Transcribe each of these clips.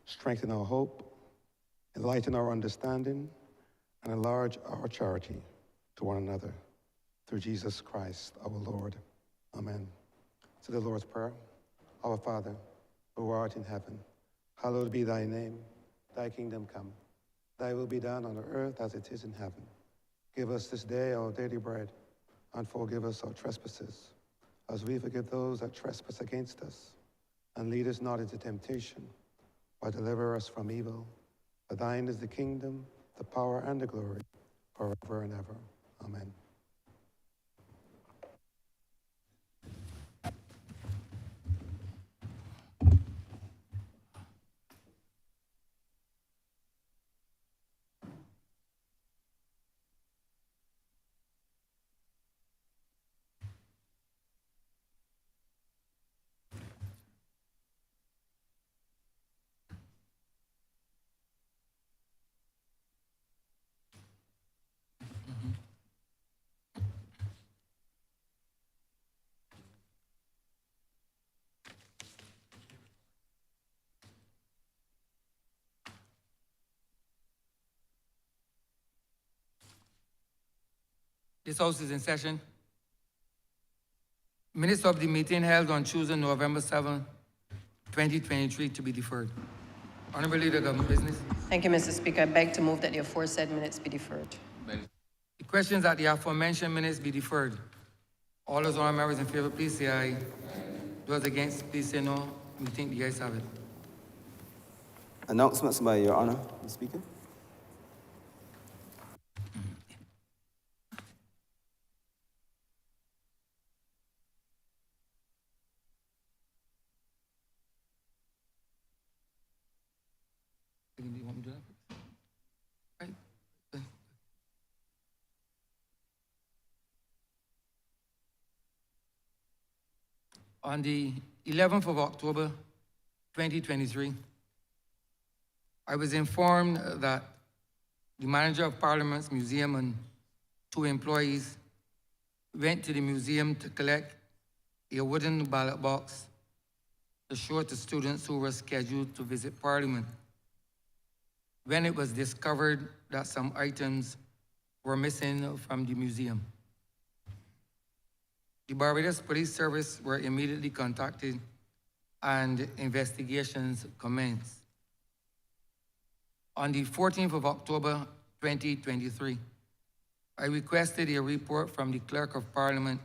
strengthen our hope, enlighten our understanding, and enlarge our charity to one another. Through Jesus Christ, our Lord. Amen. To the Lord's Prayer. Our Father, who art in heaven, hallowed be thy name. Thy kingdom come. Thy will be done on earth as it is in heaven. Give us this day our daily bread, and forgive us our trespasses, as we forgive those that trespass against us. And lead us not into temptation, but deliver us from evil. For thine is the kingdom, the power, and the glory, forever and ever. Amen. This House is in session. Minutes of the meeting held on Tuesday, November 7, 2023 to be deferred. Honourable Leader of Government Business. Thank you, Mr. Speaker. I beg to move that the aforesaid minutes be deferred. The questions that the aforementioned minutes be deferred. All those honourable members in favour, please say aye. Those against, please say no. We think the ayes have it. Announcements by Your Honour, Mr. Speaker. Do you want me to do that? Right. On the 11th of October, 2023, I was informed that the manager of Parliament's museum and 2 employees went to the museum to collect a wooden ballot box to show to students who were scheduled to visit Parliament, when it was discovered that some items were missing from the museum. The Barbados Police Service were immediately contacted and investigations commenced. On the 14th of October, 2023, I requested a report from the Clerk of Parliament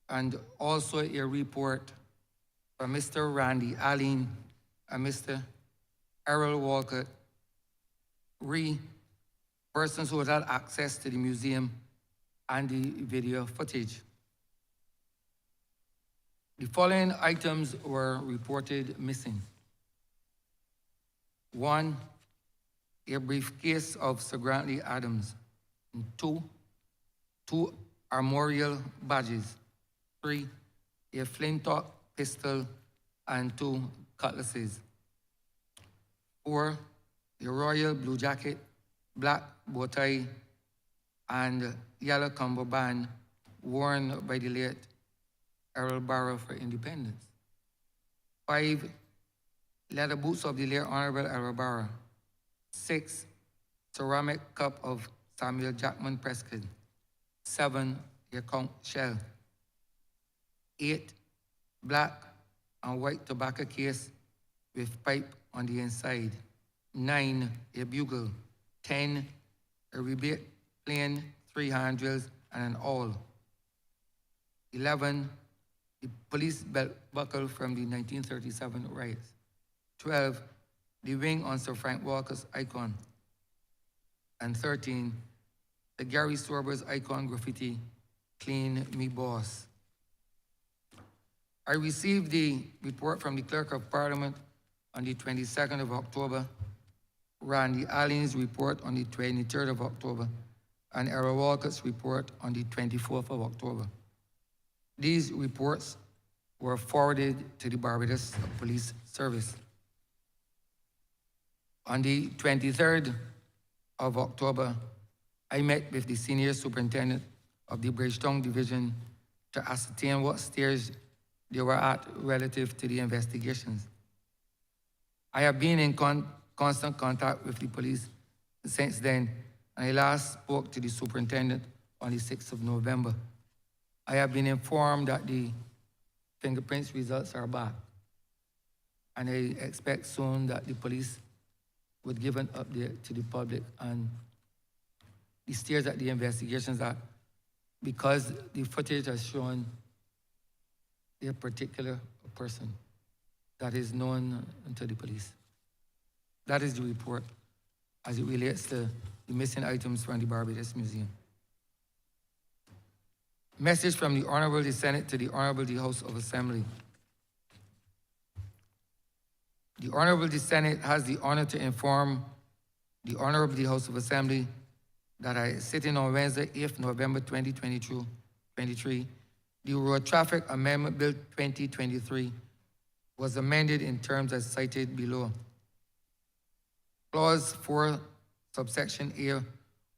and also a report from Mr. Randy Allen and Mr. Errol Walcott, persons who had access to the museum and the video footage. The following items were reported missing. 1, a briefcase of Sir Grantley Adams. 2 armorial badges. 3, a flintlock pistol and 2 cutlasses. 4, a royal blue jacket, black bow tie, and yellow cummerbund worn by the late Errol Barrow for independence. 5, leather boots of the late Honourable Errol Barrow. 6, ceramic cup of Samuel Jackman Prescott. 7, a conch shell. 8, black and white tobacco case with pipe on the inside. 9, a bugle. 10, a rebate plain, 3 hand drills and an awl. 11, the police belt buckle from the 1937 riots. 12, the ring on Sir Frank Walker's icon. And 13, the Gary Sorber's icon graffiti, "Clean Me Boss." I received the report from the Clerk of Parliament on the 22nd of October, Randy Allen's report on the 23rd of October, and Errol Walcott's report on the 24th of October. These reports were forwarded to the Barbados Police Service. On the 23rd of October, I met with the Senior Superintendent of the Bridgetown Division to ascertain what stage they were at relative to the investigations. I have been in constant contact with the police since then, and I last spoke to the superintendent on the 6th of November. I have been informed that the fingerprints results are back, and I expect soon that the police would give an update to the public and the steers at the investigations that because the footage has shown a particular person that is known to the police. That is the report as it relates to the missing items from the Barbados Museum. Message from the Honourable the Senate to the Honourable the House of Assembly. The Honourable the Senate has the honour to inform the Honourable the House of Assembly that I sitting on Wednesday, 8th November 2023, the Road Traffic Amendment Bill 2023 was amended in terms as cited below. Clause 4, subsection A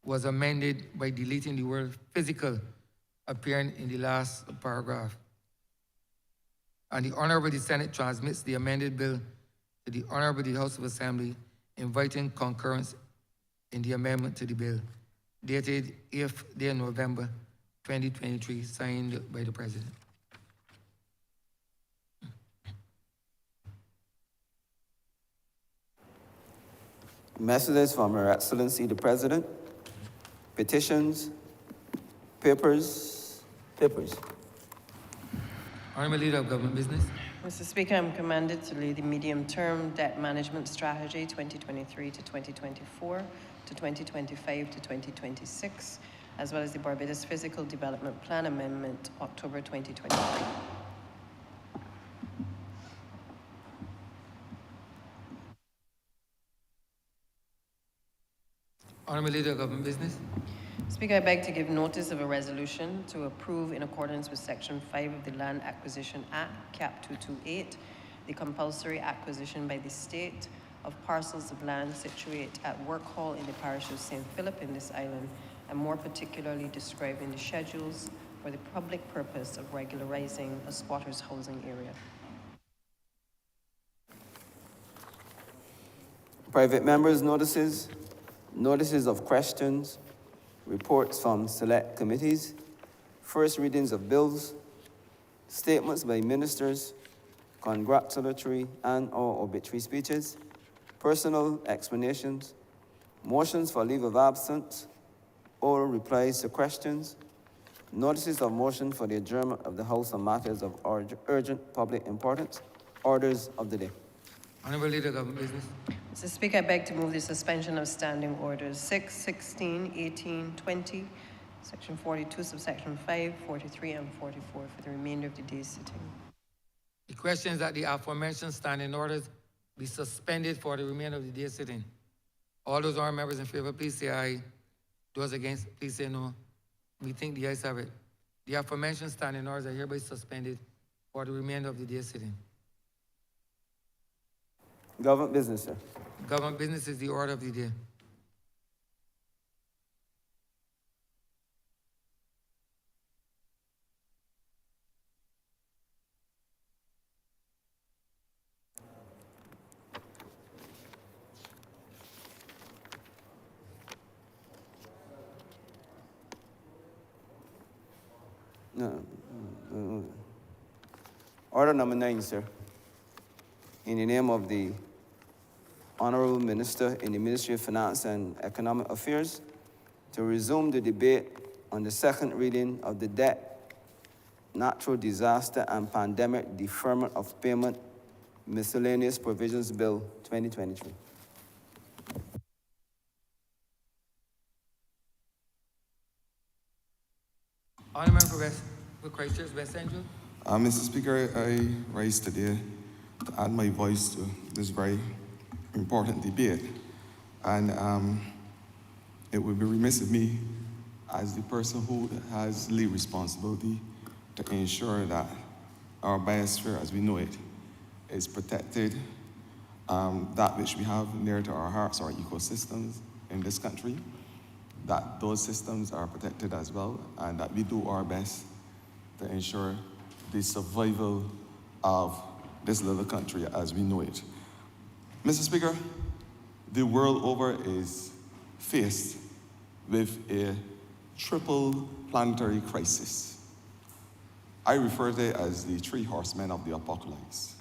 was amended by deleting the word physical appearing in the last paragraph. And the Honourable the Senate transmits the amended bill to the Honourable the House of Assembly, inviting concurrence in the amendment to the bill, dated 8th day of November 2023, signed by the President. Messages from Her Excellency the President. Petitions. Papers. Honourable Leader of Government Business. Mr. Speaker, I'm commanded to lead the medium-term debt management strategy 2023 to 2024 to 2025 to 2026, as well as the Barbados Physical Development Plan Amendment, October 2023. Honourable Leader of Government Business. Speaker, I beg to give notice of a resolution to approve in accordance with Section 5 of the Land Acquisition Act, Cap 228, the compulsory acquisition by the state of parcels of land situate at Work Hall in the parish of St. Philip in this island, and more particularly described in the schedules for the public purpose of regularizing a squatters' housing area. Private members' notices. Notices of questions. Reports from select committees, first readings of bills, statements by ministers, congratulatory and/or obituary speeches, personal explanations, motions for leave of absence, oral replies to questions, notices of motion for the adjournment of the House on matters of urgent public importance, orders of the day. Honourable Leader of Government Business. Mr. Speaker, I beg to move the suspension of standing orders 6, 16, 18, 20, Section 42, subsection 5, 43, and 44 for the remainder of the day's sitting. The question is that the aforementioned standing orders be suspended for the remainder of the day's sitting. All those honourable members in favour, please say aye. Those against, please say no. We think the ayes have it. The aforementioned standing orders are hereby suspended for the remainder of the day's sitting. Government business, sir. Government business is the order of the day. No. Order number 9, sir. In the name of the Honourable Minister in the Ministry of Finance and Economic Affairs, to resume the debate on the second reading of the Debt, Natural Disaster and Pandemic Deferment of Payment Miscellaneous Provisions Bill 2023. Honourable Member for Christchurch, West Central. Mr. Speaker, I rise today to add my voice to this very important debate. And it would be remiss of me as the person who has lead responsibility to ensure that our biosphere as we know it is protected, that which we have near to our hearts, our ecosystems in this country, that those systems are protected as well, and that we do our best to ensure the survival of this little country as we know it. Mr. Speaker, the world over is faced with a triple planetary crisis. I refer to it as the three horsemen of the apocalypse.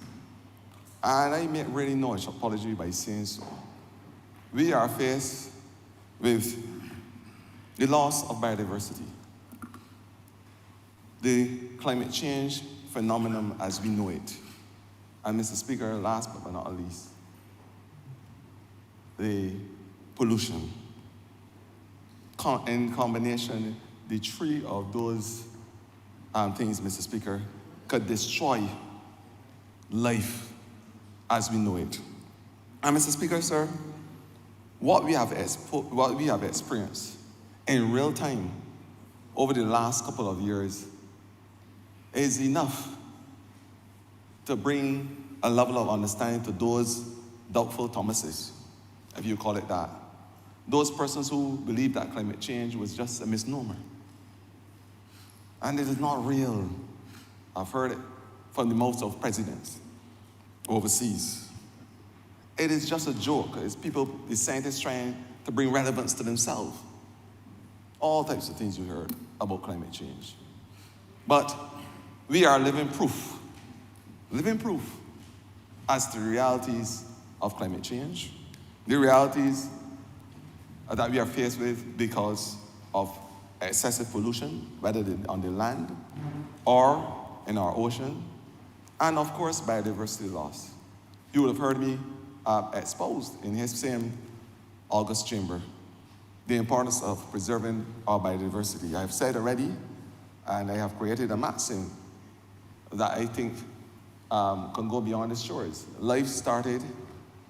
And I make really no apology by saying so. We are faced with the loss of biodiversity, the climate change phenomenon as we know it. And Mr. Speaker, last but not least, the pollution. In combination, the three of those things, Mr. Speaker, could destroy life as we know it. And Mr. Speaker, sir, what we have experienced in real time over the last couple of years is enough to bring a level of understanding to those doubtful Thomases, if you call it that. Those persons who believe that climate change was just a misnomer. And it is not real. I've heard it from the mouths of presidents overseas. It is just a joke. It's people, the scientists trying to bring relevance to themselves. All types of things we heard about climate change. But we are living proof as to the realities of climate change, the realities that we are faced with because of excessive pollution, whether on the land or in our ocean, and of course, biodiversity loss. You will have heard me exposed in his same August chamber the importance of preserving our biodiversity. I have said already, and I have created a maxim that I think can go beyond its shores. Life started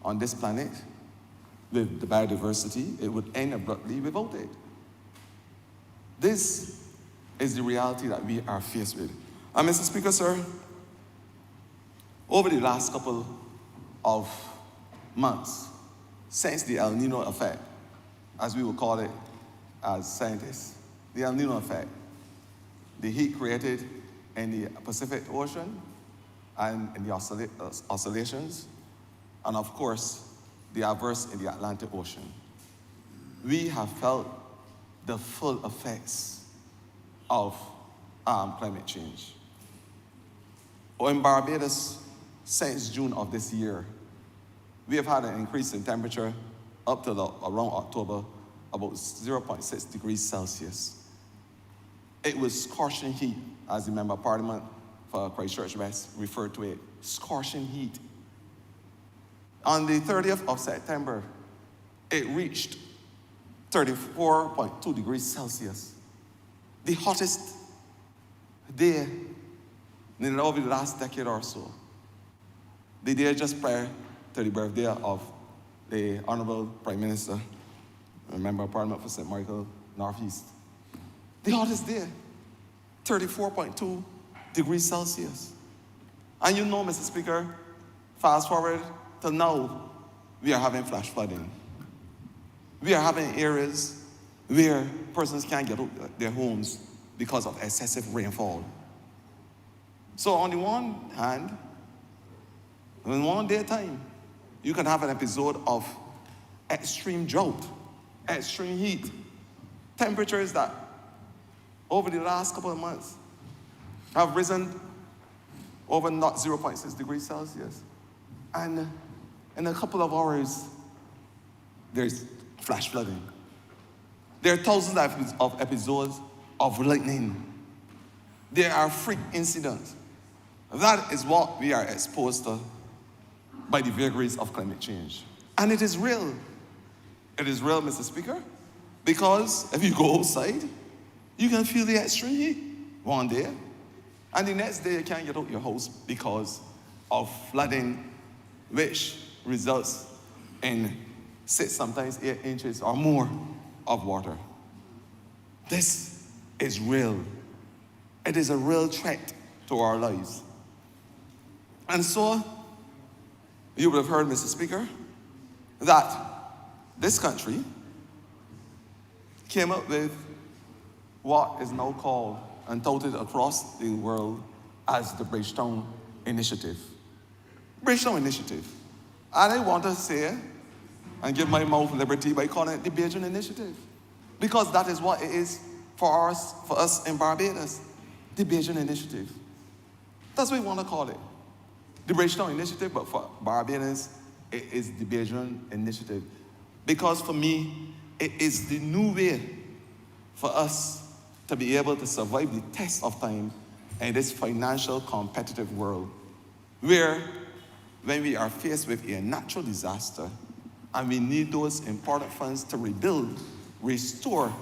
on this planet with the biodiversity. It would end abruptly without it. This is the reality that we are faced with. And Mr. Speaker, sir, over the last couple of months, since the El Nino effect, as we would call it as scientists, the El Nino effect, the heat created in the Pacific Ocean and in the oscillations, and of course, the adverse in the Atlantic Ocean. We have felt the full effects of climate change. In Barbados, since June of this year, we have had an increase in temperature up to around October, about 0.6 degrees Celsius. It was scorching heat, as the Member of Parliament for Christchurch West referred to it, scorching heat. On the 30th of September, it reached 34.2 degrees Celsius, the hottest day over the last decade or so. The day just prior to the birthday of the Honourable Prime Minister, a Member of Parliament for St. Michael, Northeast. The hottest day, 34.2 degrees Celsius. And you know, Mr. Speaker, fast forward till now, we are having flash flooding. We are having areas where persons can't get out of their homes because of excessive rainfall. So on the one hand, in one day time, you can have an episode of extreme drought, extreme heat, temperatures that over the last couple of months have risen over 0.6 degrees Celsius. And in a couple of hours, there's flash flooding. There are thousands of episodes of lightning. There are freak incidents. That is what we are exposed to by the vagaries of climate change. And it is real. It is real, Mr. Speaker, because if you go outside, you can feel the extreme heat one day, and the next day you can't get out your house because of flooding, which results in 6, sometimes 8 inches or more of water. This is real. It is a real threat to our lives. And so, you would have heard, Mr. Speaker, that this country came up with what is now called and touted across the world as the Bridgetown Initiative. Bridgetown Initiative. And I want to say and give my mouth liberty by calling it the Bajan Initiative. Because that is what it is for us in Barbados, the Bajan Initiative. That's what we want to call it. The Regional Initiative, but for Barbados, it is the Bajan Initiative. Because for me, it is the new way for us to be able to survive the test of time in this financial competitive world, where when we are faced with a natural disaster and we need those important funds to rebuild, restore,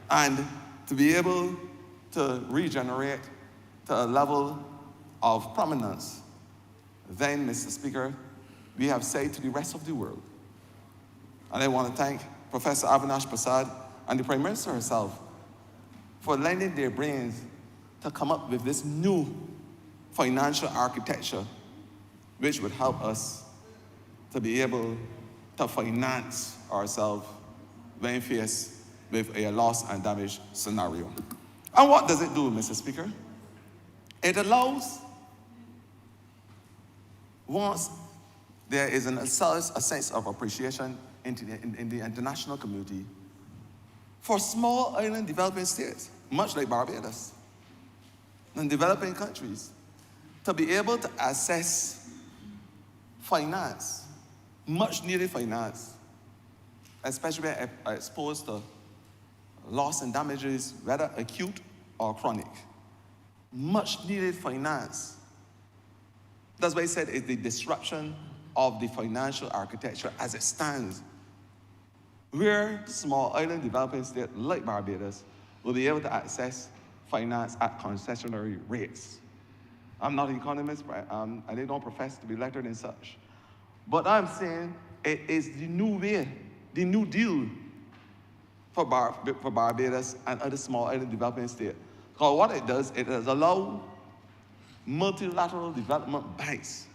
and to be able to regenerate to a level of prominence, then, Mr. Speaker, we have said to the rest of the world, and I want to thank Professor Avinash Prasad and the Prime Minister herself for lending their brains to come up with this new financial architecture which would help us to be able to finance ourselves when faced with a loss and damage scenario. And what does it do, Mr. Speaker? It allows, once there is a sense of appreciation in the international community for small island developing states, much like Barbados, and developing countries, to be able to access finance, much needed finance, especially when exposed to loss and damages, whether acute or chronic. Much needed finance. That's why I said it's the disruption of the financial architecture as it stands, where small island developing states like Barbados will be able to access finance at concessionary rates. I'm not an economist, and I don't profess to be lettered in such. But I'm saying it is the new way, the new deal for Barbados and other small island developing states. Because what it does allow multilateral development banks,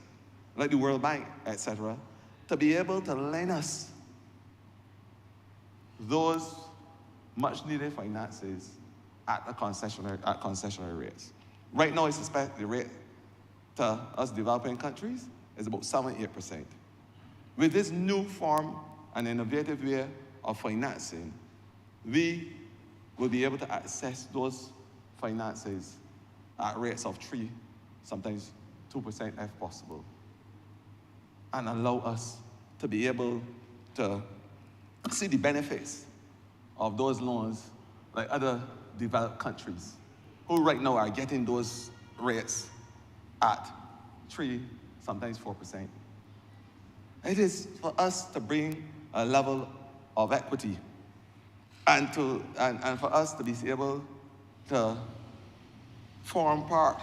like the World Bank, etc., to be able to lend us those much needed finances at concessionary rates. Right now, I suspect the rate to us developing countries is about 7-8%. With this new form and innovative way of financing, we will be able to access those finances at rates of 3%, sometimes 2% if possible, and allow us to be able to see the benefits of those loans like other developed countries who right now are getting those rates at 3%, sometimes 4%. It is for us to bring a level of equity and for us to be able to form part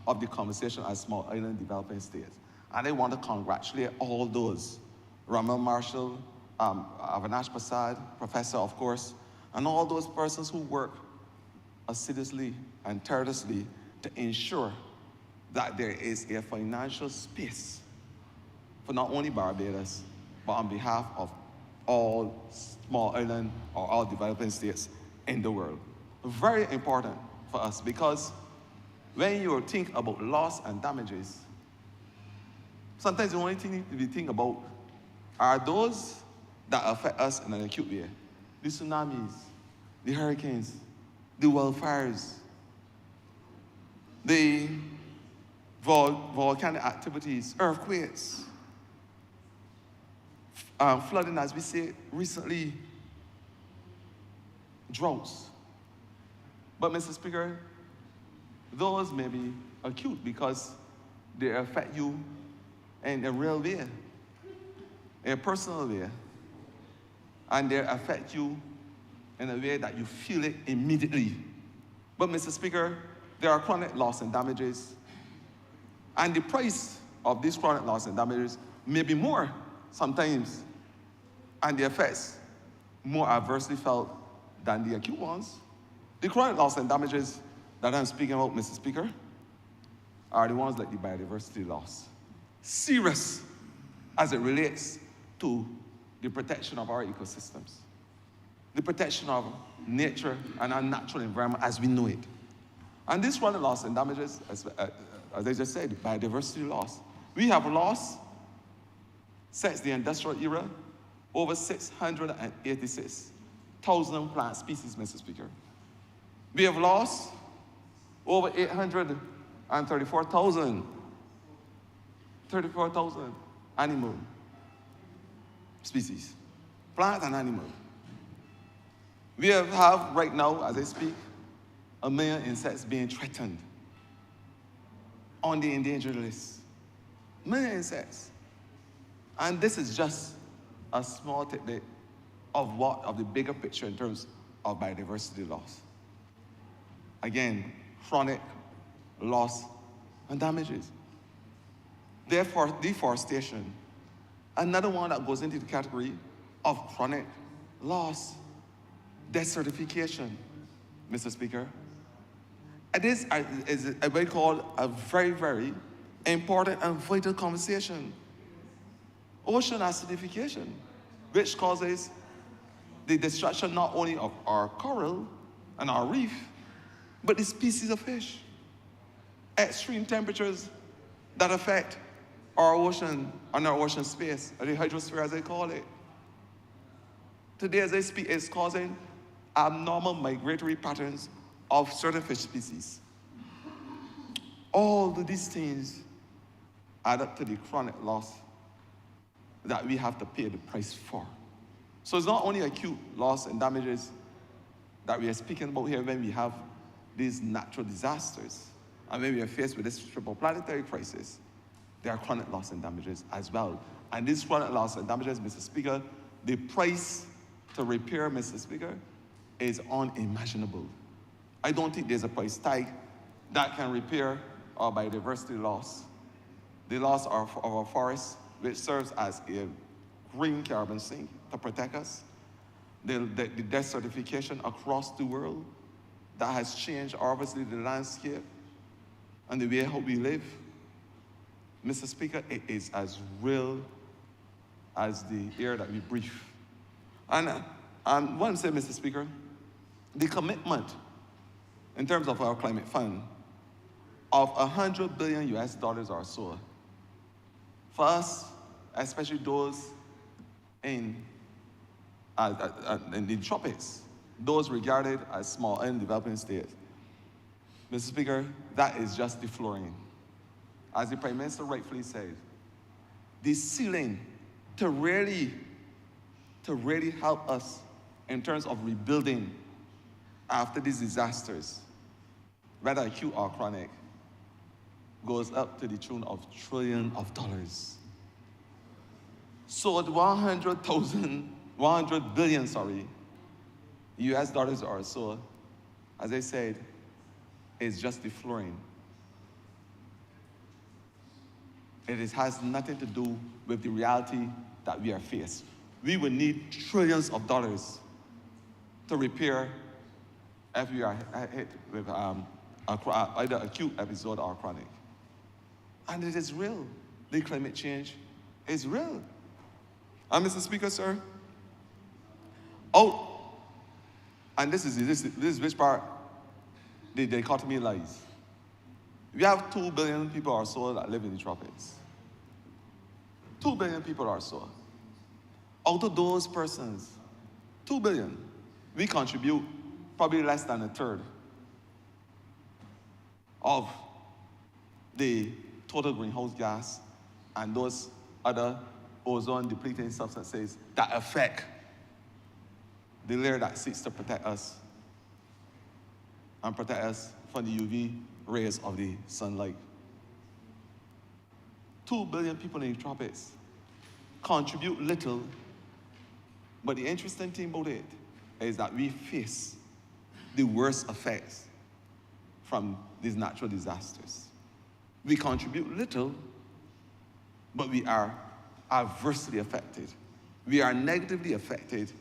of the conversation as small island developing states. And I want to congratulate all those, Ramel Marshall, Avinash Prasad, Professor, of course, and all those persons who work assiduously and tirelessly to ensure that there is a financial space for not only Barbados, but on behalf of all small island or all developing states in the world. Very important for us, because when you think about loss and damages, sometimes the only thing we think about are those that affect us in an acute way. The tsunamis, the hurricanes, the wildfires, the volcanic activities, earthquakes, flooding, as we say recently, droughts. But, Mr. Speaker, those may be acute because they affect you in a real way, in a personal way, and they affect you in a way that you feel it immediately. But, Mr. Speaker, there are chronic loss and damages, and the price of these chronic loss and damages may be more sometimes, and the effects more adversely felt than the acute ones. The chronic loss and damages that I'm speaking about, Mr. Speaker, are the ones like the biodiversity loss. Serious as it relates to the protection of our ecosystems, the protection of nature and our natural environment as we know it. And this chronic loss and damages, as I just said, biodiversity loss, We have lost, since the industrial era, over 686,000 plant species, Mr. Speaker. We have lost over 834,000 animal species, plant and animal. We have right now, as I speak, 1 million insects being threatened on the endangered list. 1 million insects. And this is just a small tidbit of the bigger picture in terms of biodiversity loss. Again, chronic loss and damages. Therefore, deforestation, another one that goes into the category of chronic loss. Desertification, Mr. Speaker. This is what we call a very, very important and vital conversation. Ocean acidification, which causes the destruction not only of our coral and our reef, but the species of fish. Extreme temperatures that affect our ocean and our ocean space, or the hydrosphere as they call it. Today, as I speak, is causing abnormal migratory patterns of certain fish species. All of these things add up to the chronic loss that we have to pay the price for. So it's not only acute loss and damages that we are speaking about here when we have these natural disasters, and when we are faced with this triple planetary crisis, there are chronic loss and damages as well. And these chronic loss and damages, Mr. Speaker, the price to repair, Mr. Speaker, is unimaginable. I don't think there's a price tag that can repair our biodiversity loss. The loss of our forests, which serves as a green carbon sink to protect us. The desertification across the world that has changed, obviously, the landscape and the way how we live. Mr. Speaker, it is as real as the air that we breathe. And what I'm saying, Mr. Speaker, the commitment in terms of our climate fund of $100 billion or so, for us, especially those in the tropics, those regarded as small and developing states, Mr. Speaker, that is just the flooring. As the Prime Minister rightfully said, the ceiling to really help us in terms of rebuilding after these disasters, whether acute or chronic, goes up to the tune of trillions of dollars. So the $100 billion, US dollars or so, as I said, is just the flooring. It has nothing to do with the reality that we are faced. We will need trillions of dollars to repair if we are hit with either acute episode or chronic. And it is real. The climate change is real. And Mr. Speaker, sir, and this is which part the dichotomy lies. We have 2 billion people or so that live in the tropics. 2 billion people or so. Out of those persons, 2 billion, we contribute probably less than a third of the total greenhouse gas and those other ozone depleting substances that affect the layer that seeks to protect us and protect us from the UV rays of the sunlight. 2 billion people in the tropics contribute little, but the interesting thing about it is that we face the worst effects from these natural disasters. We contribute little, but we are adversely affected. We are negatively affected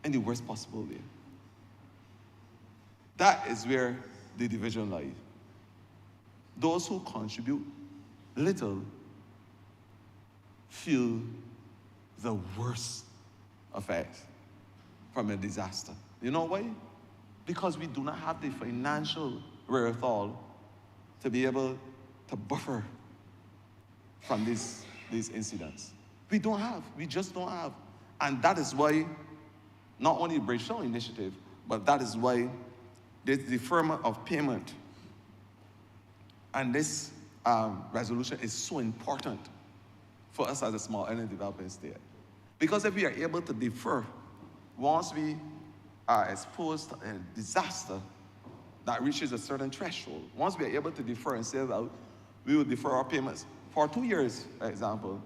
in the worst possible way. That is where the division lies. Those who contribute little feel the worst effects from a disaster. You know why? Because we do not have the financial wherewithal to be able to buffer from these incidents. We don't have. We just don't have. And that is why, not only the Bridgetown Initiative, but that is why this deferment of payment and this resolution is so important for us as a small island developing state. Because if we are able to defer, once we are exposed to a disaster that reaches a certain threshold, once we are able to defer and say, well, we will defer our payments for 2 years, for example,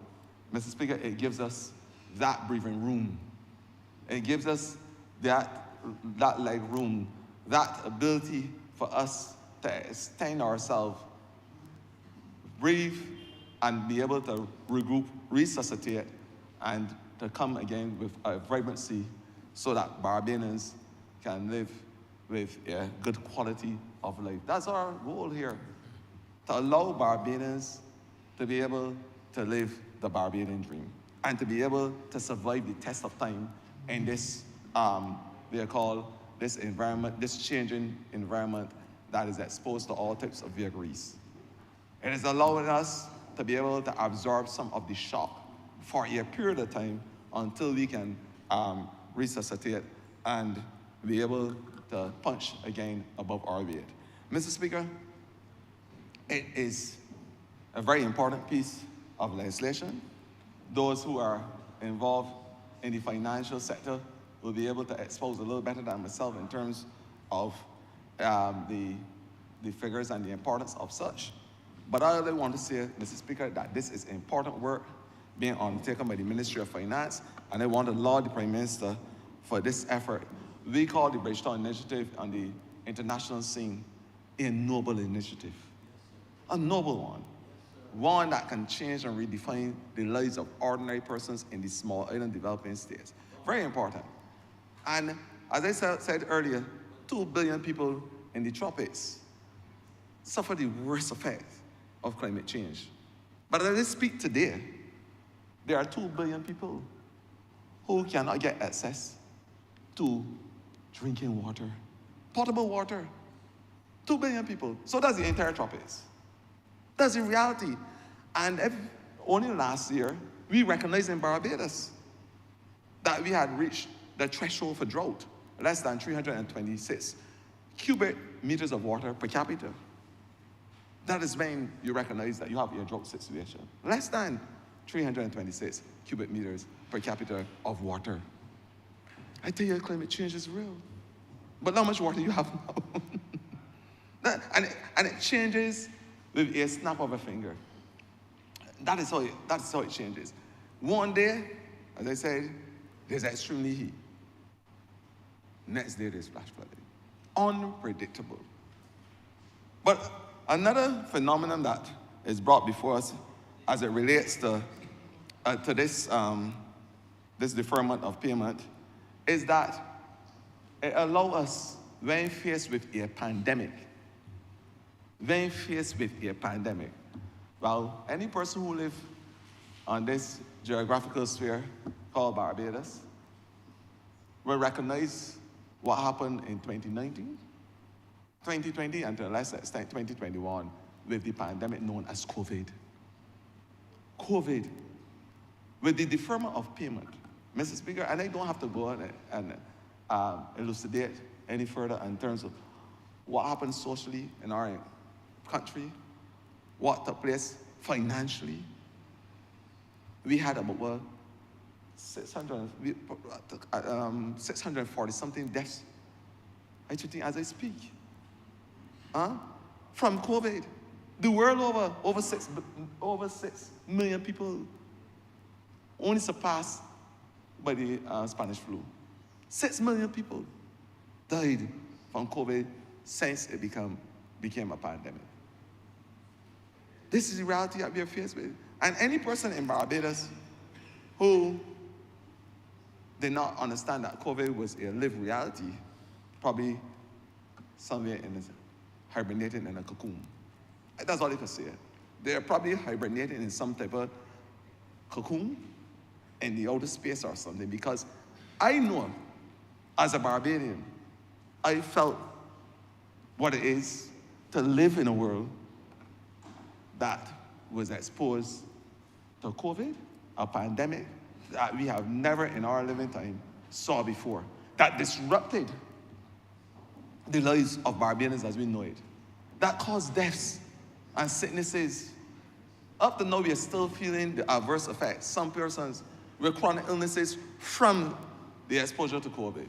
Mr. Speaker, it gives us that breathing room. It gives us that leg room, that ability for us to extend ourselves, breathe, and be able to regroup, resuscitate, and to come again with a vibrancy so that Barbadians can live with a good quality of life. That's our goal here, to allow Barbadians to be able to live the Barbadian dream and to be able to survive the test of time in this, this environment, this changing environment that is exposed to all types of vagaries. It is allowing us to be able to absorb some of the shock for a period of time until we can resuscitate and be able to punch again above our weight. Mr. Speaker, it is a very important piece of legislation. Those who are involved in the financial sector will be able to expose a little better than myself in terms of the figures and the importance of such. But I really want to say, Mr. Speaker, that this is important work being undertaken by the Ministry of Finance, and I want to laud the Prime Minister for this effort. We call the Bridgetown Initiative on the international scene a noble initiative, a noble one that can change and redefine the lives of ordinary persons in the small island developing states. Very important. And as I said earlier, 2 billion people in the tropics suffer the worst effects of climate change. But as I speak today, there are 2 billion people who cannot get access to drinking water, potable water. 2 billion people. So that's the entire tropics. That's the reality. And only last year, we recognized in Barbados that we had reached the threshold for drought, less than 326 cubic meters of water per capita. That is when you recognize that you have a drought situation. Less than 326 cubic meters per capita of water. I tell you, climate change is real. But how much water you have now? and it changes with a snap of a finger. That's how it changes. One day, as I said, there's extremely heat. Next day, there's flash flooding. Unpredictable. But another phenomenon that is brought before us as it relates to this deferment of payment is that it allows us, when faced with a pandemic, well, any person who lives on this geographical sphere called Barbados will recognize what happened in 2019, 2020, and to a lesser extent 2021 with the pandemic known as COVID. COVID, with the deferment of payment, Mr. Speaker, and I don't have to go and elucidate any further in terms of what happened socially in our country, what took place financially. We had about 640 something deaths, I think, as I speak, from COVID. The world over 6 million people, only surpassed by the Spanish flu. 6 million people died from COVID since it became a pandemic. This is the reality that we are faced with. And any person in Barbados who did not understand that COVID was a lived reality, probably somewhere hibernating in a cocoon. That's all you can say. They're probably hibernating in some type of cocoon in the outer space or something, because I know, as a Barbadian, I felt what it is to live in a world that was exposed to COVID, a pandemic that we have never in our living time saw before, that disrupted the lives of Barbadians as we know it, that caused deaths and sicknesses. Up to now, we are still feeling the adverse effects. Some persons with chronic illnesses from the exposure to COVID.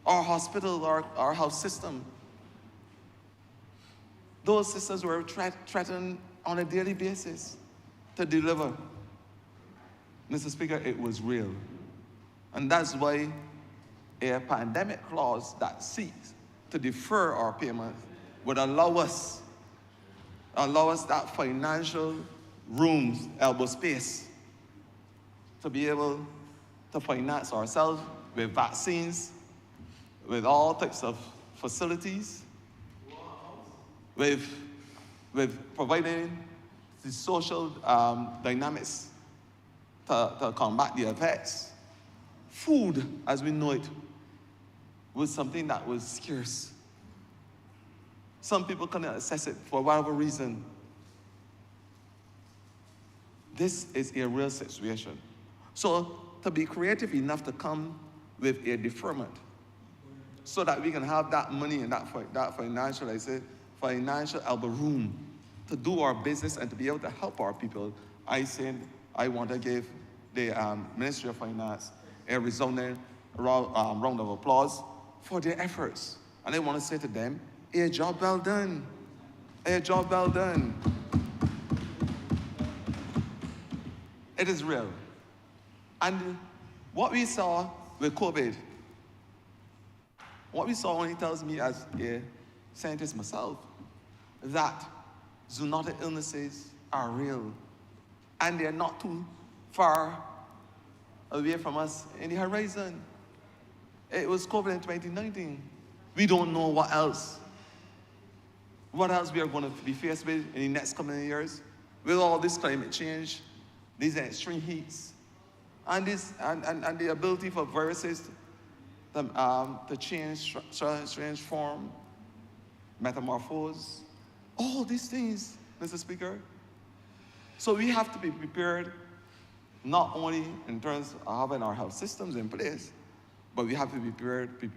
Our hospital, our health system, those systems were threatened on a daily basis to deliver. Mr. Speaker, it was real. And that's why a pandemic clause that seeks to defer our payments would allow us that financial room, elbow space, to be able to finance ourselves with vaccines, with all types of facilities, with providing the social dynamics to combat the effects. Food, as we know it, was something that was scarce. Some people couldn't access it for whatever reason. This is a real situation. So to be creative enough to come with a deferment so that we can have that money and that financial, financial elbow room to do our business and to be able to help our people, I said I want to give the Ministry of Finance a resounding round of applause for their efforts. And I want to say to them, a job well done. A job well done. It is real. And what we saw with COVID, what we saw only tells me as a scientist myself, that zoonotic illnesses are real. And they're not too far away from us in the horizon. It was COVID in 2019. We don't know what else we are going to be faced with in the next coming years, with all this climate change, these extreme heats, and the ability for viruses to change form, metamorphose, all these things, Mr. Speaker. So we have to be prepared, not only in terms of having our health systems in place, but we have to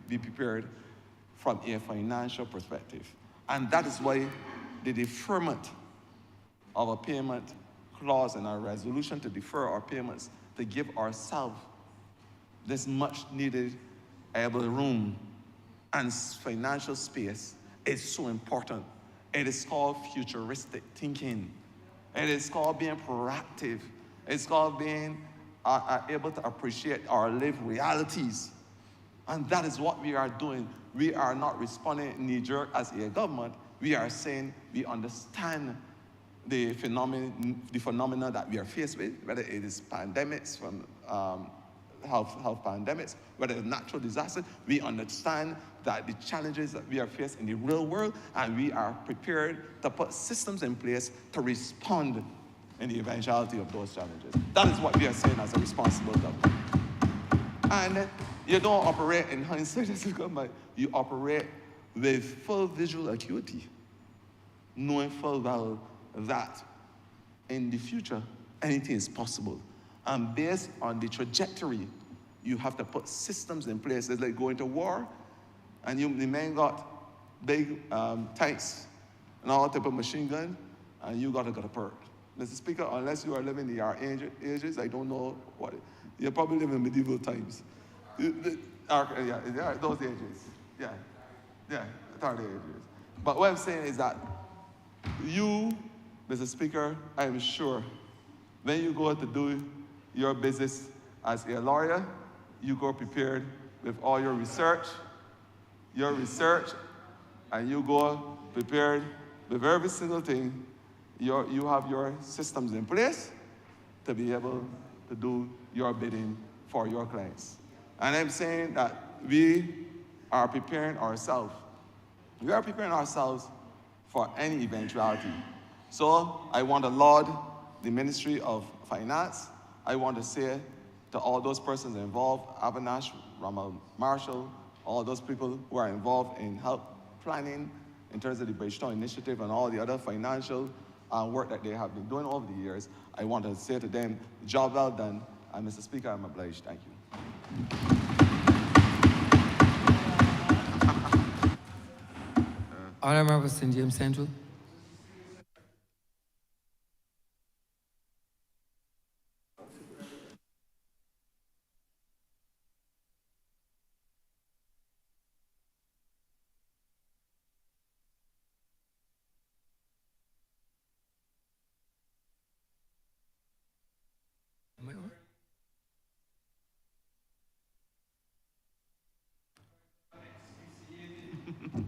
be prepared from a financial perspective. And that is why the deferment of a payment clause in our resolution to defer our payments, to give ourselves this much needed able room and financial space is so important. It is called futuristic thinking. It is called being proactive. It's called being able to appreciate our lived realities. And that is what we are doing. We are not responding knee-jerk as a government. We are saying we understand the phenomena that we are faced with, whether it is pandemics from health pandemics, whether it's natural disasters. We understand that the challenges that we are faced in the real world, and we are prepared to put systems in place to respond in the eventuality of those challenges. That is what we are saying as a responsible government. And you don't operate in hindsight as a government. You operate with full visual acuity, knowing full well that in the future, anything is possible. And based on the trajectory, you have to put systems in place. It's like going to war, and the men got big tanks and all type of machine gun, and you got a perk. Mr. Speaker, unless you are living in the ages, I don't know what it, you're probably living in medieval times. Yeah, those ages. Yeah, authority ages. But what I'm saying is that you, Mr. Speaker, I am sure, when you go to do your business as a lawyer, you go prepared with all your research, and you go prepared with every single thing. You have your systems in place to be able to do your bidding for your clients. And I'm saying that we are preparing ourselves. We are preparing ourselves for any eventuality. So I want to laud the Ministry of Finance. I want to say to all those persons involved, Abanash, Ramal Marshall, all those people who are involved in help planning in terms of the Bridgetown Initiative and all the other financial work that they have been doing over the years. I want to say to them, job well done. And Mr. Speaker, I'm obliged. Thank you. Honourable St. James Central.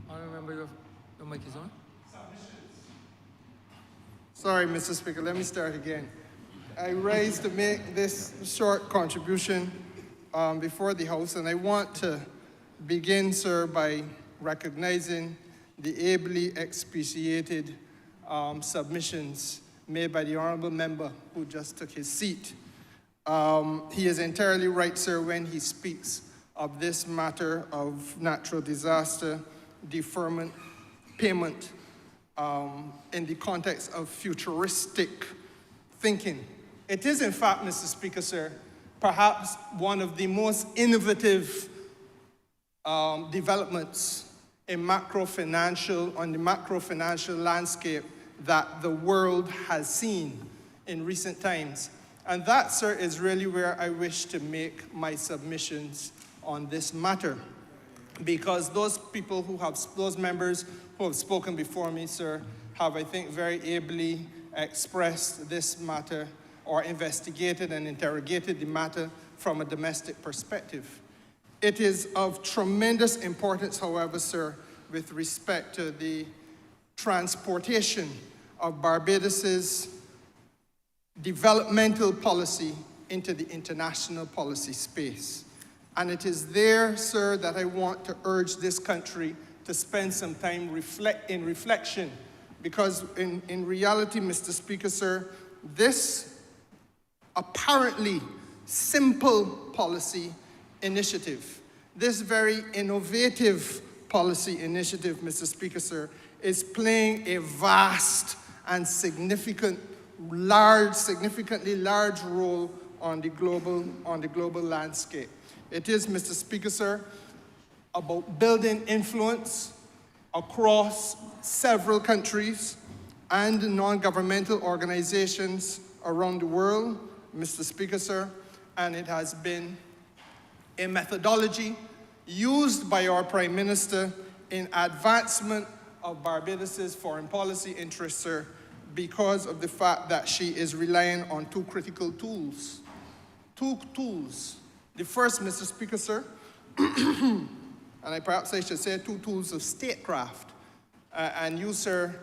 Honourable, your mic is on. Sorry, Mr. Speaker, let me start again. I rise to make this short contribution before the House, and I want to begin, sir, by recognizing the ably expatiated submissions made by the honourable member who just took his seat. He is entirely right, sir, when he speaks of this matter of natural disaster, deferment, payment, in the context of futuristic thinking. It is, in fact, Mr. Speaker, sir, perhaps one of the most innovative developments in on the macro financial landscape that the world has seen in recent times. And that, sir, is really where I wish to make my submissions on this matter. Because those members who have spoken before me, sir, have, I think, very ably expressed this matter or investigated and interrogated the matter from a domestic perspective. It is of tremendous importance, however, sir, with respect to the transportation of Barbados's developmental policy into the international policy space. And it is there, sir, that I want to urge this country to spend some time in reflection, because in reality, Mr. Speaker, sir, this apparently simple policy initiative, this very innovative policy initiative, Mr. Speaker, sir, is playing a vast and significantly large role on the global landscape. It is, Mr. Speaker, sir, about building influence across several countries and non-governmental organizations around the world, Mr. Speaker, sir, and it has been a methodology used by our Prime Minister in advancement of Barbados's foreign policy interests, sir, because of the fact that she is relying on two critical tools. Two tools. The first, Mr. Speaker, sir, and perhaps I should say two tools of statecraft. And you, sir,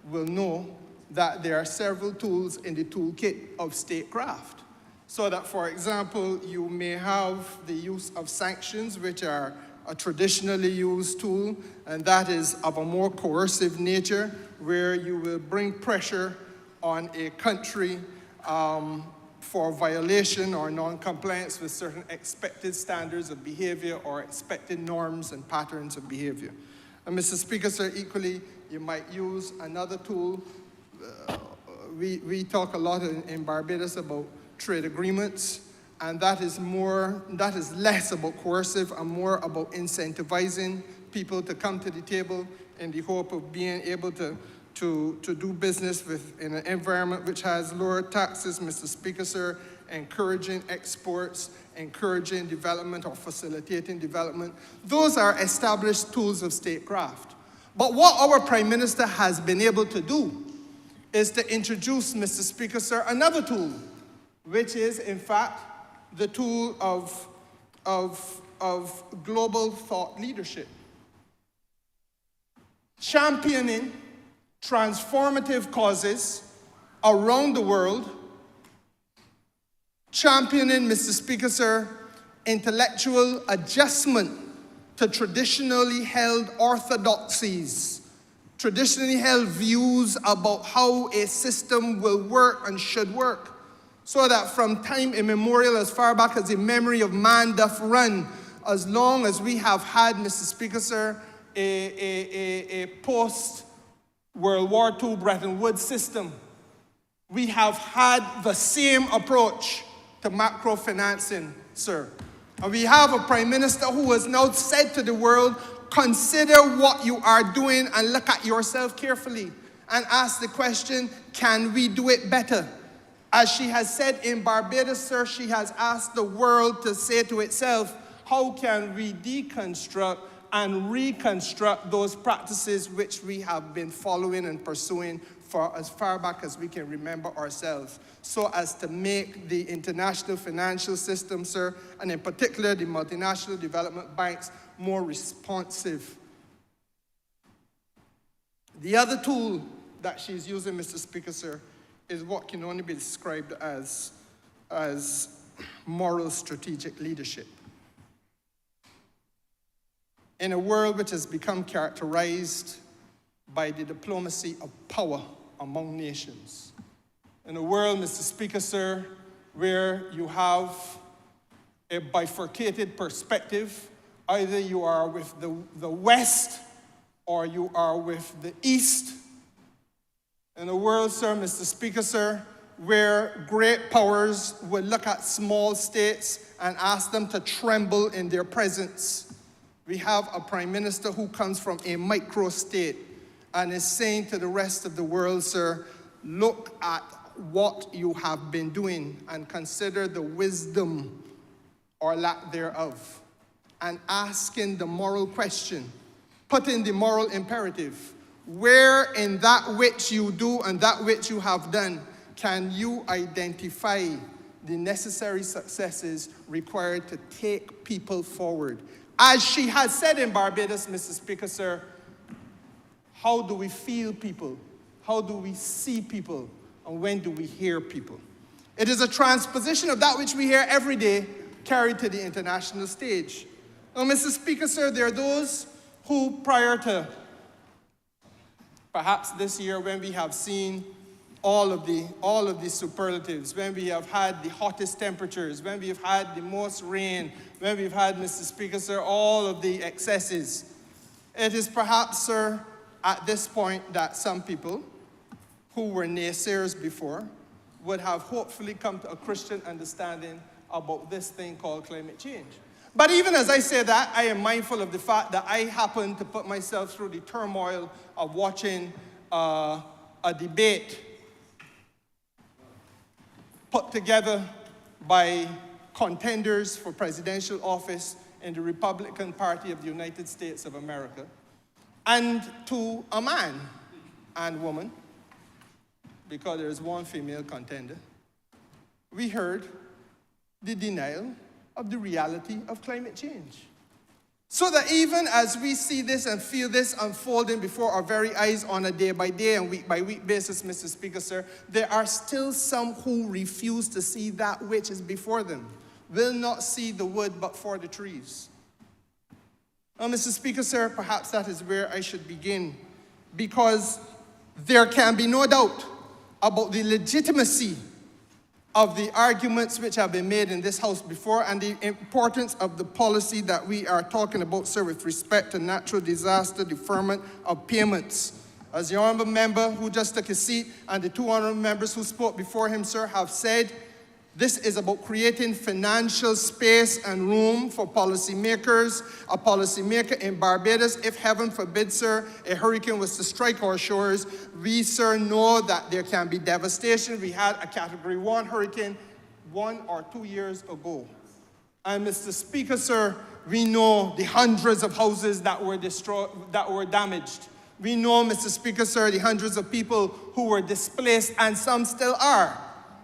will know that there are several tools in the toolkit of statecraft. So that, for example, you may have the use of sanctions, which are a traditionally used tool, and that is of a more coercive nature, where you will bring pressure on a country for violation or non-compliance with certain expected standards of behavior or expected norms and patterns of behavior. And Mr. Speaker, sir, equally, you might use another tool. We talk a lot in Barbados about trade agreements, and that is less about coercive and more about incentivizing people to come to the table in the hope of being able to do business in an environment which has lower taxes, Mr. Speaker, sir, encouraging exports, encouraging development or facilitating development. Those are established tools of statecraft. But what our Prime Minister has been able to do is to introduce, Mr. Speaker, sir, another tool, which is, in fact, the tool of global thought leadership. Championing transformative causes around the world, championing, Mr. Speaker, sir, intellectual adjustment to traditionally held orthodoxies, traditionally held views about how a system will work and should work, so that from time immemorial, as far back as the memory of man doth run, as long as we have had, Mr. Speaker, sir, a post-World War II Bretton Woods system, we have had the same approach to macro-financing, sir. And we have a prime minister who has now said to the world, consider what you are doing and look at yourself carefully and ask the question, can we do it better? As she has said in Barbados, sir, she has asked the world to say to itself, how can we deconstruct and reconstruct those practices which we have been following and pursuing for as far back as we can remember ourselves, so as to make the international financial system, sir, and in particular the multinational development banks, more responsive. The other tool that she's using, Mr. Speaker, sir, is what can only be described as moral strategic leadership. In a world which has become characterized by the diplomacy of power among nations. In a world, Mr. Speaker, sir, where you have a bifurcated perspective, either you are with the West or you are with the East. In a world, sir, Mr. Speaker, sir, where great powers would look at small states and ask them to tremble in their presence. We have a prime minister who comes from a micro-state and is saying to the rest of the world, sir, look at what you have been doing and consider the wisdom or lack thereof. And asking the moral question, putting the moral imperative, where in that which you do and that which you have done can you identify the necessary successes required to take people forward? As she has said in Barbados, Mr. Speaker, sir, how do we feel people? How do we see people? And when do we hear people? It is a transposition of that which we hear every day carried to the international stage. Now, Mr. Speaker, sir, there are those who, prior to perhaps this year, when we have seen all of the superlatives, when we have had the hottest temperatures, when we have had the most rain, when we've had, Mr. Speaker, sir, all of the excesses, it is perhaps, sir, at this point that some people who were naysayers before would have hopefully come to a Christian understanding about this thing called climate change. But even as I say that, I am mindful of the fact that I happen to put myself through the turmoil of watching a debate put together by contenders for presidential office in the Republican Party of the United States of America, and to a man and woman, because there is one female contender, we heard the denial of the reality of climate change. So that even as we see this and feel this unfolding before our very eyes on a day-by-day and week-by-week basis, Mr. Speaker, sir, there are still some who refuse to see that which is before them, will not see the wood but for the trees. Now, Mr. Speaker, sir, perhaps that is where I should begin, because there can be no doubt about the legitimacy of the arguments which have been made in this House before and the importance of the policy that we are talking about, sir, with respect to natural disaster deferment of payments. As the honourable member who just took his seat and the two honourable members who spoke before him, sir, have said, this is about creating financial space and room for policymakers. A policymaker in Barbados, if heaven forbid, sir, a hurricane was to strike our shores, we, sir, know that there can be devastation. We had a Category 1 hurricane 1 or 2 years ago. And Mr. Speaker, sir, we know the hundreds of houses that were destroyed, that were damaged. We know, Mr. Speaker, sir, the hundreds of people who were displaced, and some still are.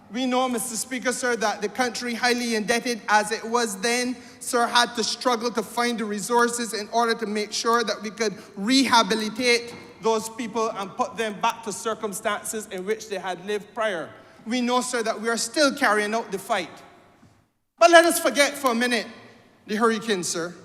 We know, Mr. Speaker, sir, that the country, highly indebted as it was then, sir, had to struggle to find the resources in order to make sure that we could rehabilitate those people and put them back to circumstances in which they had lived prior. We know, sir, that we are still carrying out the fight. But let us forget for a minute the hurricane, sir,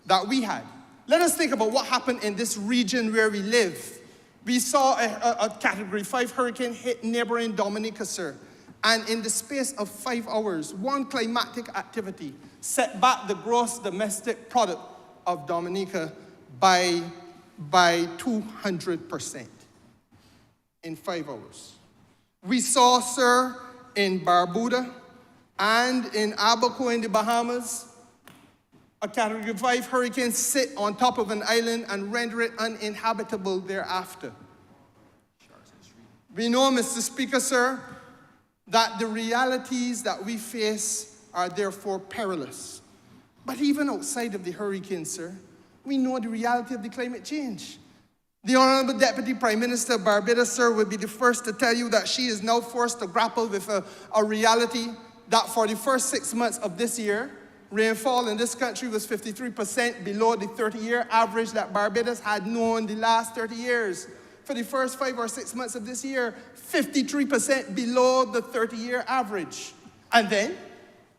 that we had. Let us think about what happened in this region where we live. We saw a Category 5 hurricane hit neighboring Dominica, sir. And in the space of 5 hours, one climatic activity set back the gross domestic product of Dominica by 200% in 5 hours. We saw, sir, in Barbuda and in Abaco in the Bahamas, a Category 5 hurricane sit on top of an island and render it uninhabitable thereafter. We know, Mr. Speaker, sir, that the realities that we face are therefore perilous. But even outside of the hurricane, sir, we know the reality of the climate change. The Honourable Deputy Prime Minister of Barbados, sir, will be the first to tell you that she is now forced to grapple with a reality that for the first 6 months of this year, rainfall in this country was 53% below the 30-year average that Barbados had known the last 30 years. For the first 5 or 6 months of this year, 53% below the 30-year average. And then,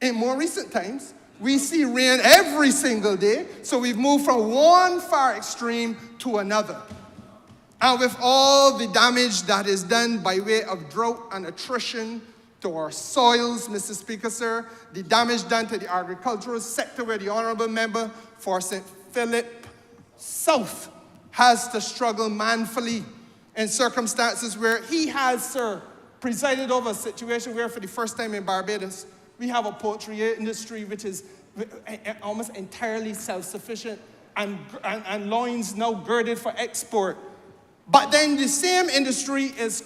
in more recent times, we see rain every single day, so we've moved from one far extreme to another. And with all the damage that is done by way of drought and attrition to our soils, Mr. Speaker, sir, the damage done to the agricultural sector where the Honourable Member for St. Philip South has to struggle manfully in circumstances where he has, sir, presided over a situation where for the first time in Barbados, we have a poultry industry which is almost entirely self-sufficient and loins now girded for export. But then the same industry is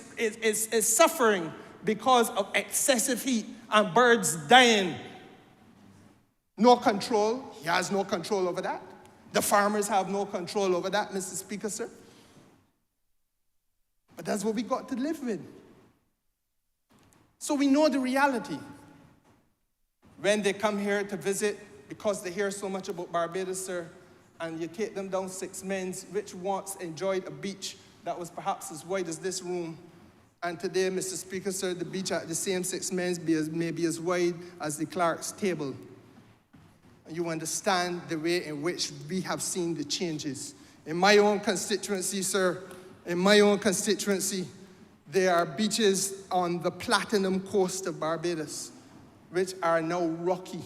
suffering because of excessive heat and birds dying. No control. He has no control over that. The farmers have no control over that, Mr. Speaker, sir. But that's what we got to live with. So we know the reality. When they come here to visit, because they hear so much about Barbados, sir, and you take them down Six Men's, which once enjoyed a beach that was perhaps as wide as this room, and today, Mr. Speaker, sir, the beach at the same Six Men's may be as wide as the Clark's table. You understand the way in which we have seen the changes. In my own constituency, sir, there are beaches on the Platinum Coast of Barbados which are now rocky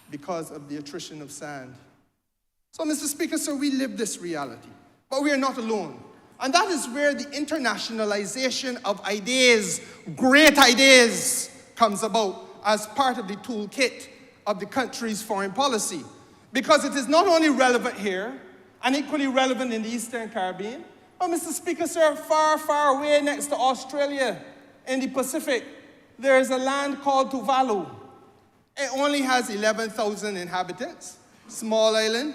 because of the attrition of sand. So, Mr. Speaker, sir, we live this reality, but we are not alone. And that is where the internationalization of ideas, great ideas, comes about as part of the toolkit of the country's foreign policy. Because it is not only relevant here, and equally relevant in the Eastern Caribbean, but Mr. Speaker, sir, far, far away next to Australia, in the Pacific, there is a land called Tuvalu. It only has 11,000 inhabitants, small island.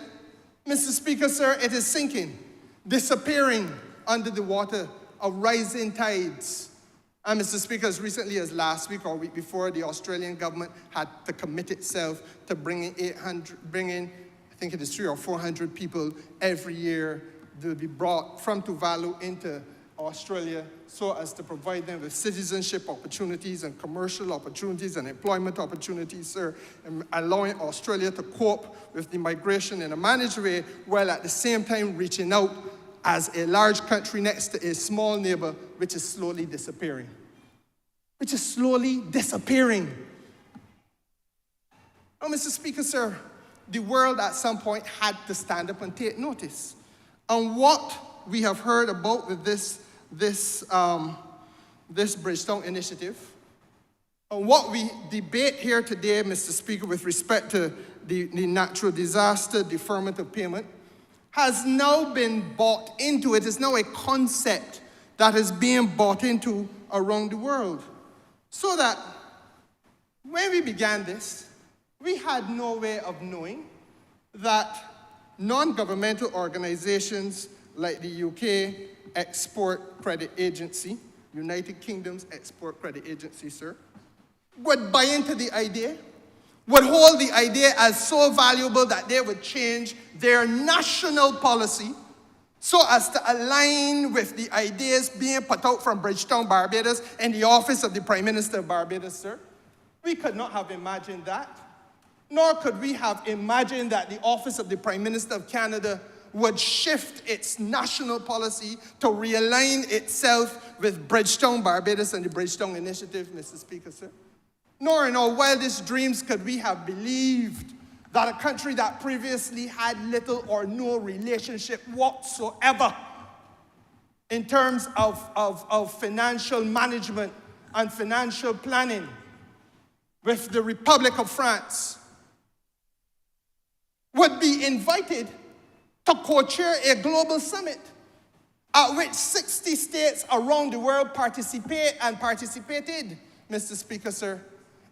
Mr. Speaker, sir, it is sinking, disappearing under the water of rising tides. And Mr. Speaker, as recently as last week or week before, the Australian government had to commit itself to bringing I think it is 300 or 400 people every year to be brought from Tuvalu into Australia so as to provide them with citizenship opportunities and commercial opportunities and employment opportunities, sir, and allowing Australia to cope with the migration in a managed way while at the same time reaching out as a large country next to a small neighbor which is slowly disappearing. Now, Mr. Speaker, sir, the world at some point had to stand up and take notice. And what we have heard about with this Bridgetown initiative, and what we debate here today, Mr. Speaker, with respect to the natural disaster deferment of payment, has now been bought into. It is now a concept that is being bought into around the world. So that when we began this, we had no way of knowing that non-governmental organizations like the UK Export Credit Agency, United Kingdom's Export Credit Agency, sir, would buy into the idea, would hold the idea as so valuable that they would change their national policy so as to align with the ideas being put out from Bridgetown, Barbados, in the office of the Prime Minister of Barbados, sir. We could not have imagined that. Nor could we have imagined that the office of the Prime Minister of Canada would shift its national policy to realign itself with Bridgetown, Barbados, and the Bridgetown Initiative, Mr. Speaker, sir. Nor in our wildest dreams could we have believed that a country that previously had little or no relationship whatsoever in terms of financial management and financial planning with the Republic of France, would be invited to co-chair a global summit at which 60 states around the world participated, Mr. Speaker, sir,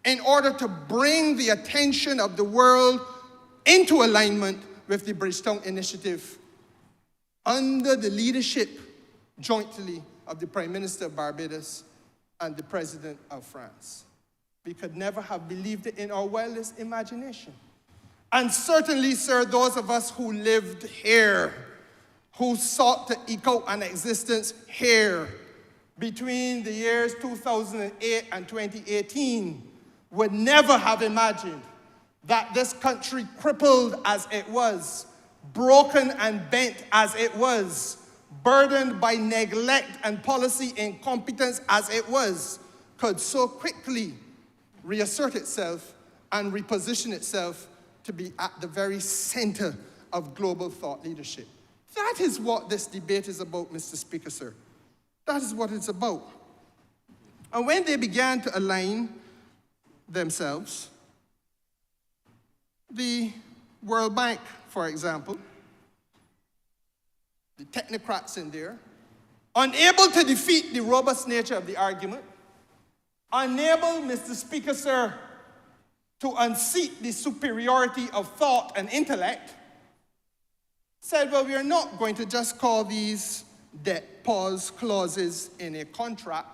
in order to bring the attention of the world into alignment with the Bridgetown Initiative under the leadership jointly of the Prime Minister of Barbados and the President of France. We could never have believed it in our wildest imagination. And certainly, sir, those of us who lived here, who sought to eke out an existence here between the years 2008 and 2018, would never have imagined that this country, crippled as it was, broken and bent as it was, burdened by neglect and policy incompetence as it was, could so quickly reassert itself and reposition itself to be at the very center of global thought leadership. That is what this debate is about, Mr. Speaker, sir. That is what it's about. And when they began to align themselves, the World Bank, for example, the technocrats in there, unable to defeat the robust nature of the argument, unable, Mr. Speaker, sir, to unseat the superiority of thought and intellect, said, well, we are not going to just call these debt pause clauses in a contract,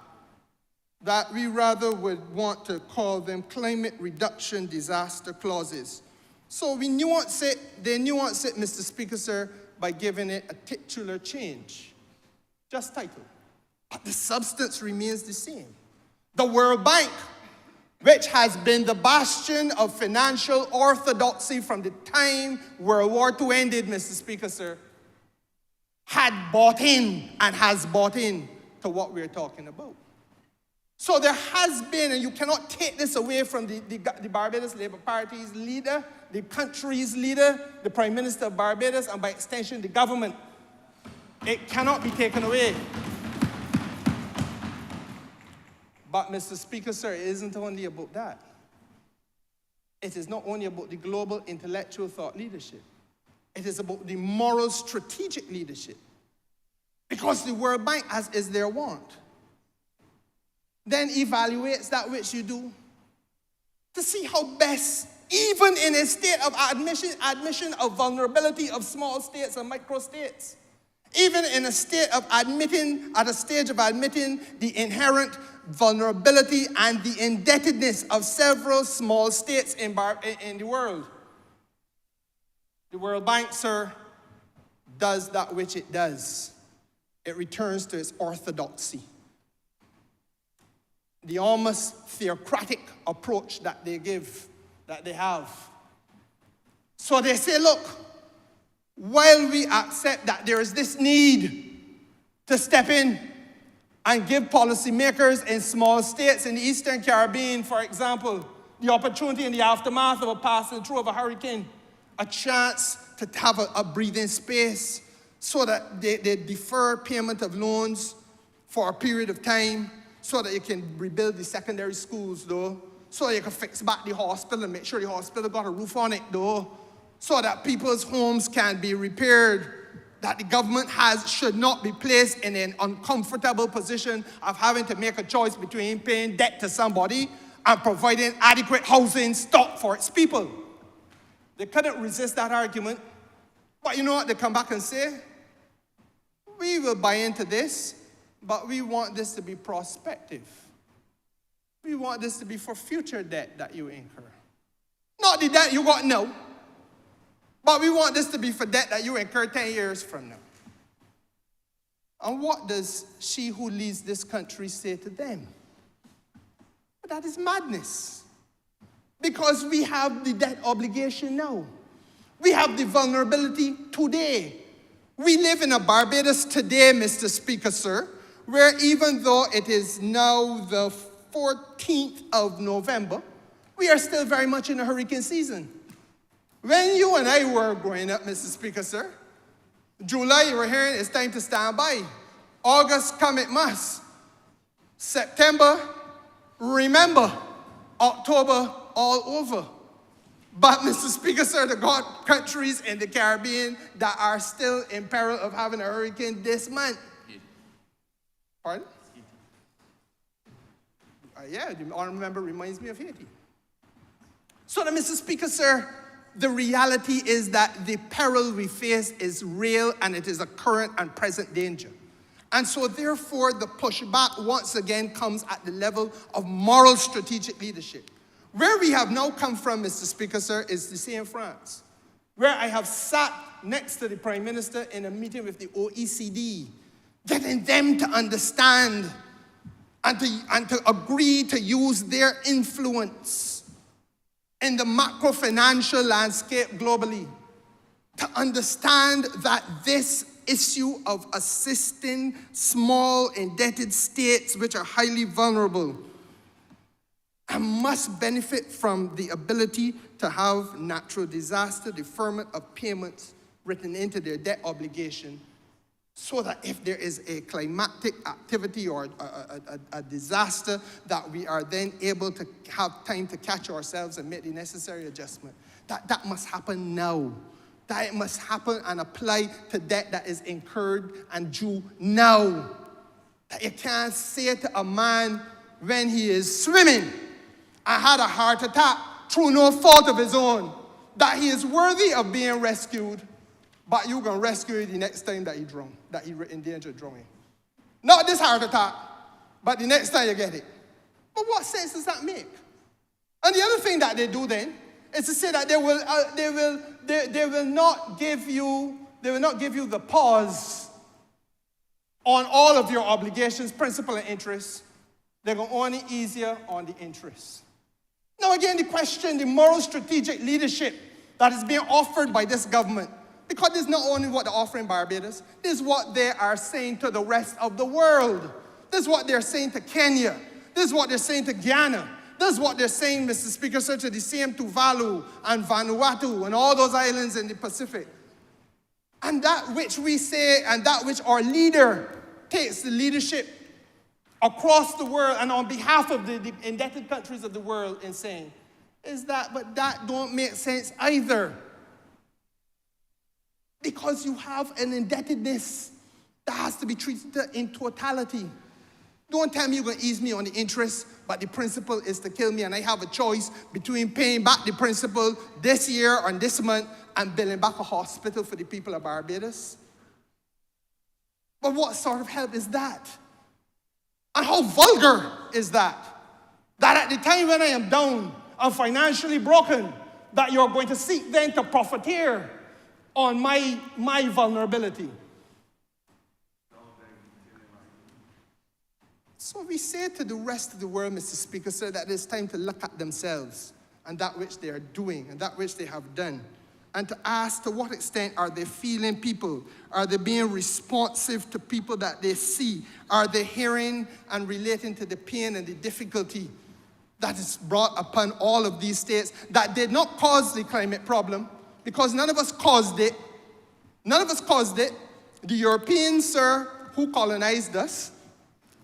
that we rather would want to call them climate reduction disaster clauses. So they nuance it, Mr. Speaker, sir, by giving it a titular change, just title. But the substance remains the same. The World Bank, which has been the bastion of financial orthodoxy from the time World War II ended, Mr. Speaker, sir, had bought in and has bought in to what we're talking about. So there has been, and you cannot take this away from the Barbados Labour Party's leader, the country's leader, the Prime Minister of Barbados, and by extension, the government. It cannot be taken away. But, Mr. Speaker, sir, it isn't only about that. It is not only about the global intellectual thought leadership. It is about the moral strategic leadership. Because the World Bank, as is their wont, then evaluates that which you do to see how best, even in a state of admission of vulnerability of small states and micro-states, even in a state of stage of admitting the inherent vulnerability and the indebtedness of several small states in the world. The World Bank, sir, does that which it does. It returns to its orthodoxy. The almost theocratic approach that they have. So they say, look, while we accept that there is this need to step in and give policymakers in small states in the Eastern Caribbean, for example, the opportunity in the aftermath of a passing through of a hurricane, a chance to have a breathing space so that they defer payment of loans for a period of time so that you can rebuild the secondary schools, though, so you can fix back the hospital and make sure the hospital got a roof on it, though, so that people's homes can be repaired, that the government should not be placed in an uncomfortable position of having to make a choice between paying debt to somebody and providing adequate housing stock for its people. They couldn't resist that argument. But you know what they come back and say? We will buy into this, but we want this to be prospective. We want this to be for future debt that you incur. Not the debt you got now, but we want this to be for debt that you incur 10 years from now. And what does she who leads this country say to them? But that is madness. Because we have the debt obligation now. We have the vulnerability today. We live in a Barbados today, Mr. Speaker, sir, where even though it is now the 14th of November, we are still very much in a hurricane season. When you and I were growing up, Mr. Speaker, sir, July, you were hearing it's time to stand by. August, come it must. September, remember. October, all over. But, Mr. Speaker, sir, the countries in the Caribbean that are still in peril of having a hurricane this month. Pardon? Yeah, the honourable member reminds me of Haiti. So, Mr. Speaker, sir, the reality is that the peril we face is real and it is a current and present danger. And so, therefore, the pushback once again comes at the level of moral strategic leadership. Where we have now come from, Mr. Speaker, sir, is the same France, where I have sat next to the Prime Minister in a meeting with the OECD, getting them to understand and to agree to use their influence in the macro-financial landscape globally, to understand that this issue of assisting small indebted states which are highly vulnerable and must benefit from the ability to have natural disaster deferment of payments written into their debt obligation, so that if there is a climatic activity or a disaster, that we are then able to have time to catch ourselves and make the necessary adjustment. That must happen now. That it must happen and apply to debt that is incurred and due now. That you can't say to a man when he is swimming, I had a heart attack through no fault of his own, that he is worthy of being rescued, but you're going to rescue him the next time that he drowned, that he in danger of drowning. Not this heart attack, but the next time you get it. But what sense does that make? And the other thing that they do then is to say that they will not give you the pause on all of your obligations, principal and interest. They're going to only ease you on the interest. Now again, the question, the moral strategic leadership that is being offered by this government, because this is not only what they're offering Barbados, this is what they are saying to the rest of the world. This is what they're saying to Kenya. This is what they're saying to Guyana. This is what they're saying, Mr. Speaker, sir, to the same Tuvalu and Vanuatu and all those islands in the Pacific. And that which we say and that which our leader takes the leadership across the world and on behalf of the indebted countries of the world in saying is that, but that don't make sense either. Because you have an indebtedness that has to be treated in totality. Don't tell me you're going to ease me on the interest, but the principal is to kill me, and I have a choice between paying back the principal this year or this month and building back a hospital for the people of Barbados. But what sort of help is that? And how vulgar is that? That at the time when I am down and financially broken, that you're going to seek then to profiteer on my vulnerability. So we say to the rest of the world, Mr. Speaker, sir, that it's time to look at themselves and that which they are doing and that which they have done, and to ask to what extent are they feeling people? Are they being responsive to people that they see? Are they hearing and relating to the pain and the difficulty that is brought upon all of these states that did not cause the climate problem? Because none of us caused it. None of us caused it. The Europeans, sir, who colonized us,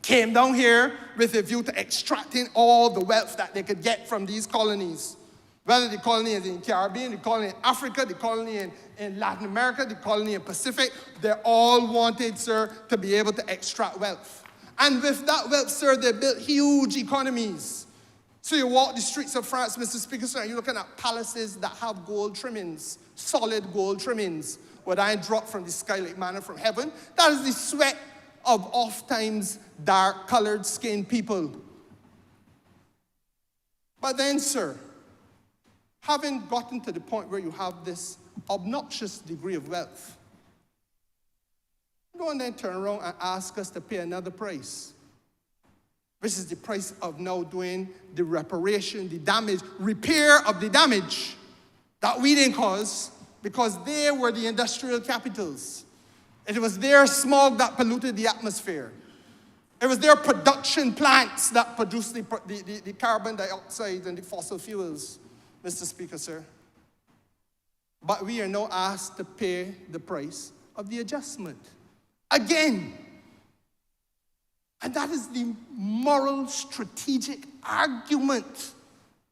came down here with a view to extracting all the wealth that they could get from these colonies. Whether the colony is in the Caribbean, the colony in Africa, the colony in Latin America, the colony in Pacific, they all wanted, sir, to be able to extract wealth. And with that wealth, sir, they built huge economies. So you walk the streets of France, Mr. Speaker, sir, and you're looking at palaces that have gold trimmings, solid gold trimmings, where I drop from the sky like manna from heaven. That is the sweat of oft-times dark-colored skinned people. But then, sir, having gotten to the point where you have this obnoxious degree of wealth, don't then turn around and ask us to pay another price. This is the price of now doing the reparation, the damage, repair of the damage that we didn't cause, because they were the industrial capitals. It was their smog that polluted the atmosphere. It was their production plants that produced the carbon dioxide and the fossil fuels, Mr. Speaker, sir. But we are now asked to pay the price of the adjustment. Again, And that is the moral, strategic argument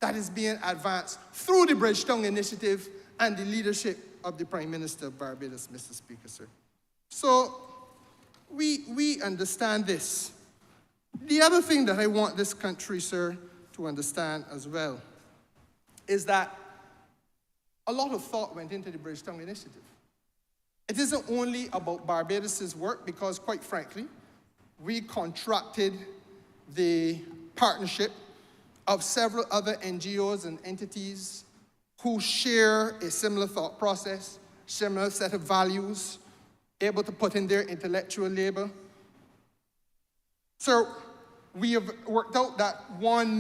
that is being advanced through the Bridgetown Initiative and the leadership of the Prime Minister of Barbados, Mr. Speaker, sir. So we understand this. The other thing that I want this country, sir, to understand as well is that a lot of thought went into the Bridgetown Initiative. It isn't only about Barbados' work, because quite frankly, we contracted the partnership of several other NGOs and entities who share a similar thought process, similar set of values, able to put in their intellectual labor. So we have worked out that $1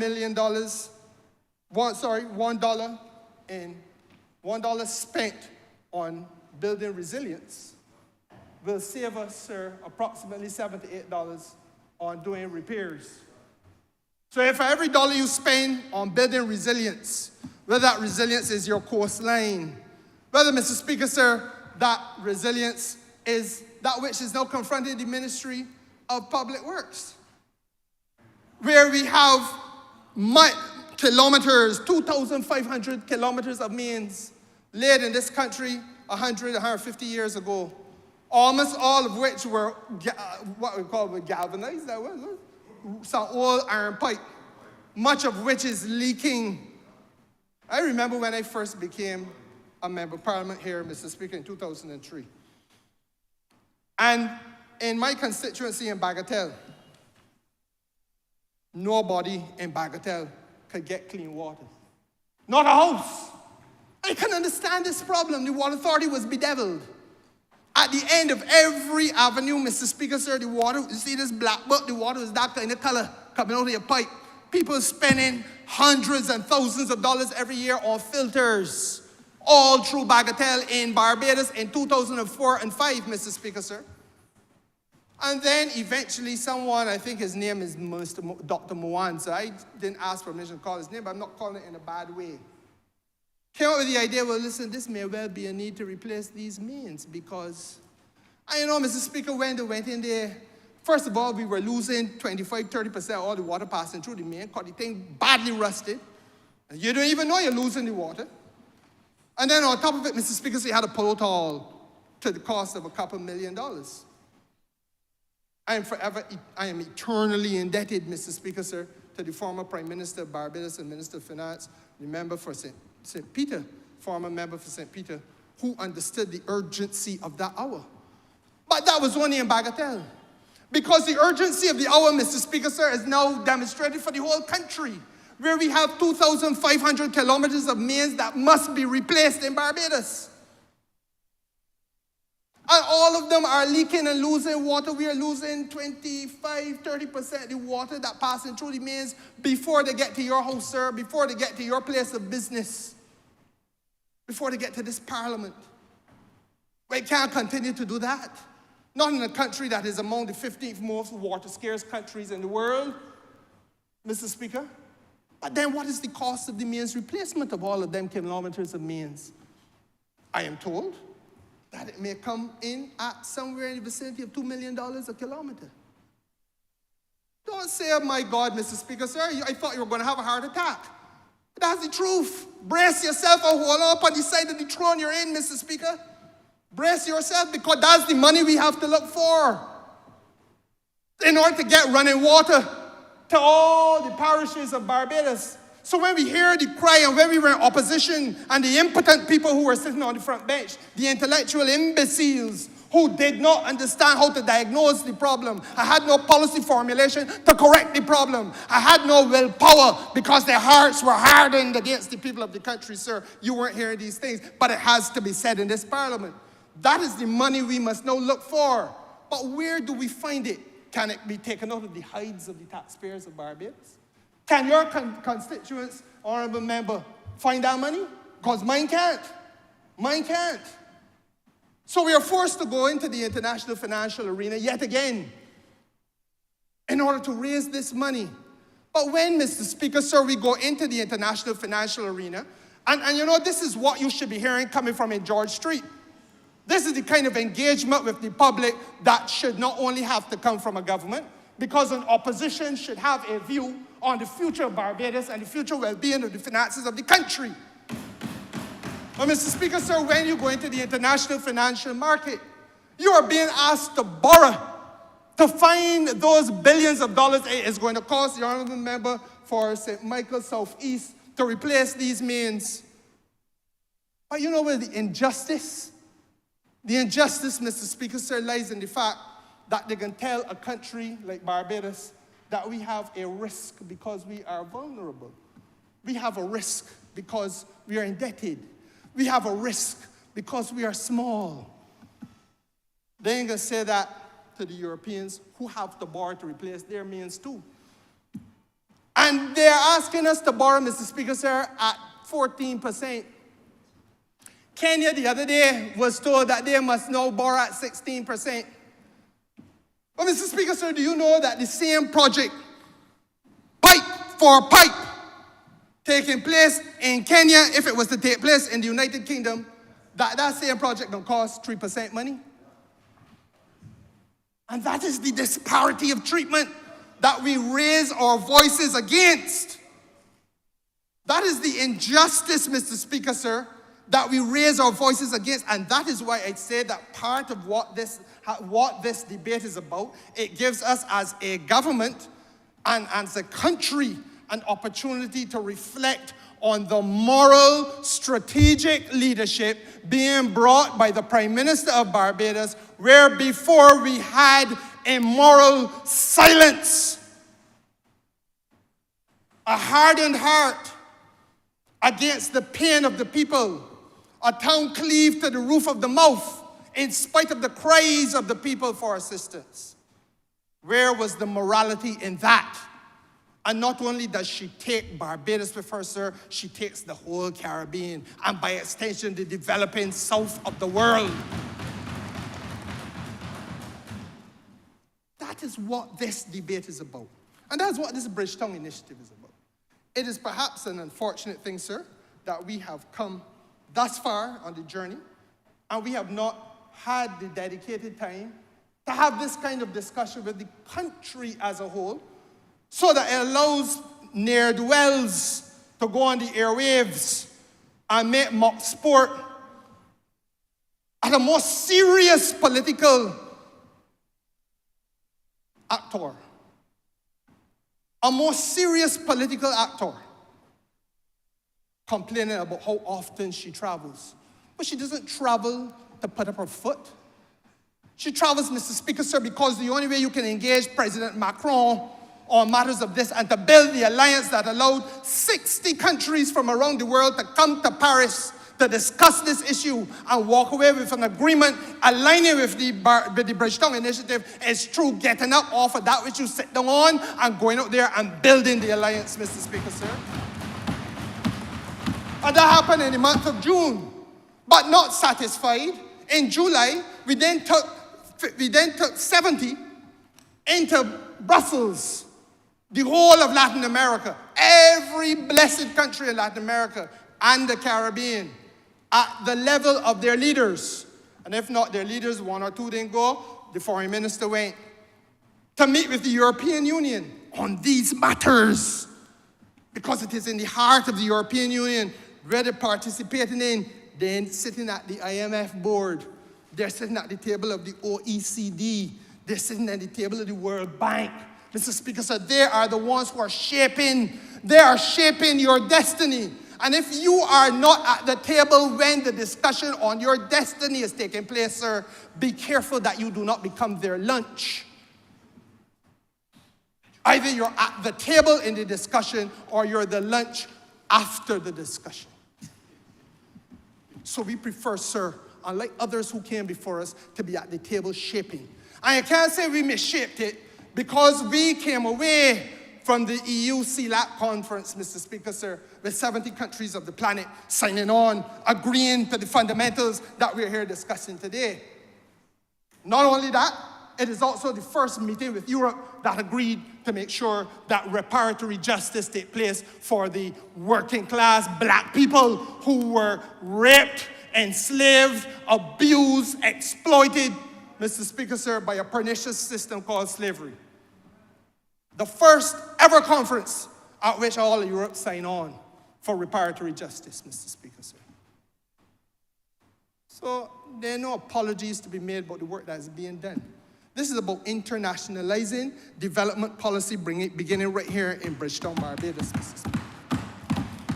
spent on building resilience will save us, sir, approximately $7 to $8 on doing repairs. So if for every dollar you spend on building resilience, whether that resilience is your coastline, whether, Mr. Speaker, sir, that resilience is that which is now confronting the Ministry of Public Works, where we have kilometers, 2,500 kilometers of mains laid in this country 100, 150 years ago, almost all of which were what we call galvanized, that was some old iron pipe, much of which is leaking. I remember when I first became a member of Parliament here, Mr. Speaker, in 2003. And in my constituency in Bagatelle, nobody in Bagatelle could get clean water. Not a house. I can understand this problem. The Water Authority was bedeviled. At the end of every avenue, Mr. Speaker, sir, the water, you see this black book, the water is that kind of color coming out of your pipe. People spending hundreds and thousands of dollars every year on filters, all through Bagatelle in Barbados in 2004 and 5, Mr. Speaker, sir. And then eventually someone, I think his name is Dr. Moan, so I didn't ask permission to call his name, but I'm not calling it in a bad way, came up with the idea, well, listen, this may well be a need to replace these mains because, I know, Mr. Speaker, when they went in there, first of all, we were losing 25, 30% of all the water passing through the main because the thing badly rusted. And you don't even know you're losing the water. And then on top of it, Mr. Speaker, so you had to pull it all to the cost of a couple $1 million. I am eternally indebted, Mr. Speaker, sir, to the former Prime Minister of Barbados and Minister of Finance, the member for St. Peter, former member for St. Peter, who understood the urgency of that hour. But that was only in Bagatelle. Because the urgency of the hour, Mr. Speaker, sir, is now demonstrated for the whole country, where we have 2,500 kilometers of mains that must be replaced in Barbados. And all of them are leaking and losing water. We are losing 25, 30% of the water that passing through the mains before they get to your house, sir, before they get to your place of business, before they get to this parliament. We can't continue to do that. Not in a country that is among the 15th most water-scarce countries in the world, Mr. Speaker. But then what is the cost of the mains replacement of all of them kilometers of mains? I am told that it may come in at somewhere in the vicinity of $2 million a kilometer. Don't say, oh my God, Mr. Speaker, sir, I thought you were going to have a heart attack. That's the truth. Brace yourself and hold on up on the side of the throne you're in, Mr. Speaker. Brace yourself, because that's the money we have to look for in order to get running water to all the parishes of Barbados. So when we hear the cry and when we were in opposition and the impotent people who were sitting on the front bench, the intellectual imbeciles who did not understand how to diagnose the problem, I had no policy formulation to correct the problem. I had no willpower because their hearts were hardened against the people of the country, sir. You weren't hearing these things, but it has to be said in this parliament. That is the money we must now look for. But where do we find it? Can it be taken out of the hides of the taxpayers of Barbados? Can your constituents, honourable member, find that money? Because mine can't. Mine can't. So we are forced to go into the international financial arena yet again in order to raise this money. But when, Mr. Speaker, sir, we go into the international financial arena, and you know, this is what you should be hearing coming from in George Street. This is the kind of engagement with the public that should not only have to come from a government, because an opposition should have a view on the future of Barbados and the future well-being of the finances of the country. But Mr. Speaker, sir, when you go into the international financial market, you are being asked to borrow to find those billions of dollars it is going to cost the honourable member for St. Michael Southeast to replace these mains. But you know where the injustice? The injustice, Mr. Speaker, sir, lies in the fact that they can tell a country like Barbados that we have a risk because we are vulnerable. We have a risk because we are indebted. We have a risk because we are small. They ain't gonna say that to the Europeans who have to borrow to replace their means too. And they're asking us to borrow, Mr. Speaker, sir, at 14%. Kenya the other day was told that they must now borrow at 16%. But Mr. Speaker, sir, do you know that the same project, pipe for pipe, taking place in Kenya, if it was to take place in the United Kingdom, that same project don't cost 3% money? And that is the disparity of treatment that we raise our voices against. That is the injustice, Mr. Speaker, sir, that we raise our voices against. And that is why I say that part of what this debate is about, it gives us as a government and as a country an opportunity to reflect on the moral, strategic leadership being brought by the Prime Minister of Barbados, where before we had a moral silence, a hardened heart against the pain of the people, a tongue cleaved to the roof of the mouth in spite of the cries of the people for assistance. Where was the morality in that? And not only does she take Barbados with her, sir, she takes the whole Caribbean and by extension the developing south of the world. That is what this debate is about. And that's what this Bridgetown initiative is about. It is perhaps an unfortunate thing, sir, that we have come thus far on the journey and we have not had the dedicated time to have this kind of discussion with the country as a whole, so that it allows ne'er-do-wells to go on the airwaves and make mock sport at a more serious political actor. A more serious political actor complaining about how often she travels. But she doesn't travel to put up her foot. She travels, Mr. Speaker, sir, because the only way you can engage President Macron on matters of this and to build the alliance that allowed 60 countries from around the world to come to Paris to discuss this issue and walk away with an agreement aligning with the Bridgetown initiative is through getting up off of that which you sit down on and going out there and building the alliance, Mr. Speaker, sir. And that happened in the month of June. But not satisfied, in July, we then took 70 into Brussels, the whole of Latin America, every blessed country in Latin America and the Caribbean, at the level of their leaders. And if not their leaders, one or two didn't go, the foreign minister went to meet with the European Union on these matters. Because it is in the heart of the European Union where they're participating in. They're sitting at the IMF board. They're sitting at the table of the OECD. They're sitting at the table of the World Bank. Mr. Speaker, so they are the ones who are shaping your destiny. And if you are not at the table when the discussion on your destiny is taking place, sir, be careful that you do not become their lunch. Either you're at the table in the discussion or you're the lunch after the discussion. So we prefer, sir, unlike others who came before us, to be at the table shaping. And I can't say we misshaped it because we came away from the EU CELAC conference, Mr. Speaker, sir, with 70 countries of the planet signing on, agreeing to the fundamentals that we're here discussing today. Not only that, it is also the first meeting with Europe that agreed to make sure that reparatory justice take place for the working class black people who were raped, enslaved, abused, exploited, Mr. Speaker, sir, by a pernicious system called slavery. The first ever conference at which all of Europe signed on for reparatory justice, Mr. Speaker, sir. So there are no apologies to be made about the work that is being done. This is about internationalizing development policy, beginning right here in Bridgetown, Barbados, Mr. Speaker.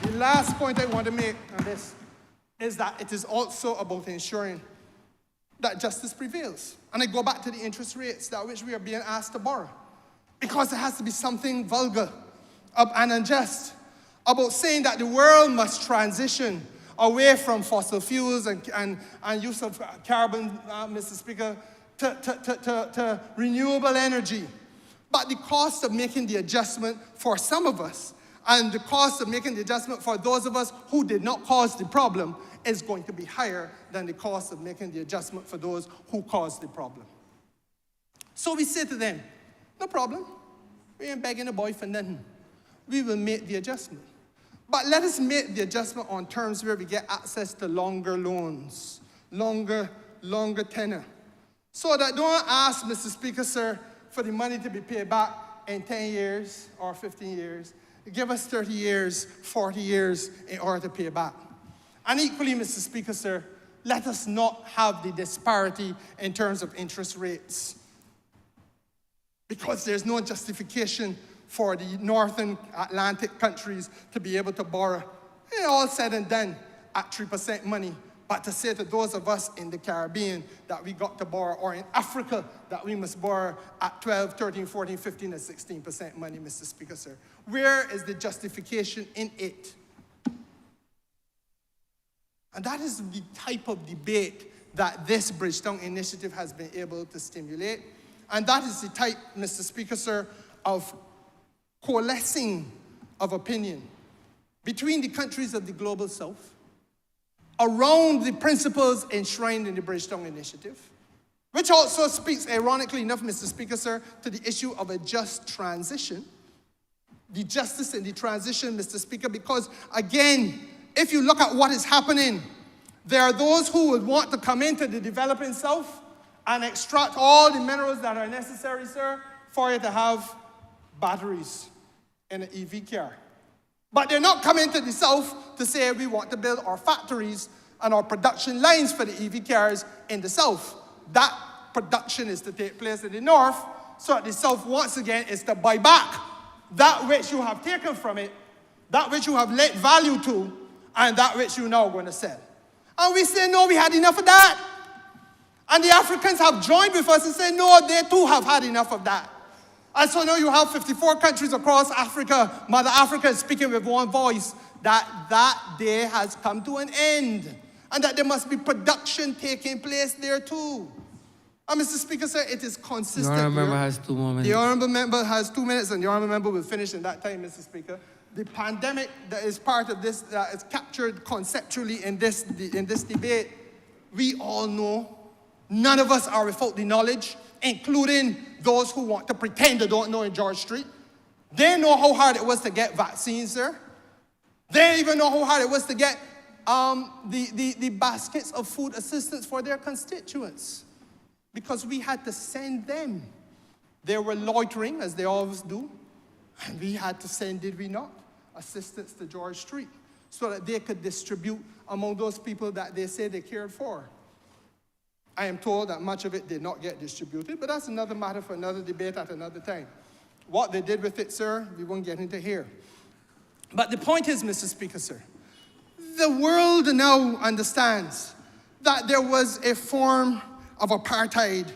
The last point I want to make on this is that it is also about ensuring that justice prevails. And I go back to the interest rates that which we are being asked to borrow. Because it has to be something vulgar and unjust about saying that the world must transition away from fossil fuels and use of carbon, Mr. Speaker, to renewable energy. But the cost of making the adjustment for some of us and the cost of making the adjustment for those of us who did not cause the problem is going to be higher than the cost of making the adjustment for those who caused the problem. So we say to them, no problem. We ain't begging a boy for nothing. We will make the adjustment. But let us make the adjustment on terms where we get access to longer loans, longer tenor. So that don't ask, Mr. Speaker, sir, for the money to be paid back in 10 years or 15 years. Give us 30 years, 40 years in order to pay back. And equally, Mr. Speaker, sir, let us not have the disparity in terms of interest rates. Because there's no justification for the Northern Atlantic countries to be able to borrow, all said and done, at 3% money. But to say to those of us in the Caribbean that we got to borrow, or in Africa that we must borrow at 12, 13, 14, 15, and 16% money, Mr. Speaker, sir. Where is the justification in it? And that is the type of debate that this Bridgetown initiative has been able to stimulate. And that is the type, Mr. Speaker, sir, of coalescing of opinion between the countries of the Global South around the principles enshrined in the Bridgetown Initiative, which also speaks, ironically enough, Mr. Speaker, sir, to the issue of a just transition, the justice in the transition, Mr. Speaker, because, again, if you look at what is happening, there are those who would want to come into the developing South and extract all the minerals that are necessary, sir, for you to have batteries in an EV car. But they're not coming to the South to say we want to build our factories and our production lines for the EV cars in the South. That production is to take place in the North, so that the South, once again, is to buy back that which you have taken from it, that which you have lent value to, and that which you're now going to sell. And we say, no, we had enough of that. And the Africans have joined with us and said, no, they too have had enough of that. And so now you have 54 countries across Africa. Mother Africa is speaking with one voice that day has come to an end. And that there must be production taking place there too. And Mr. Speaker, sir, it is consistent. The Honourable Member has 2 more minutes. The Honourable Member has 2 minutes, and the Honourable Member will finish in that time, Mr. Speaker. The pandemic that is part of this, that is captured conceptually in this debate, we all know. None of us are without the knowledge, including those who want to pretend they don't know in George Street. They know how hard it was to get vaccines, sir. They even know how hard it was to get the baskets of food assistance for their constituents, because we had to send them. They were loitering, as they always do, and we had to send, did we not, assistance to George Street so that they could distribute among those people that they say they cared for. I am told that much of it did not get distributed, but that's another matter for another debate at another time. What they did with it, sir, we won't get into here. But the point is, Mr. Speaker, sir, the world now understands that there was a form of apartheid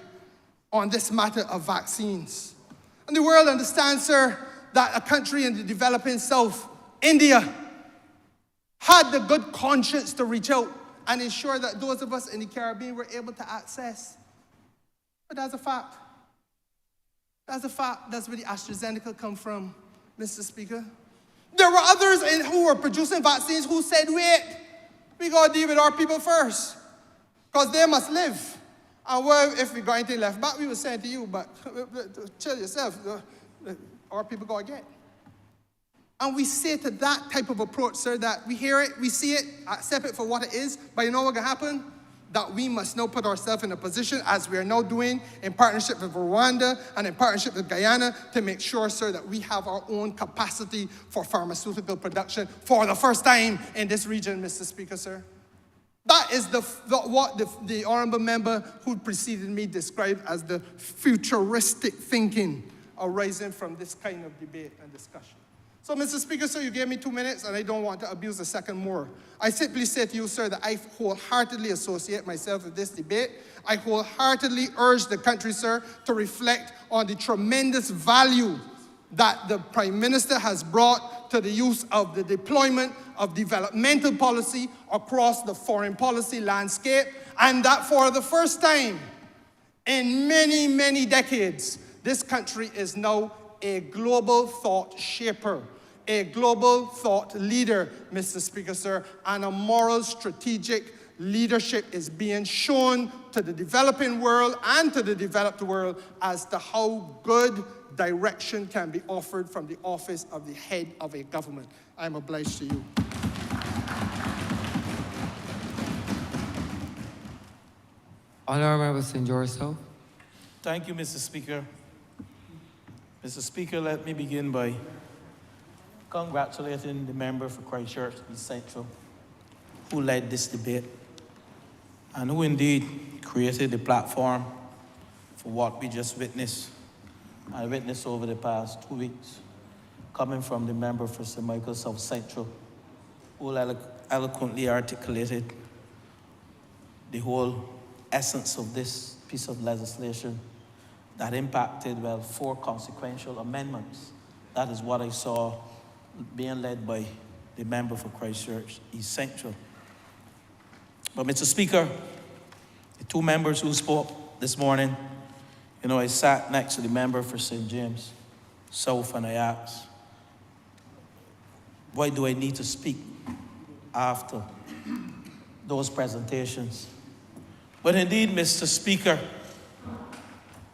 on this matter of vaccines. And the world understands, sir, that a country in the developing South, India, had the good conscience to reach out and ensure that those of us in the Caribbean were able to access. But that's a fact. That's a fact. That's where the AstraZeneca come from, Mr. Speaker. There were others who were producing vaccines who said, wait, we got to deal with our people first, because they must live. And well, if we got anything left back, we will send it to you, but chill yourself. Our people got to get. And we say to that type of approach, sir, that we hear it, we see it, accept it for what it is, but you know what's going to happen? that we must now put ourselves in a position, as we are now doing in partnership with Rwanda and in partnership with Guyana, to make sure, sir, that we have our own capacity for pharmaceutical production for the first time in this region, Mr. Speaker, sir. That is what the honourable member who preceded me described as the futuristic thinking arising from this kind of debate and discussion. So, Mr. Speaker, sir, you gave me 2 minutes, and I don't want to abuse a second more. I simply say to you, sir, that I wholeheartedly associate myself with this debate. I wholeheartedly urge the country, sir, to reflect on the tremendous value that the Prime Minister has brought to the use of the deployment of developmental policy across the foreign policy landscape, and that for the first time in many, many decades, this country is now a global thought shaper, a global thought leader, Mr. Speaker, sir, and a moral strategic leadership is being shown to the developing world and to the developed world as to how good direction can be offered from the office of the head of a government. I'm obliged to you. Honourable St. George South. Thank you, Mr. Speaker. Mr. Speaker, let me begin by congratulating the member for Christchurch East Central who led this debate and who indeed created the platform for what we just witnessed. I witnessed over the past 2 weeks, coming from the member for St. Michael South Central, who eloquently articulated the whole essence of this piece of legislation that impacted, well, 4 consequential amendments. That is what I saw being led by the member for Christchurch East Central. But, Mr. Speaker, the 2 members who spoke this morning, you know, I sat next to the member for St. James South, and I asked, why do I need to speak after those presentations? But indeed, Mr. Speaker,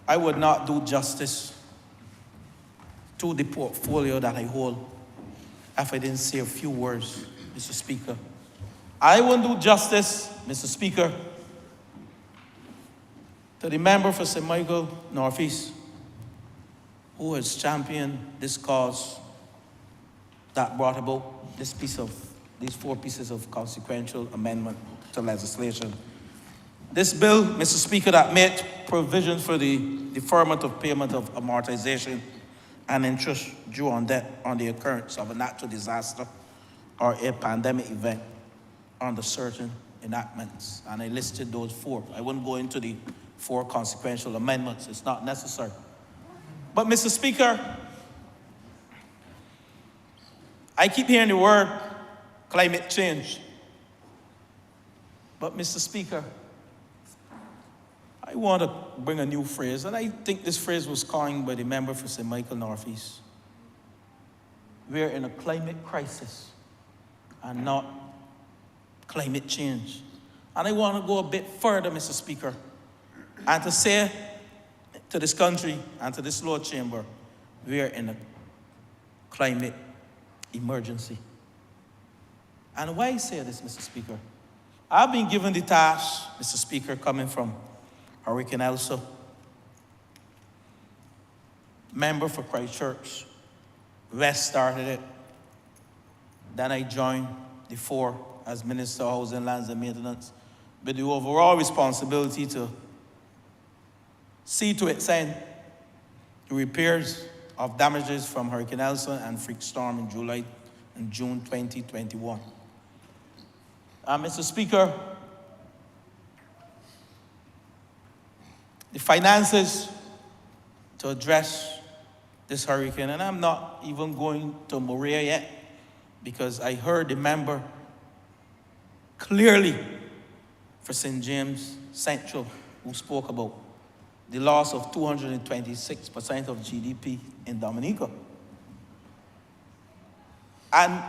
I would not do justice to the portfolio that I hold if I didn't say a few words, Mr. Speaker. I wouldn't do justice, Mr. Speaker, to the member for St. Michael Northeast, who has championed this cause that brought about these 4 pieces of consequential amendment to legislation. This bill, Mr. Speaker, that made provision for the deferment of payment of amortization and interest due on debt on the occurrence of a natural disaster or a pandemic event under certain enactments. And I listed those 4. I wouldn't go into the 4 consequential amendments. It's not necessary. But, Mr. Speaker, I keep hearing the word climate change. But, Mr. Speaker, I want to bring a new phrase, and I think this phrase was coined by the member for St. Michael Northeast. We're in a climate crisis and not climate change. And I want to go a bit further, Mr. Speaker, and to say to this country and to this Lord Chamber, we're in a climate emergency. And why I say this, Mr. Speaker? I've been given the task, Mr. Speaker, coming from Hurricane Elsa, member for Christchurch. West started it. Then I joined the 4 as Minister of Housing, Lands and Maintenance, with the overall responsibility to see to its end the repairs of damages from Hurricane Elsa and freak storm in July and June 2021. Mr. Speaker, the finances to address this hurricane, and I'm not even going to Maria yet, because I heard the member clearly for St. James Central who spoke about the loss of 226% of GDP in Dominica. And,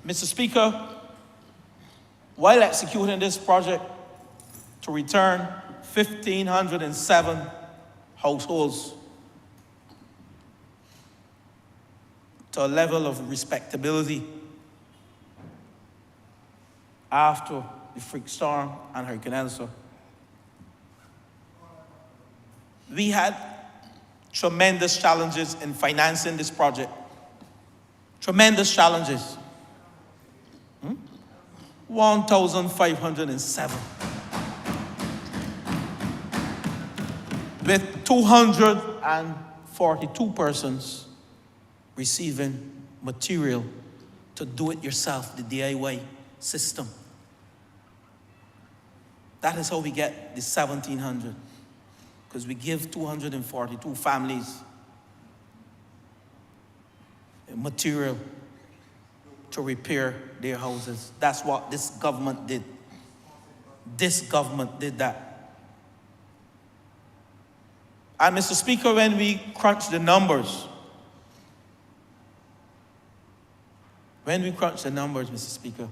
Mr. Speaker, while executing this project to return 1,507 households to a level of respectability after the freak storm, and Hurricane Elsa. We had tremendous challenges in financing this project. Tremendous challenges. 1,507. With 242 persons receiving material to do it yourself, the DIY system. That is how we get the 1,700. Because we give 242 families material to repair their houses. That's what this government did. This government did that. And Mr. Speaker, when we crunch the numbers, Mr. Speaker,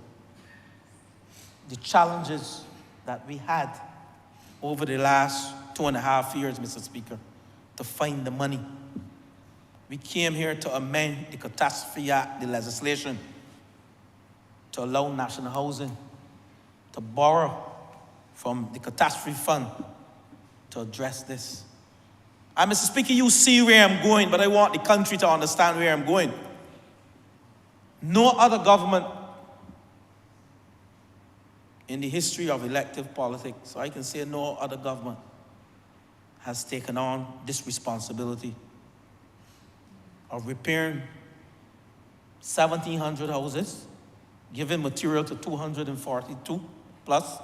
the challenges that we had over the last 2.5 years, Mr. Speaker, to find the money. We came here to amend the Catastrophe Act, the legislation, to allow national housing to borrow from the catastrophe fund to address this. And Mr. Speaker, you see where I'm going, but I want the country to understand where I'm going. No other government in the history of elective politics, so I can say no other government, has taken on this responsibility of repairing 1,700 houses, giving material to 242 plus,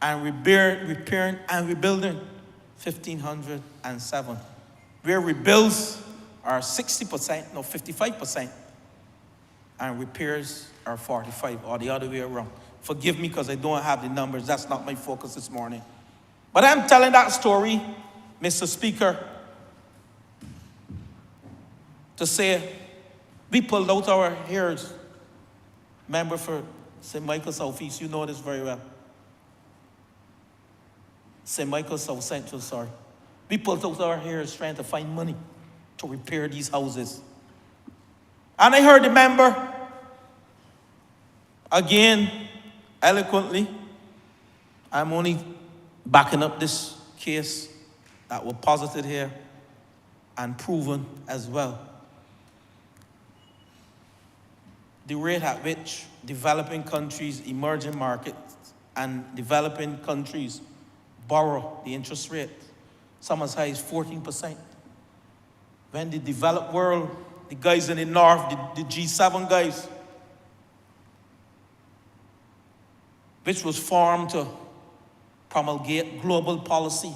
and repairing and rebuilding 1,507. Where rebuilds are 60%, no, 55%, and repairs are 45%, or the other way around. Forgive me because I don't have the numbers. That's not my focus this morning. But I'm telling that story, Mr. Speaker, to say we pulled out our hairs. Member for St. Michael Southeast, you know this very well. St. Michael South Central, sorry. We pulled out our hairs trying to find money to repair these houses. And I heard the member, again, eloquently, I'm only backing up this case that was posited here and proven as well. The rate at which developing countries, emerging markets, and developing countries borrow the interest rate, some as high as 14%. When the developed world, the guys in the north, the G7 guys, which was formed to promulgate global policy.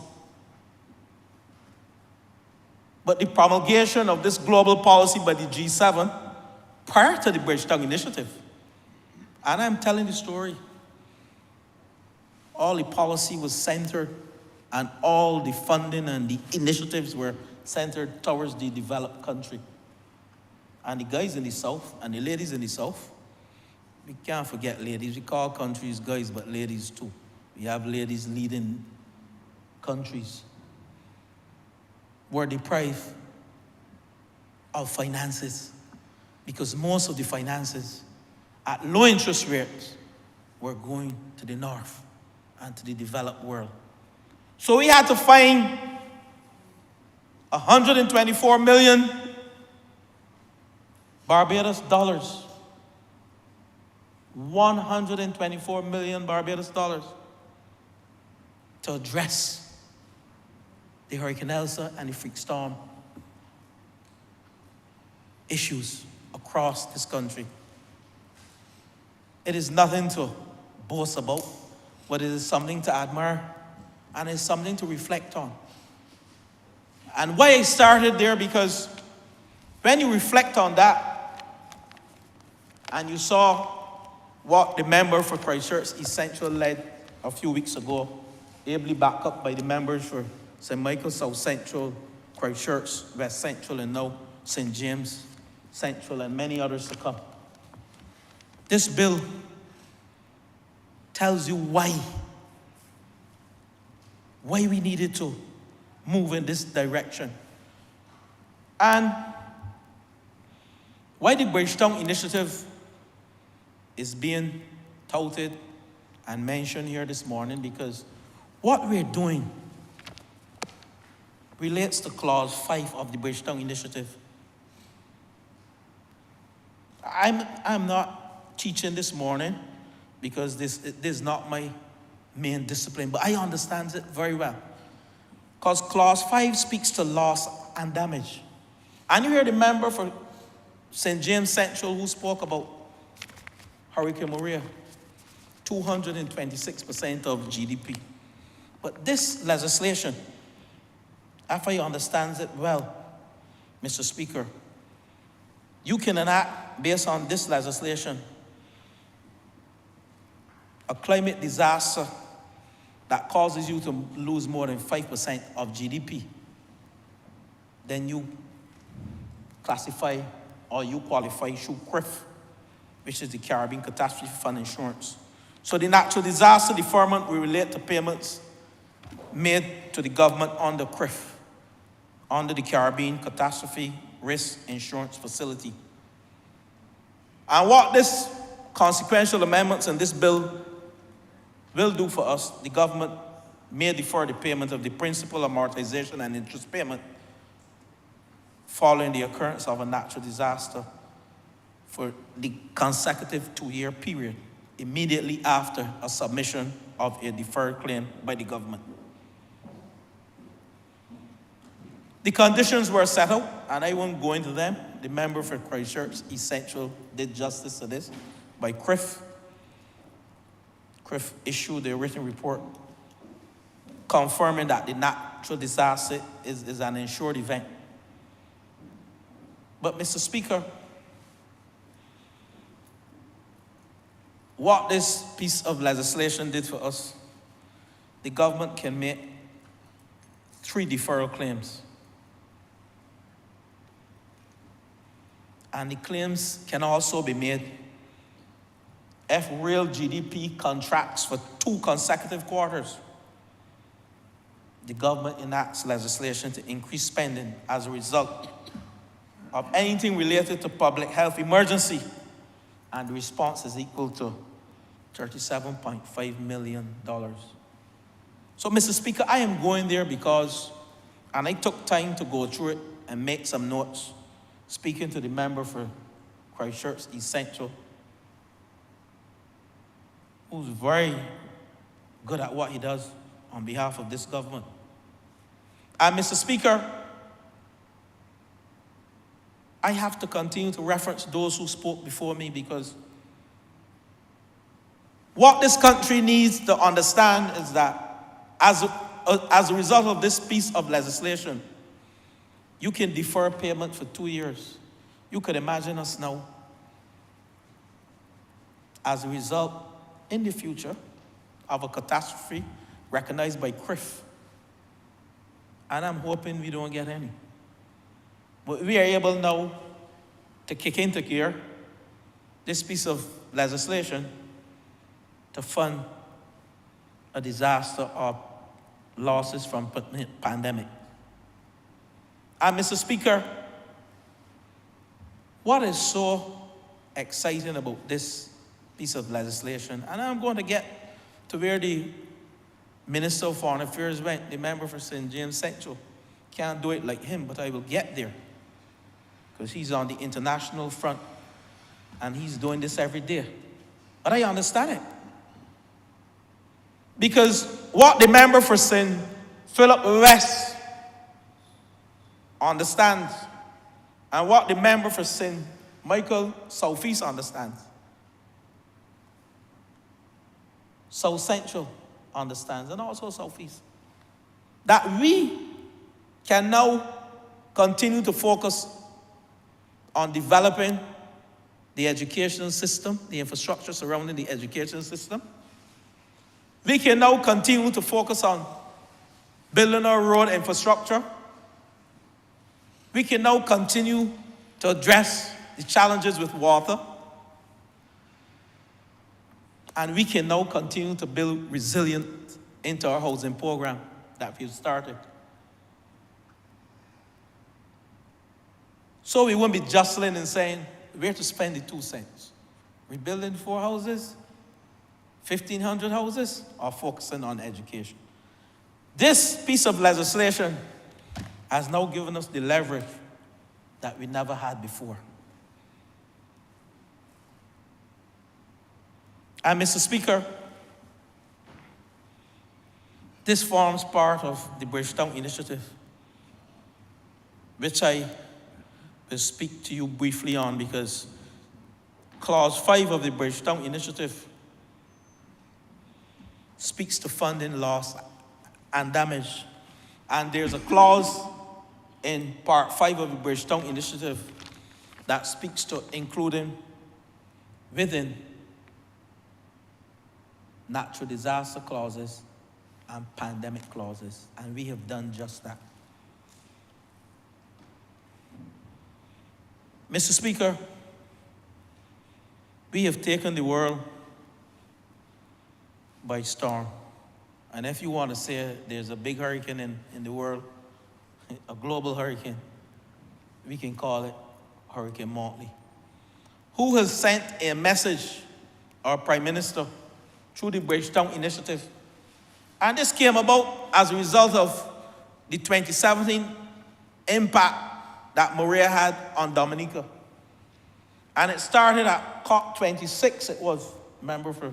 But the promulgation of this global policy by the G7 prior to the Bridgetown Initiative, and I'm telling the story, all the policy was centered and all the funding and the initiatives were centered towards the developed country. And the guys in the South and the ladies in the South, we can't forget ladies. We call countries guys, but ladies too. We have ladies leading countries. Were deprived of finances because most of the finances at low interest rates were going to the north and to the developed world. So we had to find 124 million Barbados dollars. 124 million Barbados dollars to address the Hurricane Elsa and the freak storm issues across this country. It is nothing to boast about, but it is something to admire and it's something to reflect on. And why I started there, because when you reflect on that and you saw what the member for Christchurch East Central led a few weeks ago, ably backed up by the members for St. Michael South Central, Christchurch West Central, and now St. James Central, and many others to come. This bill tells you why we needed to move in this direction. And why the Bridgetown Initiative is being touted and mention here this morning, because what we're doing relates to Clause 5 of the Bridgetown Initiative. I'm not teaching this morning because this is not my main discipline, but I understand it very well. Because Clause 5 speaks to loss and damage. And you hear the member for St. James Central who spoke about Hurricane Maria, 226% of GDP. But this legislation, if I understand it well, Mr. Speaker, you can enact, based on this legislation, a climate disaster that causes you to lose more than 5% of GDP. Then you classify or you qualify through CRIF, which is the Caribbean Catastrophe Fund Insurance. So the natural disaster deferment will relate to payments made to the government under CRIF, under the Caribbean Catastrophe Risk Insurance Facility. And what this consequential amendments in this bill will do for us, the government may defer the payment of the principal, amortization, and interest payment following the occurrence of a natural disaster for the consecutive 2-year period, immediately after a submission of a deferred claim by the government. The conditions were set out, and I won't go into them. The member for Christchurch East Central did justice to this by CRIF. CRIF issued a written report confirming that the natural disaster is an insured event. But, Mr. Speaker, what this piece of legislation did for us, the government can make 3 deferral claims. And the claims can also be made if real GDP contracts for 2 consecutive quarters. The government enacts legislation to increase spending as a result of anything related to public health emergency, and the response is equal to $37.5 million. So, Mr. Speaker, I am going there because, and I took time to go through it and make some notes, speaking to the member for Christchurch East Central, who's very good at what he does on behalf of this government. And, Mr. Speaker, I have to continue to reference those who spoke before me, because what this country needs to understand is that as a result of this piece of legislation, you can defer payment for 2 years. You could imagine us now, as a result, in the future, of a catastrophe recognized by CRIF. And I'm hoping we don't get any. But we are able now to kick into gear this piece of legislation to fund a disaster or losses from pandemic. And, Mr. Speaker, what is so exciting about this piece of legislation, and I'm going to get to where the Minister of Foreign Affairs went, the member for St. James Central. Can't do it like him, but I will get there, because he's on the international front, and he's doing this every day. But I understand it. Because what the member for St. Philip West understands, and what the member for St. Michael Southeast understands, South Central understands, and also Southeast, that we can now continue to focus on developing the education system, the infrastructure surrounding the education system. We can now continue to focus on building our road infrastructure. We can now continue to address the challenges with water. And we can now continue to build resilience into our housing program that we've started. So we won't be jostling and saying, where to spend the 2 cents? Rebuilding 4 houses 1,500 houses, or focusing on education. This piece of legislation has now given us the leverage that we never had before. And Mr. Speaker, this forms part of the Bridgetown Initiative, which I will speak to you briefly on, because Clause 5 of the Bridgetown Initiative speaks to funding loss and damage. And there's a clause in Part 5 of the Bridgetown Initiative that speaks to including within natural disaster clauses and pandemic clauses, and we have done just that. Mr. Speaker, we have taken the world by storm. And if you want to say there's a big hurricane in the world, a global hurricane, we can call it Hurricane Motley. Who has sent a message, our Prime Minister, through the Bridgetown Initiative? And this came about as a result of the 2017 impact that Maria had on Dominica. And it started at COP26, it was, member for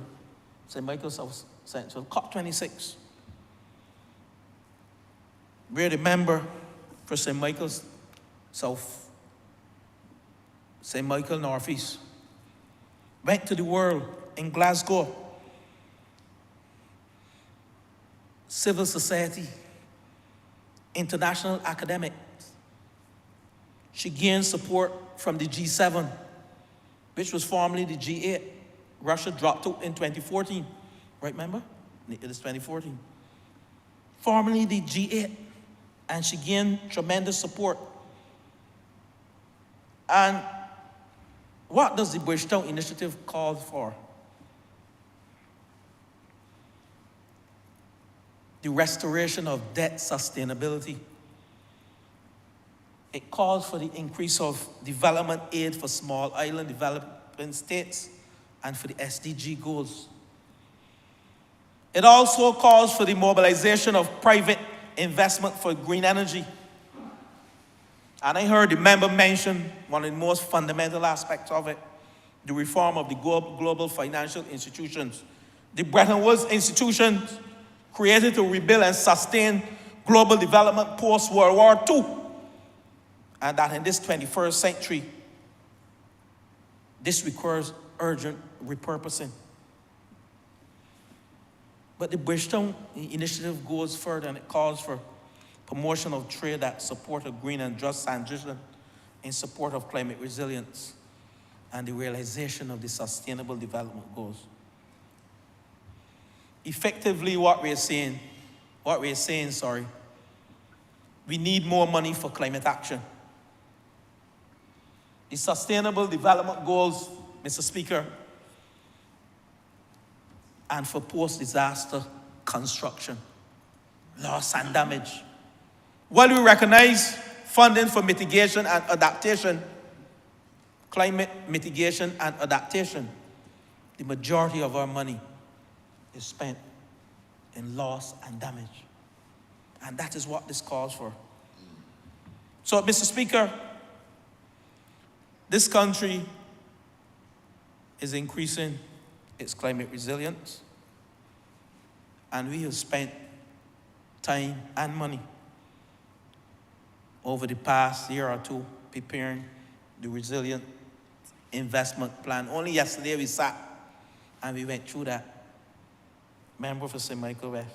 St. Michael's South Central, COP26. We're the member for St. Michael's South, St. Michael Northeast. Went to the world in Glasgow. Civil society, international academics. She gained support from the G7, which was formerly the G8. Russia dropped out in 2014, right, remember? It is 2014. Formerly the G8, and she gained tremendous support. And what does the Bridgetown Initiative call for? The restoration of debt sustainability. It calls for the increase of development aid for small island developing states and for the SDG goals. It also calls for the mobilization of private investment for green energy. And I heard the member mention one of the most fundamental aspects of it, the reform of the global financial institutions. The Bretton Woods institutions created to rebuild and sustain global development post-World War II. And that in this 21st century, this requires urgent repurposing. But the Bridgetown Initiative goes further, and it calls for promotion of trade that support a green and just transition in support of climate resilience and the realization of the sustainable development goals. Effectively, what we're saying, we need more money for climate action. The sustainable development goals, Mr. Speaker, and for post-disaster construction, loss and damage. While we recognize funding for mitigation and adaptation, climate mitigation and adaptation, the majority of our money is spent in loss and damage. And that is what this calls for. So, Mr. Speaker, this country is increasing its climate resilience, and we have spent time and money over the past year or two preparing the resilient investment plan. Only yesterday we sat and we went through that. Member for St. Michael West.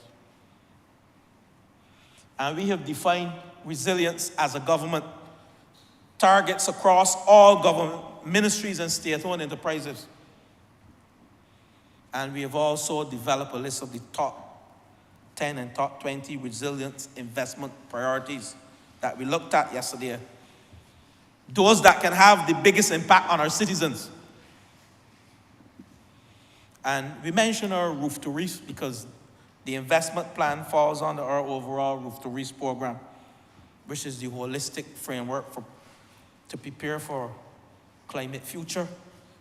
And we have defined resilience as a government, targets across all government ministries and state-owned enterprises. And we have also developed a list of the top 10 and top 20 resilience investment priorities that we looked at yesterday. Those that can have the biggest impact on our citizens. And we mentioned our Roof to Reef because the investment plan falls under our overall Roof to Reef program, which is the holistic framework to prepare for climate future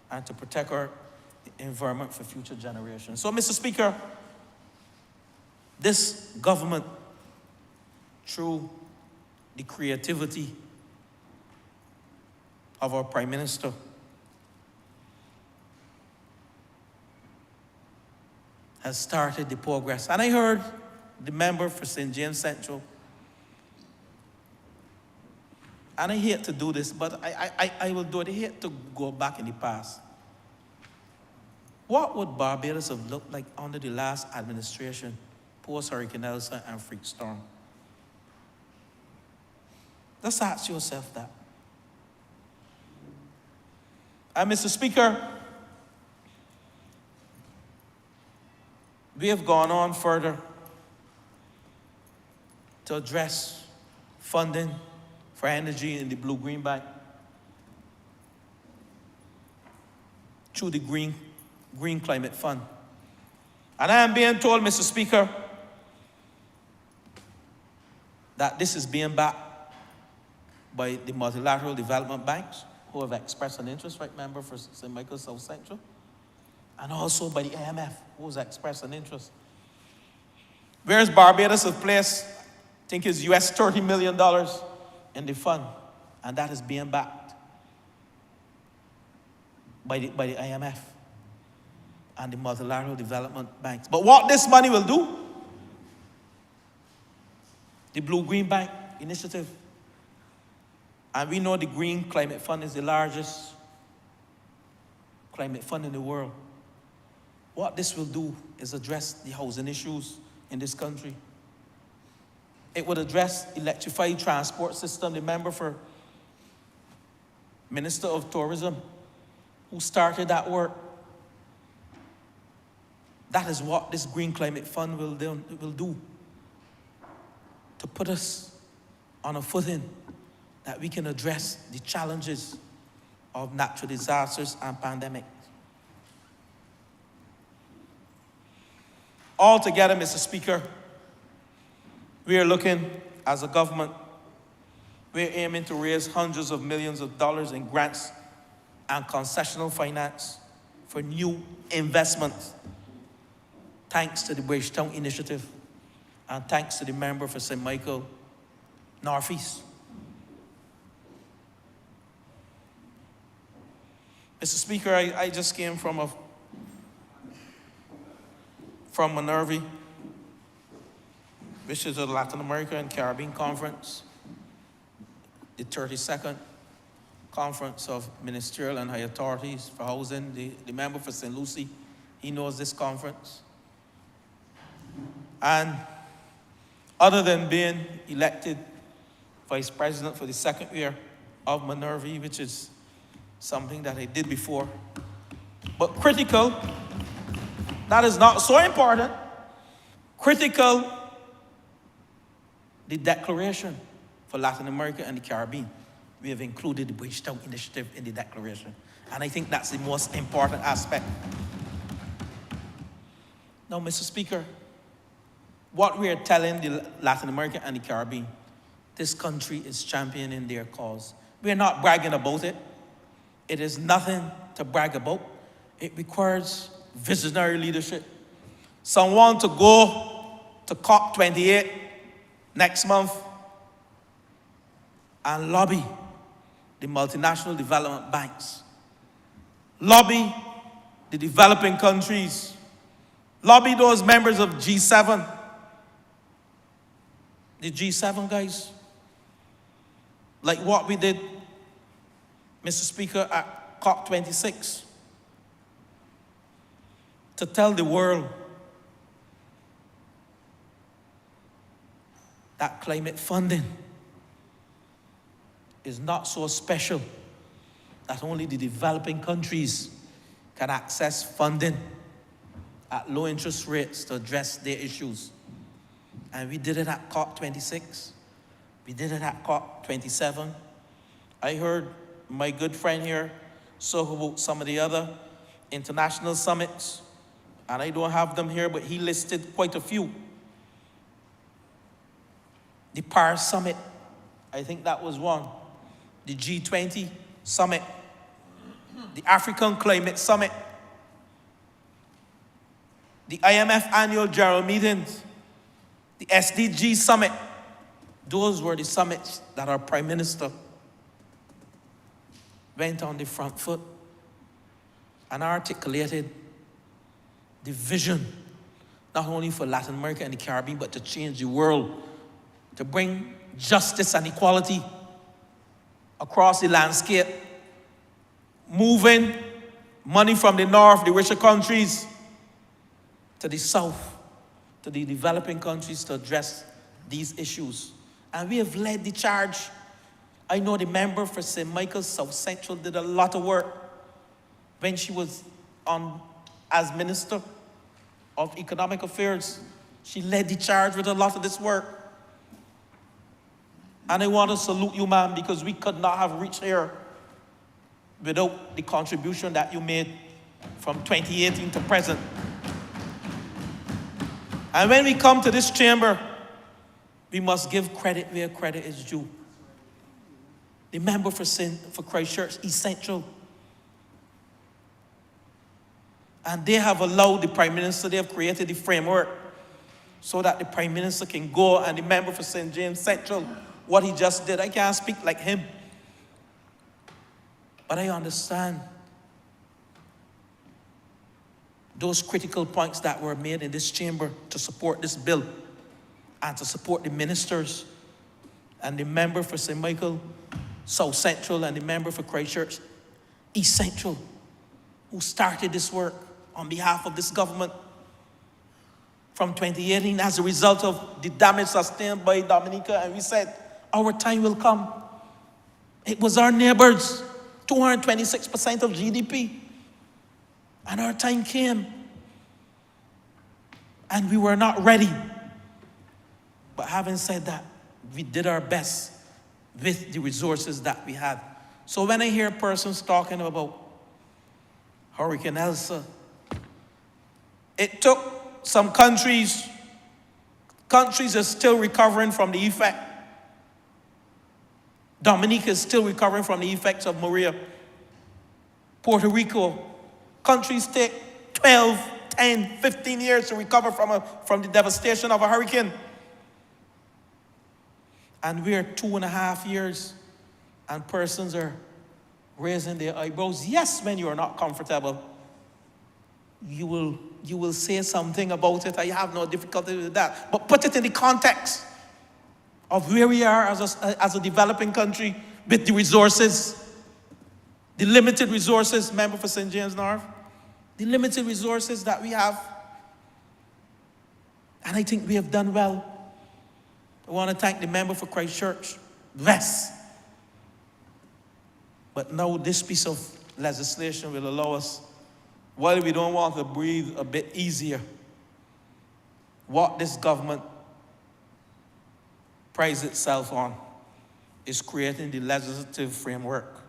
and to protect our environment for future generations. So, Mr. Speaker, this government, through the creativity of our Prime Minister, has started the progress. And I heard the member for St. James Central, and I hate to do this, but I will do it. I hate to go back in the past. What would Barbados have looked like under the last administration, post-Hurricane Elsa and Freak Storm? Just ask yourself that. And Mr. Speaker, we have gone on further to address funding for energy in the Blue-Green Bank through the Green Climate Fund. And I am being told, Mr. Speaker, that this is being backed by the multilateral development banks who have expressed an interest, right, member for St. Michael South Central, and also by the IMF, who has expressed an interest. Whereas Barbados has placed, I think it's US $30 million in the fund, and that is being backed by the IMF and the multilateral development banks. But what this money will do, the Blue-Green Bank initiative, and we know the Green Climate Fund is the largest climate fund in the world. What this will do is address the housing issues in this country. It would address electrified transport system. The member for Minister of Tourism, who started that work. That is what this Green Climate Fund will do, to put us on a footing that we can address the challenges of natural disasters and pandemics. Altogether, Mr. Speaker, we are looking, as a government, we're aiming to raise hundreds of millions of dollars in grants and concessional finance for new investments, thanks to the Bridgetown Initiative and thanks to the member for St. Michael Northeast. Mr. Speaker, I just came from Minerva, which is a Latin America and Caribbean conference, the 32nd conference of ministerial and high authorities for housing. The member for St. Lucie, he knows this conference. And other than being elected vice president for the second year of Minerva, which is something that I did before, but critical, that is not so important. Critical, the declaration for Latin America and the Caribbean. We have included the Bridgetown Initiative in the declaration. And I think that's the most important aspect. Now, Mr. Speaker, what we are telling the Latin America and the Caribbean, this country is championing their cause. We are not bragging about it. It is nothing to brag about. It requires visionary leadership. Someone to go to COP28 next month and lobby the multinational development banks, lobby the developing countries, lobby those members of G7, the G7 guys, like what we did, Mr. Speaker, at COP26, to tell the world that climate funding is not so special that only the developing countries can access funding at low interest rates to address their issues. And we did it at COP26. We did it at COP27. I heard my good friend here talk about some of the other international summits, and I don't have them here, but he listed quite a few. The Paris Summit, I think that was one. The G20 Summit, the African Climate Summit, the IMF annual general meetings, the SDG summit. Those were the summits that our Prime Minister went on the front foot and articulated the vision, not only for Latin America and the Caribbean, but to change the world, to bring justice and equality across the landscape, moving money from the north, the richer countries, to the south, to the developing countries to address these issues. And we have led the charge. I know the member for St. Michael's South Central did a lot of work when she was on as Minister of Economic Affairs. She led the charge with a lot of this work. And I want to salute you, ma'am, because we could not have reached here without the contribution that you made from 2018 to present. And when we come to this chamber, we must give credit where credit is due. The member for Christchurch East Central. And they have allowed the Prime Minister, they have created the framework so that the Prime Minister can go, and the member for St. James Central, what he just did, I can't speak like him. But I understand those critical points that were made in this chamber to support this bill and to support the ministers and the member for St. Michael South Central and the member for Christchurch East Central who started this work on behalf of this government from 2018 as a result of the damage sustained by Dominica. And we said, our time will come. It was our neighbors, 226% of GDP. And our time came. And we were not ready. But having said that, we did our best with the resources that we had. So when I hear persons talking about Hurricane Elsa, it took some countries are still recovering from the effect. Dominica is still recovering from the effects of Maria. Puerto Rico, countries take 12, 10, 15 years to recover from the devastation of a hurricane. And we're 2.5 years, and persons are raising their eyebrows. Yes, when you are not comfortable, you will say something about it. I have no difficulty with that. But put it in the context of where we are as a developing country with the resources, the limited resources, member for St. James North, the limited resources that we have. And I think we have done well. I want to thank the member for Christchurch West. But now this piece of legislation will allow us, while we don't want to breathe a bit easier, what this government prides itself on is creating the legislative framework.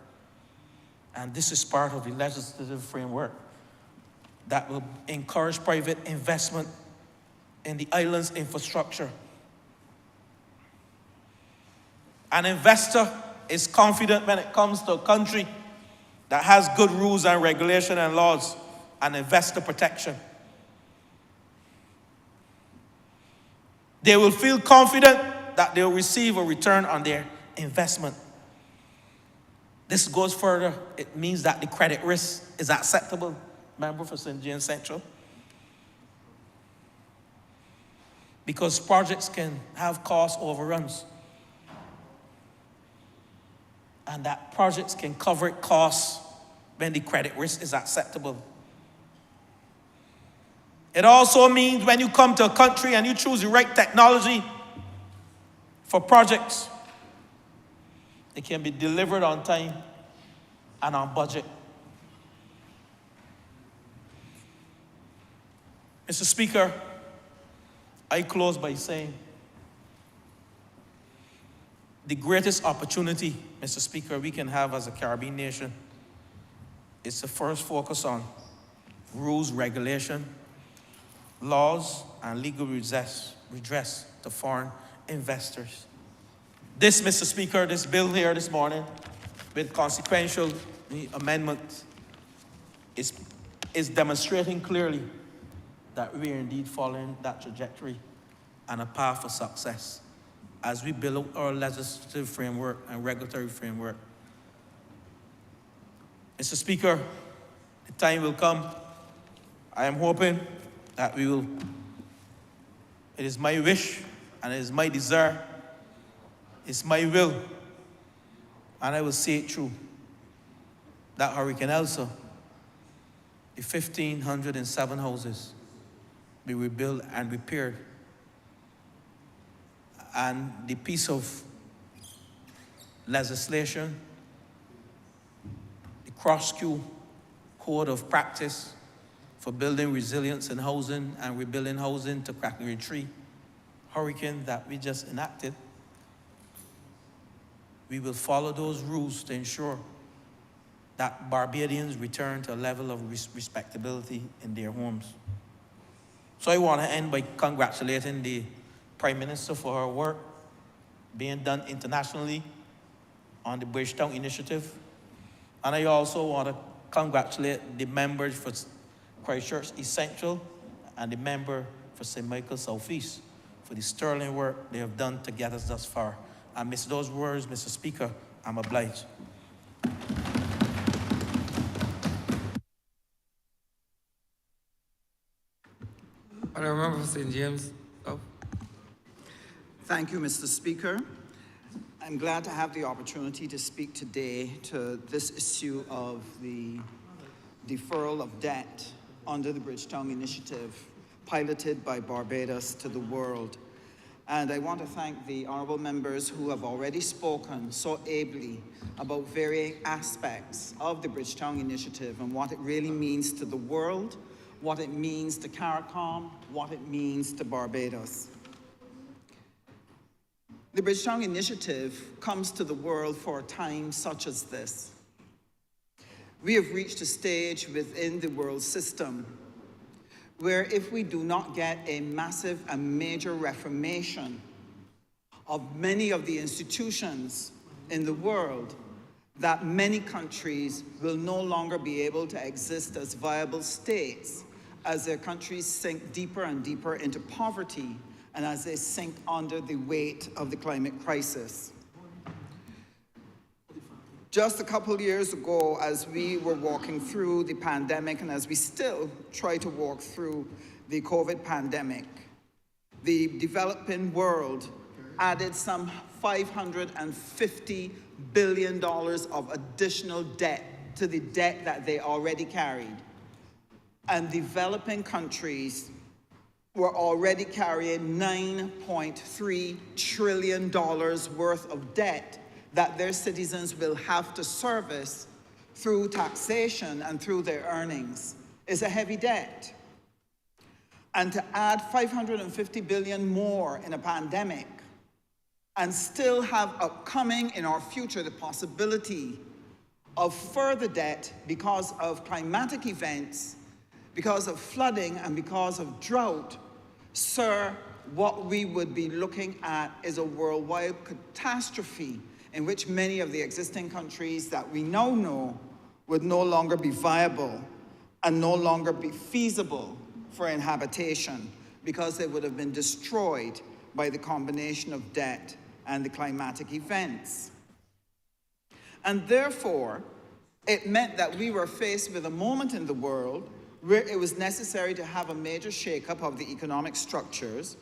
And this is part of the legislative framework that will encourage private investment in the island's infrastructure. An investor is confident when it comes to a country that has good rules and regulation and laws and investor protection. They will feel confident that they'll receive a return on their investment. This goes further. It means that the credit risk is acceptable, member for St. James Central. Because projects can have cost overruns. And that projects can cover costs when the credit risk is acceptable. It also means when you come to a country and you choose the right technology for projects, it can be delivered on time and on budget. Mr. Speaker, I close by saying the greatest opportunity, Mr. Speaker, we can have as a Caribbean nation is to first focus on rules, regulation, laws, and legal redress to foreign investors. This, Mr. Speaker, this bill here this morning with consequential amendments is demonstrating clearly that we are indeed following that trajectory and a path for success as we build up our legislative framework and regulatory framework. Mr. Speaker, the time will come. I am hoping that we will. It is my wish and it is my desire, it's my will, and I will see it through, that Hurricane Elsa, the 1,507 houses be rebuilt and repaired, and the piece of legislation, the cross-cue code of practice for building resilience in housing and rebuilding housing to Category 3 hurricane that we just enacted, we will follow those rules to ensure that Barbadians return to a level of respectability in their homes. So I want to end by congratulating the Prime Minister for her work being done internationally on the Bridgetown Initiative. And I also want to congratulate the members for Christchurch East Central and the member for St. Michael Southeast for the sterling work they have done to get us thus far. And with those words, Mr. Speaker, I'm obliged. Honourable Member for St. James. Oh. Thank you, Mr. Speaker. I'm glad to have the opportunity to speak today to this issue of the deferral of debt under the Bridgetown Initiative, piloted by Barbados to the world. And I want to thank the honourable members who have already spoken so ably about varying aspects of the Bridgetown Initiative and what it really means to the world, what it means to CARICOM, what it means to Barbados. The Bridgetown Initiative comes to the world for a time such as this. We have reached a stage within the world system where if we do not get a massive and major reformation of many of the institutions in the world, that many countries will no longer be able to exist as viable states as their countries sink deeper and deeper into poverty and as they sink under the weight of the climate crisis. Just a couple of years ago, as we were walking through the pandemic and as we still try to walk through the COVID pandemic, the developing world added some $550 billion of additional debt to the debt that they already carried. And developing countries were already carrying $9.3 trillion worth of debt that their citizens will have to service through taxation and through their earnings. Is a heavy debt. And to add $550 billion more in a pandemic and still have upcoming in our future the possibility of further debt because of climatic events, because of flooding and because of drought, sir, what we would be looking at is a worldwide catastrophe in which many of the existing countries that we now know would no longer be viable and no longer be feasible for inhabitation because they would have been destroyed by the combination of debt and the climatic events. And therefore, it meant that we were faced with a moment in the world where it was necessary to have a major shakeup of the economic structures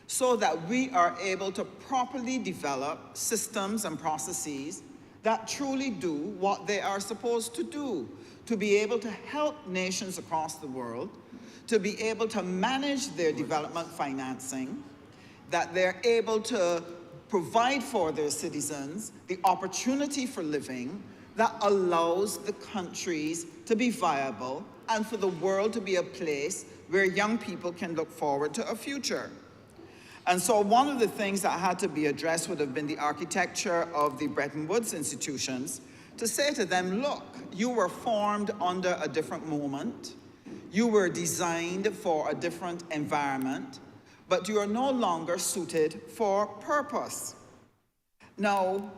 so that we are able to properly develop systems and processes that truly do what they are supposed to do, to be able to help nations across the world, to be able to manage their development financing, that they're able to provide for their citizens the opportunity for living that allows the countries to be viable and for the world to be a place where young people can look forward to a future. And so one of the things that had to be addressed would have been the architecture of the Bretton Woods institutions to say to them, look, you were formed under a different moment, you were designed for a different environment, but you are no longer suited for purpose. Now,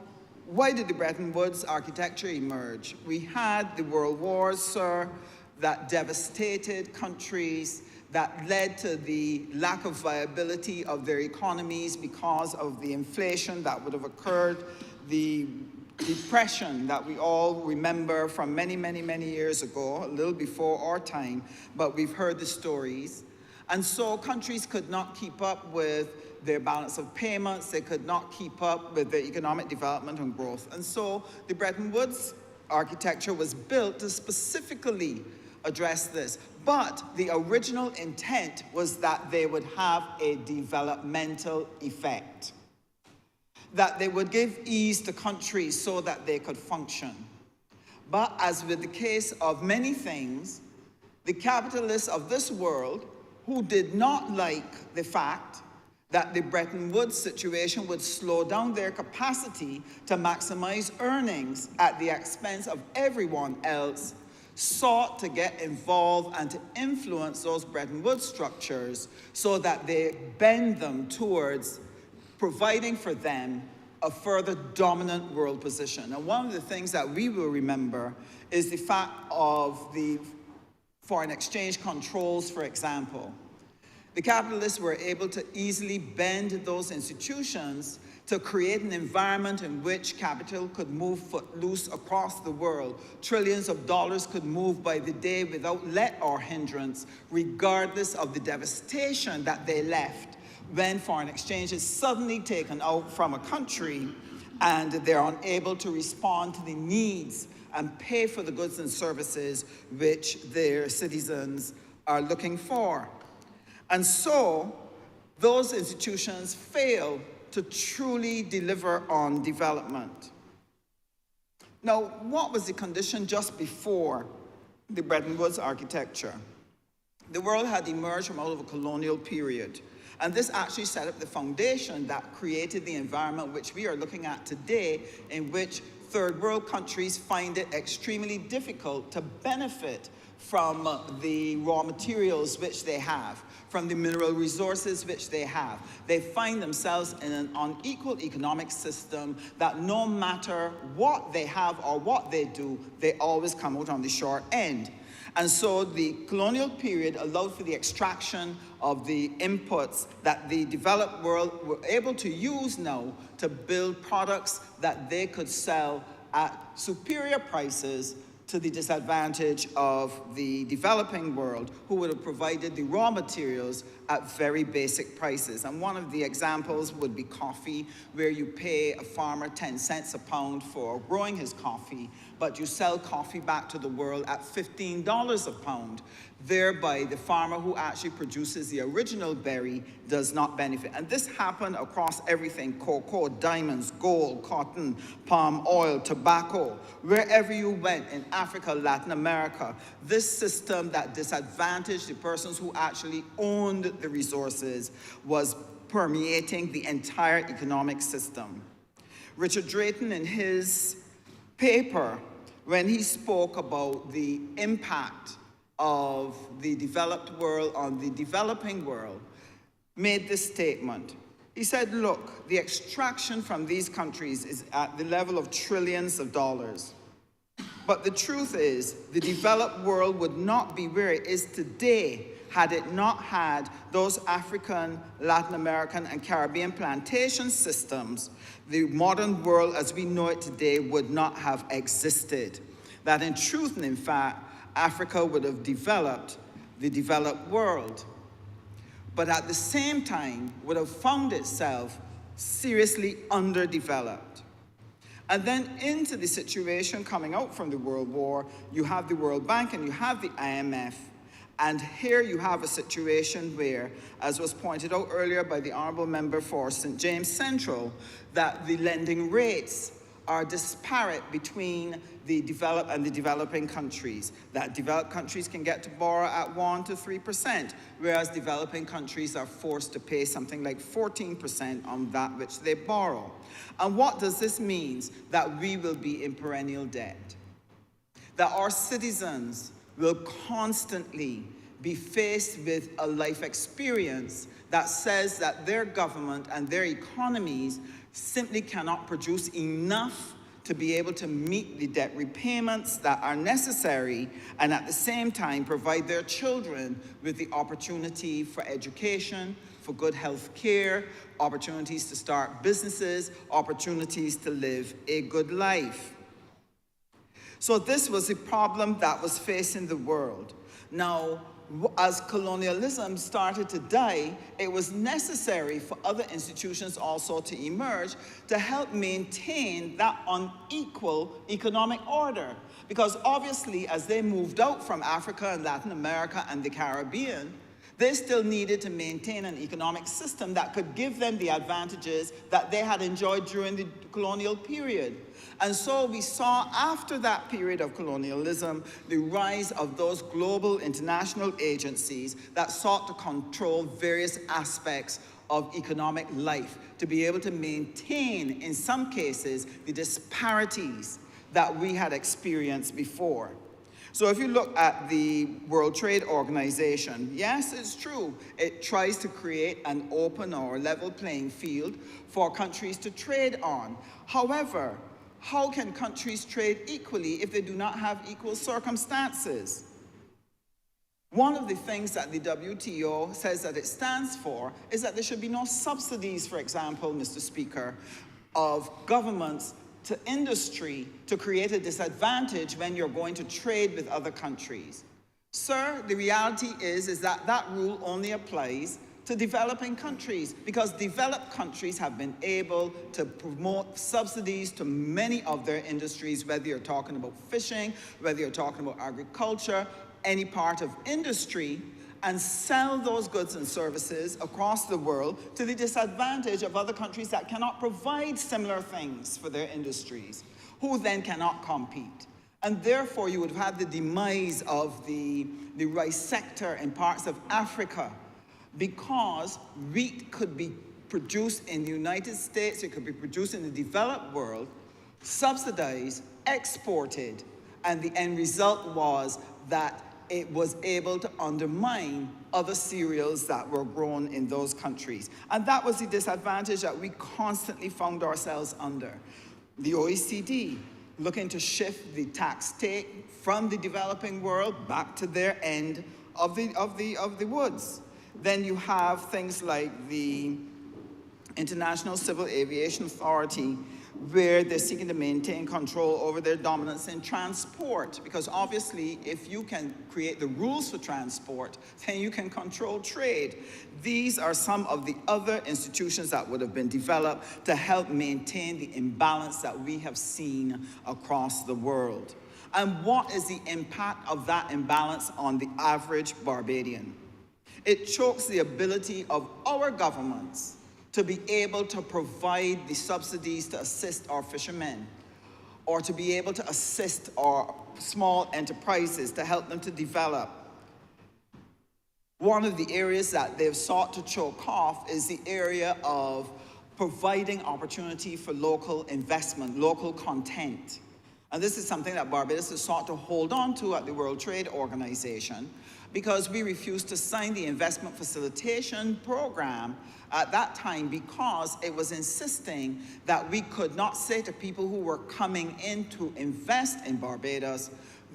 why did the Bretton Woods architecture emerge? We had the world wars, sir, that devastated countries, that led to the lack of viability of their economies because of the inflation that would have occurred, the depression that we all remember from many, many, many years ago, a little before our time, but we've heard the stories. And so countries could not keep up with their balance of payments, they could not keep up with their economic development and growth. And so the Bretton Woods architecture was built to specifically address this. But the original intent was that they would have a developmental effect, that they would give ease to countries so that they could function. But as with the case of many things, the capitalists of this world, who did not like the fact that the Bretton Woods situation would slow down their capacity to maximize earnings at the expense of everyone else, sought to get involved and to influence those Bretton Woods structures so that they bend them towards providing for them a further dominant world position. And one of the things that we will remember is the fact of the foreign exchange controls, for example. The capitalists were able to easily bend those institutions to create an environment in which capital could move footloose across the world. Trillions of dollars could move by the day without let or hindrance, regardless of the devastation that they left when foreign exchange is suddenly taken out from a country and they're unable to respond to the needs and pay for the goods and services which their citizens are looking for. And so those institutions fail to truly deliver on development. Now, what was the condition just before the Bretton Woods architecture? The world had emerged from out of a colonial period, and this actually set up the foundation that created the environment which we are looking at today, in which third world countries find it extremely difficult to benefit from the raw materials which they have, from the mineral resources which they have. They find themselves in an unequal economic system that no matter what they have or what they do, they always come out on the short end. And so the colonial period allowed for the extraction of the inputs that the developed world were able to use now to build products that they could sell at superior prices to the disadvantage of the developing world, who would have provided the raw materials at very basic prices. And one of the examples would be coffee, where you pay a farmer 10 cents a pound for growing his coffee, but you sell coffee back to the world at $15 a pound. Thereby, the farmer who actually produces the original berry does not benefit. And this happened across everything: cocoa, diamonds, gold, cotton, palm oil, tobacco. Wherever you went in Africa, Latin America, this system that disadvantaged the persons who actually owned the resources was permeating the entire economic system. Richard Drayton, in his paper, when he spoke about the impact of the developed world on the developing world, made this statement. He said, look, the extraction from these countries is at the level of trillions of dollars. But the truth is, the developed world would not be where it is today had it not had those African, Latin American, and Caribbean plantation systems. The modern world as we know it today would not have existed. That in truth and in fact, Africa would have developed the developed world, but at the same time would have found itself seriously underdeveloped. And then into the situation coming out from the World War, you have the World Bank and you have the IMF, and here you have a situation where, as was pointed out earlier by the Honourable Member for St. James Central, that the lending rates are disparate between the developed and the developing countries. That developed countries can get to borrow at 1 to 3%, whereas developing countries are forced to pay something like 14% on that which they borrow. And what does this mean? That we will be in perennial debt. That our citizens will constantly be faced with a life experience that says that their government and their economies simply cannot produce enough to be able to meet the debt repayments that are necessary and at the same time provide their children with the opportunity for education, for good health care, opportunities to start businesses, opportunities to live a good life. So this was a problem that was facing the world. Now, as colonialism started to die, it was necessary for other institutions also to emerge to help maintain that unequal economic order. Because obviously, as they moved out from Africa and Latin America and the Caribbean, they still needed to maintain an economic system that could give them the advantages that they had enjoyed during the colonial period. And so we saw after that period of colonialism, the rise of those global international agencies that sought to control various aspects of economic life, to be able to maintain, in some cases, the disparities that we had experienced before. So if you look at the World Trade Organization, yes, it's true. It tries to create an open or level playing field for countries to trade on. However, how can countries trade equally if they do not have equal circumstances? One of the things that the WTO says that it stands for is that there should be no subsidies, for example, Mr. Speaker, of governments to industry to create a disadvantage when you're going to trade with other countries. Sir, the reality is that that rule only applies to developing countries, because developed countries have been able to promote subsidies to many of their industries, whether you're talking about fishing, whether you're talking about agriculture, any part of industry, and sell those goods and services across the world to the disadvantage of other countries that cannot provide similar things for their industries, who then cannot compete. And therefore, you would have had the demise of the rice sector in parts of Africa, because wheat could be produced in the United States, it could be produced in the developed world, subsidized, exported, and the end result was that it was able to undermine other cereals that were grown in those countries. And that was the disadvantage that we constantly found ourselves under. The OECD looking to shift the tax take from the developing world back to their end of the woods. Then you have things like the International Civil Aviation Authority, where they're seeking to maintain control over their dominance in transport. Because obviously, if you can create the rules for transport, then you can control trade. These are some of the other institutions that would have been developed to help maintain the imbalance that we have seen across the world. And what is the impact of that imbalance on the average Barbadian? It chokes the ability of our governments to be able to provide the subsidies to assist our fishermen, or to be able to assist our small enterprises to help them to develop. One of the areas that they've sought to choke off is the area of providing opportunity for local investment, local content. And this is something that Barbados has sought to hold on to at the World Trade Organization, because we refused to sign the investment facilitation program at that time, because it was insisting that we could not say to people who were coming in to invest in Barbados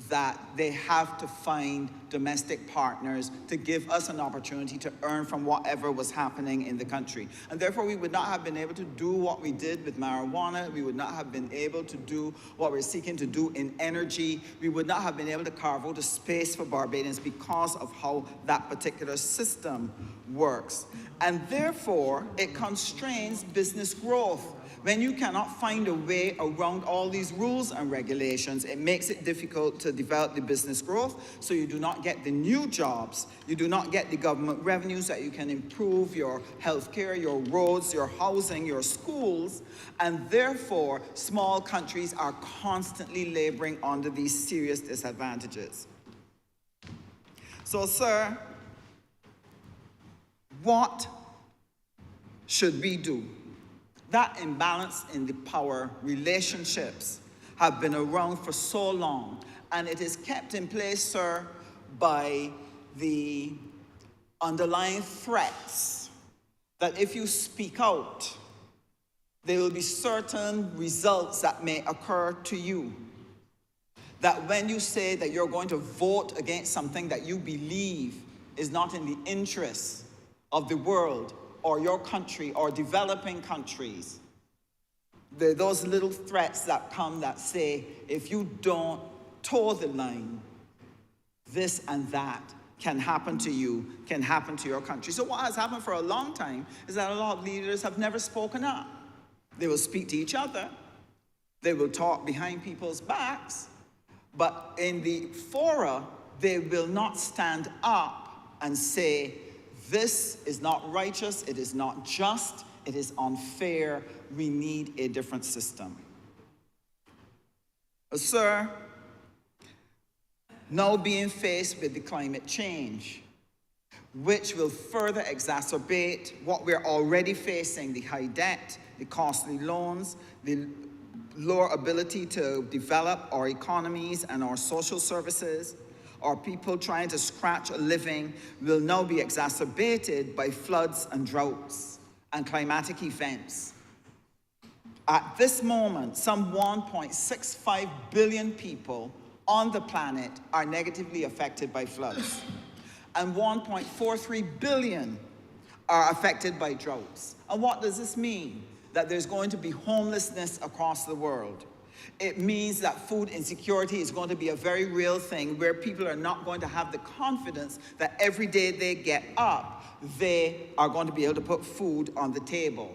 that they have to find domestic partners to give us an opportunity to earn from whatever was happening in the country. And therefore, we would not have been able to do what we did with marijuana. We would not have been able to do what we're seeking to do in energy. We would not have been able to carve out a space for Barbadians because of how that particular system works. And therefore, it constrains business growth. When you cannot find a way around all these rules and regulations, it makes it difficult to develop the business growth, so you do not get the new jobs, you do not get the government revenues that you can improve your healthcare, your roads, your housing, your schools, and therefore small countries are constantly laboring under these serious disadvantages. So, sir, what should we do? That imbalance in the power relationships have been around for so long, and it is kept in place, sir, by the underlying threats that if you speak out, there will be certain results that may occur to you. That when you say that you're going to vote against something that you believe is not in the interests of the world or your country or developing countries, there are those little threats that come that say, if you don't toe the line, this and that can happen to you, can happen to your country. So what has happened for a long time is that a lot of leaders have never spoken up. They will speak to each other. They will talk behind people's backs. But in the fora, they will not stand up and say, this is not righteous, it is not just, it is unfair, we need a different system. Sir, now being faced with the climate change, which will further exacerbate what we're already facing, the high debt, the costly loans, the lower ability to develop our economies and our social services, our people trying to scratch a living, will now be exacerbated by floods and droughts and climatic events. At this moment, some 1.65 billion people on the planet are negatively affected by floods, and 1.43 billion are affected by droughts. And what does this mean? That there's going to be homelessness across the world. It means that food insecurity is going to be a very real thing, where people are not going to have the confidence that every day they get up, they are going to be able to put food on the table.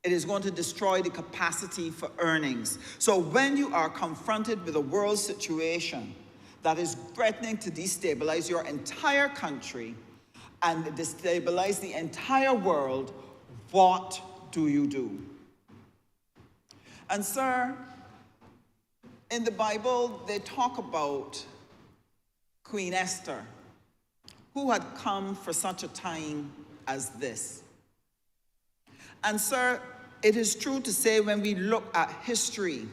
It is going to destroy the capacity for earnings. So when you are confronted with a world situation that is threatening to destabilize your entire country and destabilize the entire world, what do you do? And sir, in the Bible, they talk about Queen Esther, who had come for such a time as this. And sir, it is true to say when we look at history,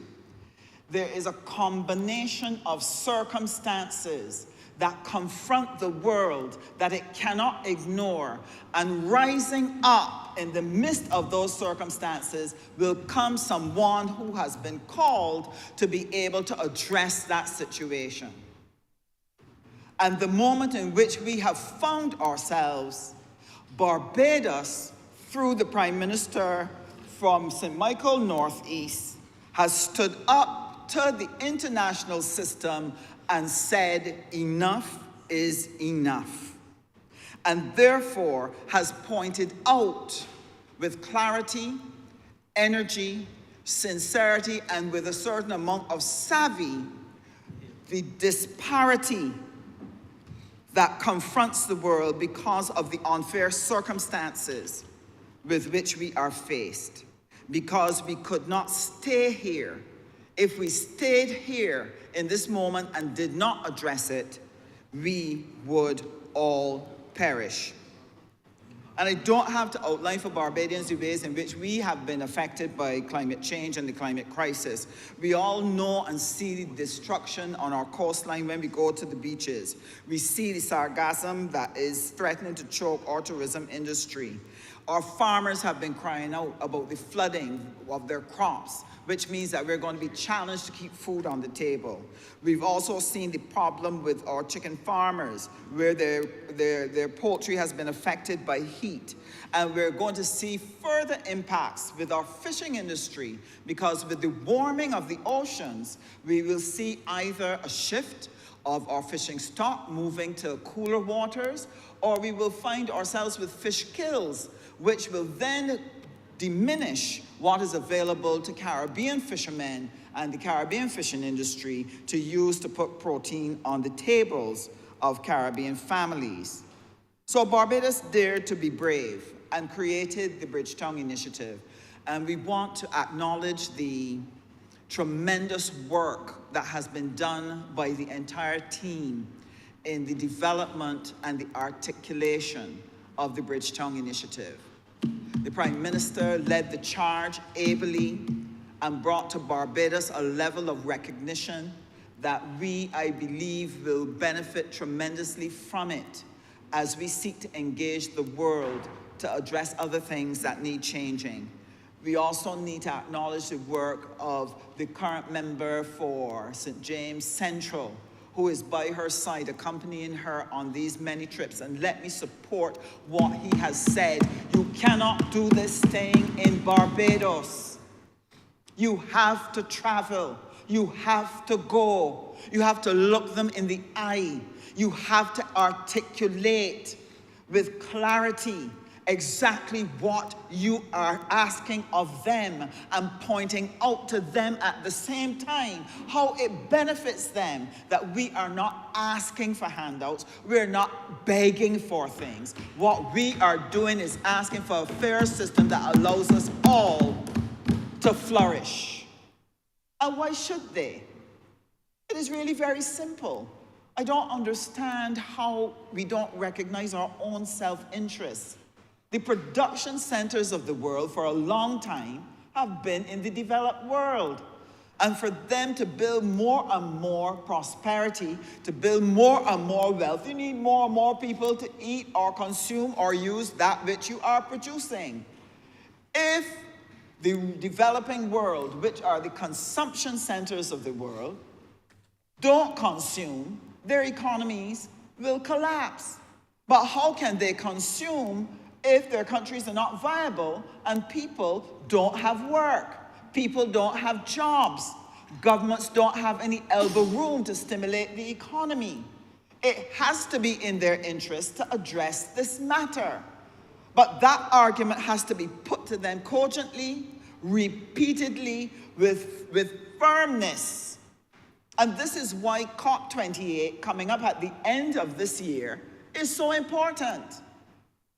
there is a combination of circumstances that confront the world that it cannot ignore. And rising up in the midst of those circumstances will come someone who has been called to be able to address that situation. And the moment in which we have found ourselves, Barbados, through the Prime Minister from St. Michael Northeast, has stood up to the international system and said, enough is enough. And therefore has pointed out with clarity, energy, sincerity, and with a certain amount of savvy, the disparity that confronts the world because of the unfair circumstances with which we are faced. Because we could not stay here. If we stayed here in this moment and did not address it, we would all perish. And I don't have to outline for Barbadians the ways in which we have been affected by climate change and the climate crisis. We all know and see the destruction on our coastline when we go to the beaches. We see the sargassum that is threatening to choke our tourism industry. Our farmers have been crying out about the flooding of their crops, which means that we're going to be challenged to keep food on the table. We've also seen the problem with our chicken farmers, where their poultry has been affected by heat. And we're going to see further impacts with our fishing industry, because with the warming of the oceans, we will see either a shift of our fishing stock moving to cooler waters, or we will find ourselves with fish kills, which will then diminish what is available to Caribbean fishermen and the Caribbean fishing industry to use to put protein on the tables of Caribbean families. So Barbados dared to be brave and created the Bridgetown Initiative. And we want to acknowledge the tremendous work that has been done by the entire team in the development and the articulation of the Bridgetown Initiative. The Prime Minister led the charge ably and brought to Barbados a level of recognition that we, I believe, will benefit tremendously from it as we seek to engage the world to address other things that need changing. We also need to acknowledge the work of the current member for St. James Central, who is by her side, accompanying her on these many trips. And let me support what he has said. You cannot do this thing in Barbados. You have to travel. You have to go. You have to look them in the eye. You have to articulate with clarity exactly what you are asking of them, and pointing out to them at the same time how it benefits them that we are not asking for handouts, we're not begging for things. What we are doing is asking for a fair system that allows us all to flourish. And why should they? It is really very simple. I don't understand how we don't recognize our own self-interest. The production centers of the world for a long time have been in the developed world. And for them to build more and more prosperity, to build more and more wealth, you need more and more people to eat or consume or use that which you are producing. If the developing world, which are the consumption centers of the world, don't consume, their economies will collapse. But how can they consume if their countries are not viable and people don't have work? People don't have jobs. Governments don't have any elbow room to stimulate the economy. It has to be in their interest to address this matter. But that argument has to be put to them cogently, repeatedly, with firmness. And this is why COP28, coming up at the end of this year, is so important.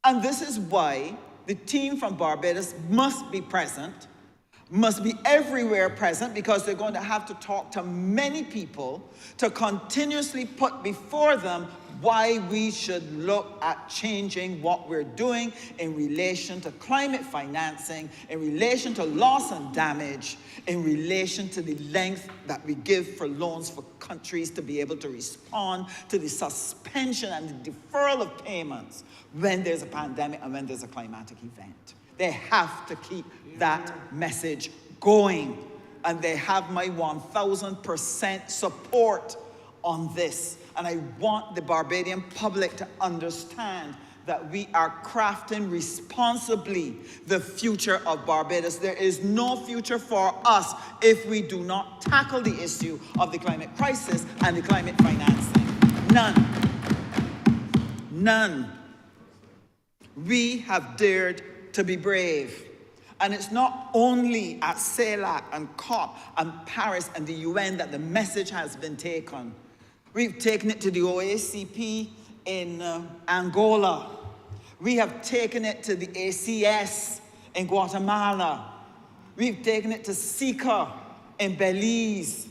And this is why the team from Barbados must be present, must be everywhere present, because they're going to have to talk to many people to continuously put before them why we should look at changing what we're doing in relation to climate financing, in relation to loss and damage, in relation to the length that we give for loans for countries to be able to respond to the suspension and the deferral of payments when there's a pandemic and when there's a climatic event. They have to keep that message going, and they have my 1,000% support on this. And I want the Barbadian public to understand that we are crafting responsibly the future of Barbados. There is no future for us if we do not tackle the issue of the climate crisis and the climate financing. None. None. We have dared to be brave. And it's not only at CELAC and COP and Paris and the UN that the message has been taken. We've taken it to the OACP in Angola. We have taken it to the ACS in Guatemala. We've taken it to SICA in Belize.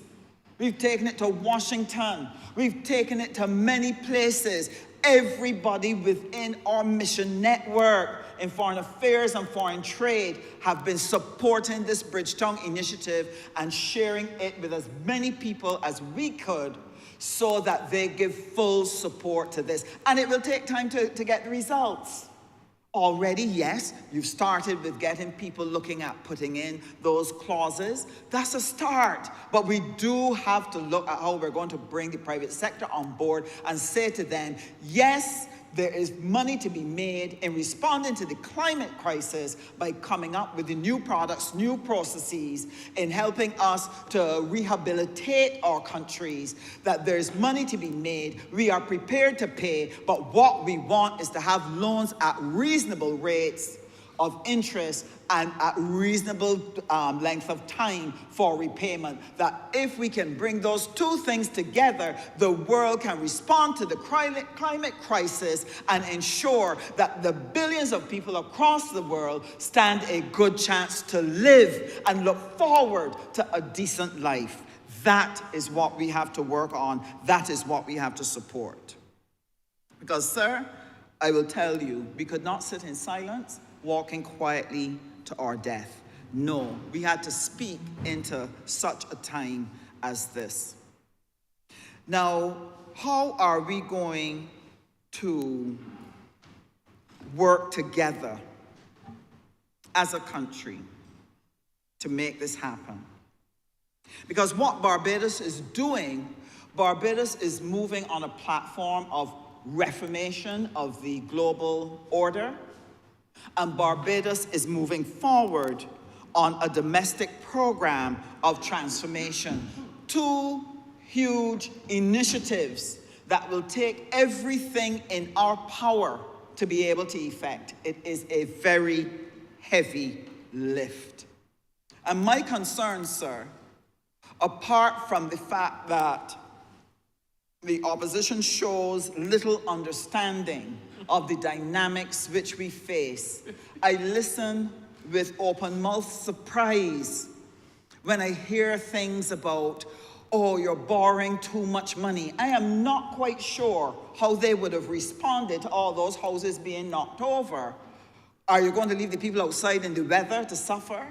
We've taken it to Washington. We've taken it to many places. Everybody within our mission network in foreign affairs and foreign trade have been supporting this Bridgetown initiative and sharing it with as many people as we could, so that they give full support to this. And it will take time to get the results. Already, yes, you've started with getting people looking at putting in those clauses. That's a start. But we do have to look at how we're going to bring the private sector on board and say to them, yes, there is money to be made in responding to the climate crisis by coming up with the new products, new processes, in helping us to rehabilitate our countries, that there's money to be made. We are prepared to pay, but what we want is to have loans at reasonable rates of interest and at reasonable length of time for repayment. That if we can bring those two things together, the world can respond to the climate crisis and ensure that the billions of people across the world stand a good chance to live and look forward to a decent life. That is what we have to work on. That is what we have to support. Because, sir, I will tell you, we could not sit in silence, walking quietly to our death. No, we had to speak into such a time as this. Now, how are we going to work together as a country to make this happen. Because what Barbados is doing, Barbados is moving on a platform of reformation of the global order, and Barbados is moving forward on a domestic program of transformation. Two huge initiatives that will take everything in our power to be able to effect. It is a very heavy lift. And my concern, sir, apart from the fact that the opposition shows little understanding of the dynamics which we face, I listen with open-mouthed surprise when I hear things about, oh, you're borrowing too much money. I am not quite sure how they would have responded to all those houses being knocked over. Are you going to leave the people outside in the weather to suffer?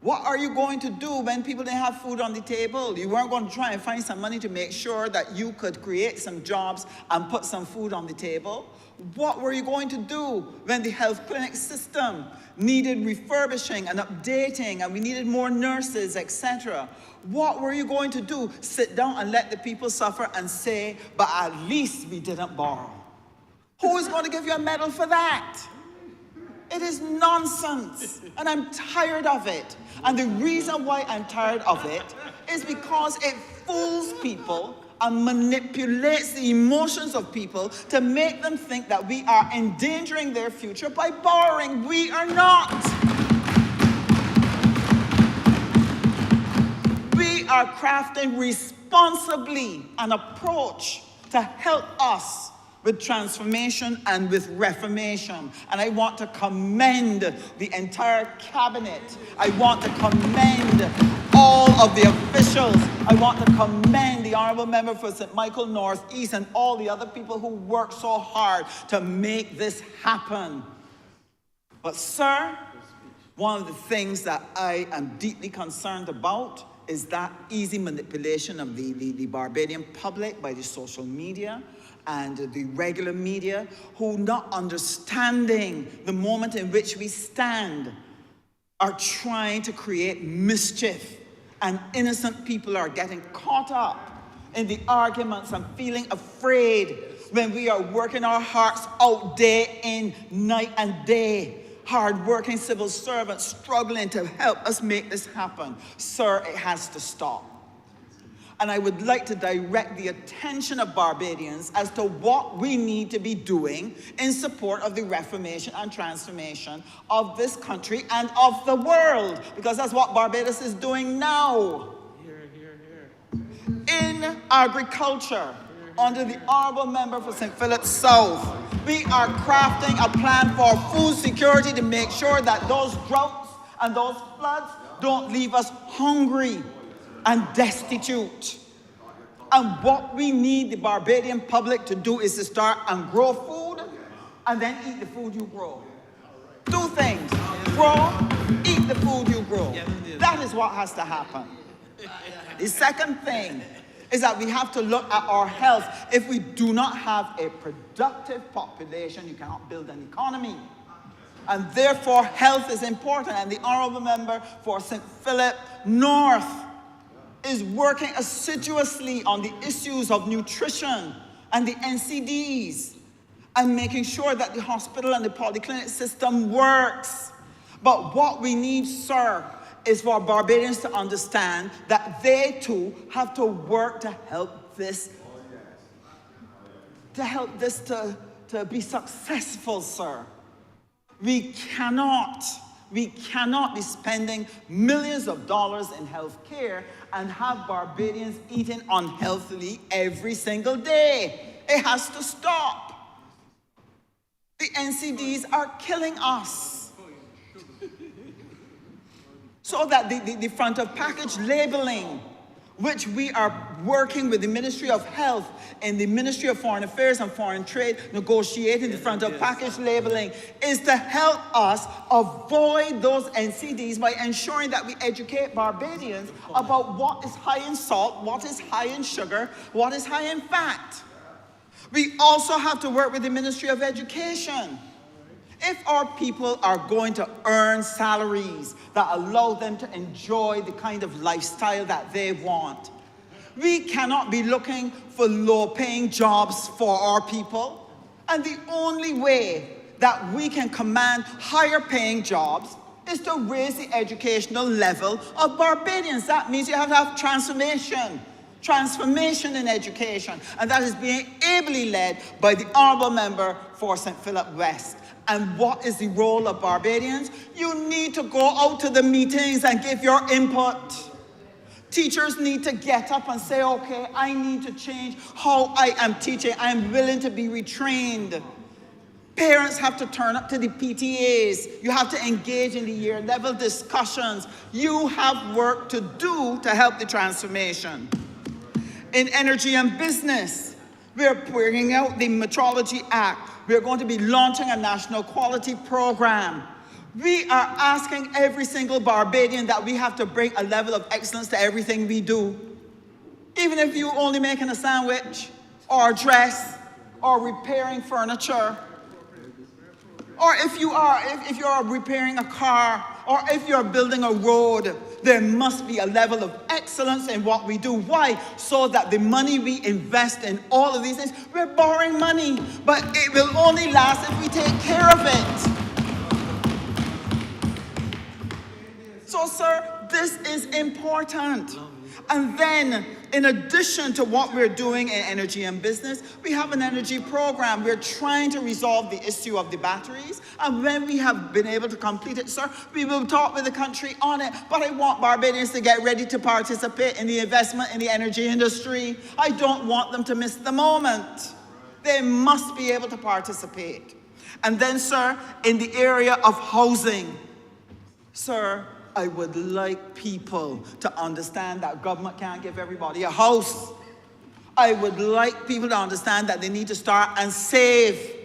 What are you going to do when people didn't have food on the table? You weren't going to try and find some money to make sure that you could create some jobs and put some food on the table? What were you going to do when the health clinic system needed refurbishing and updating and we needed more nurses, etc.? What were you going to do? Sit down and let the people suffer and say, but at least we didn't borrow. Who is going to give you a medal for that? It is nonsense, and I'm tired of it. And the reason why I'm tired of it is because it fools people and manipulates the emotions of people to make them think that we are endangering their future by borrowing. We are not. We are crafting responsibly an approach to help us with transformation and with reformation. And I want to commend the entire cabinet. I want to commend all of the officials. I want to commend the Honourable Member for St. Michael North East and all the other people who work so hard to make this happen. But sir, one of the things that I am deeply concerned about is that easy manipulation of the Barbadian public by the social media and the regular media, who, not understanding the moment in which we stand, are trying to create mischief, and innocent people are getting caught up in the arguments and feeling afraid when we are working our hearts out day in, night and day. Hard-working civil servants struggling to help us make this happen. Sir, it has to stop. And I would like to direct the attention of Barbadians as to what we need to be doing in support of the reformation and transformation of this country and of the world, because that's what Barbados is doing now. In agriculture, under the Honourable Member for St. Philip's South, we are crafting a plan for food security to make sure that those droughts and those floods don't leave us hungry and destitute. And what we need the Barbadian public to do is to start and grow food and then eat the food you grow. Two things: grow, eat the food you grow. That is what has to happen. The second thing is that we have to look at our health. If we do not have a productive population, you cannot build an economy. And therefore, health is important. And the Honourable Member for St. Philip North is working assiduously on the issues of nutrition and the NCDs and making sure that the hospital and the polyclinic system works. But what we need, sir, is for Barbadians to understand that they too have to work to help this, to be successful, sir. We cannot be spending millions of dollars in health care and have Barbadians eating unhealthily every single day. It has to stop. The NCDs are killing us. So that the front of package labeling, which we are working with the Ministry of Health and the Ministry of Foreign Affairs and Foreign Trade, negotiating the front of package labeling, is to help us avoid those NCDs by ensuring that we educate Barbadians about what is high in salt, what is high in sugar, what is high in fat. We also have to work with the Ministry of Education If our people are going to earn salaries that allow them to enjoy the kind of lifestyle that they want, we cannot be looking for low-paying jobs for our people. And the only way that we can command higher-paying jobs is to raise the educational level of Barbadians. That means you have to have transformation in education. And that is being ably led by the Honourable Member for St. Philip West. And what is the role of Barbadians? You need to go out to the meetings and give your input. Teachers need to get up and say, okay, I need to change how I am teaching. I am willing to be retrained. Parents have to turn up to the PTAs. You have to engage in the year-level discussions. You have work to do to help the transformation. In energy and business, we're bringing out the Metrology Act. We're going to be launching a national quality program. We are asking every single Barbadian that we have to bring a level of excellence to everything we do. Even if you're only making a sandwich, or a dress, or repairing furniture, or if you are repairing a car, or if you're building a road, there must be a level of excellence in what we do. Why? So that the money we invest in all of these things, we're borrowing money, but it will only last if we take care of it. So, sir, this is important. And then, in addition to what we're doing in energy and business, we have an energy program. We're trying to resolve the issue of the batteries. And when we have been able to complete it, sir, we will talk with the country on it. But I want Barbadians to get ready to participate in the investment in the energy industry. I don't want them to miss the moment. They must be able to participate. And then, sir, in the area of housing, sir, I would like people to understand that government can't give everybody a house. I would like people to understand that they need to start and save.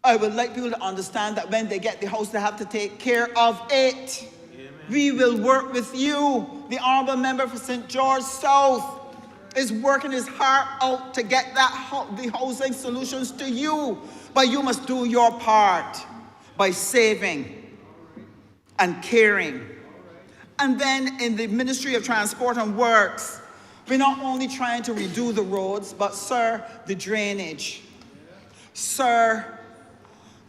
I would like people to understand that when they get the house, they have to take care of it. Amen. We will work with you. The Honourable Member for St. George South is working his heart out to get the housing solutions to you. But you must do your part by saving and caring. And then in the Ministry of Transport and Works, we're not only trying to redo the roads, but, sir, the drainage. Sir,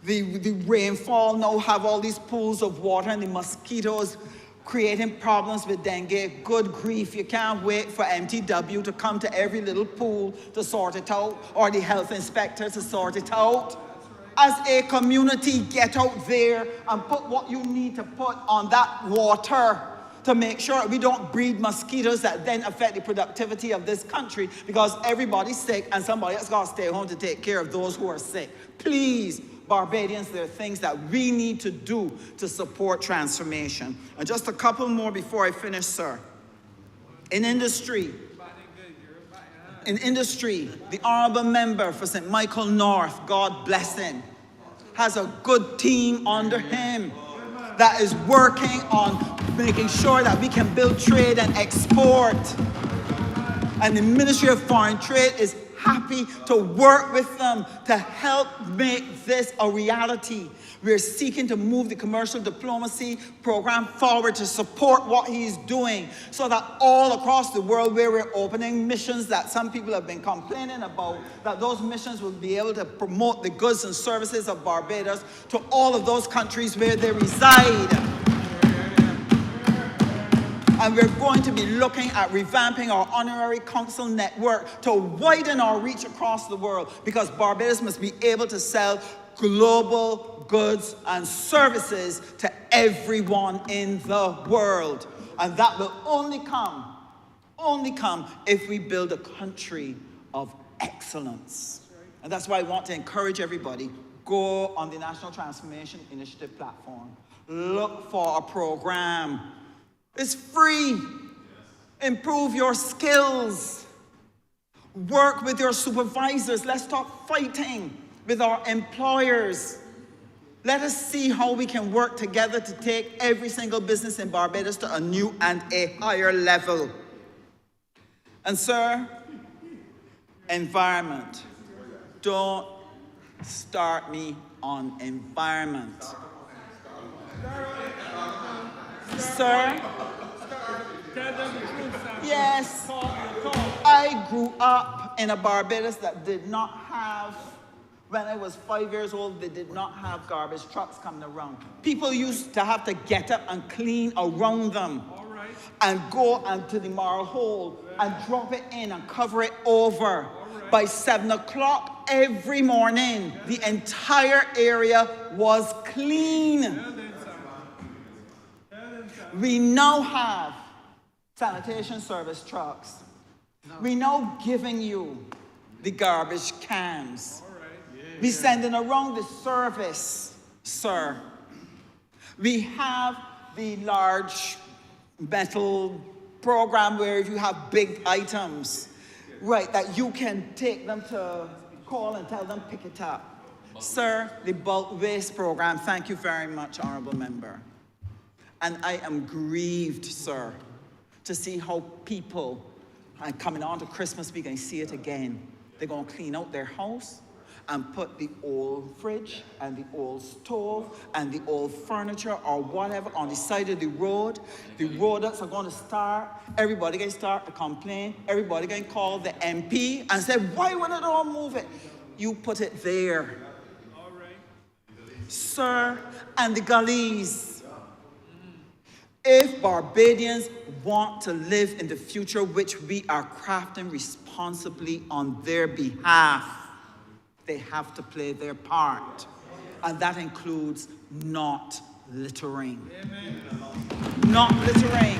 the rainfall now have all these pools of water and the mosquitoes creating problems with dengue. Good grief, you can't wait for MTW to come to every little pool to sort it out, or the health inspector to sort it out. As a community, get out there and put what you need to put on that water to make sure we don't breed mosquitoes that then affect the productivity of this country, because everybody's sick and somebody else got to stay home to take care of those who are sick. Please, Barbadians, there are things that we need to do to support transformation. And just a couple more before I finish, sir. In industry, the Honourable Member for St. Michael North, God bless him, has a good team under him that is working on making sure that we can build trade and export. And the Ministry of Foreign Trade is happy to work with them to help make this a reality. We're seeking to move the commercial diplomacy program forward to support what he's doing, so that all across the world where we're opening missions that some people have been complaining about, that those missions will be able to promote the goods and services of Barbados to all of those countries where they reside. And we're going to be looking at revamping our honorary council network to widen our reach across the world, because Barbados must be able to sell global goods and services to everyone in the world. And that will only come if we build a country of excellence. And that's why I want to encourage everybody, go on the National Transformation Initiative platform. Look for a program. It's free. Improve your skills. Work with your supervisors. Let's stop fighting with our employers. Let us see how we can work together to take every single business in Barbados to a new and a higher level. And sir, environment. Don't Start me on environment. Sir? Yes. I grew up in a Barbados that did not have, when I was 5 years old, they did not have garbage trucks coming around. People used to have to get up and clean around them. And go onto the moral hole and drop it in and cover it over. By 7 o'clock every morning, the entire area was clean. We now have sanitation service trucks. We now giving you the garbage cans. We sending around the service, sir. We have the large metal program where if you have big items, right, that you can take them to call and tell them pick it up. Sir, the bulk waste program, thank you very much, Honourable Member. And I am grieved, sir, to see how people are coming on to Christmas week and see it again. They're going to clean out their house and put the old fridge and the old stove and the old furniture or whatever on the side of the road. The roaders are going to start, everybody going to start to complain, everybody going to call the MP and say, why would I don't move it? You put it there. All right. Sir, and the gullies. If Barbadians want to live in the future which we are crafting responsibly on their behalf, they have to play their part. And that includes not littering. Amen. Not littering.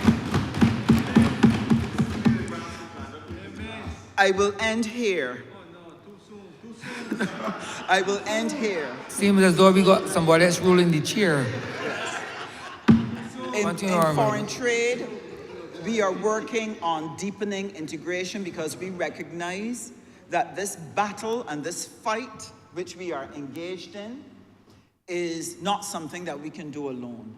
Amen. I will end here. Oh, no, too soon. I will end here. Seems as though we got somebody else ruling the chair. In foreign trade, we are working on deepening integration because we recognize that this battle and this fight which we are engaged in is not something that we can do alone.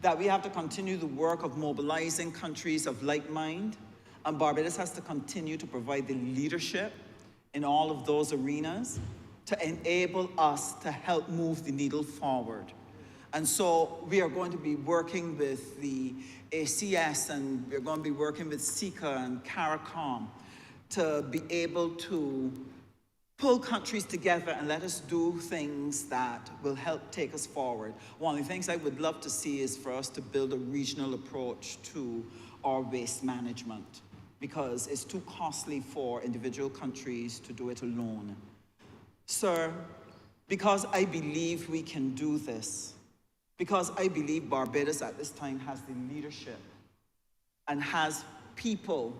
That we have to continue the work of mobilizing countries of like mind, and Barbados has to continue to provide the leadership in all of those arenas to enable us to help move the needle forward. And so we are going to be working with the ACS, and we're going to be working with SICA and CARICOM to be able to pull countries together and let us do things that will help take us forward. One of the things I would love to see is for us to build a regional approach to our waste management, because it's too costly for individual countries to do it alone. Sir, because I believe we can do this, because I believe Barbados at this time has the leadership and has people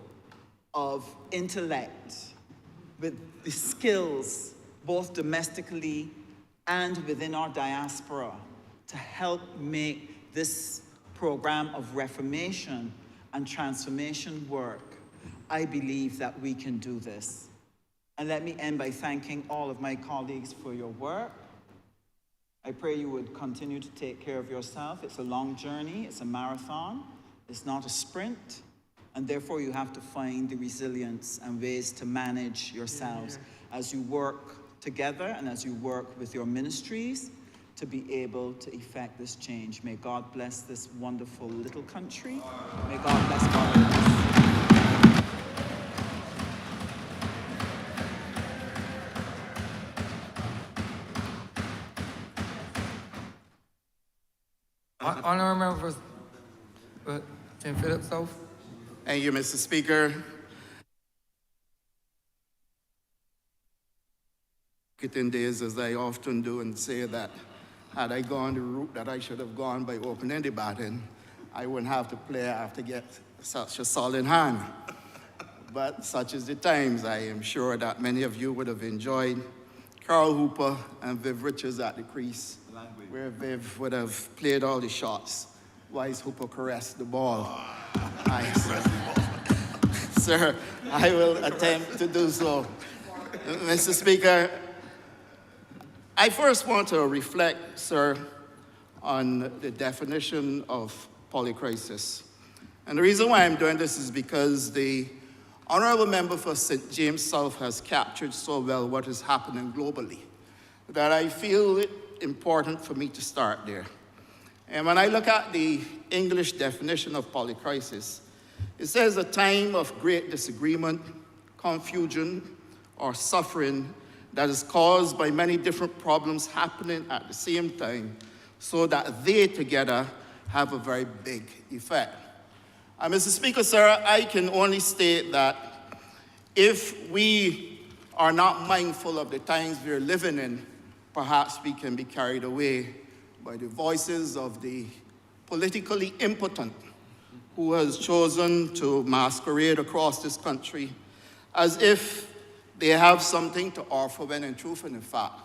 of intellect with the skills, both domestically and within our diaspora, to help make this program of reformation and transformation work. I believe that we can do this. And let me end by thanking all of my colleagues for your work. I pray you would continue to take care of yourself. It's a long journey, it's a marathon, it's not a sprint, and therefore you have to find the resilience and ways to manage yourselves as you work together and as you work with your ministries to be able to effect this change. May God bless this wonderful little country. May God bless Barbados. Honourable Member for St. Philip South. Thank you, Mr. Speaker. In days, as I often do, and say that had I gone the route that I should have gone by opening the batting, I wouldn't have to play, I have to get such a solid hand. But such is the times. I am sure that many of you would have enjoyed Carl Hooper and Viv Richards at the crease, where Viv would have played all the shots, while Hooper caressed the ball. Sir, I will attempt to do so. Mr. Speaker, I first want to reflect, sir, on the definition of polycrisis. And the reason why I'm doing this is because the Honourable Member for St. James South has captured so well what is happening globally that I feel it important for me to start there. And when I look at the English definition of polycrisis, it says a time of great disagreement, confusion, or suffering that is caused by many different problems happening at the same time, so that they together have a very big effect. And Mr. Speaker, sir, I can only state that if we are not mindful of the times we're living in, perhaps we can be carried away by the voices of the politically impotent who has chosen to masquerade across this country as if they have something to offer, when in truth and in fact,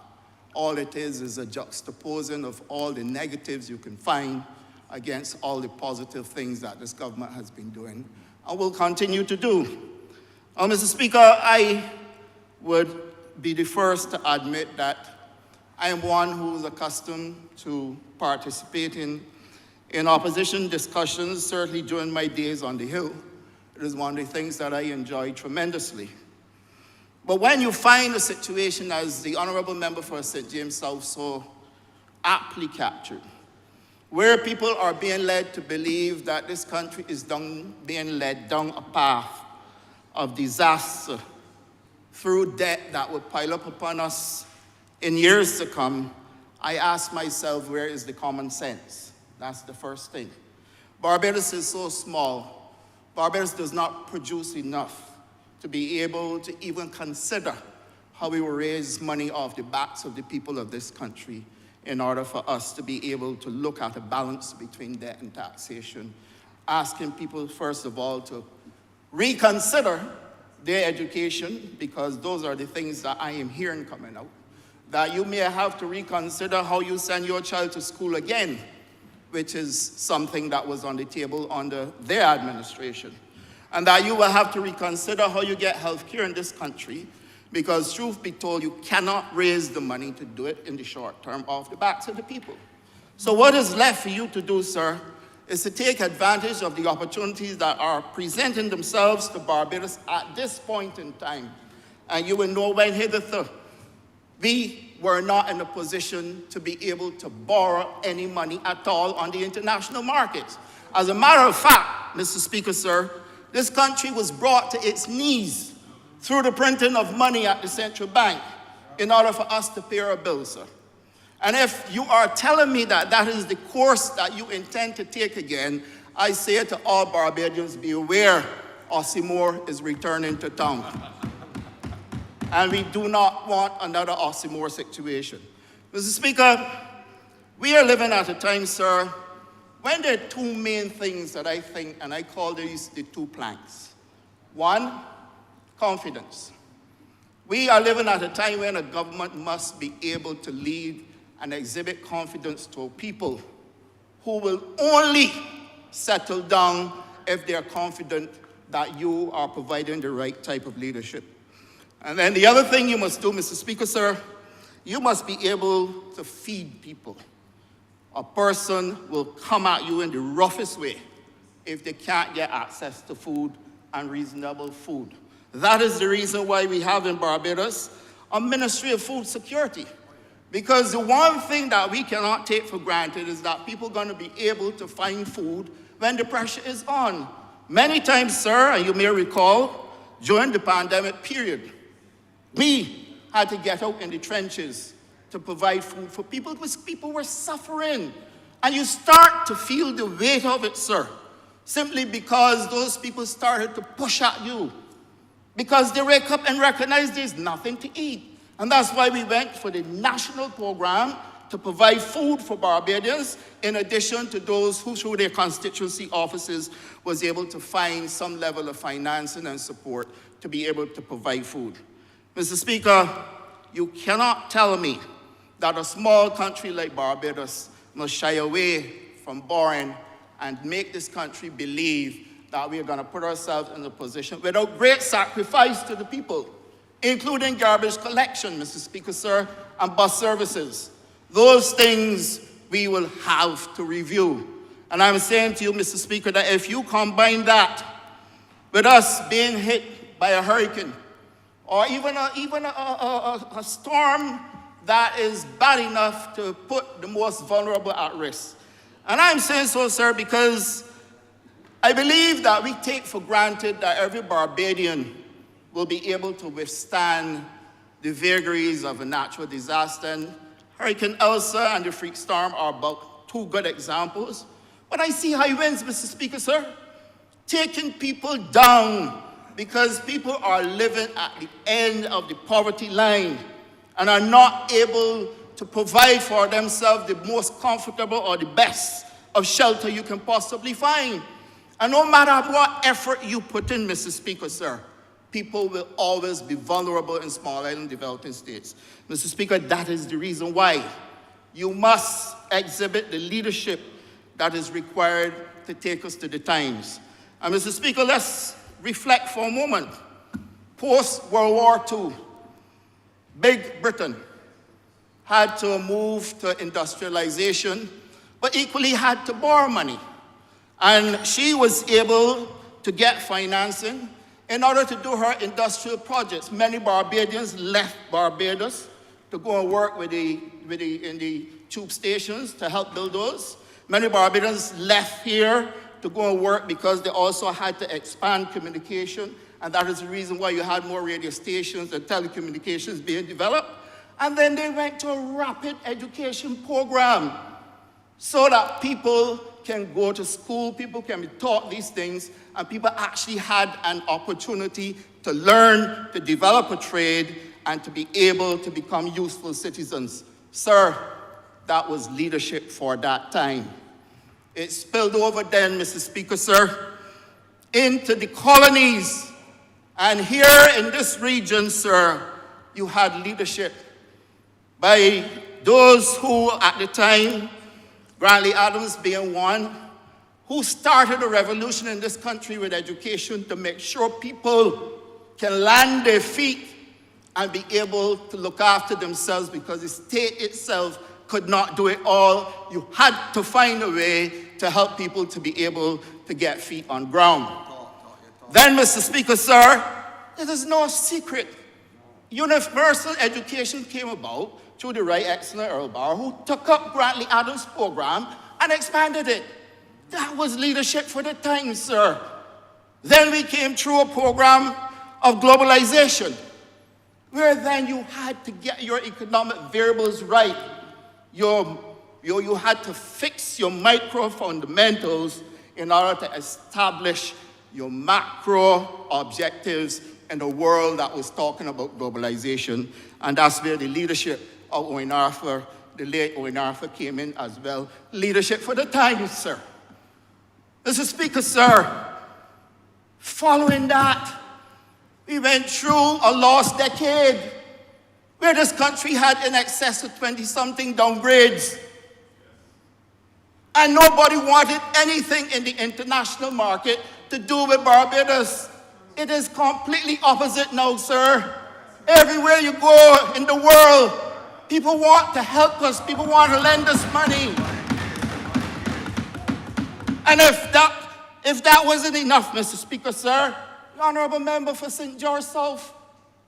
all it is a juxtaposing of all the negatives you can find against all the positive things that this government has been doing and will continue to do. Mr. Speaker, I would be the first to admit that I am one who is accustomed to participating in opposition discussions, certainly during my days on the Hill. It is one of the things that I enjoy tremendously. But when you find a situation as the Honourable Member for St. James South so aptly captured, where people are being led to believe that this country is being led down a path of disaster through debt that will pile up upon us in years to come, I ask myself, where is the common sense? That's the first thing. Barbados is so small. Barbados does not produce enough to be able to even consider how we will raise money off the backs of the people of this country in order for us to be able to look at a balance between debt and taxation, asking people, first of all, to reconsider their education, because those are the things that I am hearing coming out, that you may have to reconsider how you send your child to school again, which is something that was on the table under their administration, and that you will have to reconsider how you get health care in this country, because truth be told, you cannot raise the money to do it in the short term off the backs of the people. So what is left for you to do, sir, is to take advantage of the opportunities that are presenting themselves to Barbados at this point in time. And you will know when hitherto we were not in a position to be able to borrow any money at all on the international markets. As a matter of fact, Mr. Speaker, sir, this country was brought to its knees through the printing of money at the central bank in order for us to pay our bills, sir. And if you are telling me that that is the course that you intend to take again, I say to all Barbadians, be aware, Ossimore is returning to town. And we do not want another Ossimore situation. Mr. Speaker, we are living at a time, sir, when there are two main things that I think, and I call these the two planks. One, confidence. We are living at a time when a government must be able to lead and exhibit confidence to people who will only settle down if they are confident that you are providing the right type of leadership. And then the other thing you must do, Mr. Speaker, sir, you must be able to feed people. A person will come at you in the roughest way if they can't get access to food and reasonable food. That is the reason why we have in Barbados a Ministry of Food Security. Because the one thing that we cannot take for granted is that people are going to be able to find food when the pressure is on. Many times, sir, and you may recall, during the pandemic period, we had to get out in the trenches to provide food for people because people were suffering. And you start to feel the weight of it, sir, simply because those people started to push at you, because they wake up and recognize there's nothing to eat. And that's why we went for the national program to provide food for Barbadians, in addition to those who, through their constituency offices, was able to find some level of financing and support to be able to provide food. Mr. Speaker, you cannot tell me that a small country like Barbados must shy away from borrowing and make this country believe that we are going to put ourselves in a position without great sacrifice to the people, including garbage collection, Mr. Speaker, sir, and bus services. Those things we will have to review. And I'm saying to you, Mr. Speaker, that if you combine that with us being hit by a hurricane, or even a storm that is bad enough to put the most vulnerable at risk. And I'm saying so, sir, because I believe that we take for granted that every Barbadian will be able to withstand the vagaries of a natural disaster. And Hurricane Elsa and the freak storm are about two good examples. But I see high winds, Mr. Speaker, sir, taking people down because people are living at the end of the poverty line and are not able to provide for themselves the most comfortable or the best of shelter you can possibly find. And no matter what effort you put in, Mr. Speaker, sir, people will always be vulnerable in small island developing states. Mr. Speaker, that is the reason why you must exhibit the leadership that is required to take us to the times. And Mr. Speaker, let's reflect for a moment. Post-World War II, Big Britain had to move to industrialization, but equally had to borrow money. And she was able to get financing in order to do her industrial projects. Many Barbadians left Barbados to go and work in the tube stations to help build those. Many Barbadians left here to go and work because they also had to expand communication, and that is the reason why you had more radio stations and telecommunications being developed. And then they went to a rapid education program so that people can go to school, people can be taught these things, and people actually had an opportunity to learn, to develop a trade, and to be able to become useful citizens. Sir, that was leadership for that time. It spilled over then, Mr. Speaker, sir, into the colonies. And here in this region, sir, you had leadership by those who, at the time, Grantley Adams being one, who started a revolution in this country with education to make sure people can land their feet and be able to look after themselves, because the state itself could not do it all. You had to find a way to help people to be able to get feet on ground. Then, Mr. Speaker, sir, it is no secret. Universal education came about through the Right Excellent Earl Barr, who took up Grantley Adams' program and expanded it. That was leadership for the time, sir. Then we came through a program of globalization, where then you had to get your economic variables right. You had to fix your micro fundamentals in order to establish your macro objectives in a world that was talking about globalization. And that's where the leadership of Owen Arthur, the late Owen Arthur, came in as well. Leadership for the times, sir. Mr. Speaker, sir, following that, we went through a lost decade where this country had in excess of 20-something downgrades. And nobody wanted anything in the international market to do with Barbados. It is completely opposite now, sir. Everywhere you go in the world, people want to help us. People want to lend us money. And if that wasn't enough, Mr. Speaker, sir, the Honourable Member for St. George South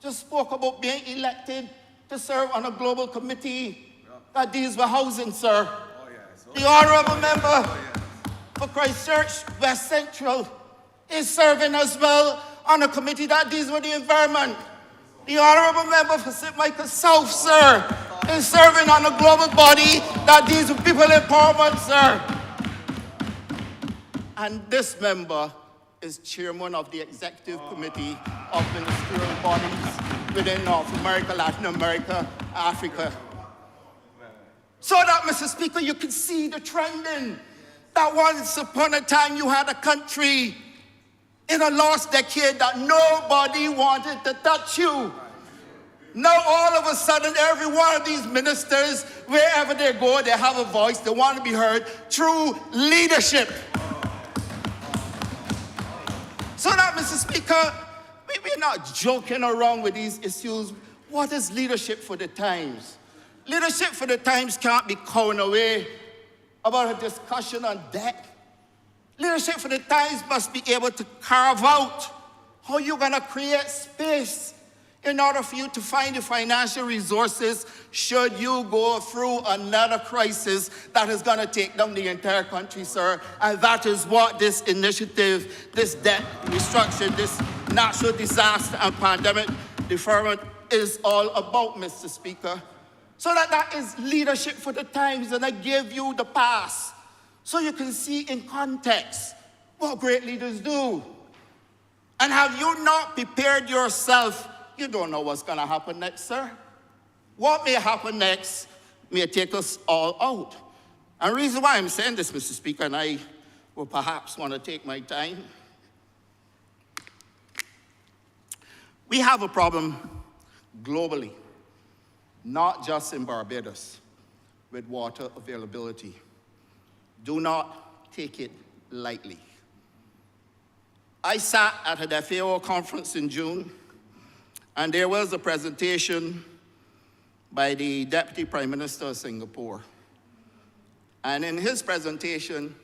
just spoke about being elected to serve on a global committee that deals with housing, sir. The Honourable Member for Christchurch West Central is serving as well on a committee that deals with the environment. The Honourable Member for St. Michael South, sir, is serving on a global body that deals with people empowerment, sir. And this member is chairman of the executive committee of ministerial bodies within North America, Latin America, Africa. So that, Mr. Speaker, you can see the trending. That once upon a time you had a country in a lost decade that nobody wanted to touch you. Now all of a sudden, every one of these ministers, wherever they go, they have a voice, they want to be heard through leadership. So that, Mr. Speaker, we're not joking around with these issues. What is leadership for the times? Leadership for the times can't be cowed away about a discussion on debt. Leadership for the times must be able to carve out How you gonna create space in order for you to find the financial resources should you go through another crisis that is gonna take down the entire country, sir? And that is what this initiative, this debt restructuring, this natural disaster and pandemic deferment is all about, Mr. Speaker. So that is leadership for the times, and I give you the pass so you can see in context what great leaders do. And have you not prepared yourself? You don't know what's going to happen next, sir. What may happen next may take us all out. And the reason why I'm saying this, Mr. Speaker, and I will perhaps want to take my time, we have a problem globally, not just in Barbados, with water availability. Do not take it lightly. I sat at an FAO conference in June, and there was a presentation by the Deputy Prime Minister of Singapore. And in his presentation,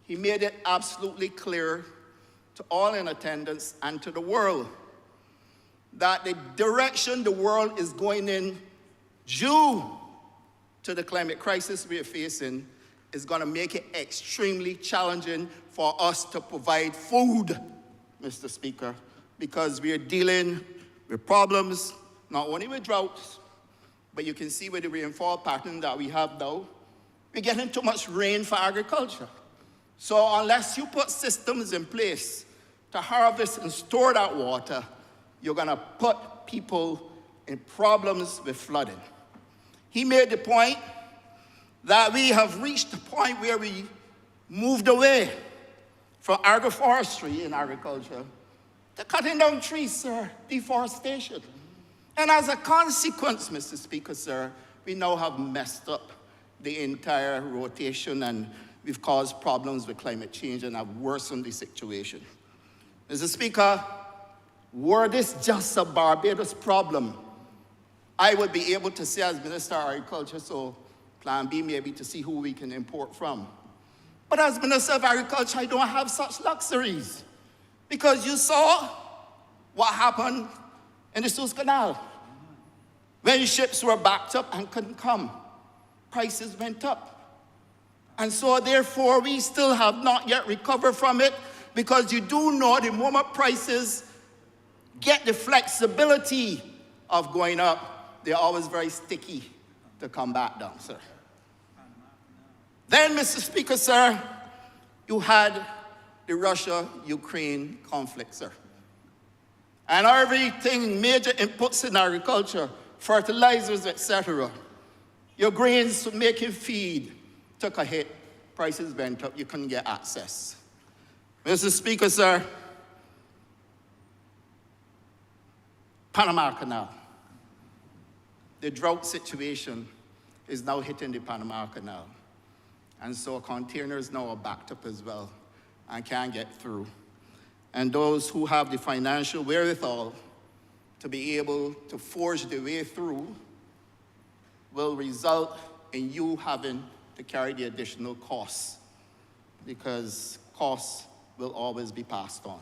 he made it absolutely clear to all in attendance and to the world that the direction the world is going in due to the climate crisis we are facing is going to make it extremely challenging for us to provide food, Mr. Speaker, because we are dealing with problems not only with droughts, but you can see with the rainfall pattern that we have now, we're getting too much rain for agriculture. So unless you put systems in place to harvest and store that water, you're going to put people in problems with flooding. He made the point that we have reached the point where we moved away from agroforestry in agriculture to cutting down trees, sir, deforestation. And as a consequence, Mr. Speaker, sir, we now have messed up the entire rotation, and we've caused problems with climate change and have worsened the situation. Mr. Speaker, were this just a Barbados problem, I would be able to say as Minister of Agriculture, so Plan B may be to see who we can import from. But as Minister of Agriculture, I don't have such luxuries. Because you saw what happened in the Suez Canal. When ships were backed up and couldn't come, prices went up. And so therefore, we still have not yet recovered from it, because you do know the moment prices get the flexibility of going up, they're always very sticky to come back down, sir. Then, Mr. Speaker, sir, you had the Russia-Ukraine conflict, sir. And everything, major inputs in agriculture, fertilizers, etc., your grains to make you feed took a hit. Prices went up, you couldn't get access. Mr. Speaker, sir, Panama Canal. The drought situation is now hitting the Panama Canal. And so containers now are backed up as well and can't get through. And those who have the financial wherewithal to be able to forge their way through will result in you having to carry the additional costs, because costs will always be passed on.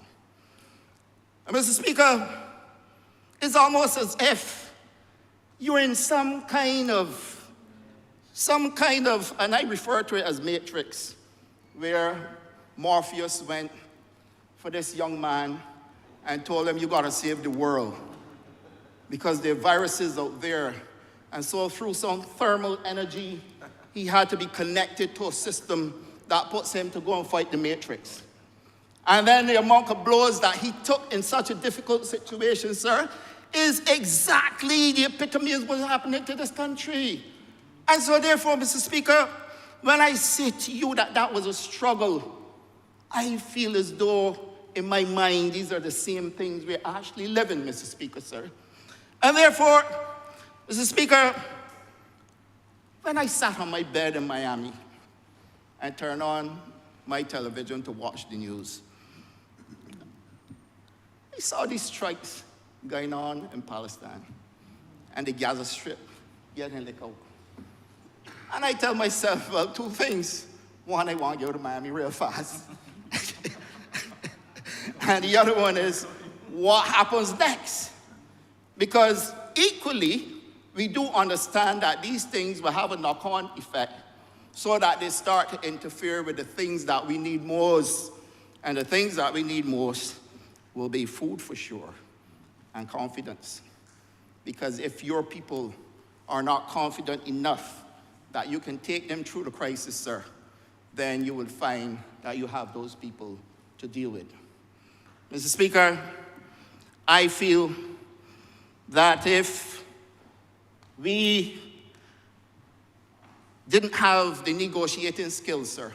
And Mr. Speaker, it's almost as if you're in some kind of, and I refer to it as Matrix, where Morpheus went for this young man and told him, you gotta save the world because there are viruses out there. And so through some thermal energy, he had to be connected to a system that puts him to go and fight the Matrix. And then the amount of blows that he took in such a difficult situation, sir, is exactly the epitome of what's happening to this country. And so therefore, Mr. Speaker, when I say to you that that was a struggle, I feel as though in my mind, these are the same things we're actually living, Mr. Speaker, sir. And therefore, Mr. Speaker, when I sat on my bed in Miami and turned on my television to watch the news, I saw these strikes going on in Palestine and the Gaza Strip getting licked out. And I tell myself, well, two things. One, I want to go to Miami real fast. And the other one is, what happens next. Because equally, we do understand that these things will have a knock-on effect so that they start to interfere with the things that we need most. And the things that we need most will be food for sure and confidence. Because if your people are not confident enough that you can take them through the crisis, sir, then you will find that you have those people to deal with. Mr. Speaker, I feel that if we didn't have the negotiating skills, sir,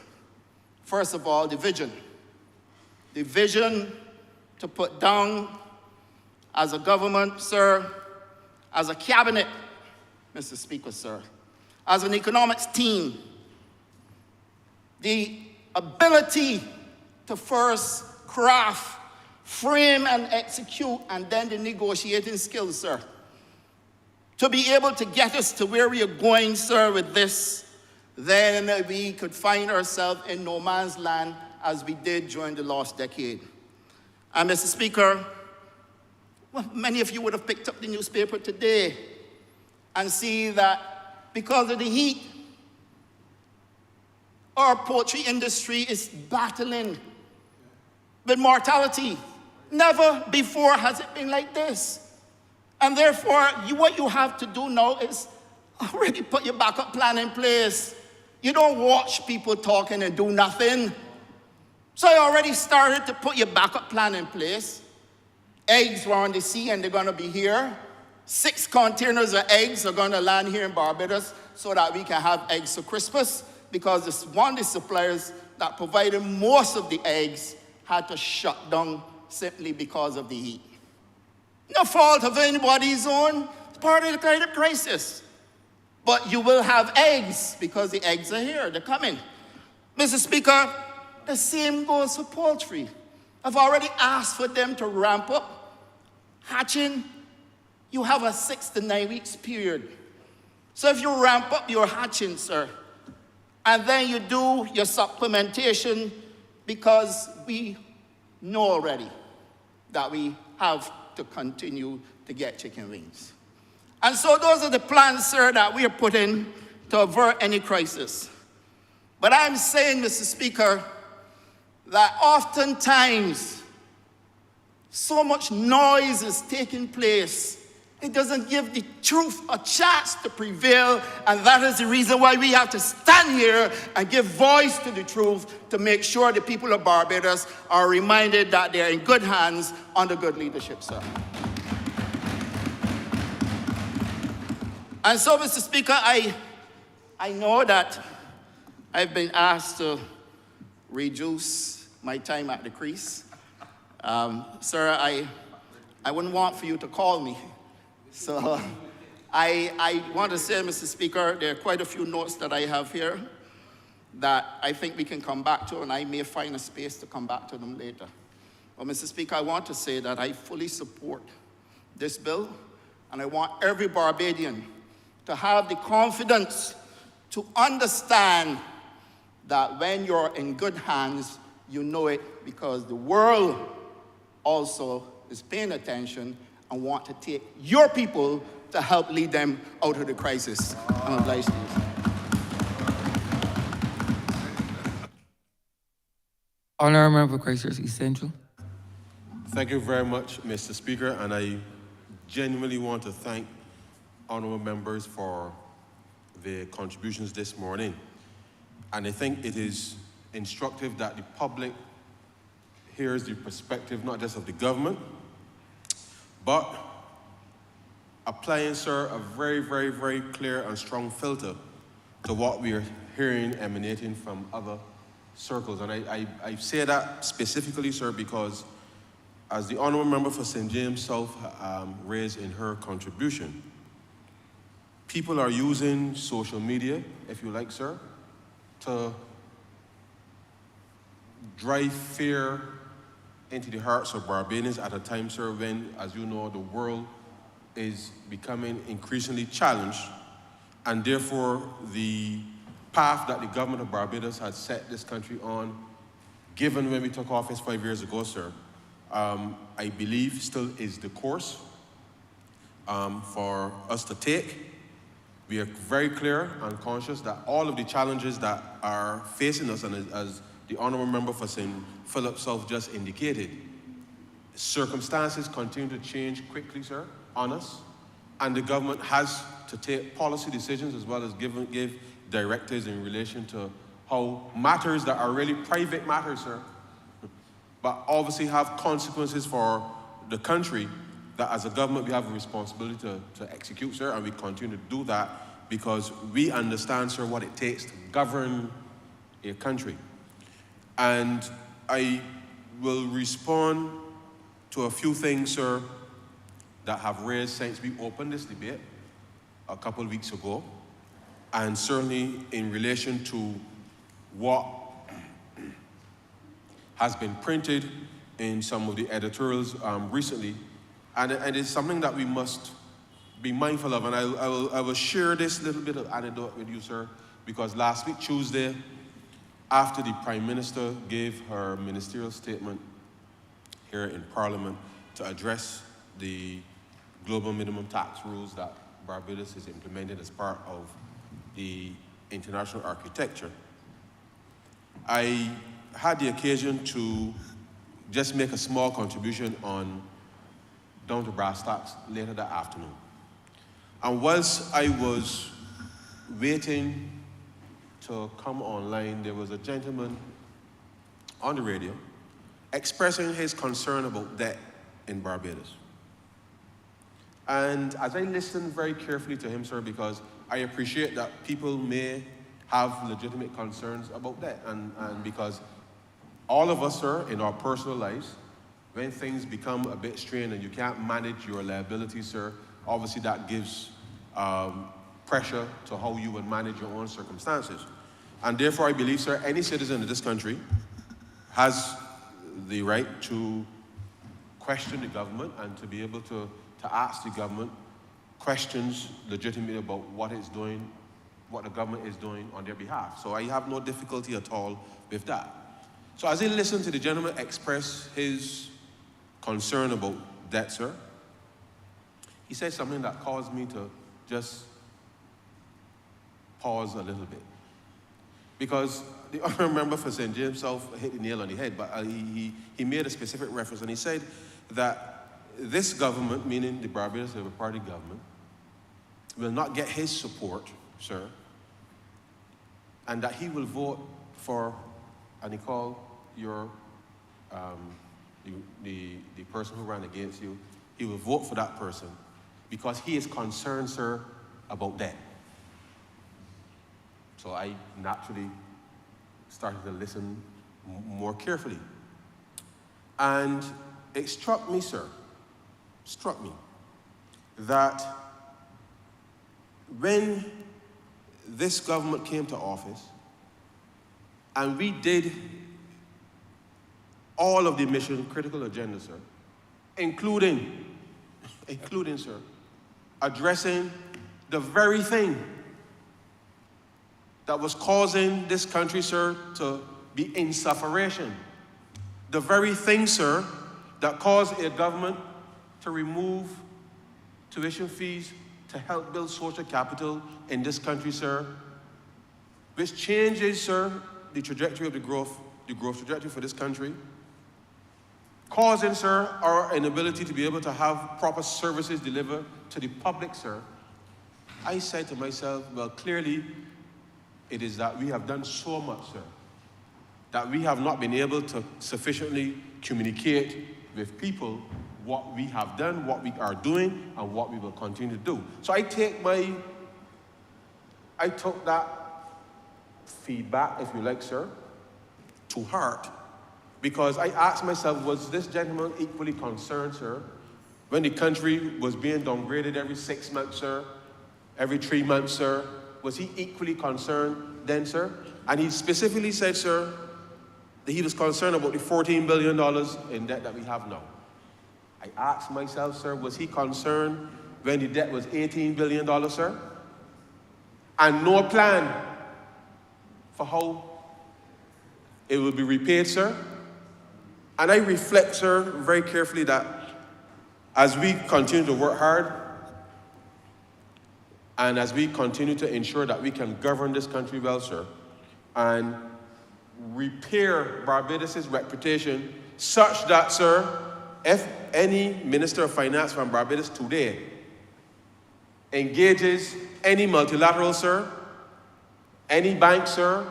first of all, the vision to put down as a government, sir, as a cabinet, Mr. Speaker, sir, as an economics team, the ability to first craft, frame, and execute, and then the negotiating skills, sir, to be able to get us to where we are going, sir, with this, then we could find ourselves in no man's land as we did during the last decade. And Mr. Speaker, well, many of you would have picked up the newspaper today and see that because of the heat, our poultry industry is battling with mortality. Never before has it been like this. And therefore, what you have to do now is already put your backup plan in place. You don't watch people talking and do nothing. So I already started to put your backup plan in place. Eggs were on the sea and they're going to be here. 6 containers of eggs are going to land here in Barbados so that we can have eggs for Christmas, because it's one of the suppliers that provided most of the eggs had to shut down simply because of the heat. No fault of anybody's own. It's part of the climate crisis. But you will have eggs because the eggs are here. They're coming. Mr. Speaker, the same goes for poultry. I've already asked for them to ramp up hatching. You have a 6 to 9 weeks period. So if you ramp up your hatching, sir, and then you do your supplementation, because we know already that we have to continue to get chicken wings. And so those are the plans, sir, that we are putting to avert any crisis. But I'm saying, Mr. Speaker, that oftentimes so much noise is taking place. It doesn't give the truth a chance to prevail, and that is the reason why we have to stand here and give voice to the truth to make sure the people of Barbados are reminded that they are in good hands under good leadership, sir. And so, Mr. Speaker, I know that I've been asked to reduce my time at the crease. Sir, I wouldn't want for you to call me. So I want to say, Mr. Speaker, there are quite a few notes that I have here that I think we can come back to, and I may find a space to come back to them later. But Mr. Speaker, I want to say that I fully support this bill, and I want every Barbadian to have the confidence to understand that when you're in good hands, you know it, because the world also is paying attention and want to take your people to help lead them out of the crisis. I'm obliged to you. Honourable Member for Christchurch East Central. Thank you very much, Mr. Speaker, and I genuinely want to thank honourable members for their contributions this morning. And I think it is instructive that the public hears the perspective not just of the government, but applying, sir, a very, very, very clear and strong filter to what we are hearing emanating from other circles. And I say that specifically, sir, because as the honourable member for St. James South raised in her contribution, people are using social media, if you like, sir, to drive fear into the hearts of Barbadians at a time, sir, when, as you know, the world is becoming increasingly challenged, and therefore the path that the government of Barbados had set this country on, given when we took office 5 years ago, sir, I believe still is the course for us to take. We are very clear and conscious that all of the challenges that are facing us, and as the Honourable Member for St. Philip South just indicated, circumstances continue to change quickly, sir, on us, and the government has to take policy decisions as well as give directives in relation to how matters that are really private matters, sir, but obviously have consequences for the country, that as a government we have a responsibility to execute, sir, and we continue to do that because we understand, sir, what it takes to govern a country. And I will respond to a few things, sir, that have raised since we opened this debate a couple of weeks ago, and certainly in relation to what has been printed in some of the editorials recently, and it's something that we must be mindful of. And I will share this little bit of anecdote with you, sir, because last week, Tuesday, after the Prime Minister gave her ministerial statement here in Parliament to address the global minimum tax rules that Barbados is implementing as part of the international architecture, I had the occasion to just make a small contribution on down to brass tacks later that afternoon. And whilst I was waiting to come online, there was a gentleman on the radio expressing his concern about debt in Barbados. And as I listened very carefully to him, sir, because I appreciate that people may have legitimate concerns about that, and because all of us, sir, in our personal lives, when things become a bit strained and you can't manage your liabilities, sir, obviously that gives pressure to how you would manage your own circumstances. And therefore, I believe, sir, any citizen of this country has the right to question the government and to be able to ask the government questions legitimately about what it's doing, what the government is doing on their behalf. So I have no difficulty at all with that. So as I listened to the gentleman express his concern about debt, sir, he said something that caused me to just pause a little bit. Because the Honourable Member for St. James South hit the nail on the head, but he made a specific reference, and he said that this government, meaning the Barbados Labour Party government, will not get his support, sir, and that he will vote for, and he called your, the person who ran against you, he will vote for that person because he is concerned, sir, about that. So I naturally started to listen more carefully. And it struck me, sir, that when this government came to office and we did all of the mission critical agenda, sir, including, sir, addressing the very thing that was causing this country, sir, to be in sufferation. The very thing, sir, that caused a government to remove tuition fees to help build social capital in this country, sir, which changes, sir, the trajectory of the growth trajectory for this country, causing, sir, our inability to be able to have proper services delivered to the public, sir. I said to myself, well, clearly, it is that we have done so much, sir, that we have not been able to sufficiently communicate with people what we have done, what we are doing, and what we will continue to do. So I took that feedback, if you like, sir, to heart, because I asked myself, was this gentleman equally concerned, sir, when the country was being downgraded every 6 months, sir, every 3 months, sir? Was he equally concerned then, sir? And he specifically said, sir, that he was concerned about the $14 billion in debt that we have now. I asked myself, sir, was he concerned when the debt was $18 billion, sir? And no plan for how it will be repaid, sir? And I reflect, sir, very carefully that as we continue to work hard and as we continue to ensure that we can govern this country well, sir, and repair Barbados' reputation such that, sir, if any Minister of Finance from Barbados today engages any multilateral, sir, any bank, sir,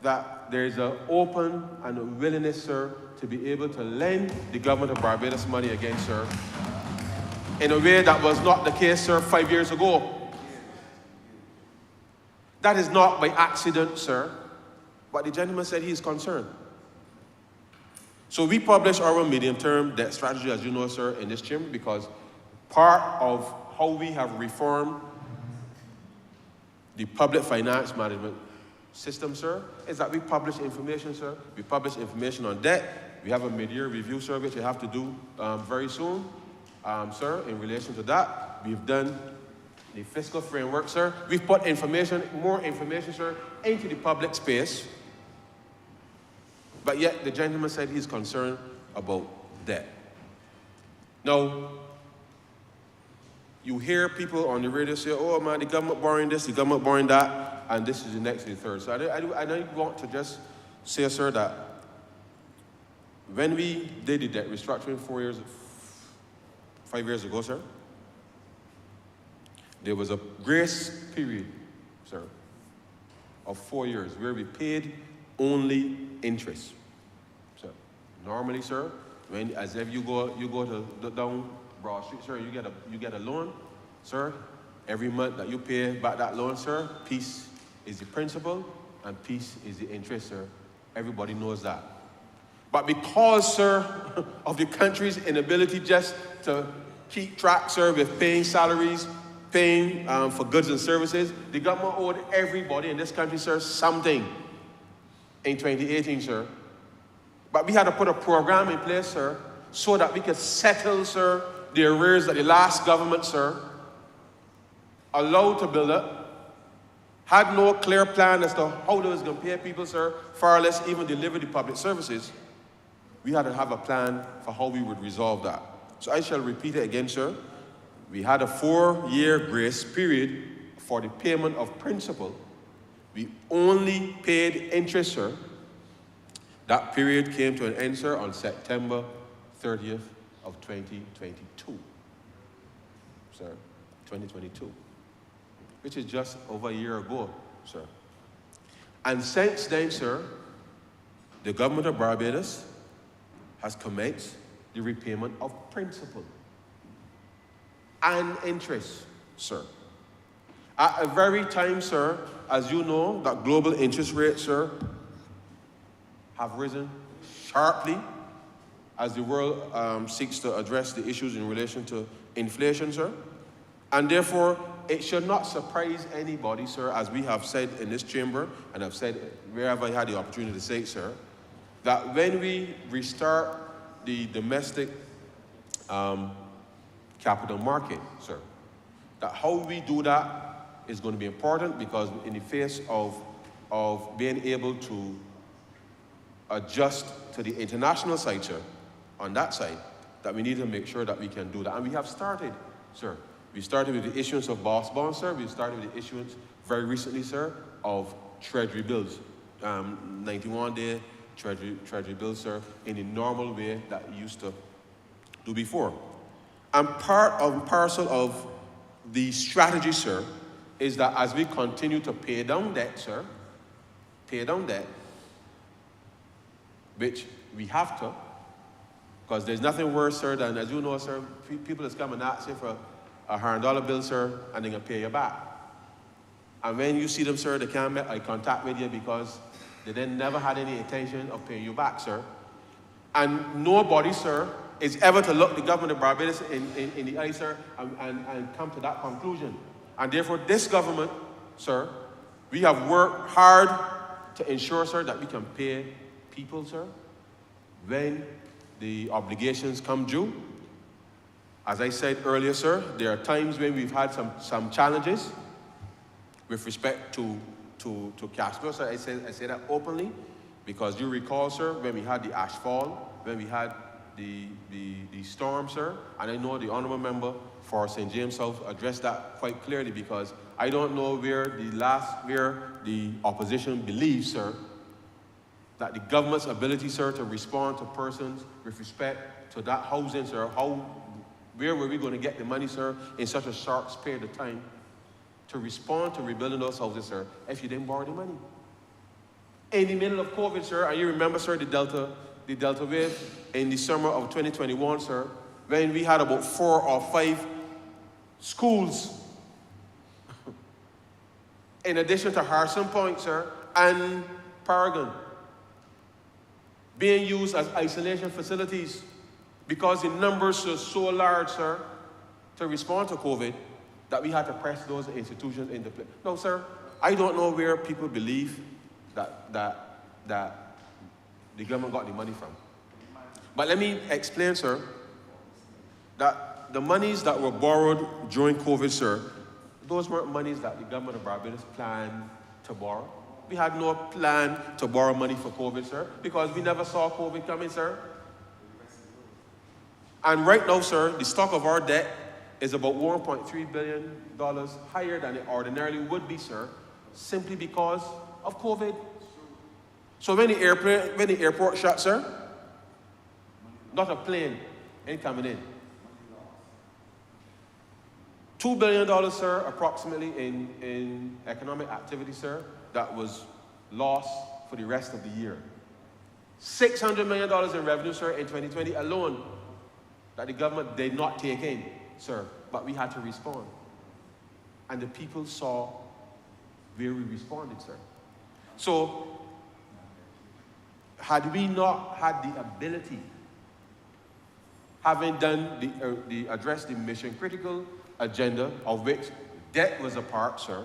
that there is an open and a willingness, sir, to be able to lend the government of Barbados money again, sir, in a way that was not the case, sir, 5 years ago. That is not by accident, sir, but the gentleman said he is concerned. So we publish our medium-term debt strategy, as you know, sir, in this chamber, because part of how we have reformed the public finance management system, sir, is that we publish information, sir. We publish information on debt. We have a mid-year review, sir, which we have to do very soon, sir, in relation to that. We've done the fiscal framework, sir. We've put more information, sir, into the public space. But yet the gentleman said he's concerned about debt. Now, you hear people on the radio say, oh man, the government borrowing this, the government borrowing that, and this is the next and the third. So I don't want to just say, sir, that when we did the debt restructuring 5 years ago, sir, there was a grace period, sir, of 4 years where we paid only interest. So normally, sir, as if you go to down Broad Street, sir, you get a loan, sir. Every month that you pay back that loan, sir, peace is the principal and peace is the interest, sir. Everybody knows that. But because, sir, of the country's inability just to keep track, sir, with paying salaries, paying for goods and services, the government owed everybody in this country, sir, something in 2018, sir. But we had to put a program in place, sir, so that we could settle, sir, the arrears that the last government, sir, allowed to build up, had no clear plan as to how they was going to pay people, sir, far less even deliver the public services. We had to have a plan for how we would resolve that. So I shall repeat it again, sir. We had a 4-year grace period for the payment of principal. We only paid interest, sir. That period came to an end, sir, on September 30th of 2022. Sir, 2022. Which is just over a year ago, sir. And since then, sir, the government of Barbados has commenced the repayment of principal and interest, sir. At a very time, sir, as you know, that global interest rates, sir, have risen sharply as the world seeks to address the issues in relation to inflation, sir. And therefore, it should not surprise anybody, sir, as we have said in this chamber, and I've said wherever I had the opportunity to say it, sir, that when we restart the domestic capital market, sir, that how we do that is going to be important, because in the face of being able to adjust to the international side, sir, on that side, that we need to make sure that we can do that. And we have started, sir. We started with the issuance of boss bonds, sir. We started with the issuance very recently, sir, of treasury bills. 91-day treasury bills, sir, in the normal way that we used to do before. And part and parcel of the strategy, sir, is that as we continue to pay down debt, sir, which we have to, because there's nothing worse, sir, than, as you know, sir, people that's come and ask you for a $100 bill, sir, and they're going to pay you back. And when you see them, sir, they can't make eye contact with you because they then never had any intention of paying you back, sir. And nobody, sir, is ever to look the government of Barbados in the eye, sir, and come to that conclusion. And therefore, this government, sir, we have worked hard to ensure, sir, that we can pay people, sir, when the obligations come due. As I said earlier, sir, there are times when we've had some challenges with respect to cash flow. So I say that openly. Because you recall, sir, when we had the ash fall, when we had the storm, sir, and I know the honourable member for St. James South addressed that quite clearly, because I don't know where the opposition believes, sir, that the government's ability, sir, to respond to persons with respect to that housing, sir, where were we going to get the money, sir, in such a short period of time to respond to rebuilding those houses, sir, if you didn't borrow the money? In the middle of COVID, sir, and you remember, sir, the Delta wave in the summer of 2021, sir, when we had about 4 or 5 schools, in addition to Harrison Point, sir, and Paragon, being used as isolation facilities because the numbers were so large, sir, to respond to COVID, that we had to press those institutions into place. No, sir, I don't know where people believe that the government got the money from. But let me explain, sir, that the monies that were borrowed during COVID, sir, those weren't monies that the government of Barbados planned to borrow. We had no plan to borrow money for COVID, sir, because we never saw COVID coming, sir. And right now, sir, the stock of our debt is about $1.3 billion higher than it ordinarily would be, sir, simply because of COVID. So when the airport shut, sir, not a plane ain't coming in. $2 billion, sir, approximately in economic activity, sir, that was lost for the rest of the year. $600 million in revenue, sir, in 2020 alone, that the government did not take in, sir, but we had to respond. And the people saw where we responded, sir. So, had we not had the ability, having done address the mission critical agenda, of which debt was a part, sir,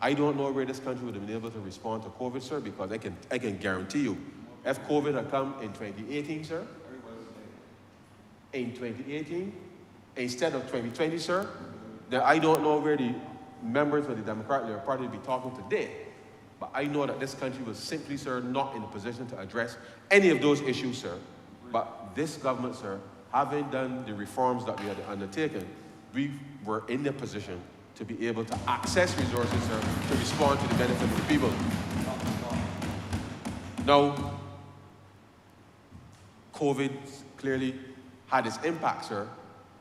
I don't know where this country would have been able to respond to COVID, sir, because I can guarantee you, if COVID had come in 2018, sir, in 2018, instead of 2020, sir, then I don't know where the members of the Democratic Labour Party would be talking today. But I know that this country was simply, sir, not in a position to address any of those issues, sir. But this government, sir, having done the reforms that we had undertaken, we were in the position to be able to access resources, sir, to respond to the benefit of the people. Now, COVID clearly had its impact, sir,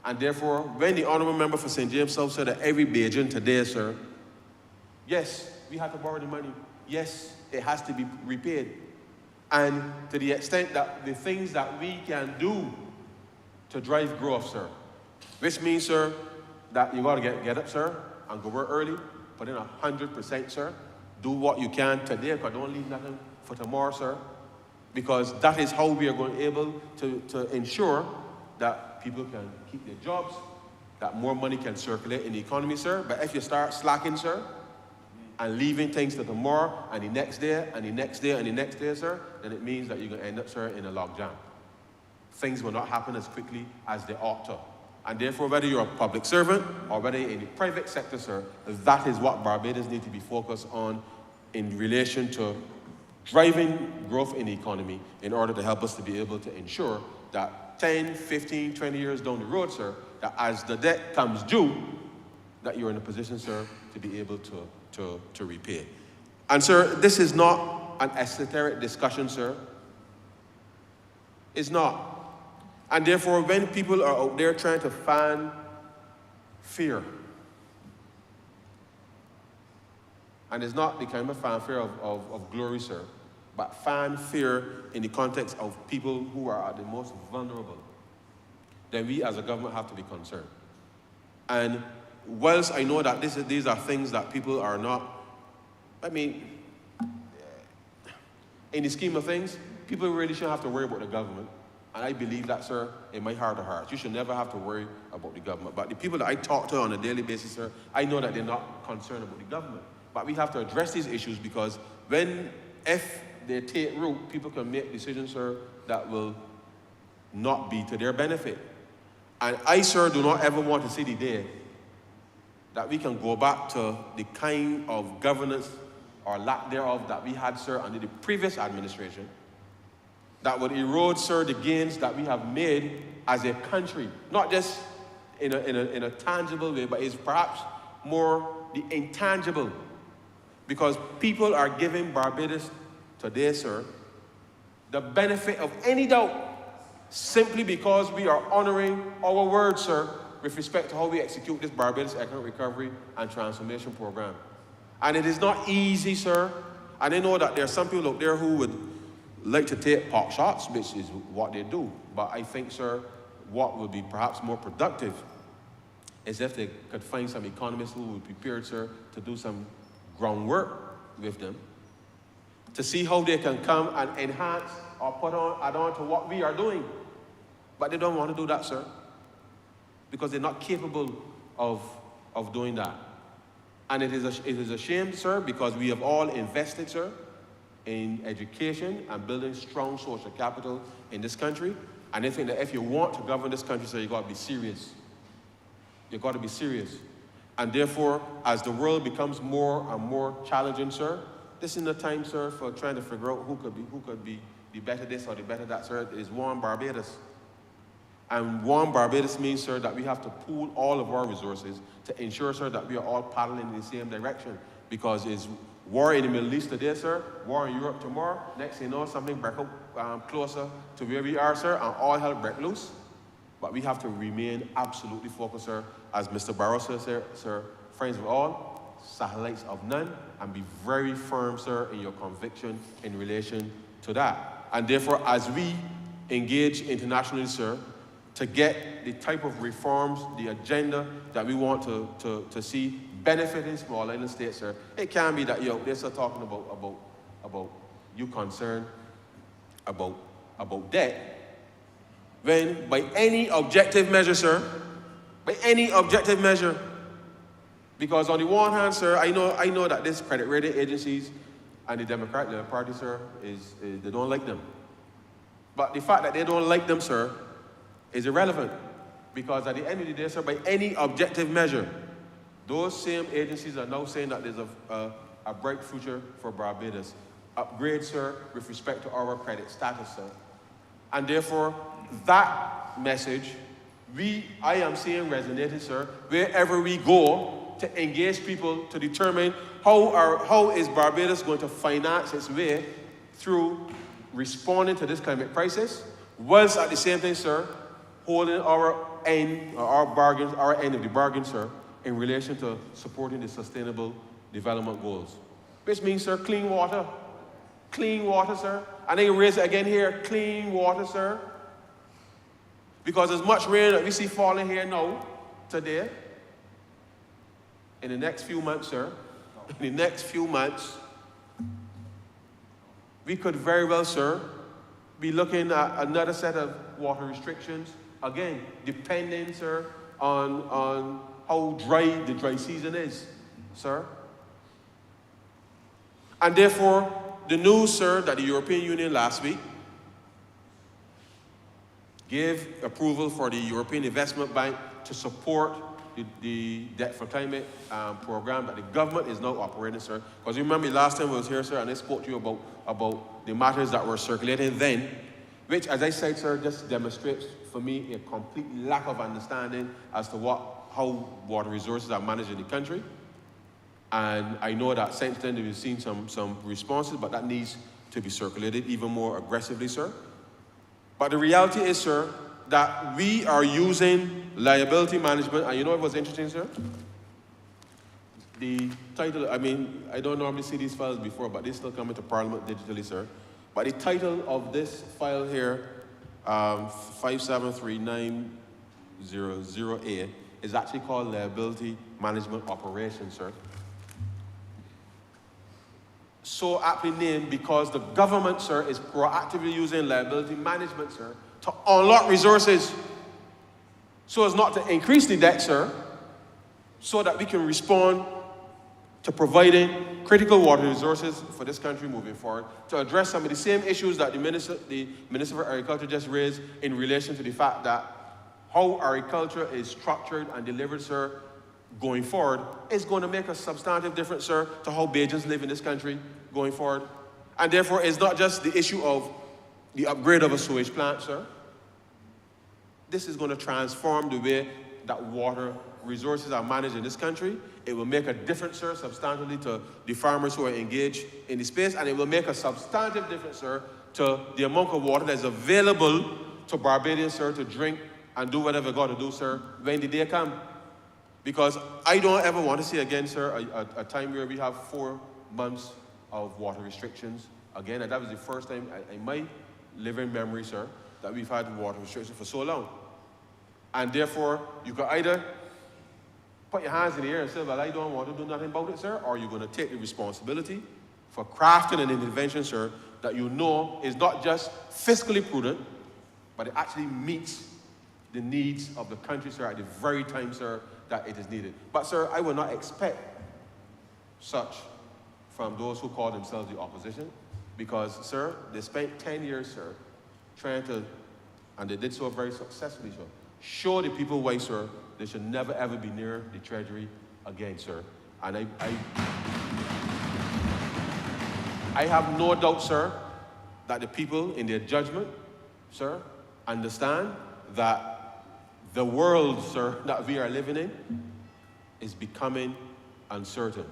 and therefore, when the honourable member for St. James South said that every Bajan today, sir, yes, we had to borrow the money. Yes, it has to be repaid. And to the extent that the things that we can do to drive growth, sir, which means, sir, that you got to get up, sir, and go work early, put in 100%, sir. Do what you can today, because don't leave nothing for tomorrow, sir, because that is how we are going to be able to ensure that people can keep their jobs, that more money can circulate in the economy, sir. But if you start slacking, sir, and leaving things to tomorrow, and the next day, and the next day, and the next day, sir, then it means that you're going to end up, sir, in a logjam. Things will not happen as quickly as they ought to. And therefore, whether you're a public servant or whether you're in the private sector, sir, that is what Barbados need to be focused on in relation to driving growth in the economy in order to help us to be able to ensure that 10, 15, 20 years down the road, sir, that as the debt comes due, that you're in a position, sir, to be able to repay. And, sir, this is not an esoteric discussion, sir. It's not. And therefore, when people are out there trying to fan fear, and it's not the kind of fanfare of glory, sir, but fan fear in the context of people who are the most vulnerable, then we as a government have to be concerned. And whilst I know that these are things that people are not, I mean, in the scheme of things, people really shouldn't have to worry about the government. And I believe that, sir, in my heart of hearts. You should never have to worry about the government. But the people that I talk to on a daily basis, sir, I know that they're not concerned about the government. But we have to address these issues because if they take root, people can make decisions, sir, that will not be to their benefit. And I, sir, do not ever want to see the day that we can go back to the kind of governance or lack thereof that we had, sir, under the previous administration, that would erode, sir, the gains that we have made as a country, not just in a tangible way, but is perhaps more the intangible, because people are giving Barbados today, sir, the benefit of any doubt simply because we are honoring our word, sir, with respect to how we execute this Barbados Economic Recovery and Transformation Program. And it is not easy, sir. And I know that there are some people out there who would like to take pot shots, which is what they do. But I think, sir, what would be perhaps more productive is if they could find some economists who would be prepared, sir, to do some groundwork with them to see how they can come and enhance or add on to what we are doing. But they don't want to do that, sir, because they're not capable of doing that. And it is a shame, sir, because we have all invested, sir, in education and building strong social capital in this country. And I think that if you want to govern this country, sir, you've got to be serious. You've got to be serious. And therefore, as the world becomes more and more challenging, sir, this is the time, sir, for trying to figure out who could be the better this or the better that, sir. It is Warm Barbados. And Warm Barbados means, sir, that we have to pool all of our resources to ensure, sir, that we are all paddling in the same direction. Because it's war in the Middle East today, sir, war in Europe tomorrow. Next thing you know, something break up closer to where we are, sir, and all hell break loose. But we have to remain absolutely focused, sir, as Mr. Barroso said, sir, friends of all, satellites of none, and be very firm, sir, in your conviction in relation to that. And therefore, as we engage internationally, sir, to get the type of reforms, the agenda that we want to see benefiting small island states, sir, it can be that they're still talking about you concerned about debt, when by any objective measure, sir, by any objective measure, because on the one hand, sir, I know that this credit rating agencies and the Democratic Party, sir, they don't like them. But the fact that they don't like them, sir, is irrelevant. Because at the end of the day, sir, by any objective measure, those same agencies are now saying that there's a bright future for Barbados. Upgrade, sir, with respect to our credit status, sir. And therefore, that message, I am seeing resonated, sir, wherever we go to engage people to determine how is Barbados going to finance its way through responding to this climate crisis, whilst at the same time, sir, holding our end of the bargain, sir, in relation to supporting the sustainable development goals. Which means, sir, clean water. Clean water, sir. I think raise it again here, clean water, sir. Because as much rain that we see falling here now, today, in the next few months, sir, in the next few months, we could very well, sir, be looking at another set of water restrictions, again, depending, sir, on how dry the dry season is, sir. And therefore, the news, sir, that the European Union last week gave approval for the European Investment Bank to support the Debt for Climate program that the government is now operating, sir. Because you remember last time I was here, sir, and I spoke to you about the matters that were circulating then, which, as I said, sir, just demonstrates for me a complete lack of understanding as to how water resources are managed in the country. And I know that since then we've seen some responses, but that needs to be circulated even more aggressively, sir. But the reality is, sir, that we are using liability management, and you know what was interesting, sir? The title, I don't normally see these files before, but they still come into Parliament digitally, sir. But the title of this file here, 5739008, is actually called Liability Management Operations, sir. So aptly named because the government, sir, is proactively using liability management, sir, to unlock resources so as not to increase the debt, sir, so that we can respond to providing critical water resources for this country moving forward, to address some of the same issues that the Minister for Agriculture just raised in relation to the fact that how agriculture is structured and delivered, sir, going forward is going to make a substantive difference, sir, to how Bajans live in this country going forward. And therefore, it's not just the issue of the upgrade of a sewage plant, sir. This is going to transform the way that water resources are managed in this country. It will make a difference, sir, substantively to the farmers who are engaged in the space, and it will make a substantive difference, sir, to the amount of water that is available to Barbadians, sir, to drink and do whatever God to do, sir, when the day comes. Because I don't ever want to see again, sir, a time where we have 4 months of water restrictions again. And that was the first time in my living memory, sir, that we've had water restrictions for so long. And therefore, you can either put your hands in the air and say, well, I don't want to do nothing about it, sir, or you're going to take the responsibility for crafting an intervention, sir, that you know is not just fiscally prudent, but it actually meets the needs of the country, sir, at the very time, sir, that it is needed. But, sir, I will not expect such from those who call themselves the opposition, because, sir, they spent 10 years, sir, trying to, and they did so very successfully, sir, show the people why, sir, they should never, ever be near the Treasury again, sir. And I have no doubt, sir, that the people in their judgment, sir, understand that the world, sir, that we are living in is becoming uncertain.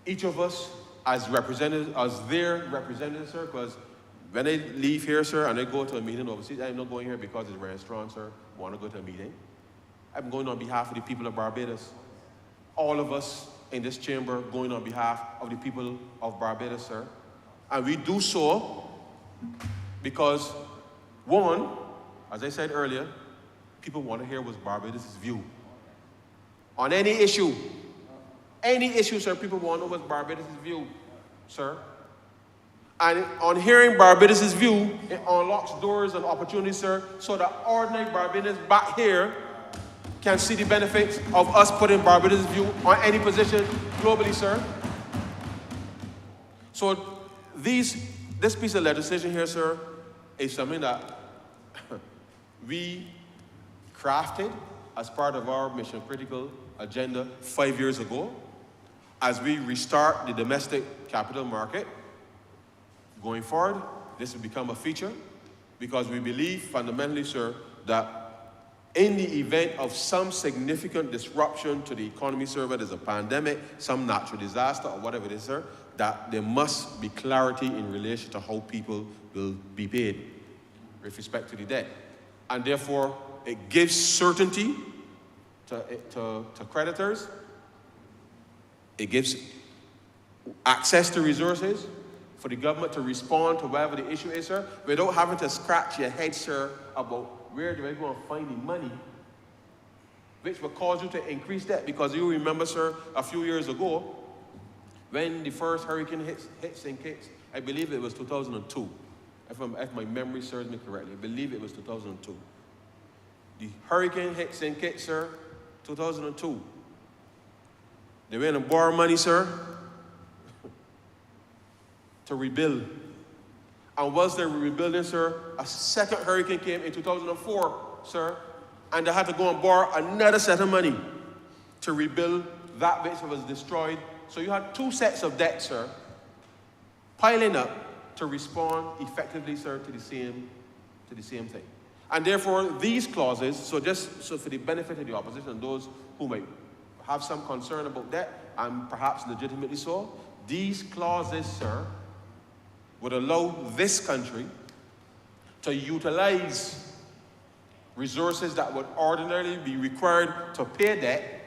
Each of us, as representatives, as their representatives, sir, because when I leave here, sir, and I go to a meeting overseas, I'm not going here because it's a restaurant, sir, I want to go to a meeting. I'm going on behalf of the people of Barbados. All of us in this chamber going on behalf of the people of Barbados, sir. And we do so because, one, as I said earlier, people want to hear what's Barbados' view. On any issue, sir, people want to know what's Barbados' view, sir. And on hearing Barbados' view, it unlocks doors and opportunities, sir, so that ordinary Barbadians back here can see the benefits of us putting Barbados' view on any position globally, sir. So this piece of legislation here, sir, is something that we crafted as part of our mission critical agenda 5 years ago as we restart the domestic capital market. Going forward, this will become a feature because we believe fundamentally, sir, that in the event of some significant disruption to the economy, sir, whether it's a pandemic, some natural disaster, or whatever it is, sir, that there must be clarity in relation to how people will be paid with respect to the debt. And therefore, it gives certainty to creditors. It gives access to resources for the government to respond to whatever the issue is, sir, without having to scratch your head, sir, about where do I go and find the money, which will cause you to increase debt. Because you remember, sir, a few years ago, when the first hurricane hits and kicks, I believe it was 2002. If my memory serves me correctly, I believe it was 2002. The hurricane hits and kicks, sir, 2002. They went and borrowed money, sir, to rebuild. And whilst they were rebuilding, sir, a second hurricane came in 2004, sir, and they had to go and borrow another set of money to rebuild that which was destroyed. So you had 2 sets of debt, sir, piling up to respond effectively, sir, to the same thing. And therefore, these clauses, so for the benefit of the opposition and those who might have some concern about that, and perhaps legitimately so, these clauses, sir, would allow this country to utilize resources that would ordinarily be required to pay debt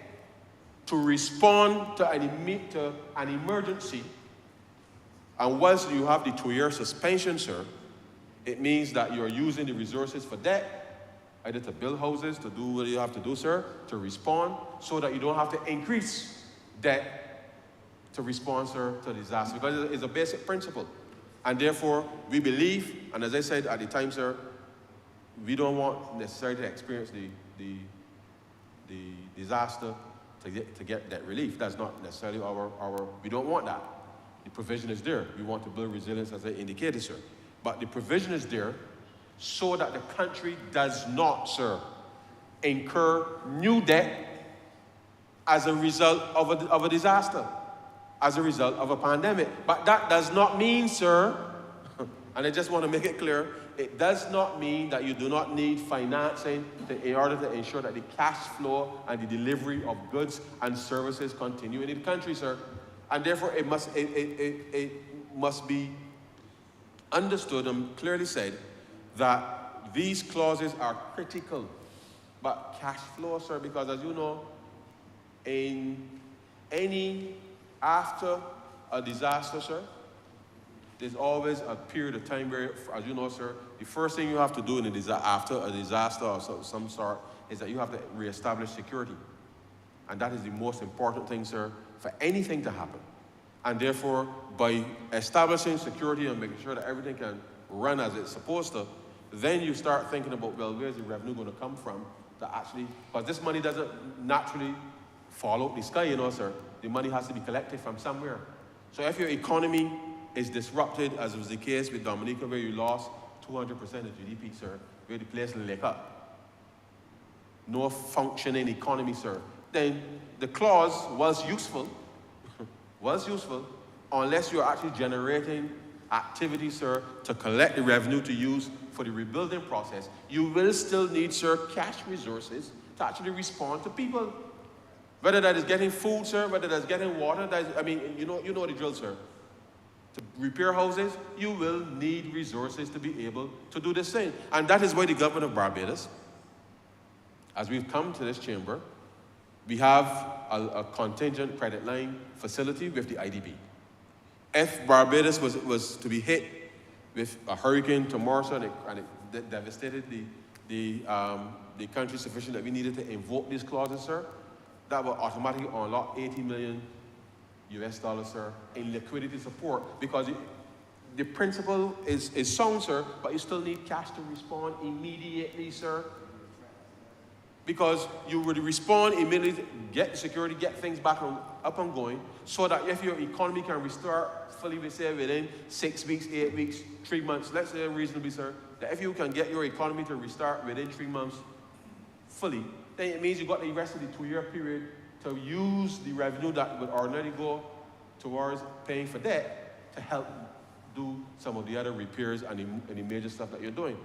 to respond to an emergency. And once you have the 2-year suspension, sir, it means that you're using the resources for debt, either to build houses, to do what you have to do, sir, to respond, so that you don't have to increase debt to respond, sir, to disaster. Because it's a basic principle. And therefore, we believe, and as I said at the time, sir, we don't want necessarily to experience the disaster to get that relief. That's not necessarily we don't want that. The provision is there. We want to build resilience, as I indicated, sir. But the provision is there so that the country does not, sir, incur new debt as a result of a disaster, as a result of a pandemic. But that does not mean, sir, and I just want to make it clear, it does not mean that you do not need financing in order to ensure that the cash flow and the delivery of goods and services continue in the country, sir. And therefore, it must be understood and clearly said that these clauses are critical. But cash flow, sir, because as you know, after a disaster, sir, there's always a period of time where, as you know, sir, the first thing you have to do after a disaster of some sort is that you have to reestablish security. And that is the most important thing, sir, for anything to happen. And therefore, by establishing security and making sure that everything can run as it's supposed to, then you start thinking about, well, where's the revenue going to come from to actually, because this money doesn't naturally fall out the sky, you know, sir. The money has to be collected from somewhere. So if your economy is disrupted, as was the case with Dominica, where you lost 200% of GDP, sir, where the place lick up, no functioning economy, sir, then the clause was useful, unless you're actually generating activity, sir, to collect the revenue to use for the rebuilding process. You will still need, sir, cash resources to actually respond to people. Whether that is getting food, sir, whether that's getting water, you know the drill, sir. To repair houses, you will need resources to be able to do this thing. And that is why the government of Barbados, as we've come to this chamber, we have a contingent credit line facility with the IDB. If Barbados was to be hit with a hurricane tomorrow, and it devastated the country sufficient that we needed to invoke these clauses, sir, that will automatically unlock $80 million, sir, in liquidity support, because the principle is sound, sir, but you still need cash to respond immediately, sir. Because you would respond immediately, get security, get things back up and going, so that if your economy can restart fully, we say within 6 weeks, 8 weeks, 3 months, let's say reasonably, sir, that if you can get your economy to restart within 3 months fully, then it means you've got the rest of the 2-year period to use the revenue that would ordinarily go towards paying for debt to help do some of the other repairs and the major stuff that you're doing.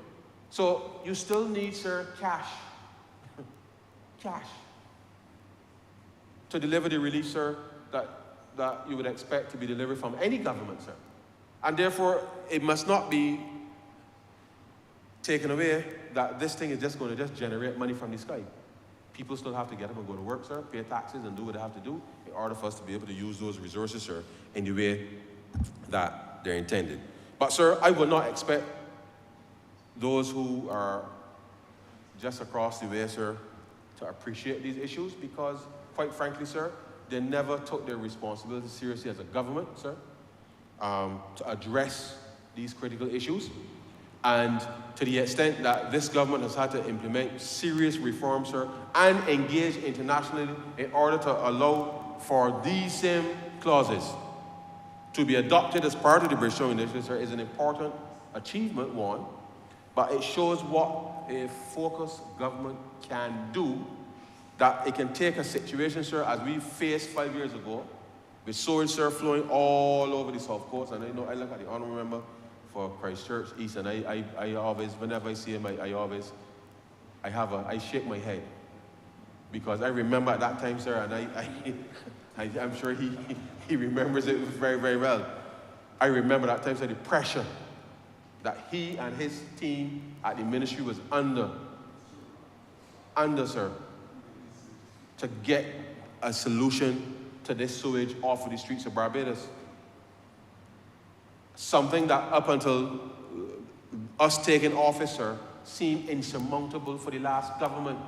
So you still need, sir, cash to deliver the relief, sir, that you would expect to be delivered from any government, sir. And therefore, it must not be taken away that this thing is just going to generate money from the sky. People still have to get up and go to work, sir, pay taxes and do what they have to do in order for us to be able to use those resources, sir, in the way that they're intended. But, sir, I would not expect those who are just across the way, sir, to appreciate these issues, because, quite frankly, sir, they never took their responsibility seriously as a government, sir, to address these critical issues. And to the extent that this government has had to implement serious reforms, sir, and engage internationally in order to allow for these same clauses to be adopted as part of the British Initiative, sir, is an important achievement, one, but it shows what a focused government can do, that it can take a situation, sir, as we faced 5 years ago, with sewage, sir, flowing all over the South Coast. And I look at the Honourable Member for Christchurch East, and I always, whenever I see him, I shake my head, because I remember at that time, sir, and I'm sure he remembers it very, very well. I remember that time, sir, the pressure that he and his team at the ministry was under, sir, to get a solution to this sewage off of the streets of Barbados. Something that up until us taking office, sir, seemed insurmountable for the last government.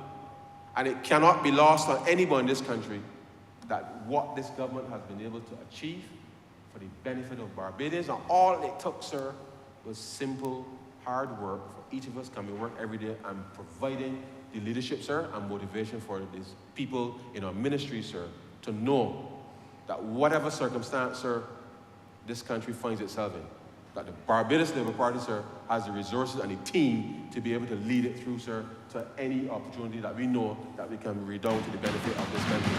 And it cannot be lost on anyone in this country that what this government has been able to achieve for the benefit of Barbadians, and all it took, sir, was simple, hard work for each of us coming to work every day and providing the leadership, sir, and motivation for these people in our ministry, sir, to know that whatever circumstance, sir, this country finds itself in, that the Barbados Labour Party, sir, has the resources and the team to be able to lead it through, sir, to any opportunity that we know that we can redound to the benefit of this country.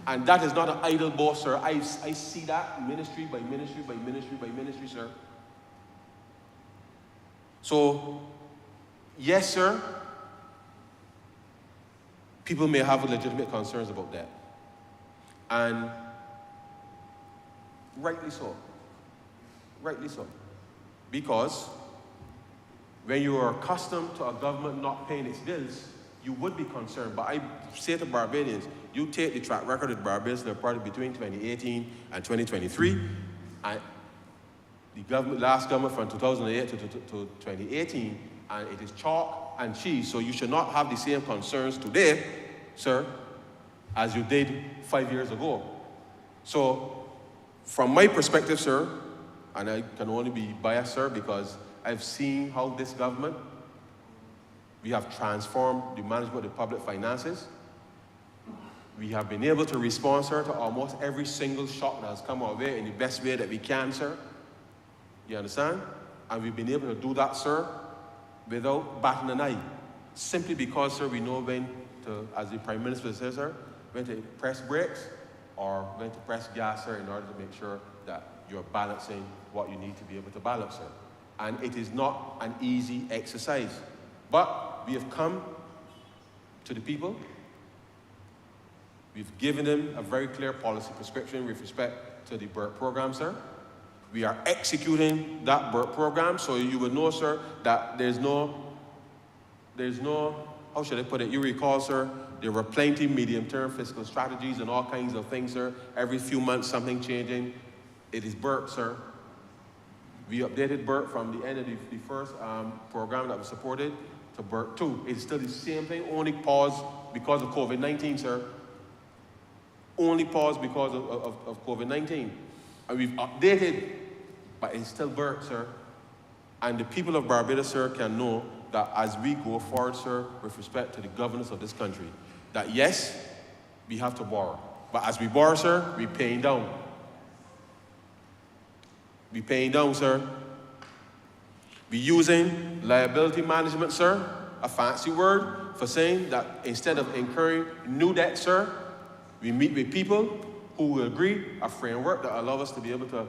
And that is not an idle boast, sir. I see that ministry by ministry by ministry by ministry, sir. So, yes, sir, people may have legitimate concerns about that. And rightly so. Rightly so. Because when you are accustomed to a government not paying its bills, you would be concerned. But I say to Barbadians, you take the track record of Barbados Labour Party between 2018 and 2023, and the government, last government from 2008 to 2018, and it is chalk and cheese. So you should not have the same concerns today, sir, as you did 5 years ago. So from my perspective, sir, and I can only be biased, sir, because I've seen how this government, we have transformed the management of the public finances. We have been able to respond, sir, to almost every single shock that has come our way in the best way that we can, sir. You understand? And we've been able to do that, sir, without batting an eye. Simply because, sir, we know when to, as the Prime Minister says, sir, when to press brakes or when to press gas, sir, in order to make sure that you're balancing what you need to be able to balance, sir. And it is not an easy exercise. But we have come to the people. We've given them a very clear policy prescription with respect to the BERT program, sir. We are executing that BERT program, so you will know, sir, that there's no, how should I put it? You recall, sir, there were plenty medium-term fiscal strategies and all kinds of things, sir. Every few months, something changing. It is BERT, sir. We updated BERT from the end of the first program that was supported to BERT 2. It's still the same thing, only paused because of COVID-19, sir. Only paused because of COVID-19. And we've updated, but it's still BERT, sir. And the people of Barbados, sir, can know that as we go forward, sir, with respect to the governance of this country, that yes, we have to borrow. But as we borrow, sir, we're paying down. We're paying down, sir. We're using liability management, sir, a fancy word for saying that instead of incurring new debt, sir, we meet with people who will agree a framework that allows us to be able to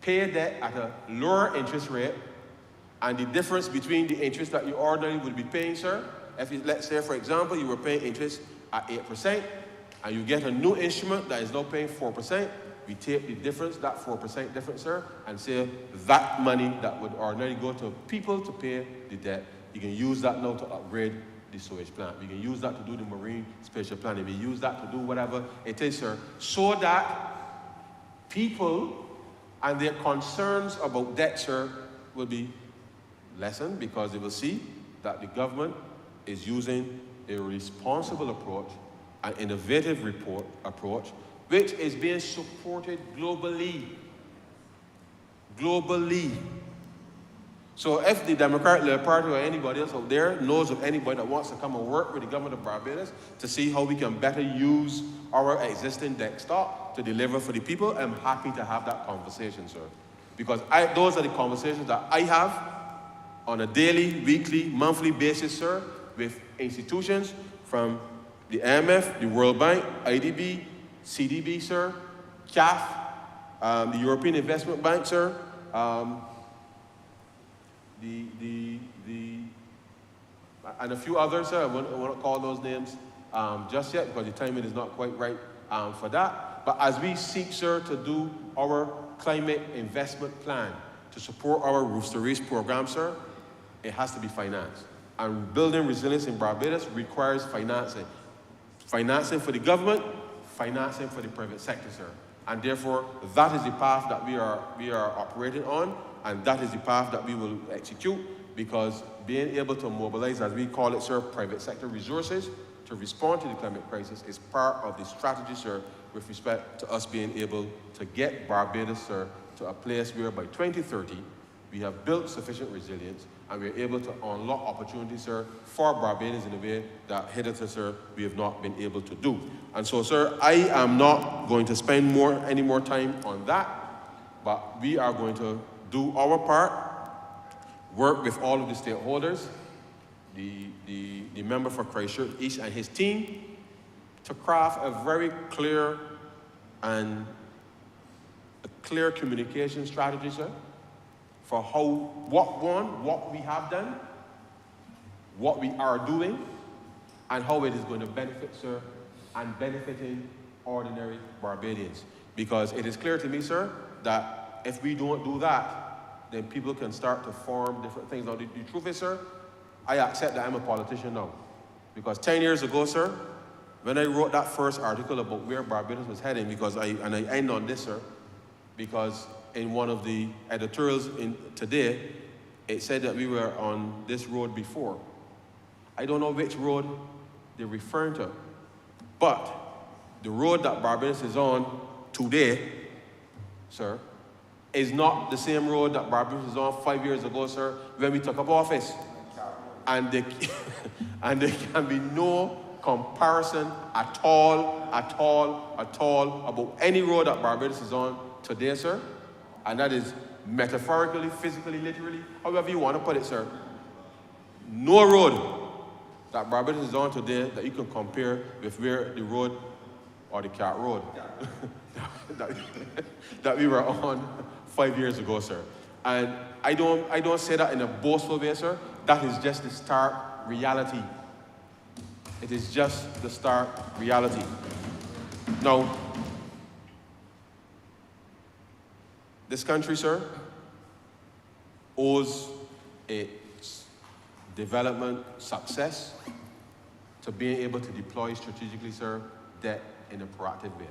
pay a debt at a lower interest rate, and the difference between the interest that you ordinarily would be paying, sir, if you, let's say, for example, you were paying interest at 8%, and you get a new instrument that is now paying 4%, we take the difference, that 4% difference, sir, and say that money that would ordinarily go to people to pay the debt, you can use that now to upgrade the sewage plant. We can use that to do the marine spatial planning. We use that to do whatever it is, sir, so that people and their concerns about debt, sir, will be lessened because they will see that the government is using a responsible approach, an innovative approach, which is being supported globally. Globally. So if the Democratic Labour Party or anybody else out there knows of anybody that wants to come and work with the government of Barbados to see how we can better use our existing debt stock to deliver for the people, I'm happy to have that conversation, sir. Because those are the conversations that I have on a daily, weekly, monthly basis, sir, with institutions from the IMF, the World Bank, IDB, CDB, sir, CAF, the European Investment Bank, sir, and a few others, sir. I won't call those names just yet because the timing is not quite right for that. But as we seek, sir, to do our climate investment plan to support our Roofs to Reach program, sir, it has to be financed. And building resilience in Barbados requires financing. Financing for the government, financing for the private sector, sir. And therefore, that is the path that we are operating on, and that is the path that we will execute, because being able to mobilize, as we call it, sir, private sector resources to respond to the climate crisis is part of the strategy, sir, with respect to us being able to get Barbados, sir, to a place where by 2030, we have built sufficient resilience, and we're able to unlock opportunities, sir, for Barbadians in a way that hitherto, sir, we have not been able to do. And so, sir, I am not going to spend any more time on that, but we are going to do our part, work with all of the stakeholders, the member for Christchurch East and his team, to craft a very clear communication strategy, sir, for what we have done, what we are doing, and how it is going to benefit, sir, and benefiting ordinary Barbadians. Because it is clear to me, sir, that if we don't do that, then people can start to form different things. Now, the truth is, sir, I accept that I'm a politician now. Because 10 years ago, sir, when I wrote that first article about where Barbados was heading, I end on this, sir, because in one of the editorials today, it said that we were on this road before. I don't know which road they're referring to, but the road that Barbados is on today, sir, is not the same road that Barbados was on 5 years ago, sir, when we took up office. And there can be no comparison at all about any road that Barbados is on today, sir. And that is metaphorically, physically, literally, however you want to put it, sir. No road that Barbados is on today that you can compare with where the road or the cat road that we were on 5 years ago, sir. And I don't say that in a boastful way, sir. That is just the stark reality. It is just the stark reality. Now, this country, sir, owes its development success to being able to deploy strategically, sir, debt in a proactive way.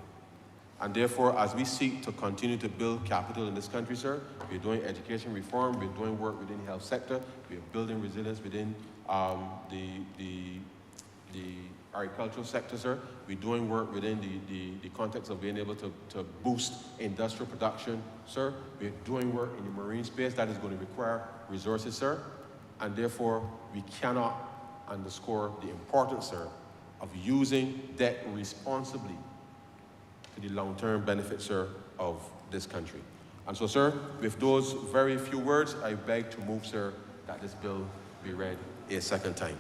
And therefore, as we seek to continue to build capital in this country, sir, we're doing education reform, we're doing work within the health sector, we're building resilience within the agricultural sector, sir. We're doing work within the context of being able to boost industrial production, sir. We're doing work in the marine space that is going to require resources, sir. And therefore, we cannot underscore the importance, sir, of using debt responsibly to the long-term benefit, sir, of this country. And so, sir, with those very few words, I beg to move, sir, that this bill be read a second time.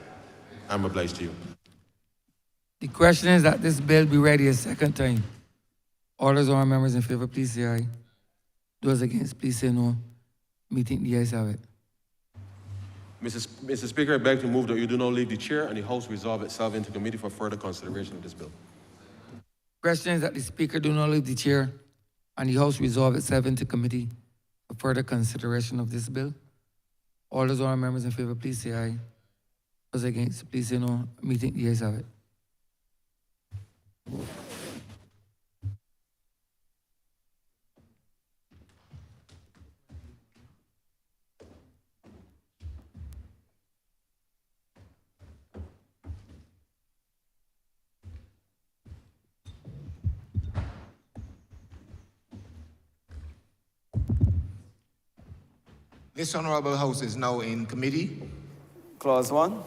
I'm obliged to you. The question is that this bill be read a second time. All those honourable members in favor, please say aye. Those against, please say no. Me think the ayes have it. Mr. Speaker, I beg to move that you do not leave the chair and the House resolve itself into committee for further consideration of this bill. Question is that the Speaker do not leave the chair and the House resolve itself into committee for further consideration of this bill. All those honourable members in favor, please say aye. Those against, please say no. Me think the ayes have it. This Honourable House is now in committee. Clause 1.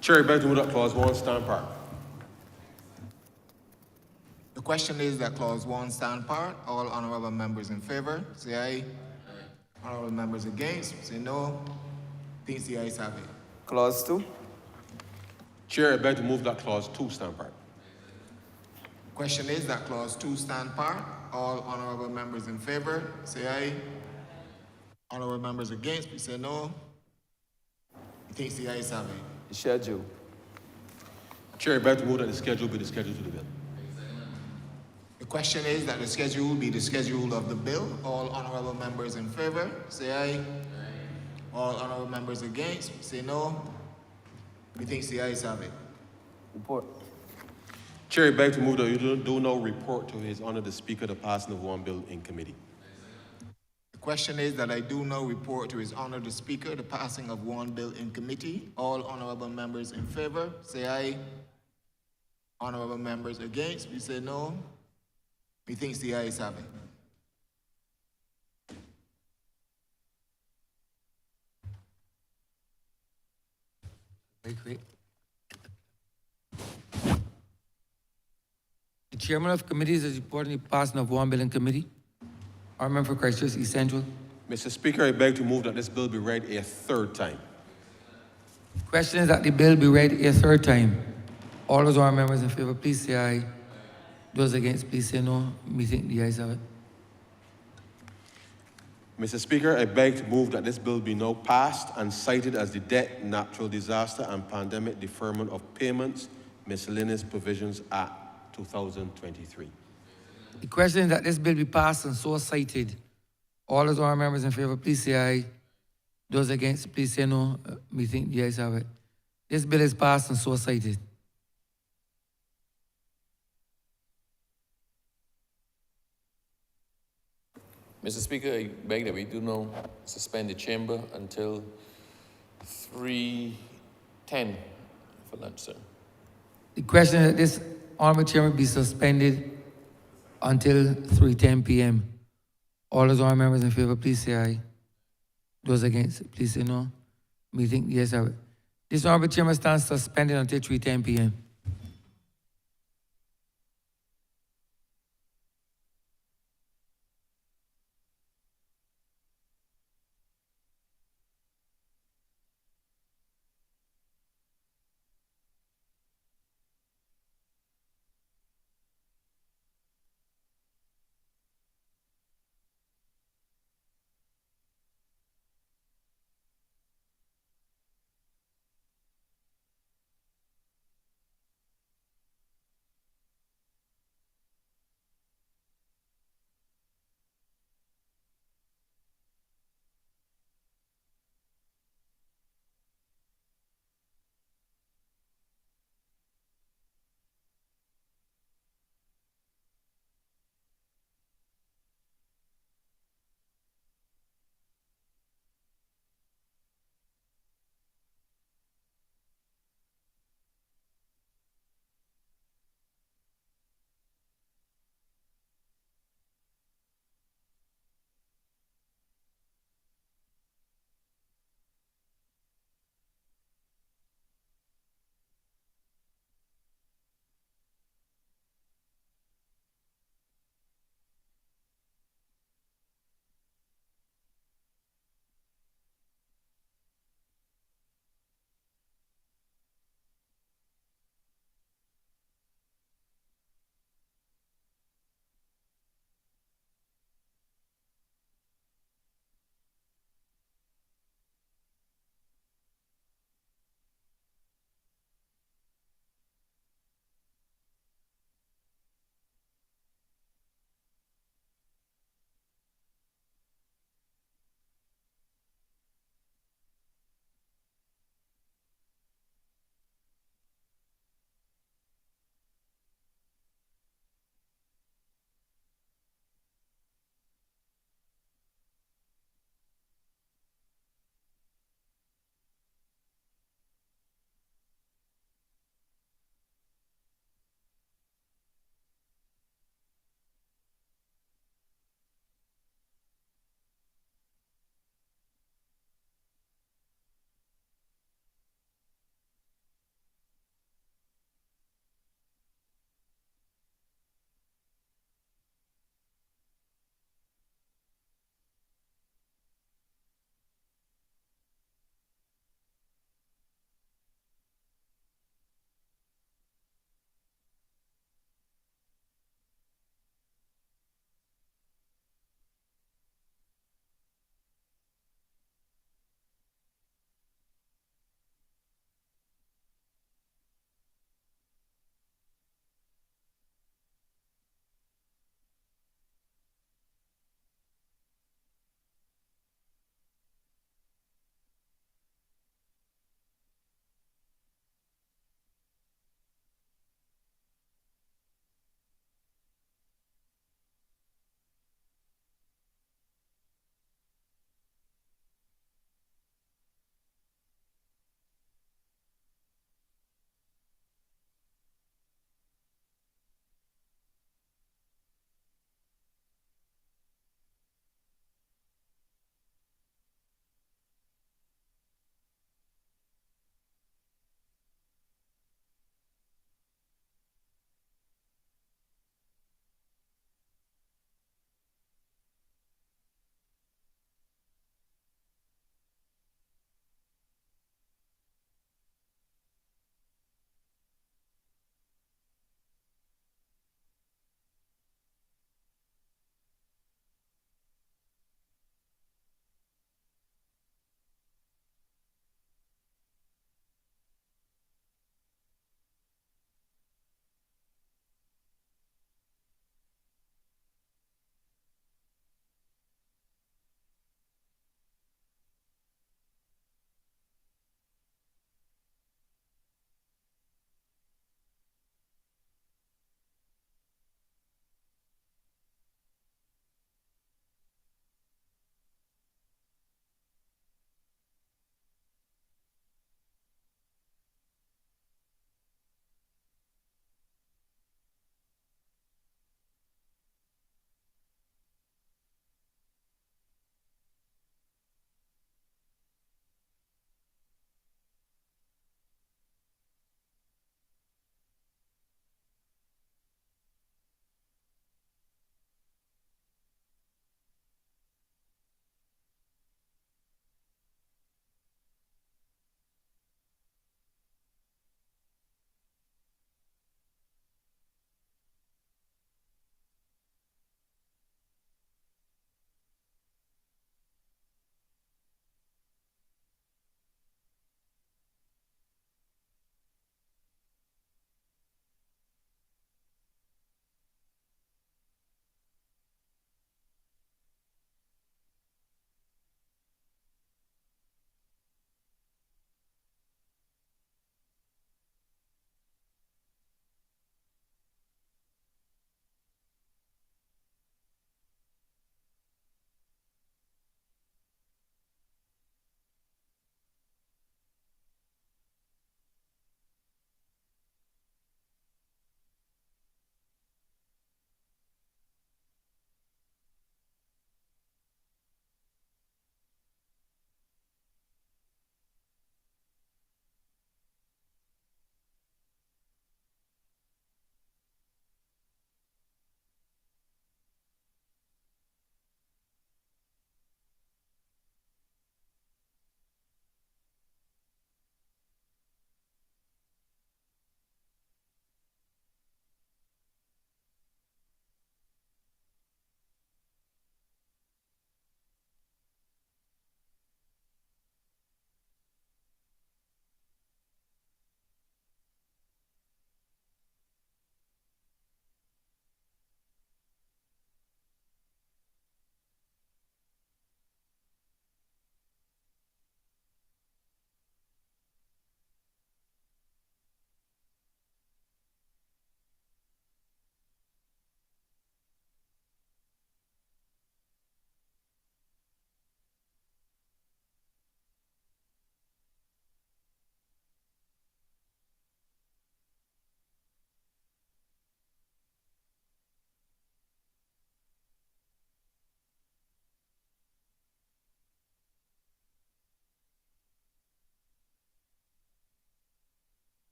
Chair, I beg to move that Clause 1 stand part. The question is that Clause 1 stand part. All honourable members in favour, say aye. Honourable members against, say no. Thinks the ayes have it. Clause 2. Chair, I beg to move that Clause 2 stand part. The question is that Clause 2 stand part. All honourable members in favour, say aye. Honourable members against, please say no. Thinks the ayes have it. Schedule. Chair, I beg to move that the schedule be the schedule to the bill. The question is that the schedule be the schedule of the bill. All honourable members in favour, say aye. All honourable members against, say no. Methinks the ayes have it. Report. Chair, I beg to move that you do no report to His Honour the Speaker the passing of one bill in committee. The question is that I do now report to His Honour the Speaker the passing of one bill in committee. All honourable members in favour, say aye. Honourable members against, we say no. Methinks the ayes have it. Wait. The chairman of committees is reporting the passing of one bill in committee. Our member for Christchurch East Central. Mr. Speaker, I beg to move that this bill be read a third time. Question is that the bill be read a third time. All those honourable members in favor, please say aye. Those against, please say no. Me think the ayes have it. Mr. Speaker, I beg to move that this bill be now passed and cited as the Debt, Natural Disaster and Pandemic Deferment of Payments Miscellaneous Provisions Act 2023. The question is that this bill be passed and so cited. All those honourable members in favor, please say aye. Those against, please say no. Me think the ayes have it. This bill is passed and so cited. Mr. Speaker, I beg that we do now suspend the chamber until 3:10 for lunch, sir. The question is that this honourable chairman be suspended until 3:10 p.m. All those honourable members in favor, please say aye. Those against, please say no. Me think the ayes have it. This honourable chairman stands suspended until 3:10 p.m.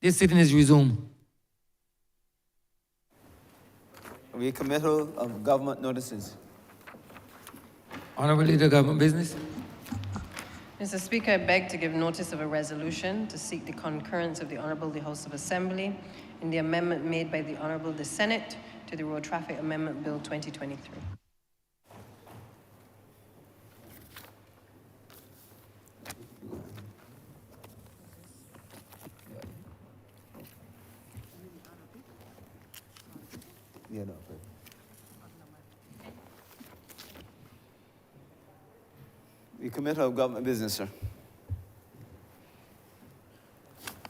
This sitting is resumed. Recommittal of government notices. Honorable Leader, Government Business. Mr. Speaker, I beg to give notice of a resolution to seek the concurrence of the Honourable the House of Assembly in the amendment made by the Honourable the Senate to the Road Traffic Amendment Bill 2023. Yeah, no. Recommittal of government business, sir.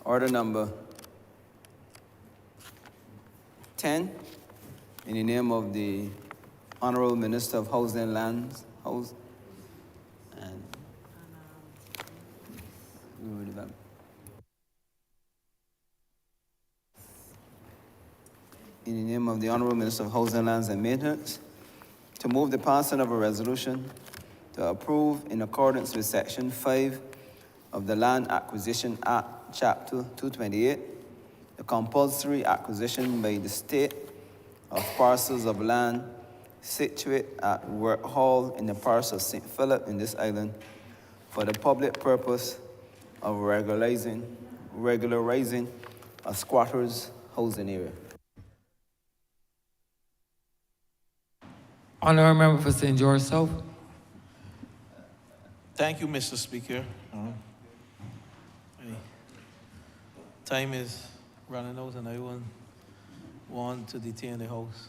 Order number 10, in the name of the Honourable Minister of Housing and Lands, in the name of the Honourable Minister of Housing, Lands and Maintenance, to move the passing of a resolution to approve, in accordance with Section 5 of the Land Acquisition Act, Chapter 228, the compulsory acquisition by the state of parcels of land situate at Work Hall in the parish of St. Philip in this island for the public purpose of regularizing a squatter's housing area. Honorable Member for St. George South. Thank you, Mr. Speaker. Time is running out and I wouldn't want to detain the House.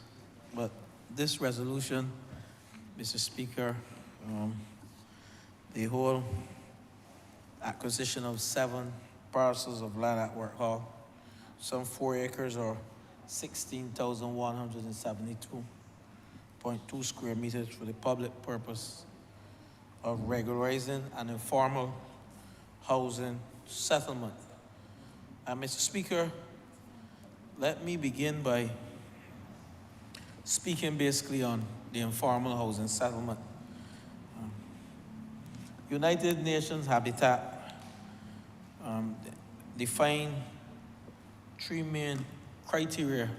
But this resolution, Mr. Speaker, the whole acquisition of 7 parcels of land at Work Hall, some 4 acres or 16,172.2 square meters for the public purpose of regularizing an informal housing settlement. Mr. Speaker, let me begin by speaking basically on the informal housing settlement. United Nations Habitat define 3 main criteria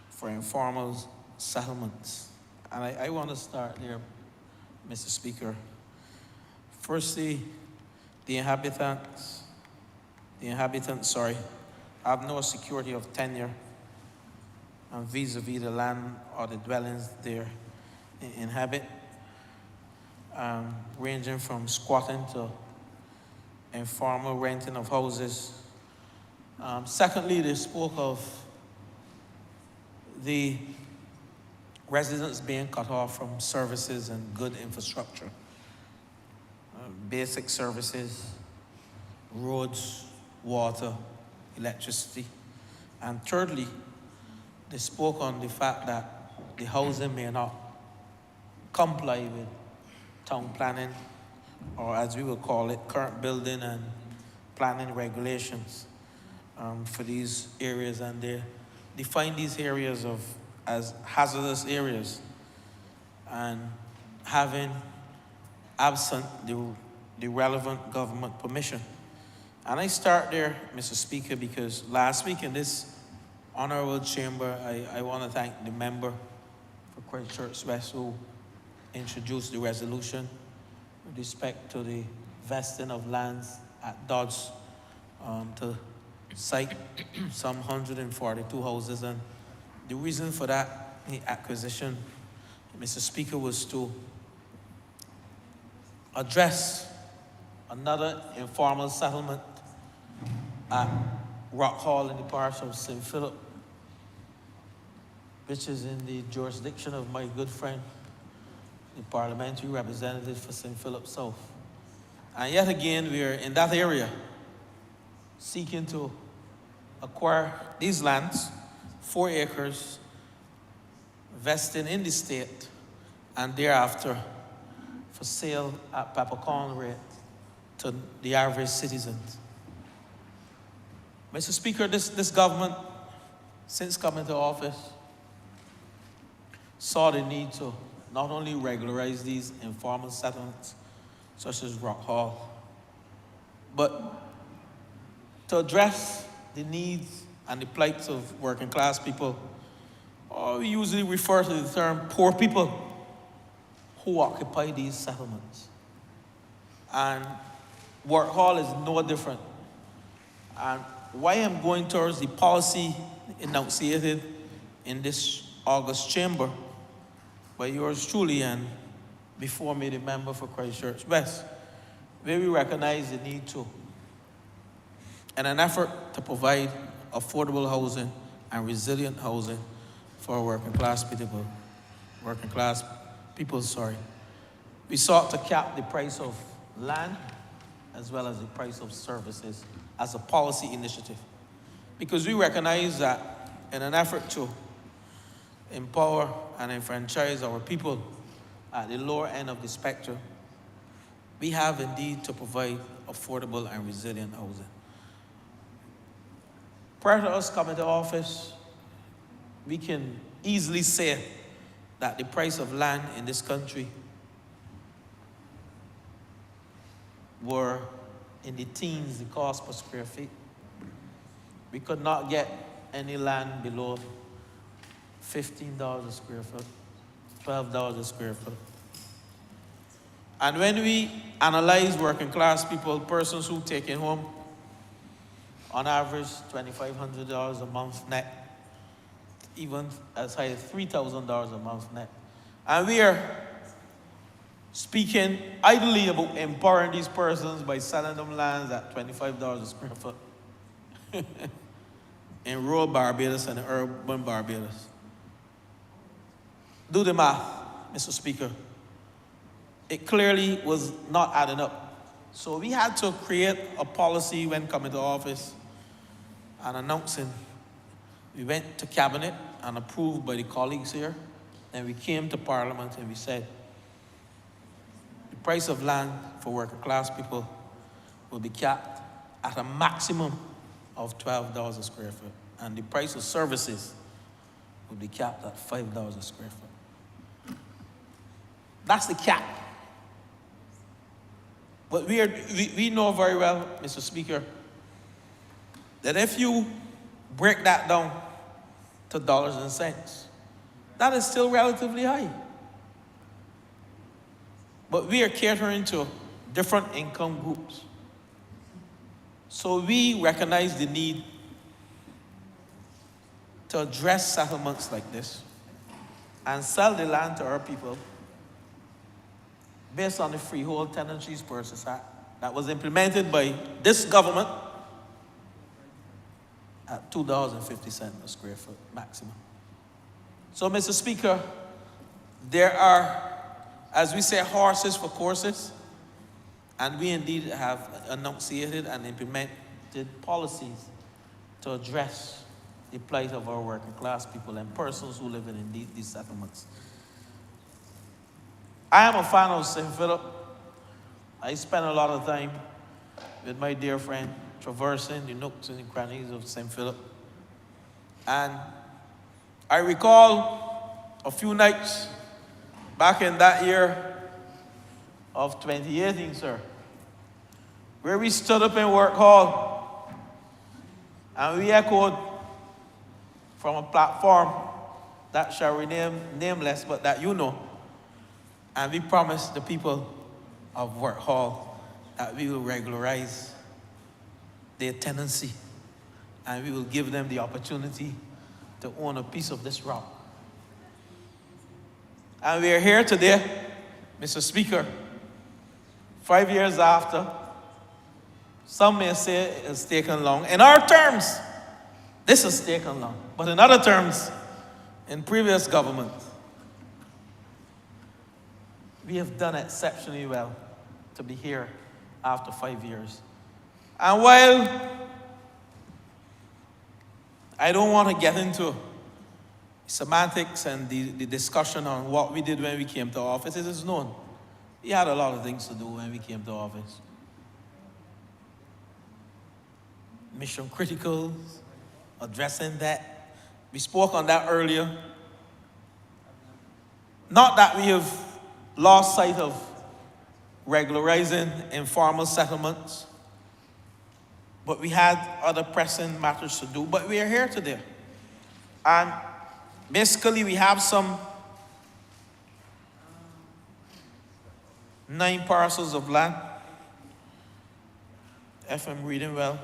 for informal settlements. And I want to start there, Mr. Speaker. Firstly, the inhabitants, have no security of tenure and vis-a-vis the land or the dwellings they inhabit, ranging from squatting to informal renting of houses. Secondly, they spoke of the residents being cut off from services and good infrastructure, basic services, roads, water, electricity. And thirdly, they spoke on the fact that the housing may not comply with town planning, or as we would call it, current building and planning regulations for these areas. And they define these areas as hazardous areas and having absent the relevant government permission. And I start there, Mr. Speaker, because last week in this honorable chamber, I want to thank the member for Christchurch West who introduced the resolution with respect to the vesting of lands at Dodge to site some 142 houses. And the reason for that acquisition, Mr. Speaker, was to address another informal settlement at Rock Hall in the parish of St. Philip, which is in the jurisdiction of my good friend, the parliamentary representative for St. Philip South. And yet again, we are in that area seeking to acquire these lands, 4 acres, vesting in the state, and thereafter for sale at peppercorn rate to the average citizens. Mr. Speaker, this government, since coming to office, saw the need to not only regularize these informal settlements, such as Rock Hall, But to address the needs and the plights of working class people, we usually refer to the term poor people who occupy these settlements. And Work Hall is no different. And why I'm going towards the policy enunciated in this August chamber by yours truly and before me, the member for Christchurch West, where we recognize the need to, in an effort to provide affordable housing and resilient housing for working class people, we sought to cap the price of land as well as the price of services as a policy initiative. Because we recognize that in an effort to empower and enfranchise our people at the lower end of the spectrum, we have indeed to provide affordable and resilient housing. Prior to us coming to office, we can easily say that the price of land in this country were in the teens, the cost per square feet. We could not get any land below $15 a square foot, $12 a square foot. And when we analyze working class people, persons who taking home on average $2,500 a month net, even as high as $3,000 a month net. And we are speaking idly about empowering these persons by selling them lands at $25 a square foot in rural Barbados and urban Barbados. Do the math, Mr. Speaker. It clearly was not adding up. So we had to create a policy when coming to office and announcing. We went to cabinet and approved by the colleagues here. Then we came to Parliament and we said, the price of land for working class people will be capped at a maximum of $12 a square foot. And the price of services will be capped at $5 a square foot. That's the cap. But we know very well, Mr. Speaker, that if you break that down to dollars and cents, that is still relatively high. But we are catering to different income groups. So we recognize the need to address settlements like this and sell the land to our people based on the Freehold Tenancies Purchase Act that was implemented by this government at $2.50 a square foot maximum. So, Mr. Speaker, there are, as we say, horses for courses, and we indeed have enunciated and implemented policies to address the plight of our working class people and persons who live in these settlements. I am a fan of St. Philip. I spend a lot of time with my dear friend traversing the nooks and the crannies of St. Philip. And I recall a few nights back in that year of 2018, sir, where we stood up in Work Hall and we echoed from a platform that shall remain nameless, but that you know. And we promised the people of Work Hall that we will regularize their tenancy and we will give them the opportunity to own a piece of this rock. And we are here today, Mr. Speaker, 5 years after. Some may say it's taken long. In our terms, this has taken long. But in other terms, in previous governments, we have done exceptionally well to be here after 5 years. And while I don't want to get into semantics and the discussion on what we did when we came to office, it is known. We had a lot of things to do when we came to office. Mission critical, addressing that. We spoke on that earlier. Not that we have lost sight of regularizing informal settlements but we had other pressing matters to do, but we are here today. And basically we have some 9 parcels of land, if I'm reading well.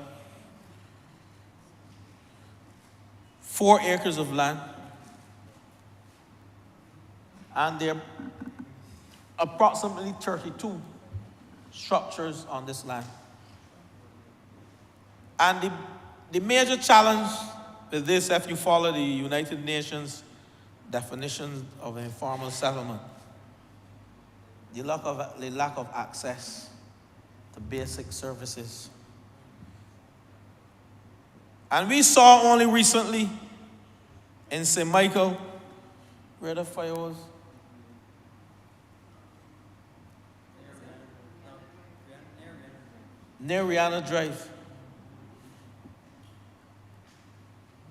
4 acres of land. And there are approximately 32 structures on this land. And the major challenge with this, if you follow the United Nations definition of informal settlement, the lack of access to basic services. And we saw only recently in St. Michael, where the fire was. Near Rihanna Drive,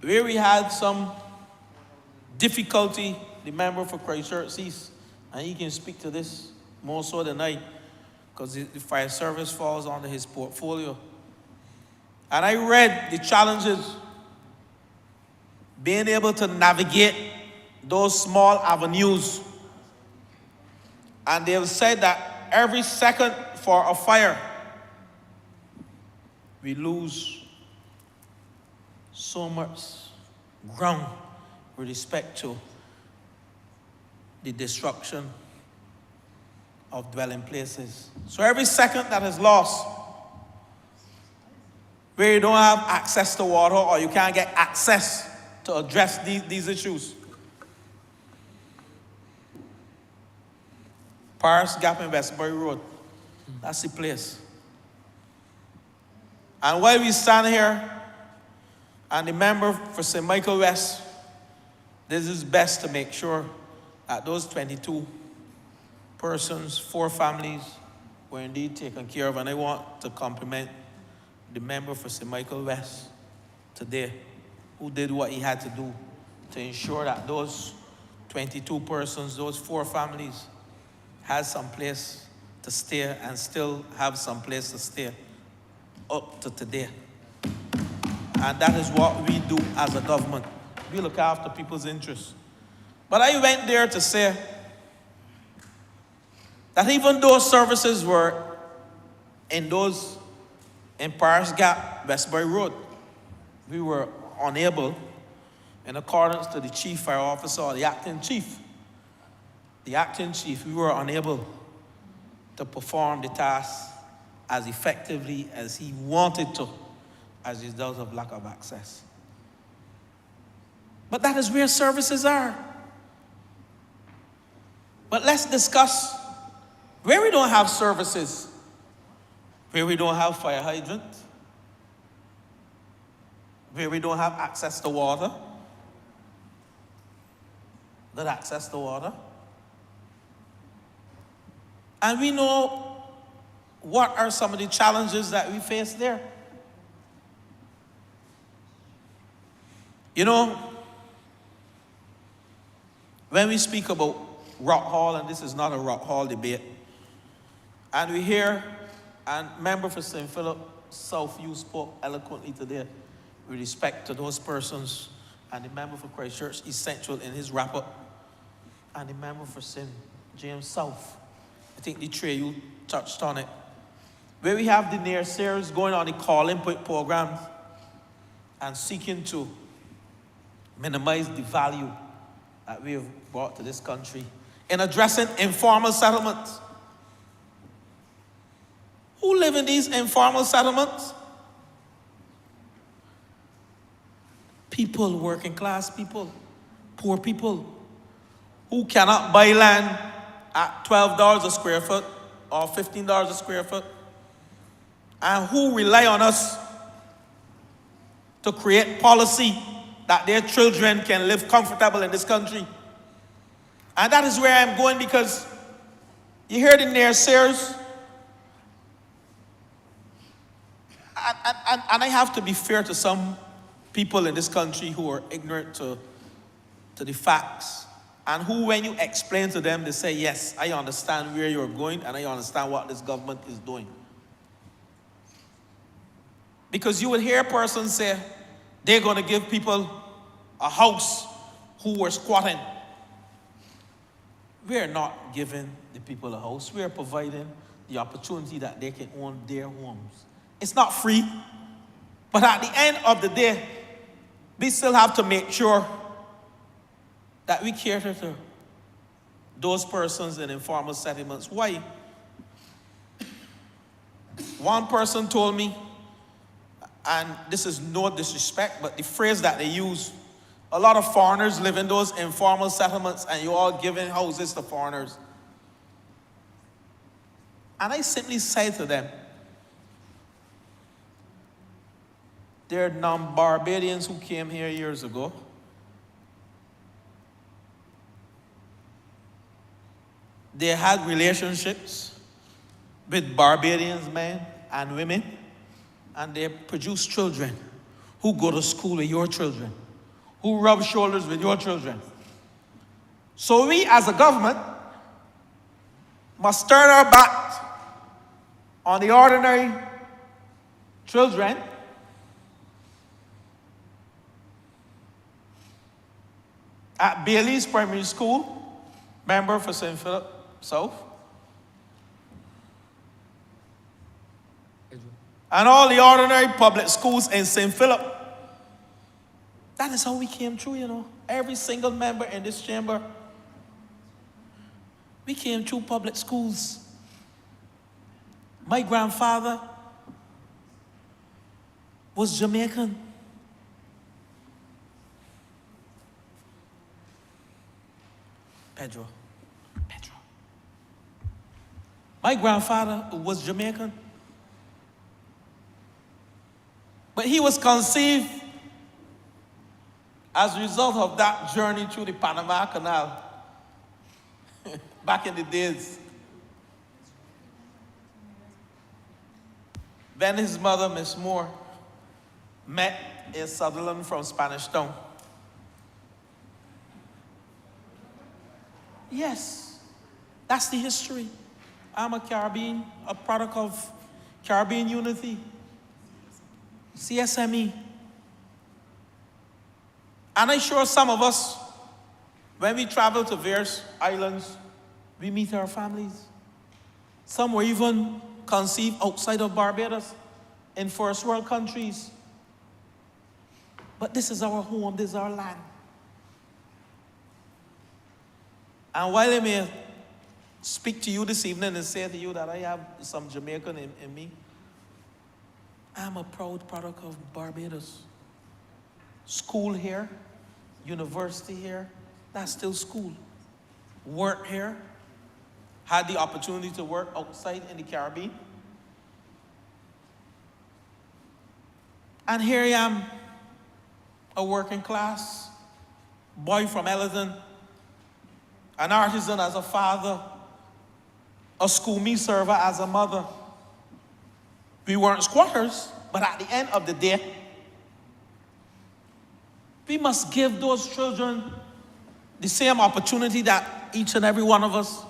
where we had some difficulty. The member for Christchurch East, and he can speak to this more so than I, because the fire service falls under his portfolio. And I read the challenges being able to navigate those small avenues. And they have said that every second for a fire, we lose so much ground with respect to the destruction of dwelling places. So every second that is lost, where you don't have access to water or you can't get access to address these issues. Paris Gap in Westbury Road, that's the place. And while we stand here, and the member for St. Michael West, this is best to make sure that those 22 persons, 4 families, were indeed taken care of. And I want to compliment the member for St. Michael West today, who did what he had to do to ensure that those 22 persons, those 4 families, had some place to stay and still have some place to stay up to today. And that is what we do as a government. We look after people's interests. But I went there to say that even though services were in Paris Gap, Westbury Road, we were unable, in accordance to the chief fire officer or the acting chief, we were unable to perform the task as effectively as he wanted to, as a result of lack of access. But that is where services are. But let's discuss where we don't have services, where we don't have fire hydrants, where we don't have access to water, good access to water. And we know what are some of the challenges that we face there. You know, when we speak about Rock Hall, and this is not a Rock Hall debate, and we hear, and member for St. Philip South, you spoke eloquently today with respect to those persons, and the member for Christchurch East Central in his wrap-up, and the member for St. James South. I think the three you touched on it. Where we have the naysayers going on the call-in programs and seeking to minimize the value that we have brought to this country in addressing informal settlements. Who live in these informal settlements? People, working class people, poor people, who cannot buy land at $12 a square foot or $15 a square foot, and who rely on us to create policy that their children can live comfortable in this country. And that is where I'm going, because you hear the naysayers, and I have to be fair to some people in this country who are ignorant to the facts, and who, when you explain to them, they say, yes, I understand where you're going, and I understand what this government is doing. Because you would hear a person say, they're going to give people a house who were squatting. We are not giving the people a house. We are providing the opportunity that they can own their homes. It's not free, but at the end of the day, we still have to make sure that we cater to those persons in informal settlements. Why? One person told me, and this is no disrespect, but the phrase that they use, a lot of foreigners live in those informal settlements and you're all giving houses to foreigners. And I simply say to them, there are non-Barbadians who came here years ago. They had relationships with Barbadians, men and women, and they produce children who go to school with your children, who rub shoulders with your children. So we as a government must turn our back on the ordinary children at Bailey's Primary School, member for St. Philip South, and all the ordinary public schools in St. Philip. That is how we came through, you know. Every single member in this chamber, we came through public schools. My grandfather was Jamaican. Pedro. My grandfather was Jamaican. But he was conceived as a result of that journey through the Panama Canal back in the days. Then his mother, Miss Moore, met a Sutherland from Spanish Town. Yes, that's the history. I'm a Caribbean, a product of Caribbean unity, CSME. And I'm sure some of us, when we travel to various islands, we meet our families. Some were even conceived outside of Barbados, in first world countries. But this is our home, this is our land. And while I may speak to you this evening and say to you that I have some Jamaican in me, I'm a proud product of Barbados. School here, university here, that's still school. Work here, had the opportunity to work outside in the Caribbean. And here I am, a working class boy from Ellerton, an artisan as a father, a school me server as a mother. We weren't squatters, but at the end of the day, we must give those children the same opportunity that each and every one of us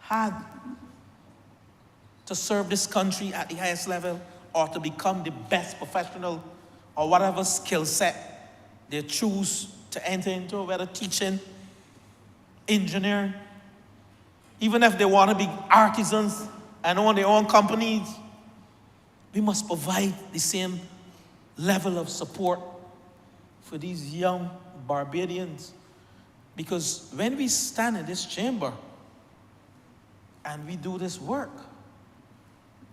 had to serve this country at the highest level or to become the best professional or whatever skill set they choose to enter into, whether teaching, engineering, even if they want to be artisans and own their own companies, we must provide the same level of support for these young Barbadians. Because when we stand in this chamber and we do this work,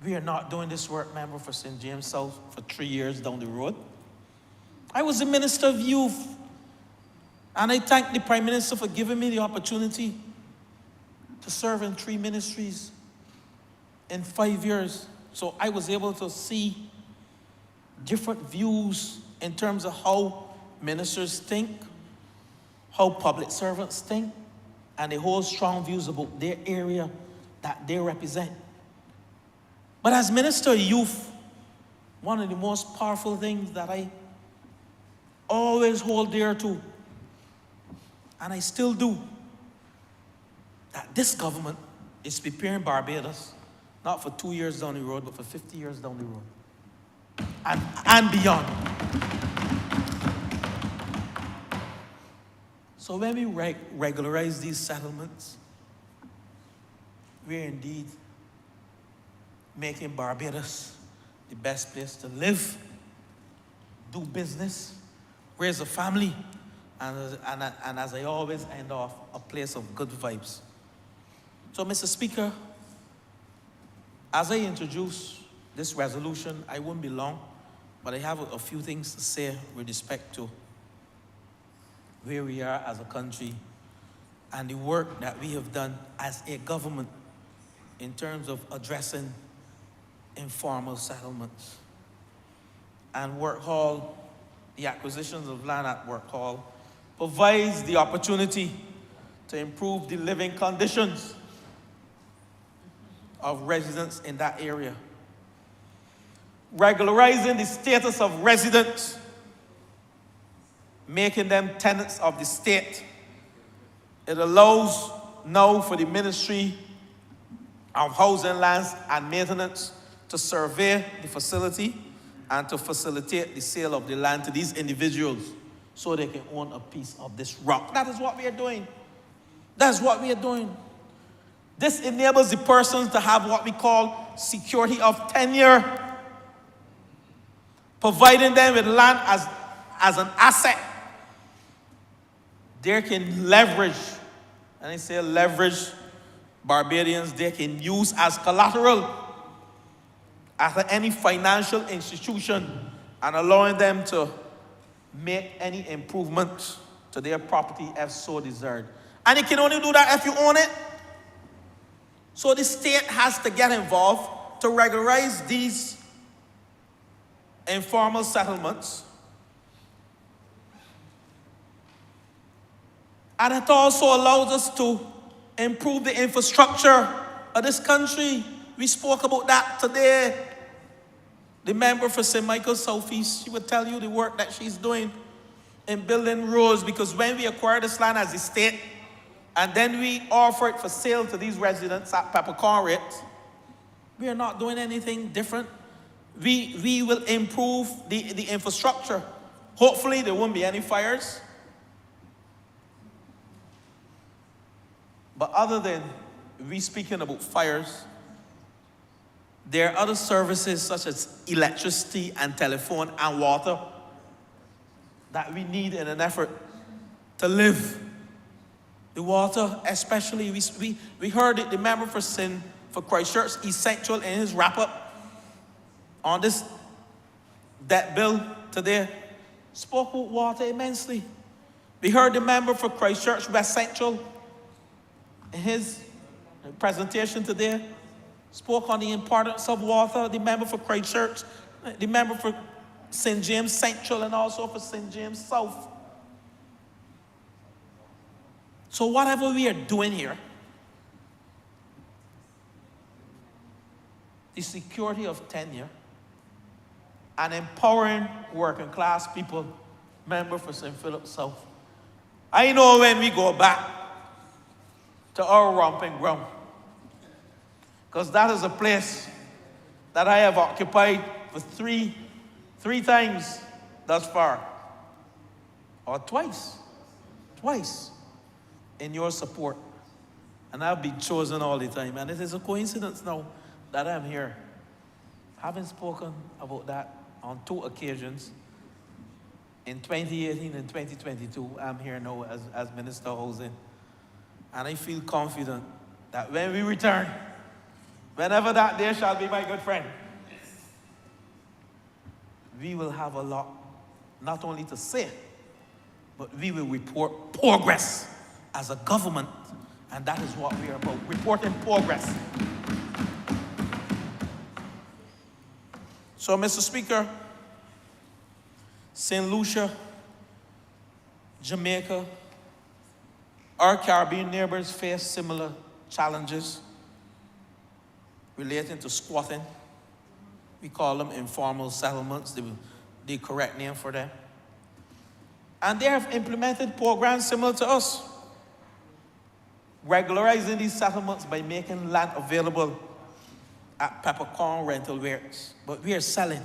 we are not doing this work, member, for St. James South for 3 years down the road. I was the Minister of Youth, and I thank the Prime Minister for giving me the opportunity to serve in 3 ministries in 5 years. So I was able to see different views in terms of how ministers think, how public servants think, and they hold strong views about their area that they represent. But as Minister of Youth, one of the most powerful things that I always hold dear to, and I still do, that this government is preparing Barbados, not for 2 years down the road, but for 50 years down the road. and beyond. So when we regularize these settlements, we're indeed making Barbados the best place to live, do business, raise a family, and as I always end off, a place of good vibes. So, Mr. Speaker, as I introduce this resolution, I won't be long, but I have a few things to say with respect to where we are as a country and the work that we have done as a government in terms of addressing informal settlements. And Work Hall, the acquisitions of land at Work Hall, provides the opportunity to improve the living conditions of residents in that area. Regularizing the status of residents, making them tenants of the state. It allows now for the Ministry of Housing, Lands and Maintenance to survey the facility and to facilitate the sale of the land to these individuals so they can own a piece of this rock. That is what we are doing. That's what we are doing. This enables the persons to have what we call security of tenure, providing them with land as an asset. They can leverage, and I say leverage, Barbadians, they can use as collateral at any financial institution and allowing them to make any improvements to their property if so desired. And you can only do that if you own it. So the state has to get involved to regularize these informal settlements. And it also allows us to improve the infrastructure of this country. We spoke about that today. The member for St. Michael's Southeast, she would tell you the work that she's doing in building roads, because when we acquire this land as a state, and then we offer it for sale to these residents at peppercorn rates, we are not doing anything different. We will improve the infrastructure. Hopefully there won't be any fires. But other than we speaking about fires, there are other services such as electricity and telephone and water that we need in an effort to live. The water, especially, we heard it, the member for Christchurch East Central in his wrap-up on this debt bill today, spoke about water immensely. We heard the member for Christchurch West Central in his presentation today, spoke on the importance of water. The member for Christchurch, the member for St. James Central, and also for St. James South. So whatever we are doing here, the security of tenure and empowering working class people, member for St. Philip South. I know when we go back to our romping ground, because that is a place that I have occupied for three times thus far, or twice in your support. And I've been chosen all the time. And it is a coincidence now that I'm here. Having spoken about that on 2 occasions, in 2018 and 2022, I'm here now as Minister of Housing. And I feel confident that when we return, whenever that day shall be, my good friend, we will have a lot, not only to say, but we will report progress as a government, and that is what we are about, reporting progress. So, Mr. Speaker, St. Lucia, Jamaica, our Caribbean neighbors face similar challenges relating to squatting. We call them informal settlements, the correct name for them. And they have implemented programs similar to us, regularizing these settlements by making land available at peppercorn rental rates. But we are selling.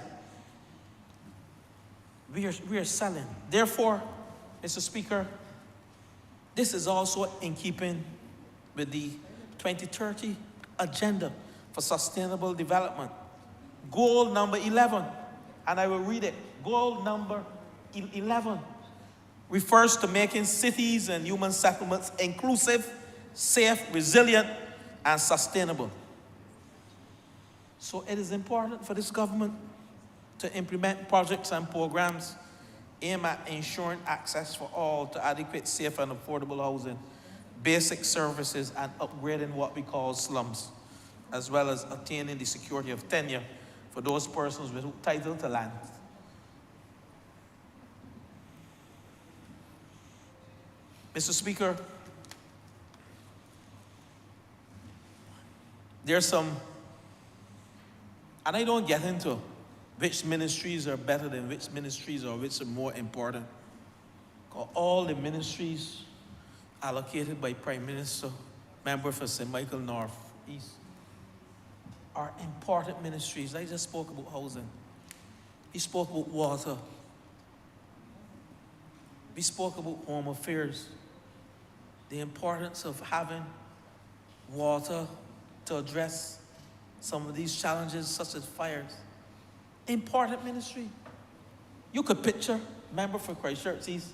we are selling. Therefore, Mr. Speaker, this is also in keeping with the 2030 Agenda for Sustainable Development. Goal number 11, and I will read it. Goal number 11 refers to making cities and human settlements inclusive, safe, resilient, and sustainable. So it is important for this government to implement projects and programs aimed at ensuring access for all to adequate, safe, and affordable housing, basic services, and upgrading what we call slums, as well as attaining the security of tenure for those persons with title to land. Mr. Speaker, there's some, and I don't get into which ministries are better than which ministries or which are more important. All the ministries allocated by Prime Minister, member for St. Michael North East, are important ministries. I just spoke about housing. We spoke about water. We spoke about home affairs. The importance of having water to address some of these challenges such as fires. Important ministry. You could picture, member for Christchurch East,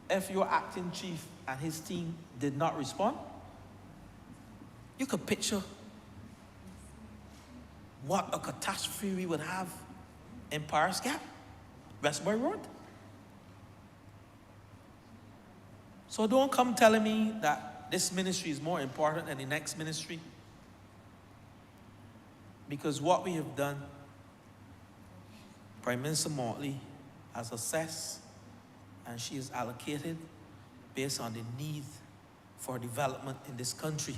if your acting chief and his team did not respond, you could picture what a catastrophe we would have in Paris Gap, Westbury Road. So don't come telling me that this ministry is more important than the next ministry, because what we have done, Prime Minister Motley has assessed and she is allocated based on the need for development in this country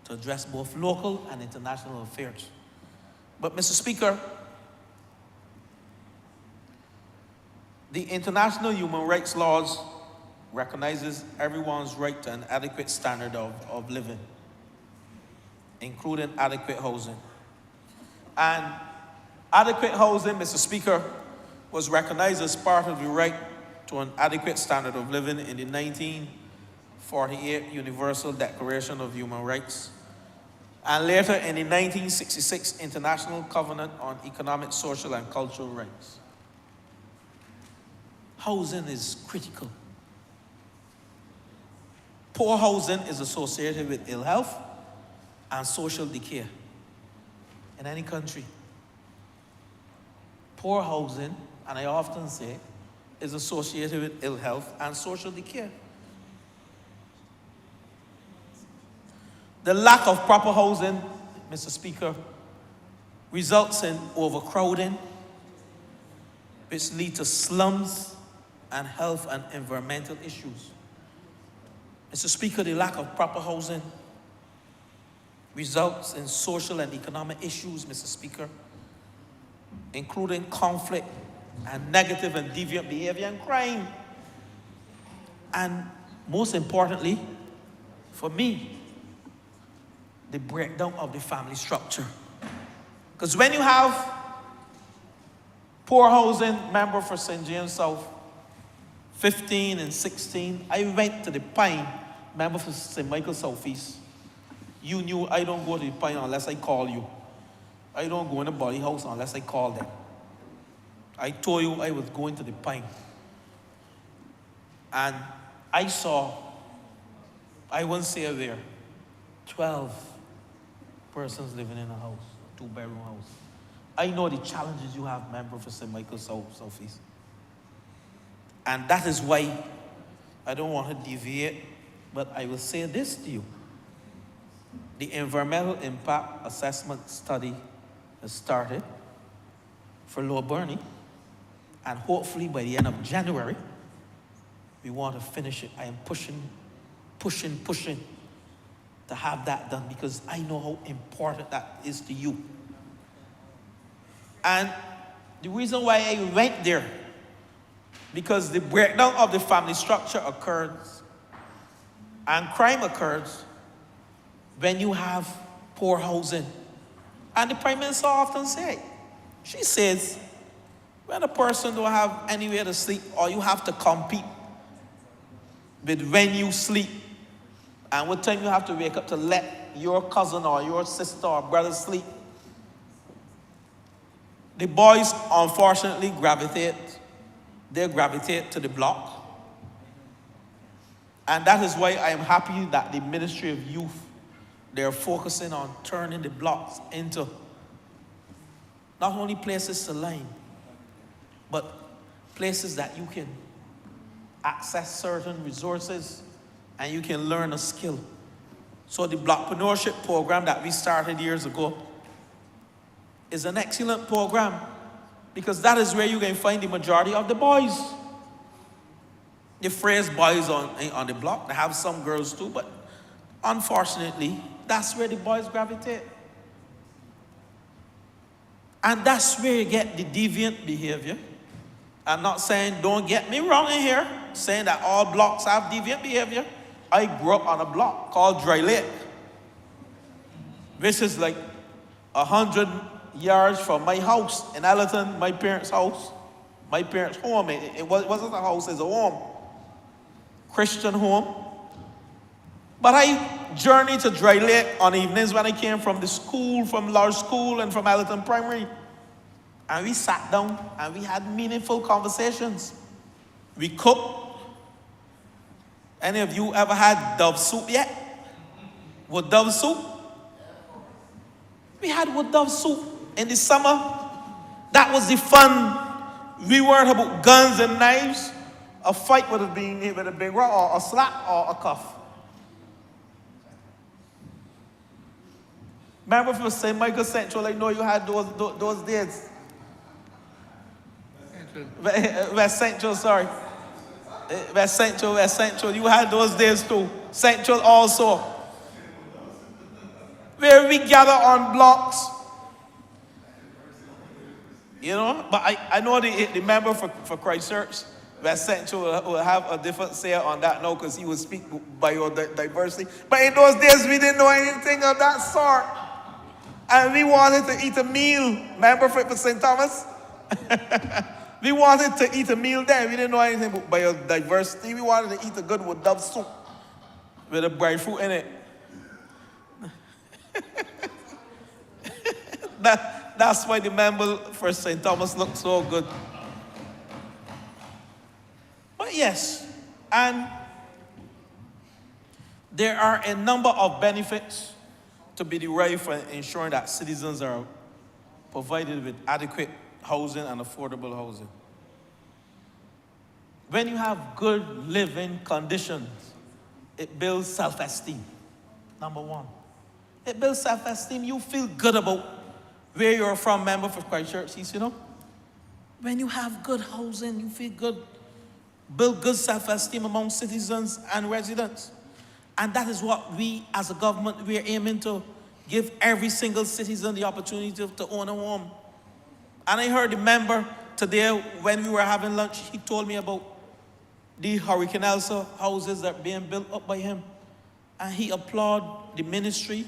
to address both local and international affairs. But Mr. Speaker, the international human rights laws recognizes everyone's right to an adequate standard of living, including adequate housing. And adequate housing, Mr. Speaker, was recognized as part of the right to an adequate standard of living in the 1948 Universal Declaration of Human Rights, and later in the 1966 International Covenant on Economic, Social, and Cultural Rights. Housing is critical. Poor housing is associated with ill health and social decay in any country. Poor housing, and I often say, is associated with ill health and social decay. The lack of proper housing, Mr. Speaker, results in overcrowding, which lead to slums and health and environmental issues. Mr. Speaker, the lack of proper housing results in social and economic issues, Mr. Speaker, including conflict and negative and deviant behavior and crime. And most importantly, for me, the breakdown of the family structure. Because when you have poor housing, member for St. James South, 15 and 16, I went to the Pine, member for St. Michael Southeast. You knew I don't go to the Pine unless I call you. I don't go in the body house unless I call them. I told you I was going to the Pine. And I saw, I won't say there, 12 persons living in a house, a 2-bedroom house. I know the challenges you have, member for St. Michael Southeast. And that is why I don't want to deviate, but I will say this to you. The environmental impact assessment study has started for Lower Burney, and hopefully by the end of January, we want to finish it. I am pushing to have that done because I know how important that is to you. And the reason why I went there, because the breakdown of the family structure occurs and crime occurs when you have poor housing. And the Prime Minister often says, she says, When a person don't have anywhere to sleep, or you have to compete with when you sleep, and what time you have to wake up to let your cousin or your sister or brother sleep, the boys unfortunately gravitate to the block. And that is why I am happy that the Ministry of Youth, they're focusing on turning the blocks into not only places to line, but places that you can access certain resources and you can learn a skill. So the Blockpreneurship program that we started years ago is an excellent program, because that is where you can find the majority of the boys. The phrase boys on the block, they have some girls too, but unfortunately, that's where the boys gravitate. And that's where you get the deviant behavior. I'm not saying, don't get me wrong in here, saying that all blocks have deviant behavior. I grew up on a block called Dry Lake, which is like 100 yards from my house in Allerton, my parents' house, my parents' home. It wasn't a house, it's a home. Christian home. But I journeyed to Dry Lake on evenings when I came from the school, from Lodge School and from Allerton Primary. And we sat down and we had meaningful conversations. We cooked. Any of you ever had dove soup yet? Wood dove soup? We had wood dove soup in the summer. That was the fun. We weren't about guns and knives. A fight would have been with a big rock or a slap or a cuff. Remember from St. Michael Central, I know you had those days. West Central, sorry. West Central, you had those days too. Central also. Where we gather on blocks. You know, but I know the member for Christchurch, West Central, will have a different say on that now, because he will speak biodiversity. But in those days, we didn't know anything of that sort. And we wanted to eat a meal. Remember for St. Thomas? We wanted to eat a meal there. We didn't know anything about biodiversity. We wanted to eat a good wood dove soup with a bright fruit in it. That's why the member for St. Thomas looked so good. But yes, and there are a number of benefits to be derived from ensuring that citizens are provided with adequate housing and affordable housing. When you have good living conditions, it builds self-esteem, number one. It builds self-esteem. You feel good about where you're from, member for Christchurch East, you know? When you have good housing, you feel good. Build good self-esteem among citizens and residents. And that is what we, as a government, we're aiming to give every single citizen the opportunity to own a home. And I heard the member today, when we were having lunch, he told me about the Hurricane Elsa houses that are being built up by him. And he applauded the ministry,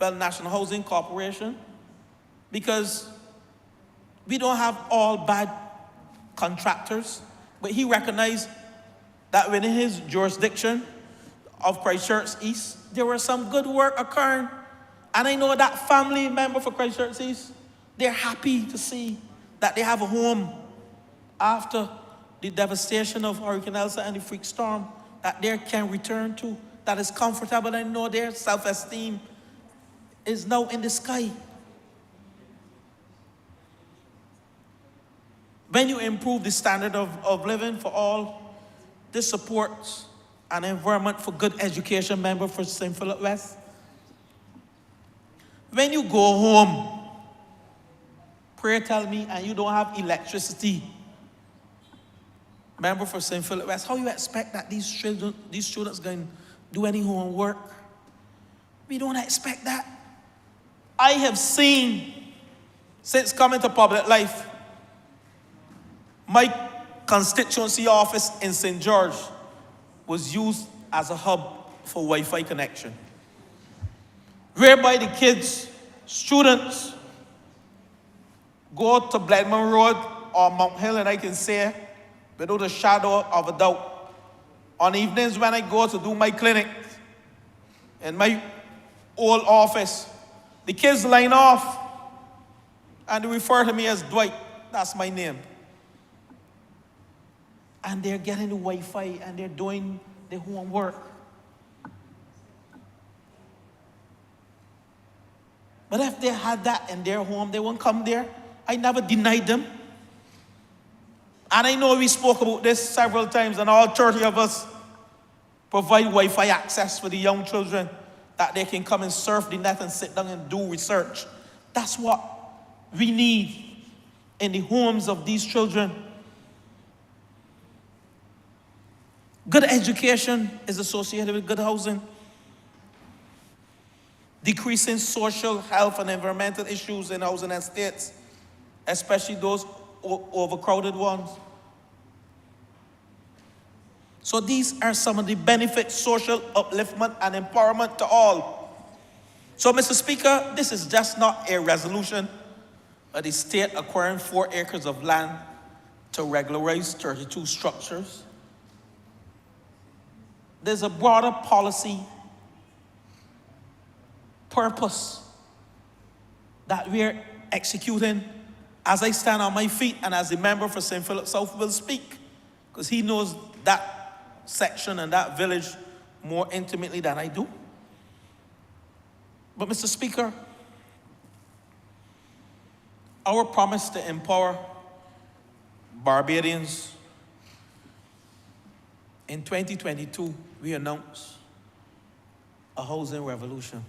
National Housing Corporation, because we don't have all bad contractors, but he recognized that within his jurisdiction of Christchurch East, there was some good work occurring. And I know that family member for Christchurch East, they're happy to see that they have a home after the devastation of Hurricane Elsa and the freak storm that they can return to, that is comfortable. I know their self-esteem is now in the sky. When you improve the standard of living for all, this supports an environment for good education, member for St. Philip West. When you go home, pray tell me, and you don't have electricity, member for St. Philip West, how you expect that these students going to do any homework? We don't expect that. I have seen, since coming to public life, my constituency office in St. George was used as a hub for Wi-Fi connection, whereby the kids, students, go to Bledman Road or Mount Hill, and I can say without a shadow of a doubt, on evenings when I go to do my clinic in my old office, the kids line off and they refer to me as Dwight. That's my name. And they're getting the Wi-Fi and they're doing their homework. But if they had that in their home, they won't come there. I never denied them. And I know we spoke about this several times, and all 30 of us provide Wi-Fi access for the young children that they can come and surf the net and sit down and do research. That's what we need in the homes of these children. Good education is associated with good housing. Decreasing social, health, and environmental issues in housing estates, especially those overcrowded ones. So these are some of the benefits: social upliftment and empowerment to all. So, Mr. Speaker, this is just not a resolution of the state acquiring 4 acres of land to regularize 32 structures. There's a broader policy purpose that we're executing as I stand on my feet and as the member for St. Philip South will speak, because he knows that section and that village more intimately than I do. But Mr. Speaker, our promise to empower Barbadians, in 2022, we announced a housing revolution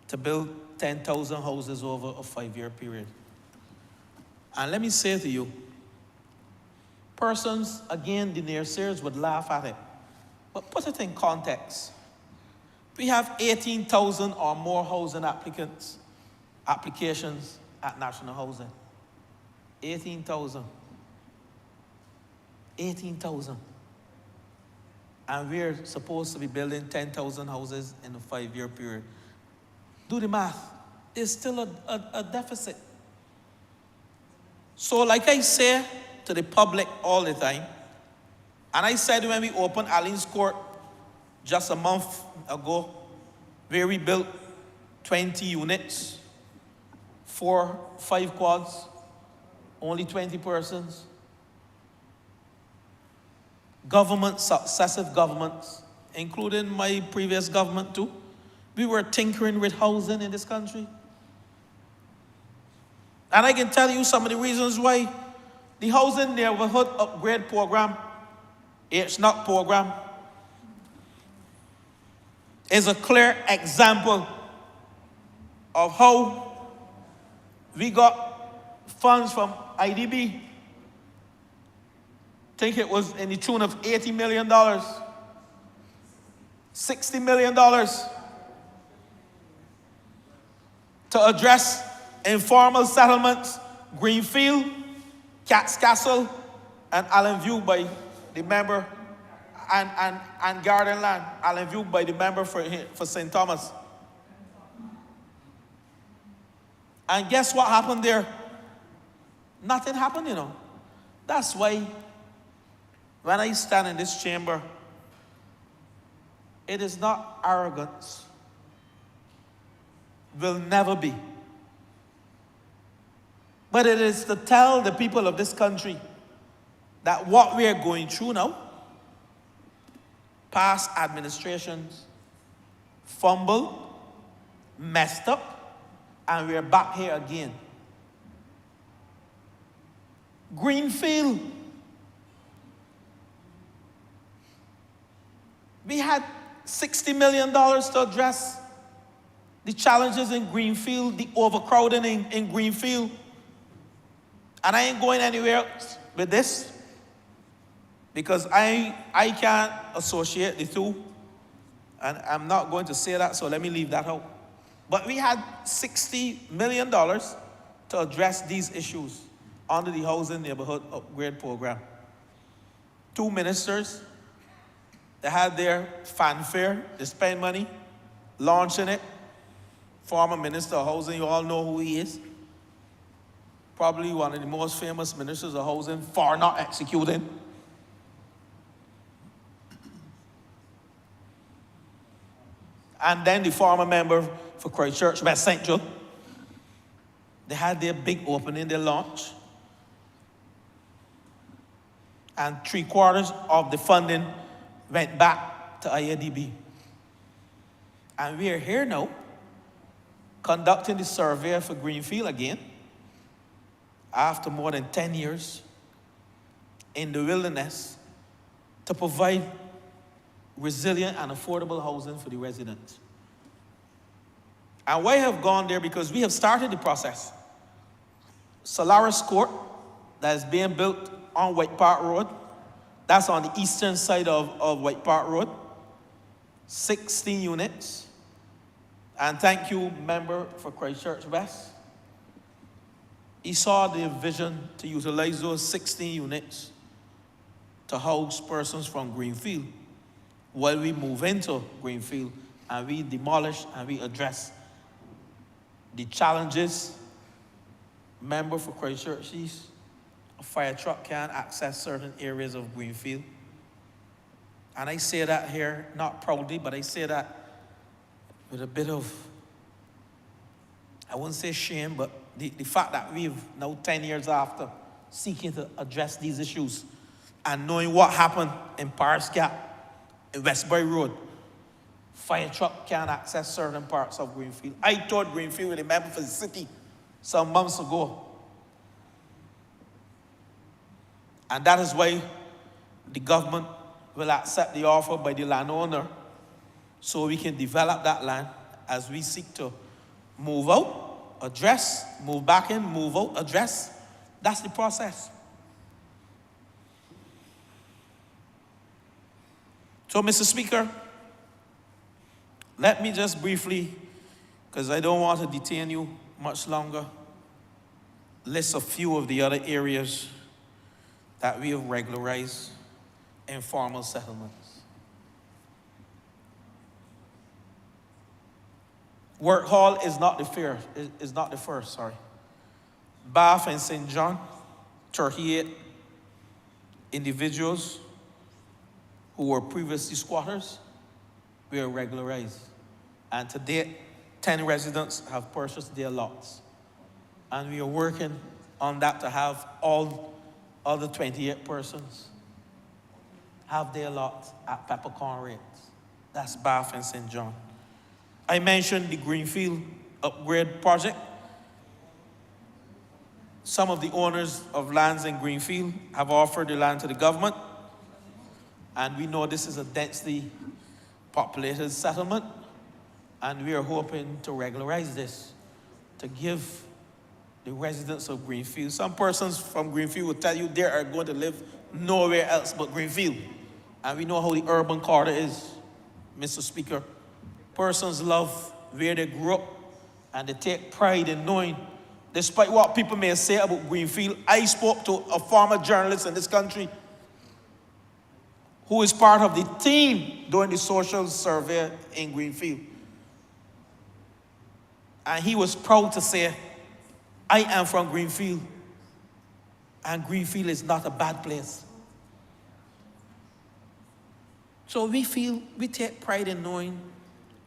to build 10,000 houses over a 5-year period. And let me say to you, persons, again, the naysayers would laugh at it, but put it in context. We have 18,000 or more housing applications at National Housing. 18,000. 18,000. And we're supposed to be building 10,000 houses in a 5-year period. Do the math. There's still a deficit. So like I say to the public all the time, and I said when we opened Allen's Court just a month ago, where we built 20 units, 5 quads, only 20 persons. Governments, successive governments, including my previous government too, we were tinkering with housing in this country. And I can tell you some of the reasons why. The Housing Neighborhood Upgrade Program, HNUP program, is a clear example of how we got funds from IDB. I think it was in the tune of $80 million, $60 million to address informal settlements, Greenfield, Cat's Castle, and Allen View by the member, and Garden Land, Allen View by the member for St. Thomas. And guess what happened there? Nothing happened, you know. That's why when I stand in this chamber, it is not arrogance. Will never be. But it is to tell the people of this country that what we are going through now, past administrations fumbled, messed up, and we're back here again. Greenfield. We had $60 million to address the challenges in Greenfield, the overcrowding in Greenfield. And I ain't going anywhere with this because I can't associate the two. And I'm not going to say that, so let me leave that out. But we had $60 million to address these issues under the Housing Neighborhood Upgrade Program. 2 ministers, they had their fanfare, they spent money launching it. Former Minister of Housing, you all know who he is. probably one of the most famous ministers of housing for not executing. And then the former member for Christchurch West Central, they had their big opening, their launch. And 3/4 of the funding went back to IADB. And we are here now, conducting the survey for Greenfield again, after more than 10 years in the wilderness, to provide resilient and affordable housing for the residents. And why I have gone there? Because we have started the process. Solaris Court, that is being built on White Park Road, that's on the eastern side of White Park Road, 16 units. And thank you, member for Christchurch West. He saw the vision to utilize those 16 units to house persons from Greenfield while we move into Greenfield and we demolish and we address the challenges. Member for Christchurch East, a fire truck can't access certain areas of Greenfield. And I say that here, not proudly, but I say that with a bit of, I wouldn't say shame, but the fact that we've now 10 years after seeking to address these issues and knowing what happened in Paris Gap, in Westbury Road, fire truck can't access certain parts of Greenfield. I thought Greenfield was a member for the city some months ago. And that is why the government will accept the offer by the landowner so we can develop that land as we seek to move out, address, move back in, move out, address. That's the process. So, Mr. Speaker, let me just briefly, because I don't want to detain you much longer, list a few of the other areas that we have regularized informal settlements. Work Hall is not the first. Bath and St. John, 38 individuals who were previously squatters were regularized. And to date, 10 residents have purchased their lots. And we are working on that to have all other 28 persons have their lots at peppercorn rates. That's Bath and St. John. I mentioned the Greenfield upgrade project. Some of the owners of lands in Greenfield have offered the land to the government. And we know this is a densely populated settlement. And we are hoping to regularize this, to give the residents of Greenfield. Some persons from Greenfield will tell you they are going to live nowhere else but Greenfield. And we know how the urban corridor is, Mr. Speaker. Persons love where they grew up, and they take pride in knowing, despite what people may say about Greenfield. I spoke to a former journalist in this country who is part of the team doing the social survey in Greenfield. And he was proud to say, I am from Greenfield, and Greenfield is not a bad place. So we take pride in knowing,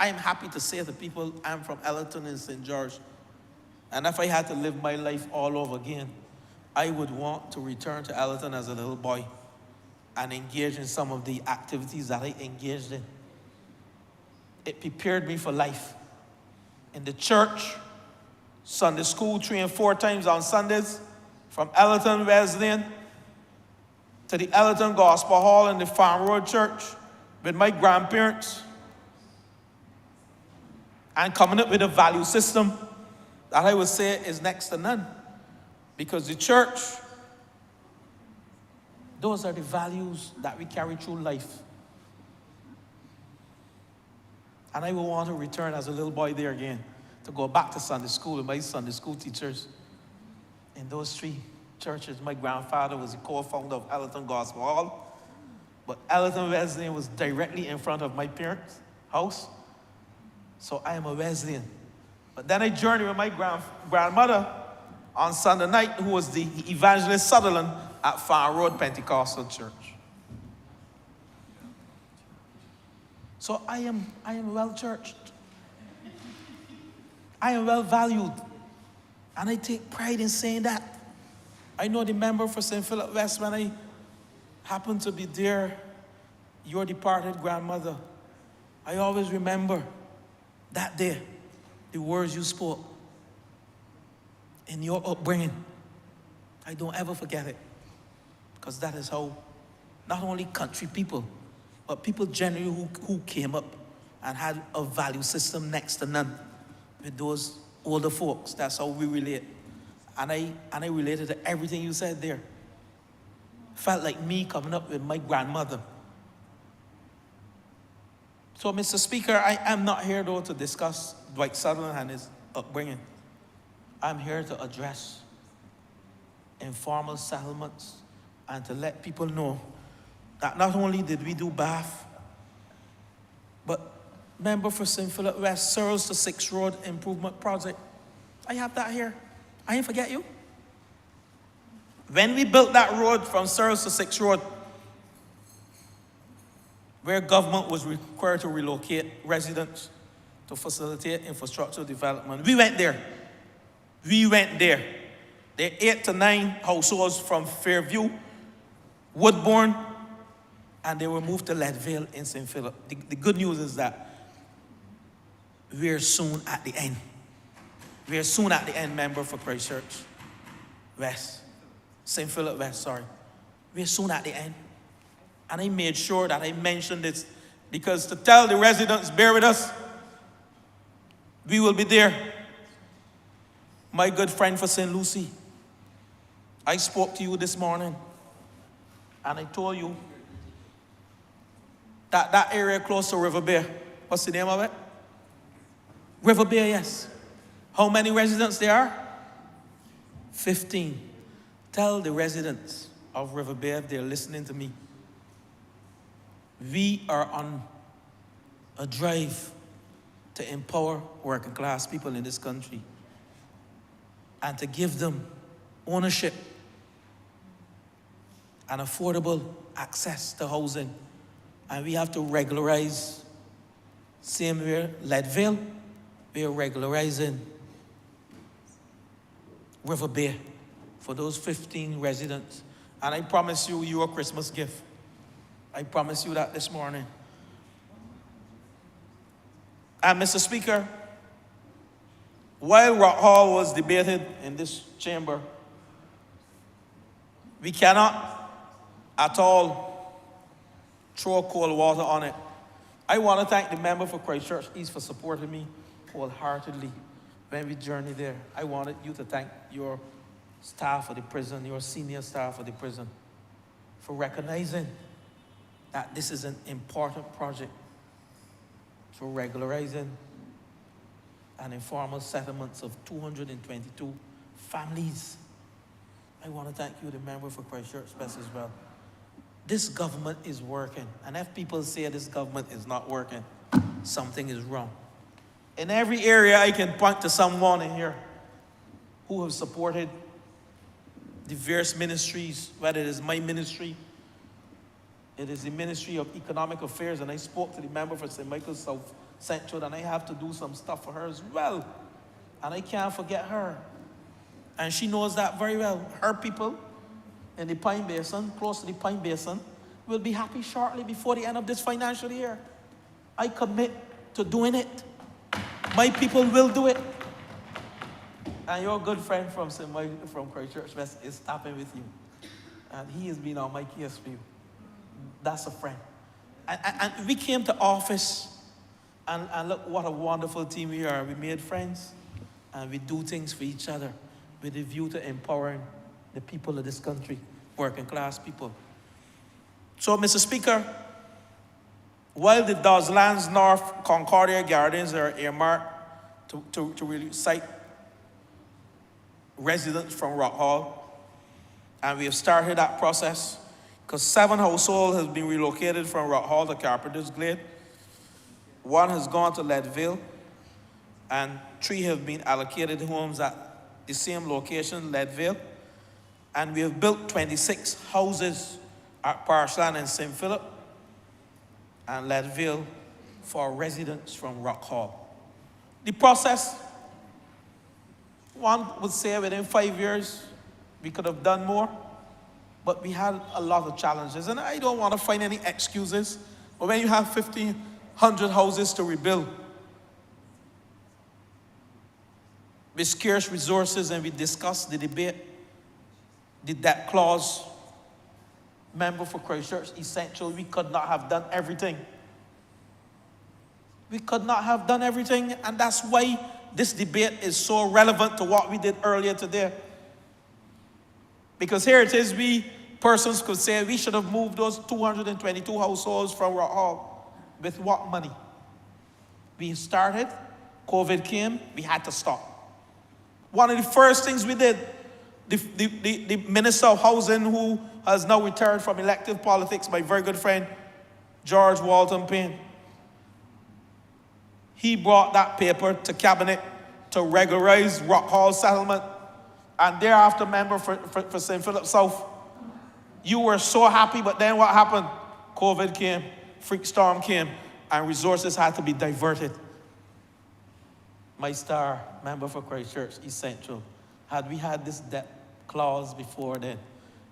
I am happy to say to people, I'm from Ellerton and St. George. And if I had to live my life all over again, I would want to return to Ellerton as a little boy and engage in some of the activities that I engaged in. It prepared me for life. In the church, Sunday school 3 and 4 times on Sundays, from Ellerton Wesleyan to the Ellerton Gospel Hall in the Farm Road Church with my grandparents, and coming up with a value system that I would say is next to none. Because the church, those are the values that we carry through life. And I will want to return as a little boy there again, to go back to Sunday school with my Sunday school teachers in those 3 churches. My grandfather was the co-founder of Ellerton Gospel Hall, but Ellerton Wesleyan was directly in front of my parents' house. So I am a Wesleyan. But then I journeyed with my grandmother on Sunday night, who was the evangelist Sutherland at Farm Road Pentecostal Church. So I am well churched. I am well valued. And I take pride in saying that. I know the member for St. Philip West, when I happened to be there, your departed grandmother, I always remember that day, the words you spoke in your upbringing. I don't ever forget it, because that is how not only country people, but people generally who came up and had a value system next to none with those older folks. That's how we relate. And I related to everything you said there. Felt like me coming up with my grandmother. So, Mr. Speaker, I am not here, though, to discuss Dwight Sutherland and his upbringing. I'm here to address informal settlements and to let people know that not only did we do Bath, but member for St. Philip West, Searles to 6th Road Improvement Project. I have that here. I ain't forget you. When we built that road from Searles to 6th Road, where government was required to relocate residents to facilitate infrastructural development, we went there. We went there. There are 8 to 9 households from Fairview, Woodbourne, and they were moved to Leadville in St. Philip. The good news is that we're soon at the end. We're soon at the end, member for Christchurch West. St. Philip West, sorry. We're soon at the end. And I made sure that I mentioned this, because to tell the residents, bear with us, we will be there. My good friend for St. Lucie, I spoke to you this morning, and I told you that that area close to River Bay, what's the name of it? River Bay, yes. How many residents there are? 15. Tell the residents of River Bay, if they're listening to me, we are on a drive to empower working class people in this country and to give them ownership and affordable access to housing. And we have to regularize, same way Leadville, we are regularizing River Bay for those 15 residents. And I promise you your Christmas gift. I promise you that this morning. And Mr. Speaker, while Rock Hall was debated in this chamber, we cannot at all throw cold water on it. I want to thank the member for Christchurch East for supporting me wholeheartedly when we journeyed there. I wanted you to thank your staff of the prison, your senior staff of the prison, for recognizing that this is an important project for regularizing and informal settlements of 222 families. I want to thank you, the member for Christchurch West, as well. This government is working, and if people say this government is not working, something is wrong. In every area, I can point to someone in here who have supported the various ministries, whether it is my ministry, it is the Ministry of Economic Affairs, and I spoke to the member for St. Michael's South Central, and I have to do some stuff for her as well. And I can't forget her. And she knows that very well. Her people in the Pine Basin, close to the Pine Basin, will be happy shortly before the end of this financial year. I commit to doing it. My people will do it. And your good friend from Christchurch West is stopping with you. And he has been on my case for you. That's a friend. And we came to office, and look what a wonderful team we are. We made friends, and we do things for each other with a view to empowering the people of this country, working class people. So, Mr. Speaker, while the Dodslands North Concordia Gardens are earmarked to really cite residents from Rock Hall, and we have started that process, because 7 households have been relocated from Rock Hall to Carpenter's Glade. 1 has gone to Leadville, and 3 have been allocated homes at the same location, Leadville, and we have built 26 houses at Parshland and St. Philip and Leadville for residents from Rock Hall. The process, one would say within 5 years, we could have done more, but we had a lot of challenges. And I don't want to find any excuses, but when you have 1,500 houses to rebuild, with scarce resources, and we discussed the debate, the debt clause, member for Christchurch Essential, we could not have done everything. We could not have done everything, and that's why this debate is so relevant to what we did earlier today. Because here it is, we persons could say we should have moved those 222 households from Rock Hall. With what money? We started, COVID came, we had to stop. One of the first things we did, the Minister of Housing, who has now retired from elective politics, my very good friend, George Walton Payne, he brought that paper to Cabinet to regularize Rock Hall settlement. And thereafter, member for St. Philip South, you were so happy, but then what happened? COVID came, freak storm came, and resources had to be diverted. My star, member for Christchurch Essential, had we had this debt clause before then,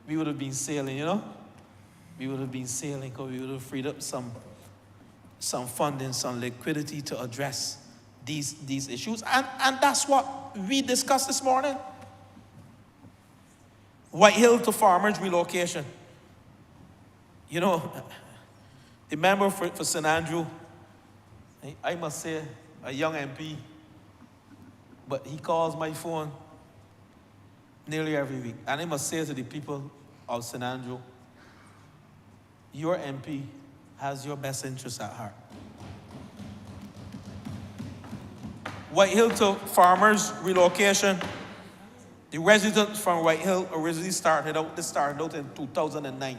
we would have been sailing, you know? We would have been sailing because we would have freed up some funding, some liquidity to address these issues. And that's what we discussed this morning. Whitehill to Farmers relocation. You know, the member for St. Andrew, I must say, a young MP, but he calls my phone nearly every week. And I must say to the people of St. Andrew, your MP has your best interests at heart. Whitehill to Farmers relocation. The residents from Whitehill originally started out in 2009,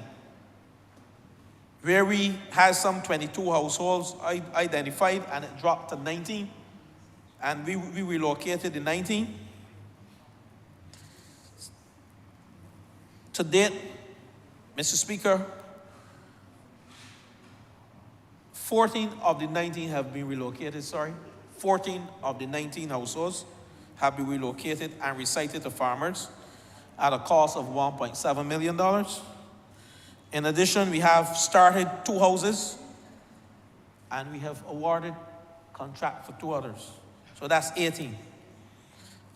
where we had some 22 households identified, and it dropped to 19, and we relocated the 19. To date, Mr. Speaker, 14 of the 19 have been relocated, 14 of the 19 households have been relocated and recited to farmers at a cost of $1.7 million. In addition, we have started 2 houses and we have awarded contract for 2 others. So that's 18.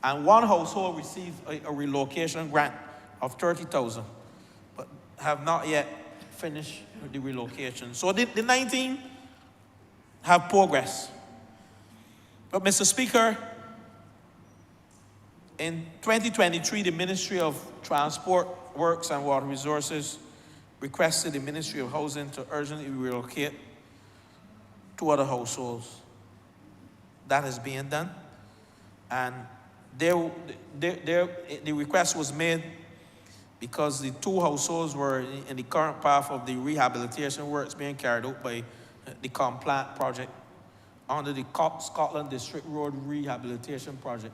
And 1 household received a relocation grant of $30,000, but have not yet finished with the relocation. So the 19 have progress. But Mr. Speaker, in 2023, the Ministry of Transport, Works and Water Resources requested the Ministry of Housing to urgently relocate 2 other households. That is being done. And the request was made because the 2 households were in the current path of the rehabilitation works being carried out by the Complant project under the Scotland District Road Rehabilitation Project.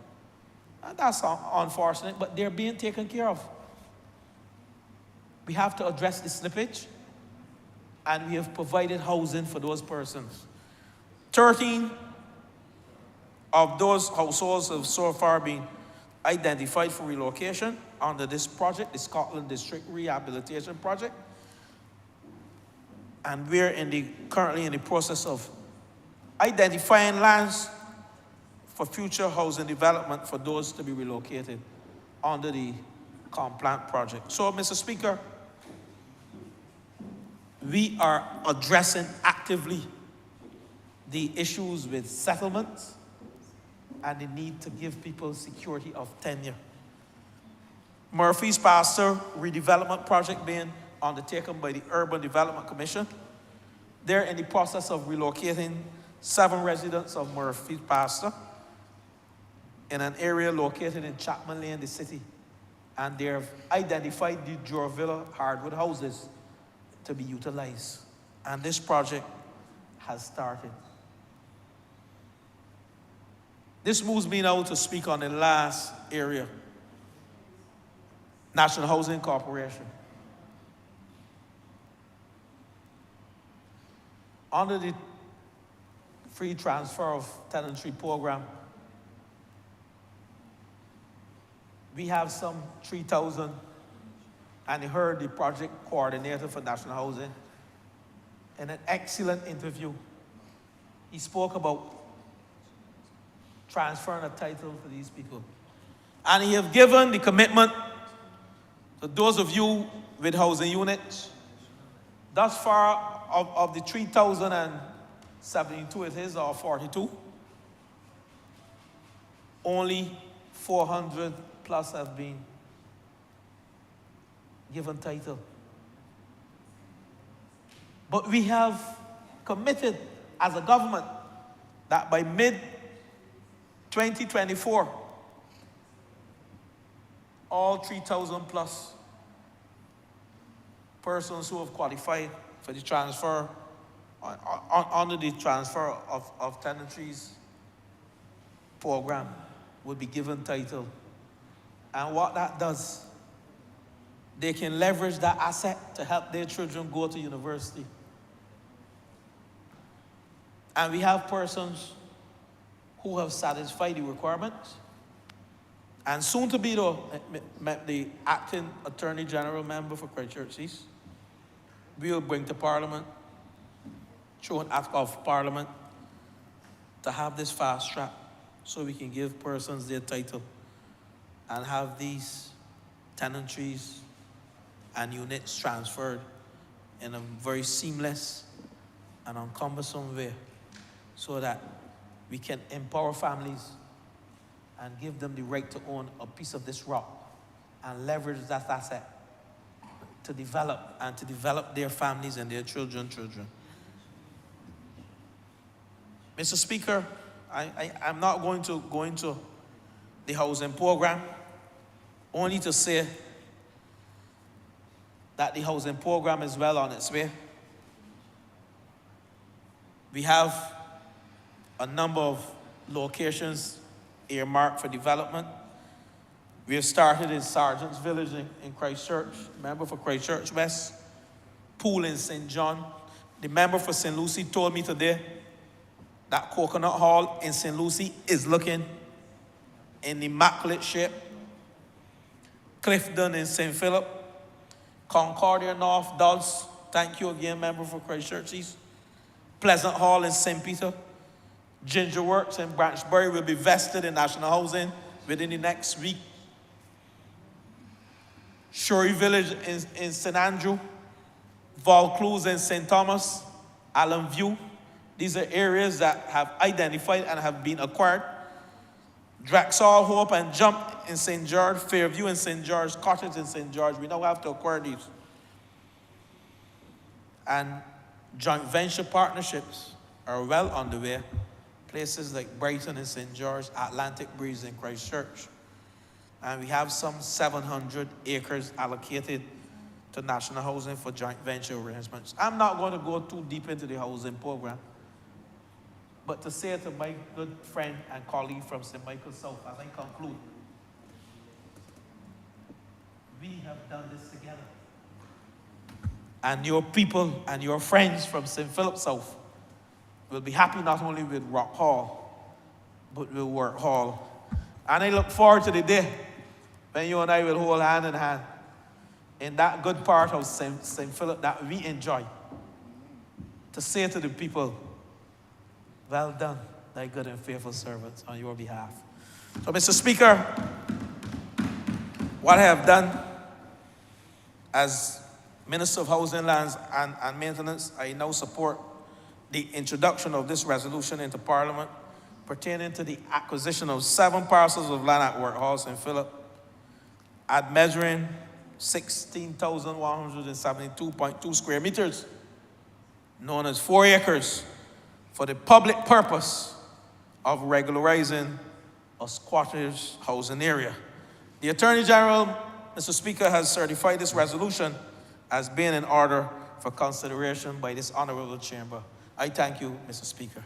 And that's unfortunate, but they're being taken care of. We have to address the slippage, and we have provided housing for those persons. 13 of those households have so far been identified for relocation under this project, the Scotland District Rehabilitation Project. And we're currently in the process of identifying lands for future housing development for those to be relocated under the Complant project. So, Mr. Speaker, we are addressing actively the issues with settlements and the need to give people security of tenure. Murphy's Pasture redevelopment project being undertaken by the Urban Development Commission. They're in the process of relocating 7 residents of Murphy's Pasture in an area located in Chapman Lane, the city. And they have identified the Jorvilla hardwood houses to be utilized. And this project has started. This moves me now to speak on the last area, National Housing Corporation. Under the free transfer of tenantry program, we have some 3,000, and you heard the project coordinator for National Housing in an excellent interview. He spoke about transferring a title for these people. And he have given the commitment to those of you with housing units. Thus far, of the 3,072 it is, or 42, only 400 plus have been given title. But we have committed as a government that by mid-2024, all 3,000 plus persons who have qualified for the transfer, under the transfer of tenantries program, would be given title. And what that does, they can leverage that asset to help their children go to university. And we have persons who have satisfied the requirements. And soon to be the acting Attorney General member for Christchurch East, we will bring to Parliament, through an act of Parliament, to have this fast track so we can give persons their title and have these tenantries and units transferred in a very seamless and uncumbersome way so that we can empower families and give them the right to own a piece of this rock and leverage that asset to develop their families and their children. Mr. Speaker, I'm not going to go into the housing program, only to say that the housing program is well on its way. We have a number of locations earmarked for development. We have started in Sergeant's Village in Christchurch, member for Christchurch West, Pool in St. John. The member for St. Lucie told me today that Coconut Hall in St. Lucie is looking in immaculate shape. Clifton in St. Philip, Concordia North, Dulce, thank you again, member for Christchurch East. Pleasant Hall in St. Peter. Ginger Works in Branchbury will be vested in national housing within the next week. Shorey Village in St. Andrew, Vaucluse in St. Thomas, Allen View. These are areas that have identified and have been acquired. Draxall, Hope, and Jump in St. George, Fairview in St. George, Cottage in St. George. We now have to acquire these. And joint venture partnerships are well underway. Places like Brighton in St. George, Atlantic Breeze in Christchurch. And we have some 700 acres allocated to national housing for joint venture arrangements. I'm not going to go too deep into the housing program, but to say to my good friend and colleague from St. Michael South, as I conclude, we have done this together. And your people and your friends from St. Philip South will be happy not only with Rock Hall, but with Work Hall. And I look forward to the day when you and I will hold hand in hand in that good part of St. Philip that we enjoy, to say to the people, well done, thy good and faithful servants, on your behalf. So, Mr. Speaker, what I have done as Minister of Housing, Lands and Maintenance, I now support the introduction of this resolution into Parliament pertaining to the acquisition of 7 parcels of land at Work Hall, St. Philip, at measuring 16,172.2 square meters, known as 4 acres, for the public purpose of regularizing a squatters' housing area. The Attorney General, Mr. Speaker, has certified this resolution as being in order for consideration by this honorable chamber. I thank you, Mr. Speaker.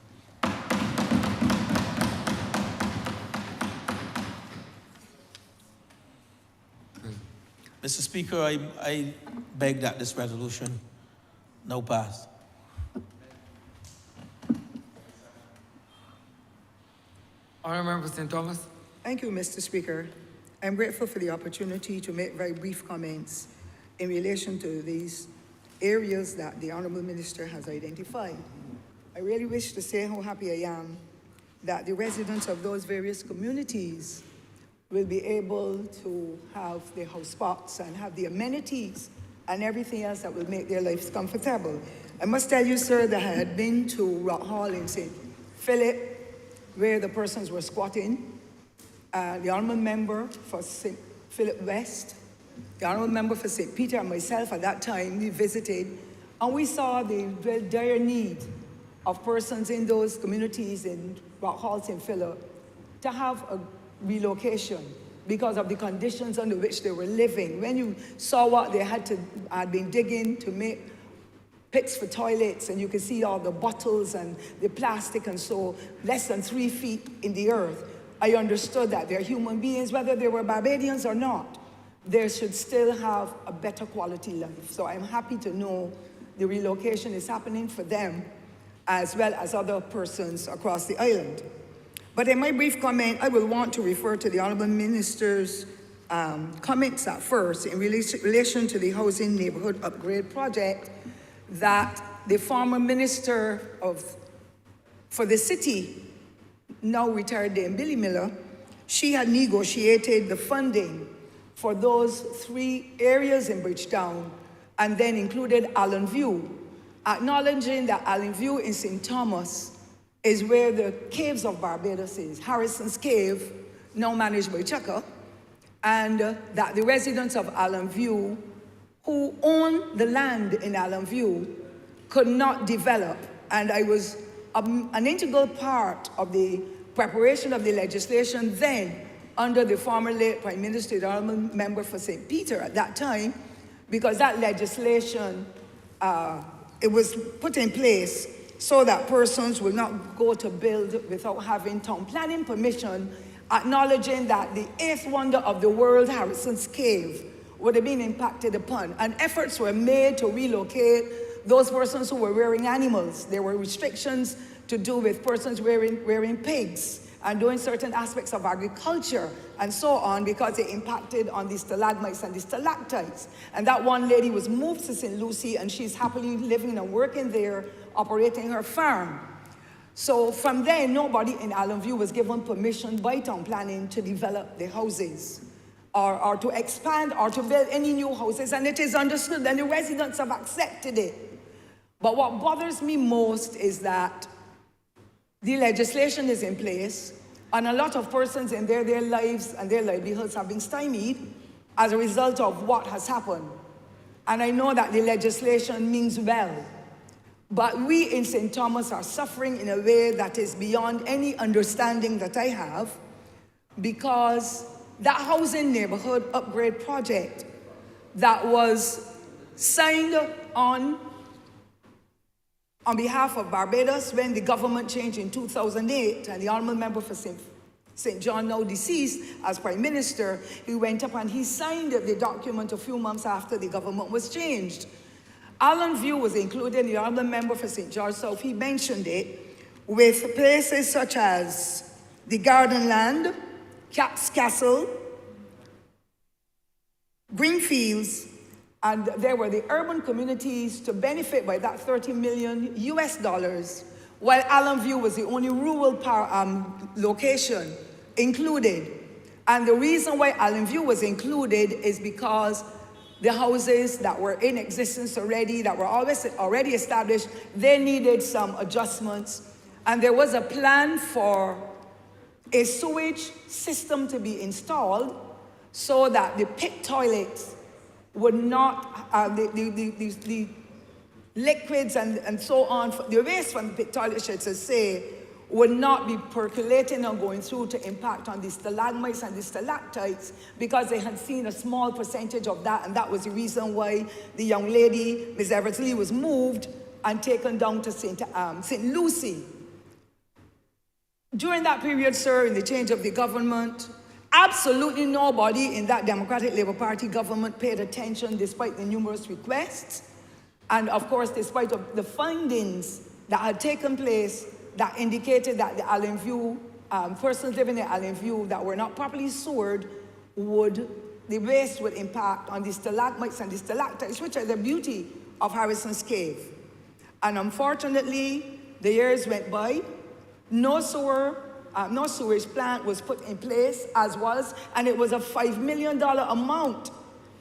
Mr. Speaker, I beg that this resolution now pass. Honourable Member St. Thomas. Thank you, Mr. Speaker. I'm grateful for the opportunity to make very brief comments in relation to these areas that the Honourable Minister has identified. I really wish to say how happy I am that the residents of those various communities will be able to have their house spots and have the amenities and everything else that will make their lives comfortable. I must tell you, sir, that I had been to Rock Hall in St. Philip, where the persons were squatting. The Honourable Member for St. Philip West, the Honourable Member for St. Peter, and myself at that time, we visited, and we saw the very dire need of persons in those communities in Rock Hall, St. Philip, to have a relocation because of the conditions under which they were living. When you saw what they had been digging to make pits for toilets, and you could see all the bottles and the plastic and so less than 3 feet in the earth, I understood that they're human beings, whether they were Barbadians or not. They should still have a better quality life. So I'm happy to know the relocation is happening for them as well as other persons across the island. But in my brief comment, I will want to refer to the Honourable Minister's comments at first in relation to the Housing Neighbourhood Upgrade Project that the former Minister for the city, now retired Dame Billy Miller, she had negotiated the funding for those 3 areas in Bridgetown and then included Allen View, acknowledging that Allen View in St. Thomas is where the Caves of Barbados is, Harrison's Cave, now managed by Chaka, and that the residents of Allen View who own the land in Allen View could not develop. And I was an integral part of the preparation of the legislation then under the former late Prime Minister, the Honourable Member for St. Peter at that time, because that legislation, it was put in place so that persons will not go to build without having town planning permission, acknowledging that the 8th wonder of the world, Harrison's Cave, would have been impacted upon. And efforts were made to relocate those persons who were rearing animals. There were restrictions to do with persons rearing pigs and doing certain aspects of agriculture and so on, because it impacted on the stalagmites and the stalactites. And that one lady was moved to St. Lucie, and she's happily living and working there, operating her farm. So from there, nobody in Allen View was given permission by town planning to develop the houses or to expand or to build any new houses, and it is understood and the residents have accepted it. But what bothers me most is that the legislation is in place, and a lot of persons in their lives and their livelihoods have been stymied as a result of what has happened. And I know that the legislation means well, but we in St. Thomas are suffering in a way that is beyond any understanding that I have, because that housing neighborhood upgrade project that was signed on behalf of Barbados when the government changed in 2008, and the Honourable Member for St. John, now deceased, as Prime Minister, he went up and he signed the document a few months after the government was changed. Allen View was included, the Honourable Member for St. George South, he mentioned it, with places such as the Garden Land, Cap's Castle, Greenfields, and there were the urban communities to benefit by that $30 million US, while Allen View was the only rural location included. And the reason why Allen View was included is because the houses that were in existence already, that were already established, they needed some adjustments. And there was a plan for a sewage system to be installed so that the pit toilets would not, the liquids and so on, the waste from the pit toilet, should say, would not be percolating or going through to impact on the stalagmites and the stalactites, because they had seen a small percentage of that, and that was the reason why the young lady, Ms. Eversley, was moved and taken down to St. Lucie. During that period, sir, in the change of the government, Absolutely nobody in that Democratic Labour Party government paid attention despite the numerous requests. And of course, despite of the findings that had taken place that indicated that the Allen View, persons living in Allen View that were not properly sewered, the waste would impact on the stalagmites and the stalactites, which are the beauty of Harrison's Cave. And unfortunately, the years went by, no sewage plant was put in place and it was a $5 million amount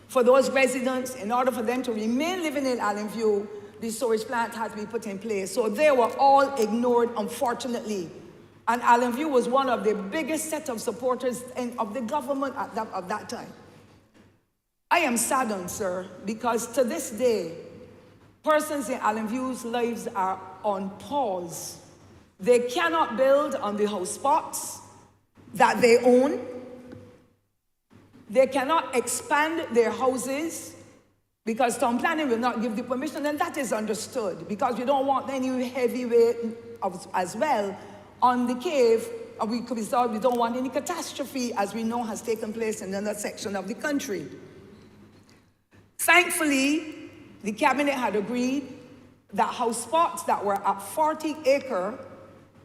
for those residents. In order for them to remain living in Allen View, the sewage plant had to be put in place. So they were all ignored, unfortunately. And Allen View was one of the biggest set of supporters of the government at that time. I am saddened, sir, because to this day, persons in Allen View's lives are on pause. They cannot build on the house spots that they own. They cannot expand their houses because town planning will not give the permission, and that is understood because we don't want any heavy weight as well on the cave. We don't want any catastrophe, as we know has taken place in another section of the country. Thankfully, the cabinet had agreed that house spots that were at 40 acre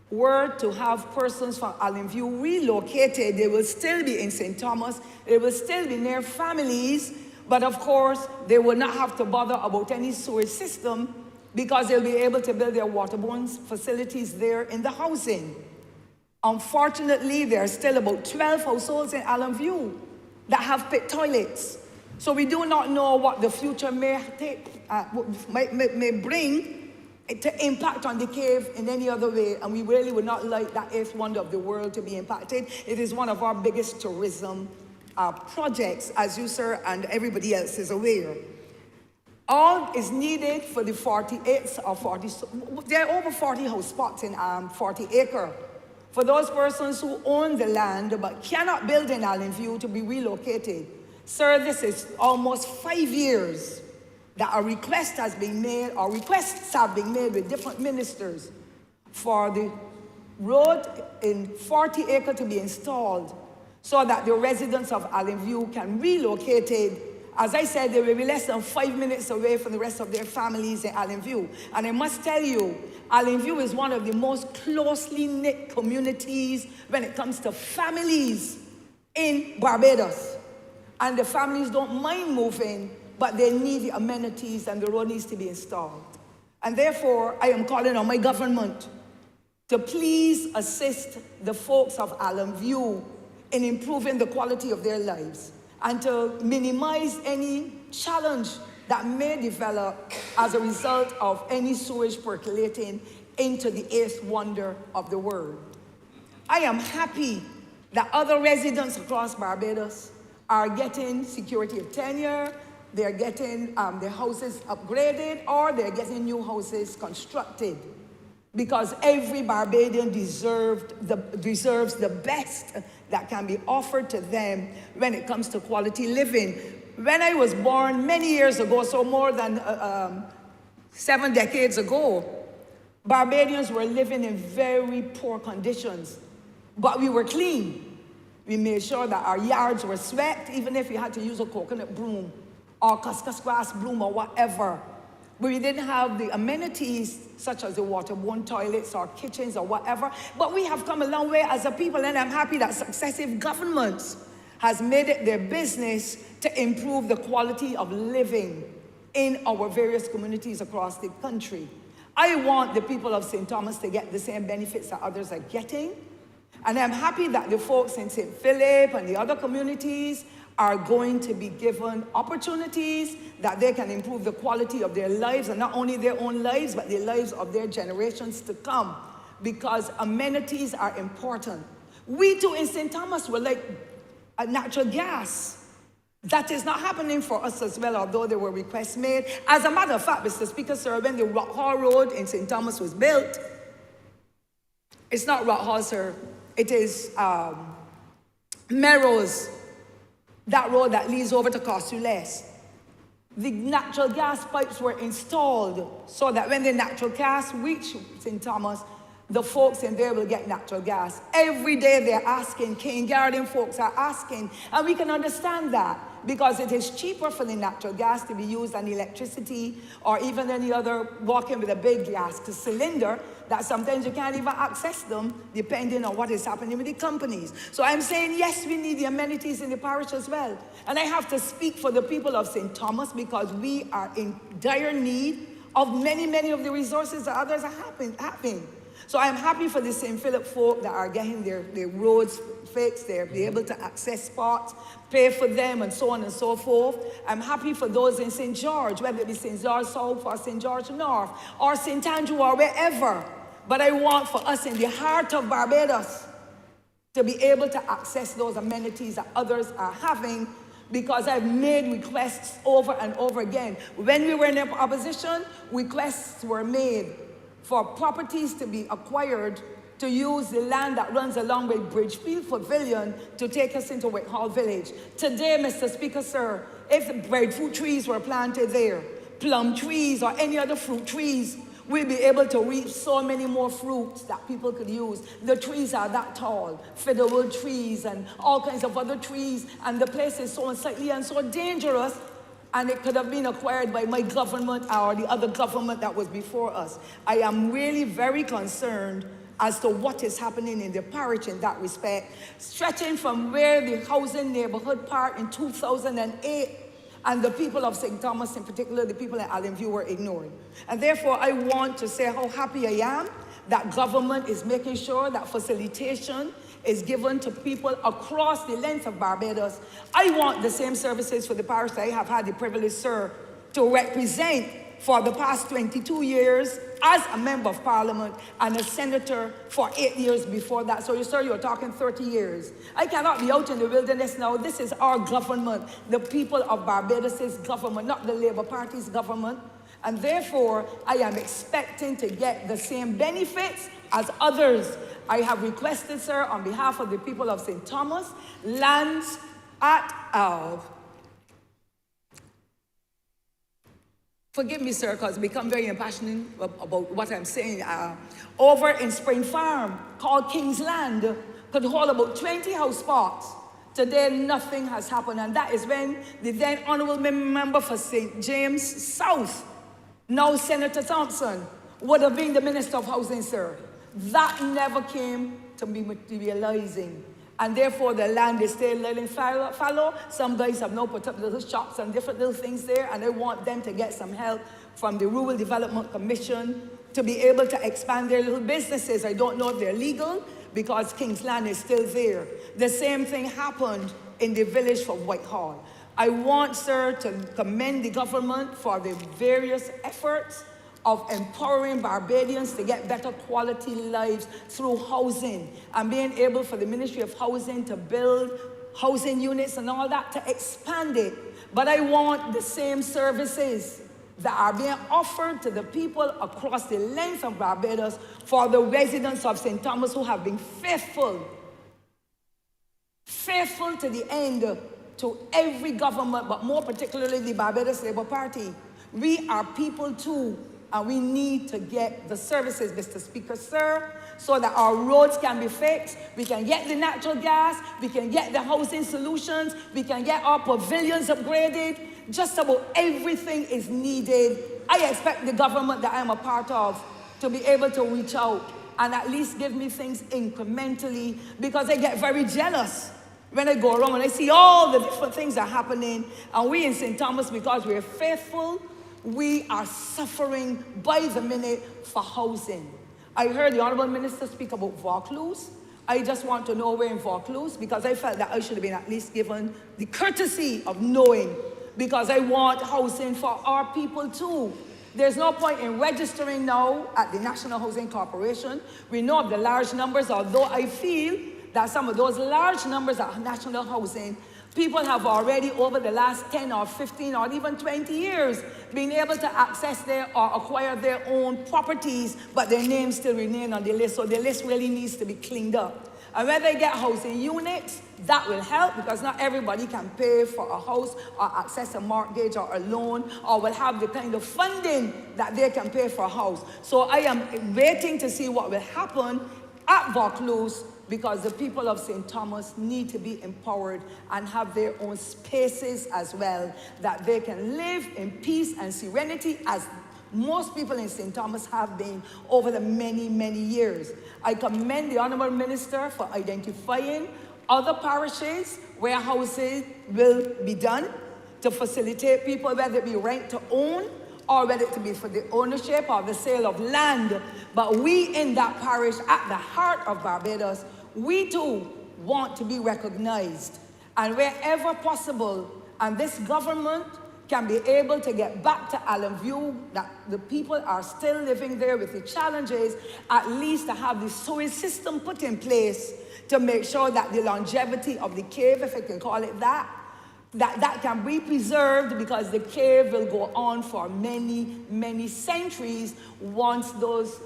were to have persons from Allen View relocated. They will still be in St. Thomas. They will still be near families, but of course, they will not have to bother about any sewage system because they'll be able to build their waterborne facilities there in the housing. Unfortunately, there are still about 12 households in Allen View that have pit toilets. So we do not know what the future may bring to impact on the cave in any other way, and we really would not like that eighth wonder of the world to be impacted. It is one of our biggest tourism projects, as you, sir, and everybody else is aware. All is needed for the 48 or 40, there are over 40 house spots in 40 acre. For those persons who own the land but cannot build in Allen View to be relocated. Sir, this is almost 5 years that a request has been made, or requests have been made with different ministers for the road in 40 acre to be installed so that the residents of Allen View can relocate it. As I said, they will be less than 5 minutes away from the rest of their families in Allen View. And I must tell you, Allen View is one of the most closely knit communities when it comes to families in Barbados. And the families don't mind moving, but they need the amenities and the road needs to be installed. And therefore, I am calling on my government to please assist the folks of Allen View in improving the quality of their lives and to minimize any challenge that may develop as a result of any sewage percolating into the eighth wonder of the world. I am happy that other residents across Barbados are getting security of tenure, they're getting their houses upgraded, or they're getting new houses constructed. Because every Barbadian deserves the best that can be offered to them when it comes to quality living. When I was born many years ago, so more than 7 decades ago, Barbadians were living in very poor conditions, but we were clean. We made sure that our yards were swept, even if we had to use a coconut broom or cuscus grass broom or whatever. But we didn't have the amenities such as the waterborne toilets or kitchens or whatever. But we have come a long way as a people, and I'm happy that successive governments has made it their business to improve the quality of living in our various communities across the country. I want the people of St. Thomas to get the same benefits that others are getting. And I'm happy that the folks in St. Philip and the other communities are going to be given opportunities that they can improve the quality of their lives, and not only their own lives, but the lives of their generations to come, because amenities are important. We too in St. Thomas were like natural gas. That is not happening for us as well, although there were requests made. As a matter of fact, Mr. Speaker, sir, when the Rock Hall Road in St. Thomas was built, it's not Rock Hall, sir. It is Melrose, that road that leads over to Costules. The natural gas pipes were installed so that when the natural gas reached St. Thomas, the folks in there will get natural gas. Every day they're asking, King Garden folks are asking, and we can understand that because it is cheaper for the natural gas to be used than electricity or even any other walking with a big gas cylinder that sometimes you can't even access them depending on what is happening with the companies. So I'm saying, yes, we need the amenities in the parish as well. And I have to speak for the people of St. Thomas because we are in dire need of many, many of the resources that others are having. So I'm happy for the St. Philip folk that are getting their roads fixed, they're able to access spots, pay for them, and so on and so forth. I'm happy for those in St. George, whether it be St. George South or St. George North or St. Andrew or wherever. But I want for us in the heart of Barbados to be able to access those amenities that others are having, because I've made requests over and over again. When we were in opposition, requests were made for properties to be acquired to use the land that runs along with Bridgefield Pavilion to take us into Whitehall Village. Today, Mr. Speaker, sir, if breadfruit trees were planted there, plum trees or any other fruit trees, we'll be able to reach so many more fruits that people could use. The trees are that tall, fiddlewood trees and all kinds of other trees, and the place is so unsightly and so dangerous, and it could have been acquired by my government or the other government that was before us. I am really very concerned as to what is happening in the parish in that respect, stretching from where the housing neighborhood part in 2008 and the people of St. Thomas, in particular, the people in Allen View, were ignored. And therefore, I want to say how happy I am that government is making sure that facilitation is given to people across the length of Barbados. I want the same services for the parish that I have had the privilege, sir, to represent for the past 22 years as a member of parliament and a senator for 8 years before that. So, sir, you're talking 30 years. I cannot be out in the wilderness now. This is our government, the people of Barbados' government, not the Labour Party's government. And therefore, I am expecting to get the same benefits as others. I have requested, sir, on behalf of the people of St. Thomas, lands at forgive me, sir, because I become very impassioned about what I'm saying. Over in Spring Farm, called King's Land, could hold about 20 house spots. Today, nothing has happened, and that is when the then Honourable Member for St. James South, now Senator Thompson, would have been the Minister of Housing, sir. That never came to be materializing. And therefore, the land is still letting fallow. Some guys have now put up little shops and different little things there, and I want them to get some help from the Rural Development Commission to be able to expand their little businesses. I don't know if they're legal because King's Land is still there. The same thing happened in the village of Whitehall. I want, sir, to commend the government for the various efforts of empowering Barbadians to get better quality lives through housing and being able for the Ministry of Housing to build housing units and all that, to expand it. But I want the same services that are being offered to the people across the length of Barbados for the residents of St. Thomas who have been faithful to the end to every government, but more particularly the Barbados Labour Party. We are people too, and we need to get the services, Mr. Speaker, sir, so that our roads can be fixed, we can get the natural gas, we can get the housing solutions, we can get our pavilions upgraded. Just about everything is needed. I expect the government that I'm a part of to be able to reach out and at least give me things incrementally, because I get very jealous when I go around and I see all the different things that are happening. And we in St. Thomas, because we're faithful, we are suffering by the minute for housing. I heard the Honourable Minister speak about Vaucluse. I just want to know where in Vaucluse, because I felt that I should have been at least given the courtesy of knowing, because I want housing for our people too. There's no point in registering now at the National Housing Corporation. We know of the large numbers, although I feel that some of those large numbers of national housing, people have already over the last 10 or 15 or even 20 years been able to access their or acquire their own properties, but their names still remain on the list. So the list really needs to be cleaned up. And when they get housing units, that will help because not everybody can pay for a house or access a mortgage or a loan or will have the kind of funding that they can pay for a house. So I am waiting to see what will happen at Vaucluse because the people of St. Thomas need to be empowered and have their own spaces as well, that they can live in peace and serenity as most people in St. Thomas have been over the many, many years. I commend the Honourable Minister for identifying other parishes where houses will be done to facilitate people, whether it be rent to own or whether it be for the ownership or the sale of land. But we in that parish, at the heart of Barbados, we too want to be recognized. And wherever possible, and this government can be able to get back to Allen View, that the people are still living there with the challenges, at least to have the sewage system put in place to make sure that the longevity of the cave, if I can call it that, that can be preserved because the cave will go on for many, many centuries once those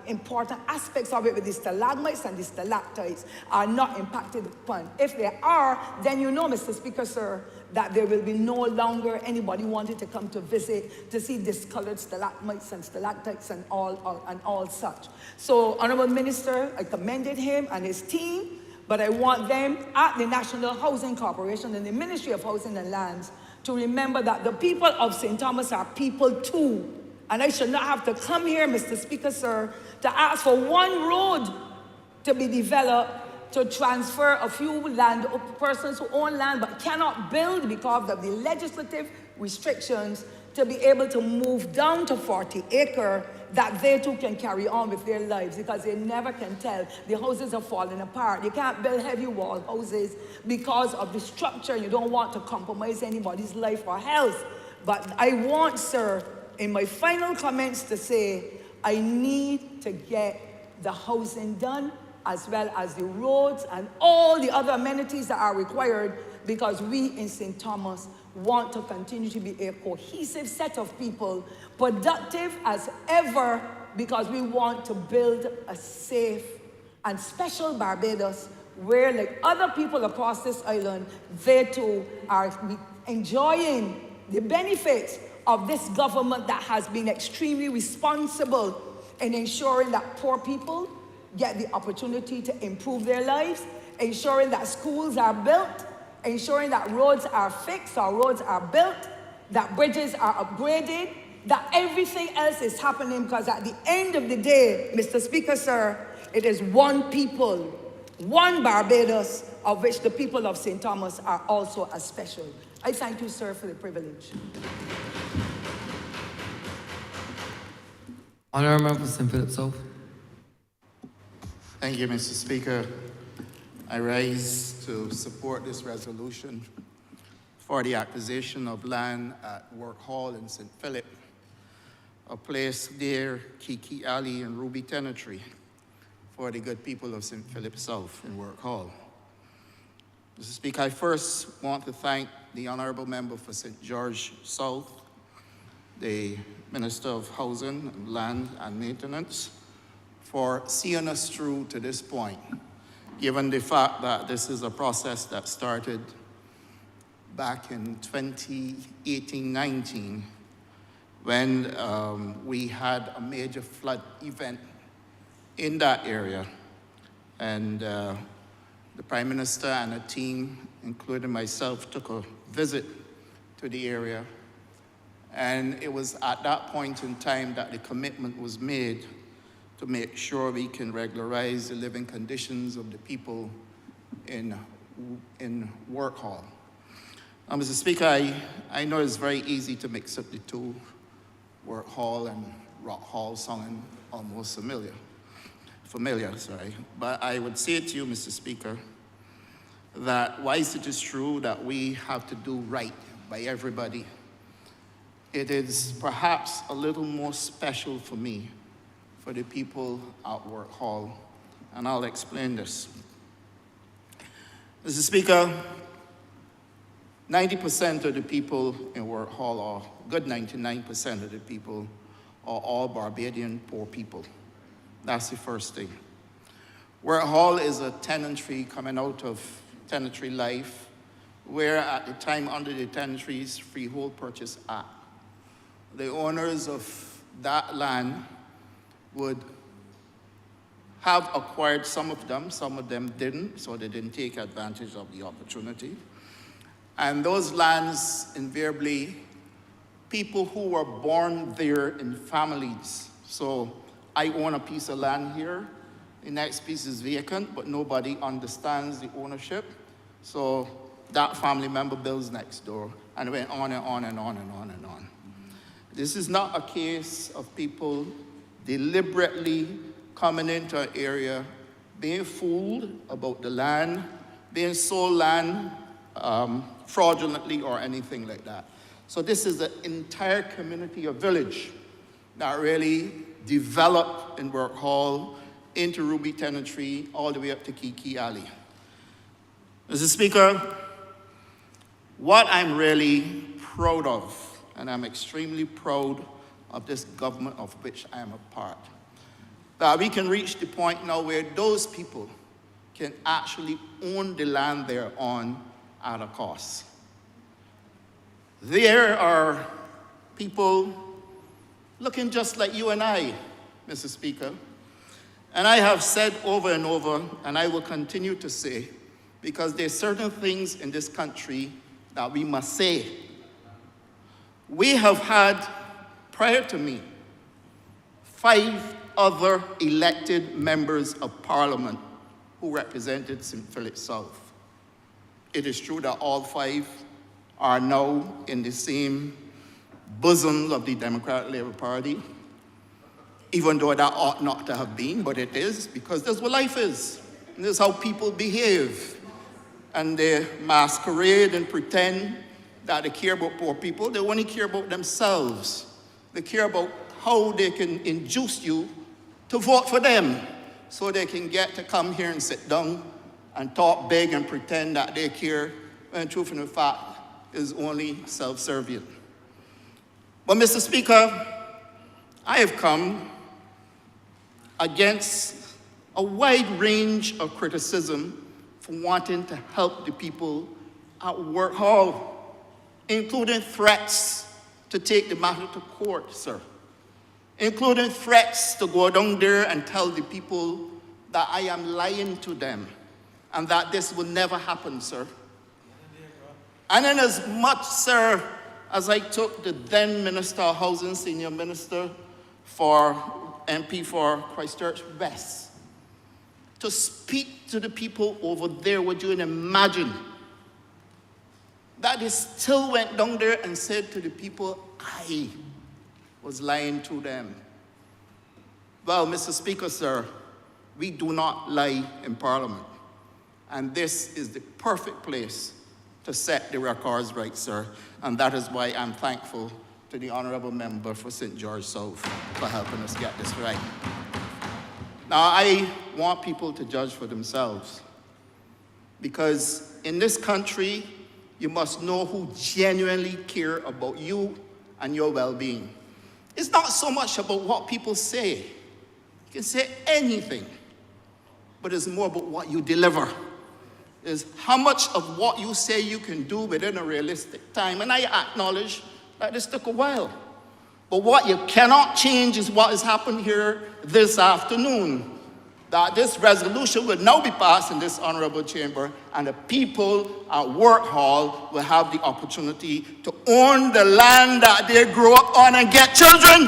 important aspects of it with the stalagmites and the stalactites are not impacted upon. If they are, then you know, Mr. Speaker, sir, that there will be no longer anybody wanting to come to visit to see discolored stalagmites and stalactites and all such. So, Honourable Minister, I commended him and his team, but I want them at the National Housing Corporation and the Ministry of Housing and Lands to remember that the people of St. Thomas are people too. And I should not have to come here, Mr. Speaker, sir, to ask for one road to be developed to transfer a few persons who own land but cannot build because of the legislative restrictions to be able to move down to 40 acre that they too can carry on with their lives because they never can tell. The houses are falling apart. You can't build heavy wall houses because of the structure. You don't want to compromise anybody's life or health. But I want, sir, in my final comments to say, I need to get the housing done as well as the roads and all the other amenities that are required because we in St. Thomas want to continue to be a cohesive set of people, productive as ever, because we want to build a safe and special Barbados where, like other people across this island, they too are enjoying the benefits of this government that has been extremely responsible in ensuring that poor people get the opportunity to improve their lives, ensuring that schools are built, ensuring that roads are fixed or roads are built, that bridges are upgraded, that everything else is happening because at the end of the day, Mr. Speaker, sir, it is one people, one Barbados, of which the people of St. Thomas are also as special. I thank you, sir, for the privilege. Honourable Member for St. Philip South. Thank you, Mr. Speaker. I rise to support this resolution for the acquisition of land at Work Hall in St. Philip, a place near Kiki Alley and Ruby Tenantry for the good people of St. Philip South in Work Hall. Mr. Speaker, I first want to thank the Honourable Member for St. George South, the Minister of Housing, Land and Maintenance, for seeing us through to this point, given the fact that this is a process that started back in 2018-19 when we had a major flood event in that area. And the Prime Minister and a team, including myself, took a visit to the area. And it was at that point in time that the commitment was made to make sure we can regularize the living conditions of the people in Work Hall. Mr. Speaker, I know it's very easy to mix up the two, Work Hall and Rock Hall, sounding almost familiar, but I would say to you, Mr. Speaker, that whilst it is true that we have to do right by everybody, it is perhaps a little more special for me, for the people at Work Hall, and I'll explain this. Mr. Speaker, 90% of the people in Work Hall, or good 99% of the people, are all Barbadian poor people. That's the first thing. Where Hall is a tenantry coming out of tenantry life, where at the time under the Tenantries Freehold Purchase Act, the owners of that land would have acquired some of them didn't, so they didn't take advantage of the opportunity. And those lands, invariably, people who were born there in families. So I own a piece of land here, the next piece is vacant, but nobody understands the ownership. So that family member builds next door, and it went on and on and on and on and on. This is not a case of people deliberately coming into an area, being fooled about the land, being sold land fraudulently or anything like that. So this is an entire community, a village that really developed in Work Hall into Ruby Tenantry all the way up to Kiki Alley. Mr. Speaker, what I'm really proud of, and I'm extremely proud of this government of which I am a part, that we can reach the point now where those people can actually own the land they're on at a cost. There are people looking just like you and I, Mr. Speaker. And I have said over and over, and I will continue to say, because there's certain things in this country that we must say. We have had, prior to me, 5 other elected members of Parliament who represented St. Philip South. It is true that all 5 are now in the same bosom of the Democratic Labour Party, even though that ought not to have been, but it is, because that's what life is. And this is how people behave. And they masquerade and pretend that they care about poor people. They only care about themselves. They care about how they can induce you to vote for them so they can get to come here and sit down and talk big and pretend that they care, when truth and fact is only self-serving. But Mr. Speaker, I have come against a wide range of criticism for wanting to help the people at Work Hall, including threats to take the matter to court, sir, including threats to go down there and tell the people that I am lying to them and that this will never happen, sir. And in as much, sir, as I took the then Minister of Housing, Senior Minister for MP for Christchurch West, to speak to the people over there, would you imagine that they still went down there and said to the people, I was lying to them. Well, Mr. Speaker, sir, we do not lie in Parliament. And this is the perfect place to set the records right, sir. And that is why I'm thankful to the Honourable Member for St. George South for helping us get this right. Now, I want people to judge for themselves, because in this country, you must know who genuinely care about you and your well-being. It's not so much about what people say. You can say anything, but it's more about what you deliver. Is how much of what you say you can do within a realistic time. And I acknowledge that this took a while. But what you cannot change is what has happened here this afternoon. That this resolution will now be passed in this honorable chamber, and the people at Work Hall will have the opportunity to own the land that they grew up on and get children.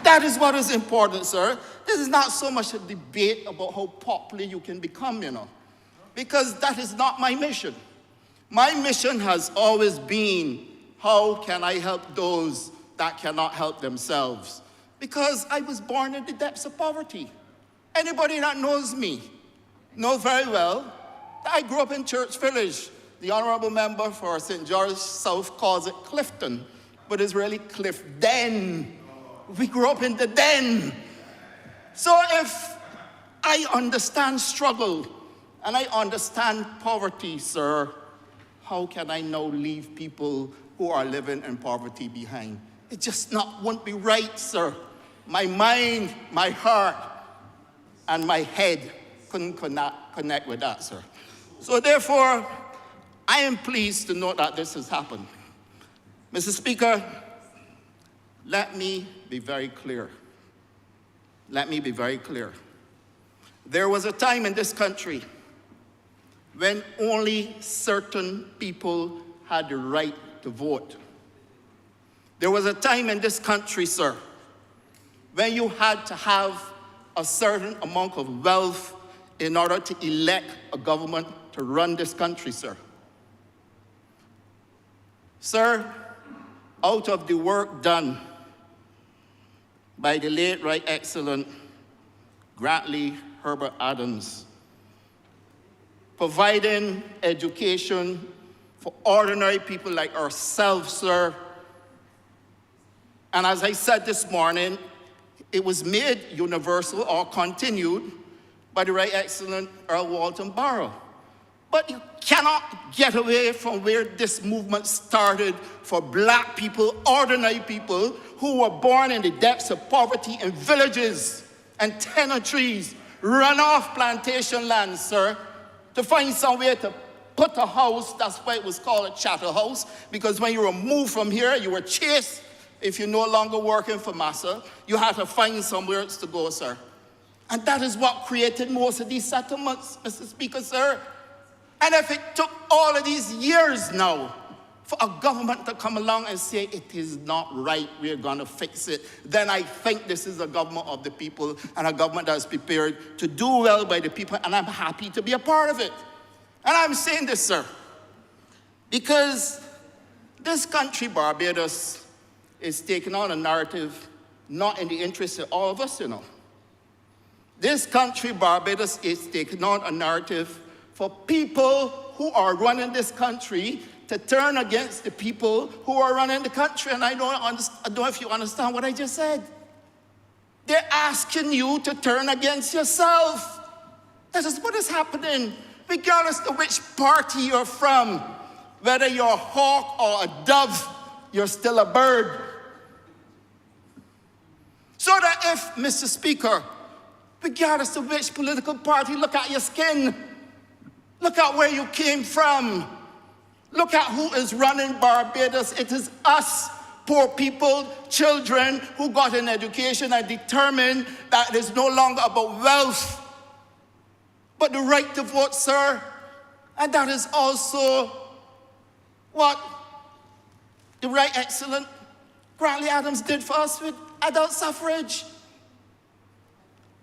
That is what is important, sir. This is not so much a debate about how popular you can become, because that is not my mission. My mission has always been, how can I help those that cannot help themselves? Because I was born in the depths of poverty. Anybody that knows me knows very well that I grew up in Church Village. The Honourable Member for St. George South calls it Clifton, but it's really Cliff Den. We grew up in the den. So if I understand struggle and I understand poverty, sir, how can I now leave people who are living in poverty behind? It just won't be right, sir. My mind, my heart and my head couldn't connect with that, sir. So therefore, I am pleased to note that this has happened. Mr. Speaker, let me be very clear. Let me be very clear. There was a time in this country when only certain people had the right to vote. There was a time in this country, sir, when you had to have a certain amount of wealth in order to elect a government to run this country, sir. Sir, out of the work done by the late Right Excellent Grantley Herbert Adams, providing education for ordinary people like ourselves, sir. And as I said this morning, it was made universal or continued by the Right Excellent Earl Walton Barrow. But you cannot get away from where this movement started for black people, ordinary people, who were born in the depths of poverty in villages and tenantries, run-off plantation lands, sir, to find somewhere to put a house. That's why it was called a chattel house, because when you were moved from here, you were chased. If you're no longer working for Massa, you had to find somewhere else to go, sir. And that is what created most of these settlements, Mr. Speaker, sir. And if it took all of these years now for a government to come along and say it is not right, we're going to fix it, then I think this is a government of the people and a government that is prepared to do well by the people, and I'm happy to be a part of it. And I'm saying this, sir, because this country, Barbados, is taking on a narrative not in the interest of all of us, you know. This country, Barbados, is taking on a narrative for people who are running this country to turn against the people who are running the country. And I don't know if you understand what I just said. They're asking you to turn against yourself. That is what is happening, regardless of which party you're from. Whether you're a hawk or a dove, you're still a bird. So that if, Mr. Speaker, regardless of which political party, look at your skin, look at where you came from, look at who is running Barbados. It is us, poor people, children, who got an education and determined that it is no longer about wealth, but the right to vote, sir. And that is also what the Right Excellent Grantley Adams did for us with adult suffrage.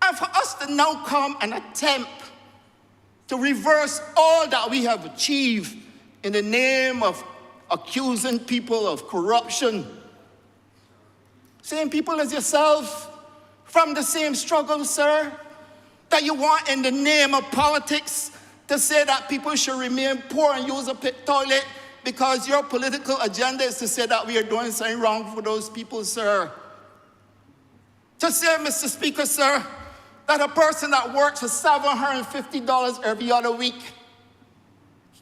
And for us to now come and attempt to reverse all that we have achieved in the name of accusing people of corruption, same people as yourself, from the same struggle, sir, that you want in the name of politics to say that people should remain poor and use a pit toilet because your political agenda is to say that we are doing something wrong for those people, sir. To say, Mr. Speaker, sir, that a person that works for $750 every other week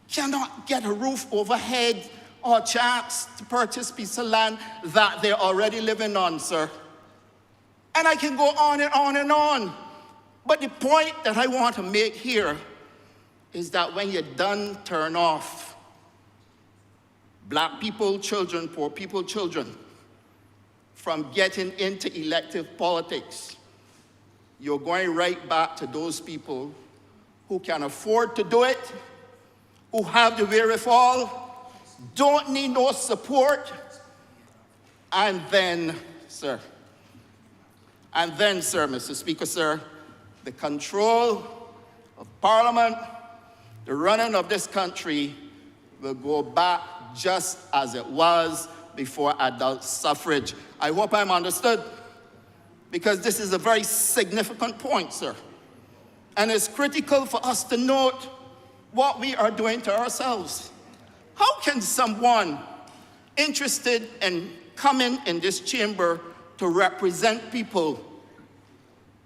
cannot get a roof overhead or a chance to purchase a piece of land that they're already living on, sir. And I can go on and on and on. But the point that I want to make here is that when you're done, turn off black people, children, poor people, children, from getting into elective politics, you're going right back to those people who can afford to do it, who have the wherewithal, don't need no support, and then, sir, Mr. Speaker, sir, the control of Parliament, the running of this country will go back just as it was before adult suffrage. I hope I'm understood, because this is a very significant point, sir. And it's critical for us to note what we are doing to ourselves. How can someone interested in coming in this chamber to represent people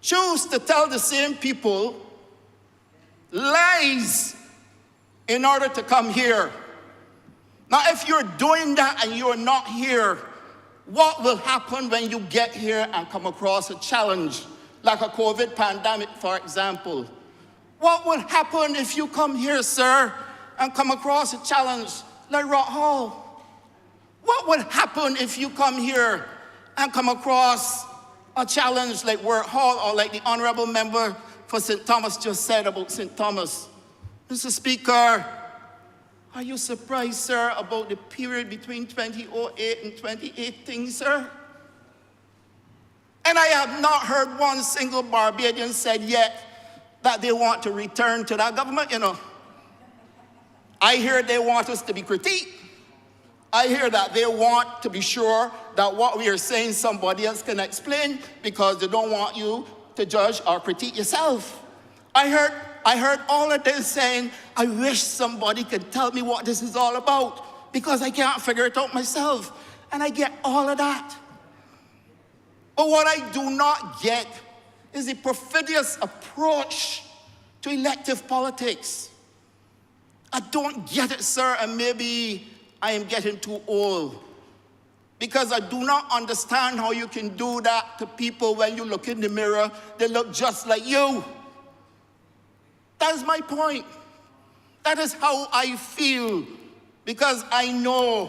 choose to tell the same people lies in order to come here? Now, if you're doing that and you're not here, what will happen when you get here and come across a challenge like a COVID pandemic, for example. What would happen if you come here, sir, and come across a challenge like Rock Hall? What would happen if you come here and come across a challenge like Work Hall, or like the Honourable Member for St. Thomas just said about St. Thomas? Mr. Speaker, are you surprised, sir, about the period between 2008 and 2018, sir? And I have not heard one single Barbadian said yet that they want to return to that government, you know. I hear they want us to be critiqued. I hear that they want to be sure that what we are saying somebody else can explain, because they don't want you to judge or critique yourself. I heard all of this saying, I wish somebody could tell me what this is all about, because I can't figure it out myself. And I get all of that. But what I do not get is the perfidious approach to elective politics. I don't get it, sir, and maybe I am getting too old, because I do not understand how you can do that to people when you look in the mirror, they look just like you. That is my point. That is how I feel, because I know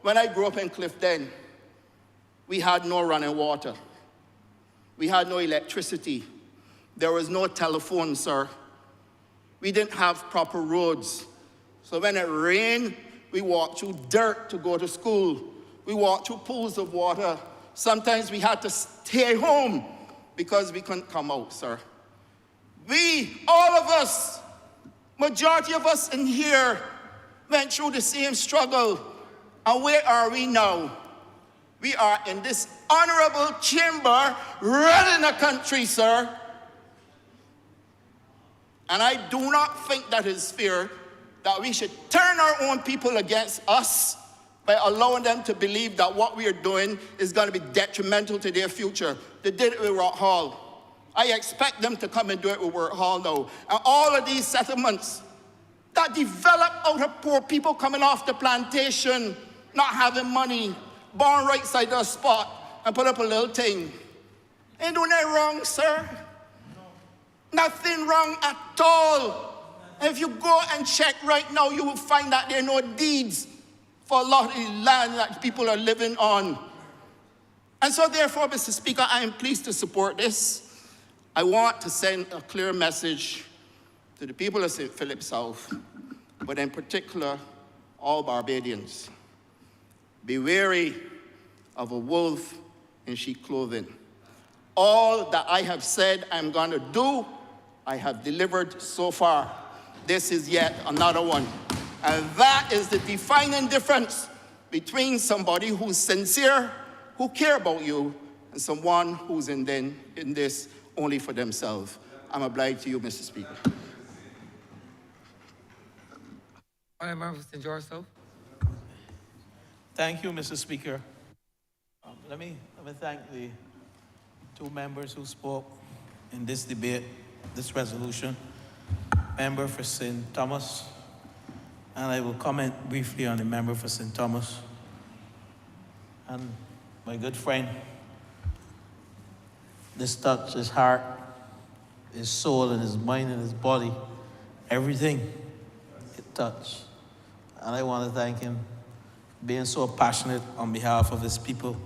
when I grew up in Clifton, we had no running water. We had no electricity. There was no telephone, sir. We didn't have proper roads. So when it rained, we walked through dirt to go to school. We walked through pools of water. Sometimes we had to stay home because we couldn't come out, sir. We, all of us, majority of us in here, went through the same struggle. And where are we now? We are in this honorable chamber running the country, sir. And I do not think that is fair, that we should turn our own people against us by allowing them to believe that what we are doing is going to be detrimental to their future. They did it with Rock Hall. I expect them to come and do it with Work Hall now. And all of these settlements that develop out of poor people coming off the plantation, not having money, born right side of the spot, and put up a little thing. Ain't doing that wrong, sir. Nothing wrong at all. And if you go and check right now, you will find that there are no deeds for a lot of the land that people are living on. And so therefore, Mr. Speaker, I am pleased to support this. I want to send a clear message to the people of St. Philip South, but in particular, all Barbadians. Be wary of a wolf in sheep clothing. All that I have said I'm going to do, I have delivered so far. This is yet another one. And that is the defining difference between somebody who's sincere, who care about you, and someone who's in this only for themselves. I'm obliged to you, Mr. Speaker. Honourable St. George South. Thank you, Mr. Speaker. Let me thank the two members who spoke in this debate, this resolution. Member for St. Thomas, and I will comment briefly on the member for St. Thomas. And my good friend, this touched his heart, his soul, and his mind, and his body, everything it touched. And I want to thank him for being so passionate on behalf of his people,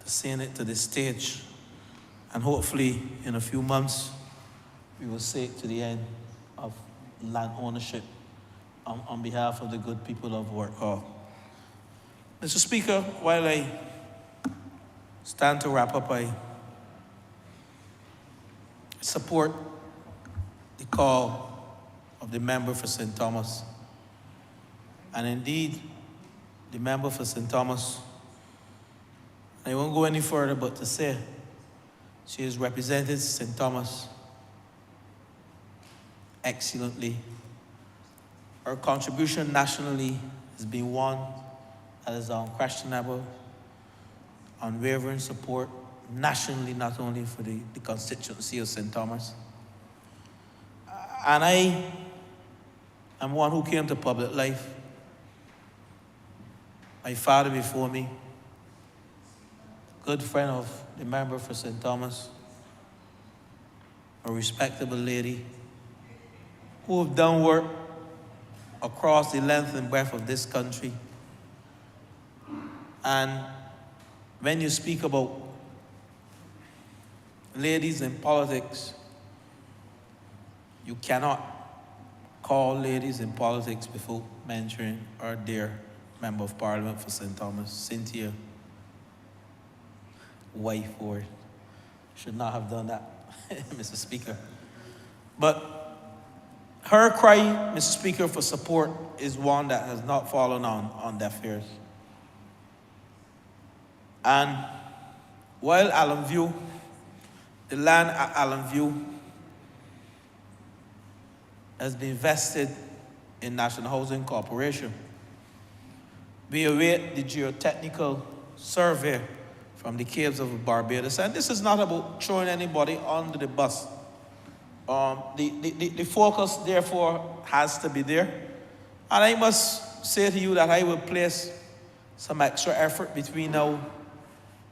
to seeing it to this stage. And hopefully, in a few months, we will see it to the end of land ownership on behalf of the good people of Work Hall. Mr. Speaker, while I stand to wrap up, I support the call of the member for St. Thomas. And indeed, the member for St. Thomas, I won't go any further but to say she has represented St. Thomas excellently. Her contribution nationally has been one that is unquestionable, unwavering support nationally, not only for the constituency of St. Thomas. And I am one who came to public life. My father before me, good friend of the member for St. Thomas, a respectable lady, who have done work across the length and breadth of this country. And when you speak about ladies in politics, you cannot call ladies in politics without mentioning our dear Member of Parliament for St. Thomas, Cynthia Whiteford. Should not have done that, Mr. Speaker. But her cry, Mr. Speaker, for support is one that has not fallen on deaf ears. And while Allen View, the land at Allen View has been vested in National Housing Corporation, we await the geotechnical survey from the caves of Barbados. And this is not about throwing anybody under the bus. The focus, therefore, has to be there. And I must say to you that I will place some extra effort between now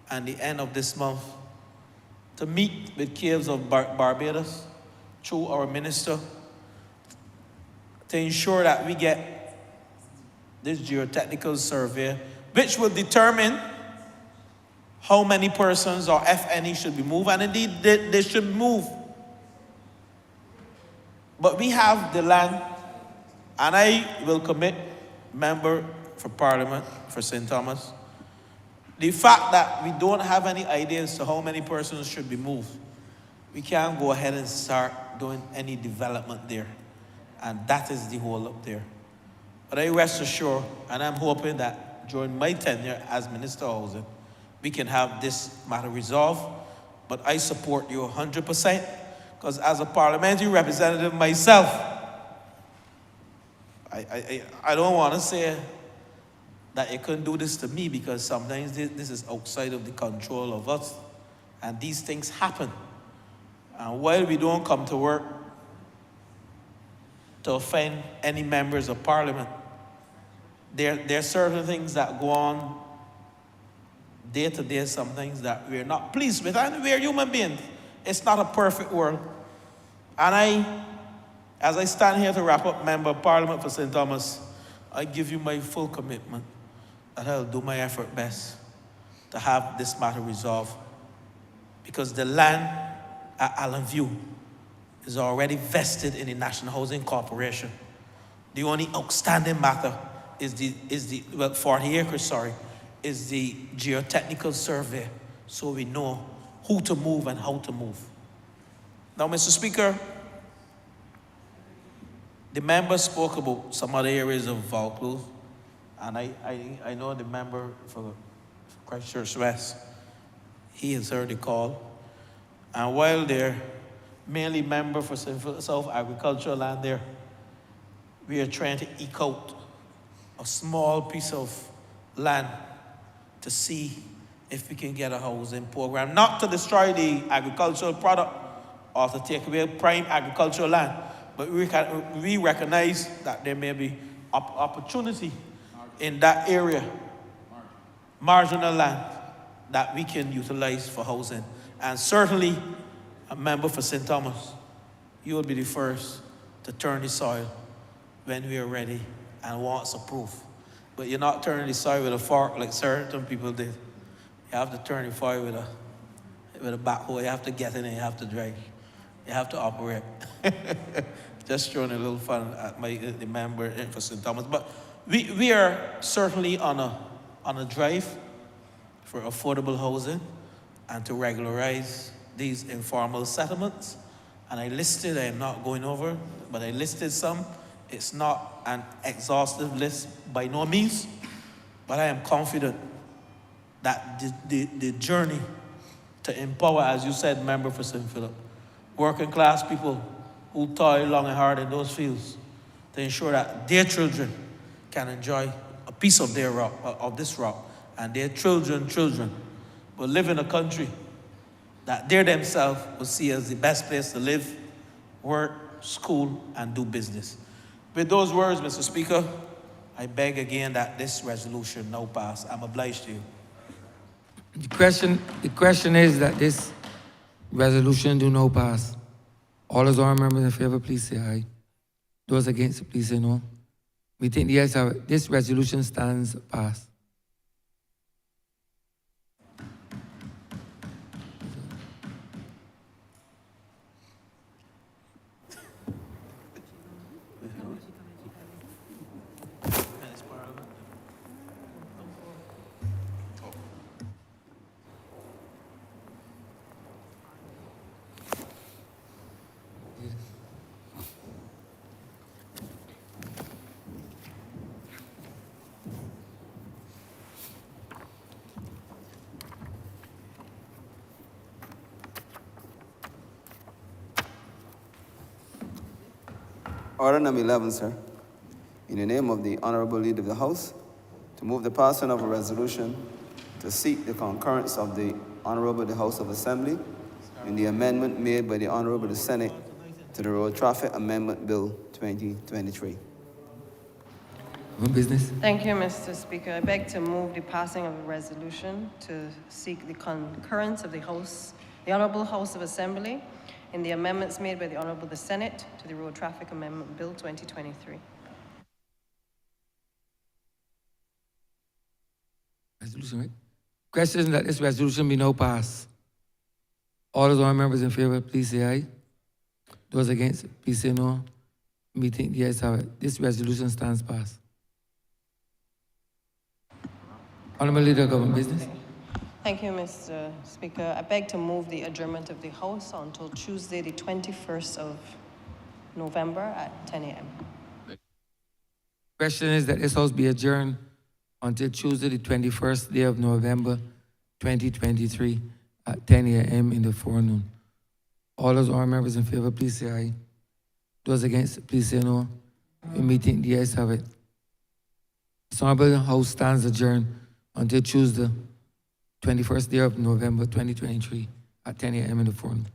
and the end of this month to meet with caves of Barbados through our minister to ensure that we get this geotechnical survey, which will determine how many persons or if any should be moved, and indeed they should move. But we have the land, and I will commit, Member for Parliament for St. Thomas, the fact that we don't have any ideas to how many persons should be moved, we can't go ahead and start doing any development there. And that is the whole up there. But I rest assured, and I'm hoping that during my tenure as Minister of Housing, we can have this matter resolved. But I support you 100%, because as a parliamentary representative myself, I don't want to say that you couldn't do this to me, because sometimes this is outside of the control of us, and these things happen. And while we don't come to work to offend any members of Parliament, there are certain things that go on day to day, some things that we're not pleased with, and we're human beings. It's not a perfect world. And as I stand here to wrap up, Member of Parliament for St. Thomas, I give you my full commitment that I'll do my effort best to have this matter resolved, because the land at Allen View is already vested in the National Housing Corporation. The only outstanding matter is the 40 acres, sorry, is the geotechnical survey, so we know who to move and how to move. Now, Mr. Speaker, the member spoke about some other areas of Vaucluse, and I know the member for Christchurch West, he has heard the call. And while they're mainly member for South Agricultural Land there, we are trying to eke out a small piece of land to see if we can get a housing program, not to destroy the agricultural product or to take away prime agricultural land, but we recognize that there may be opportunity in that area, marginal land, that we can utilize for housing. And certainly, a member for St. Thomas, you will be the first to turn the soil when we are ready and want some proof. But you're not turning the soil with a fork like certain people did. You have to turn the soil with a backhoe. You have to get in and you have to drive. You have to operate. Just throwing a little fun at the member for St. Thomas. But we are certainly on a drive for affordable housing and to regularize these informal settlements. And I listed, I am not going over, but I listed some. It's not an exhaustive list by no means, but I am confident that the journey to empower, as you said, member for St. Philip, working class people who toil long and hard in those fields to ensure that their children can enjoy a piece of their rock, of this rock, and their children will live in a country that they themselves will see as the best place to live, work, school, and do business. With those words, Mr. Speaker, I beg again that this resolution now pass. I'm obliged to you. The question is that this resolution do not pass. All those honorable members in favor, please say aye. Those against, please say no. Meeting the ayes have it. This resolution stands passed. Order number 11, sir. In the name of the Honorable Leader of the House, to move the passing of a resolution to seek the concurrence of the Honorable the House of Assembly in the amendment made by the Honorable the Senate to the Road Traffic Amendment Bill 2023. Open business. Thank you, Mr. Speaker. I beg to move the passing of a resolution to seek the concurrence of the Honourable House of Assembly in the amendments made by the Honourable the Senate to the Road Traffic Amendment Bill 2023. Resolution, right? Question that this resolution be now passed. All those honorable members in favor, please say aye. Those against, please say no. Meeting the ayes have it. This resolution stands passed. Honorable Leader of Government Business. Thank you, Mr. Speaker. I beg to move the adjournment of the House until Tuesday, the 21st of November at 10 a.m. Question is that this House be adjourned until Tuesday, the 21st day of November, 2023 at 10 a.m. in the forenoon. All those honorable members in favor, please say aye. Those against, please say no. In meeting, the ayes have it. This Honorable House stands adjourned until Tuesday, 21st day of November, 2023 at 10 a.m. in the forenoon.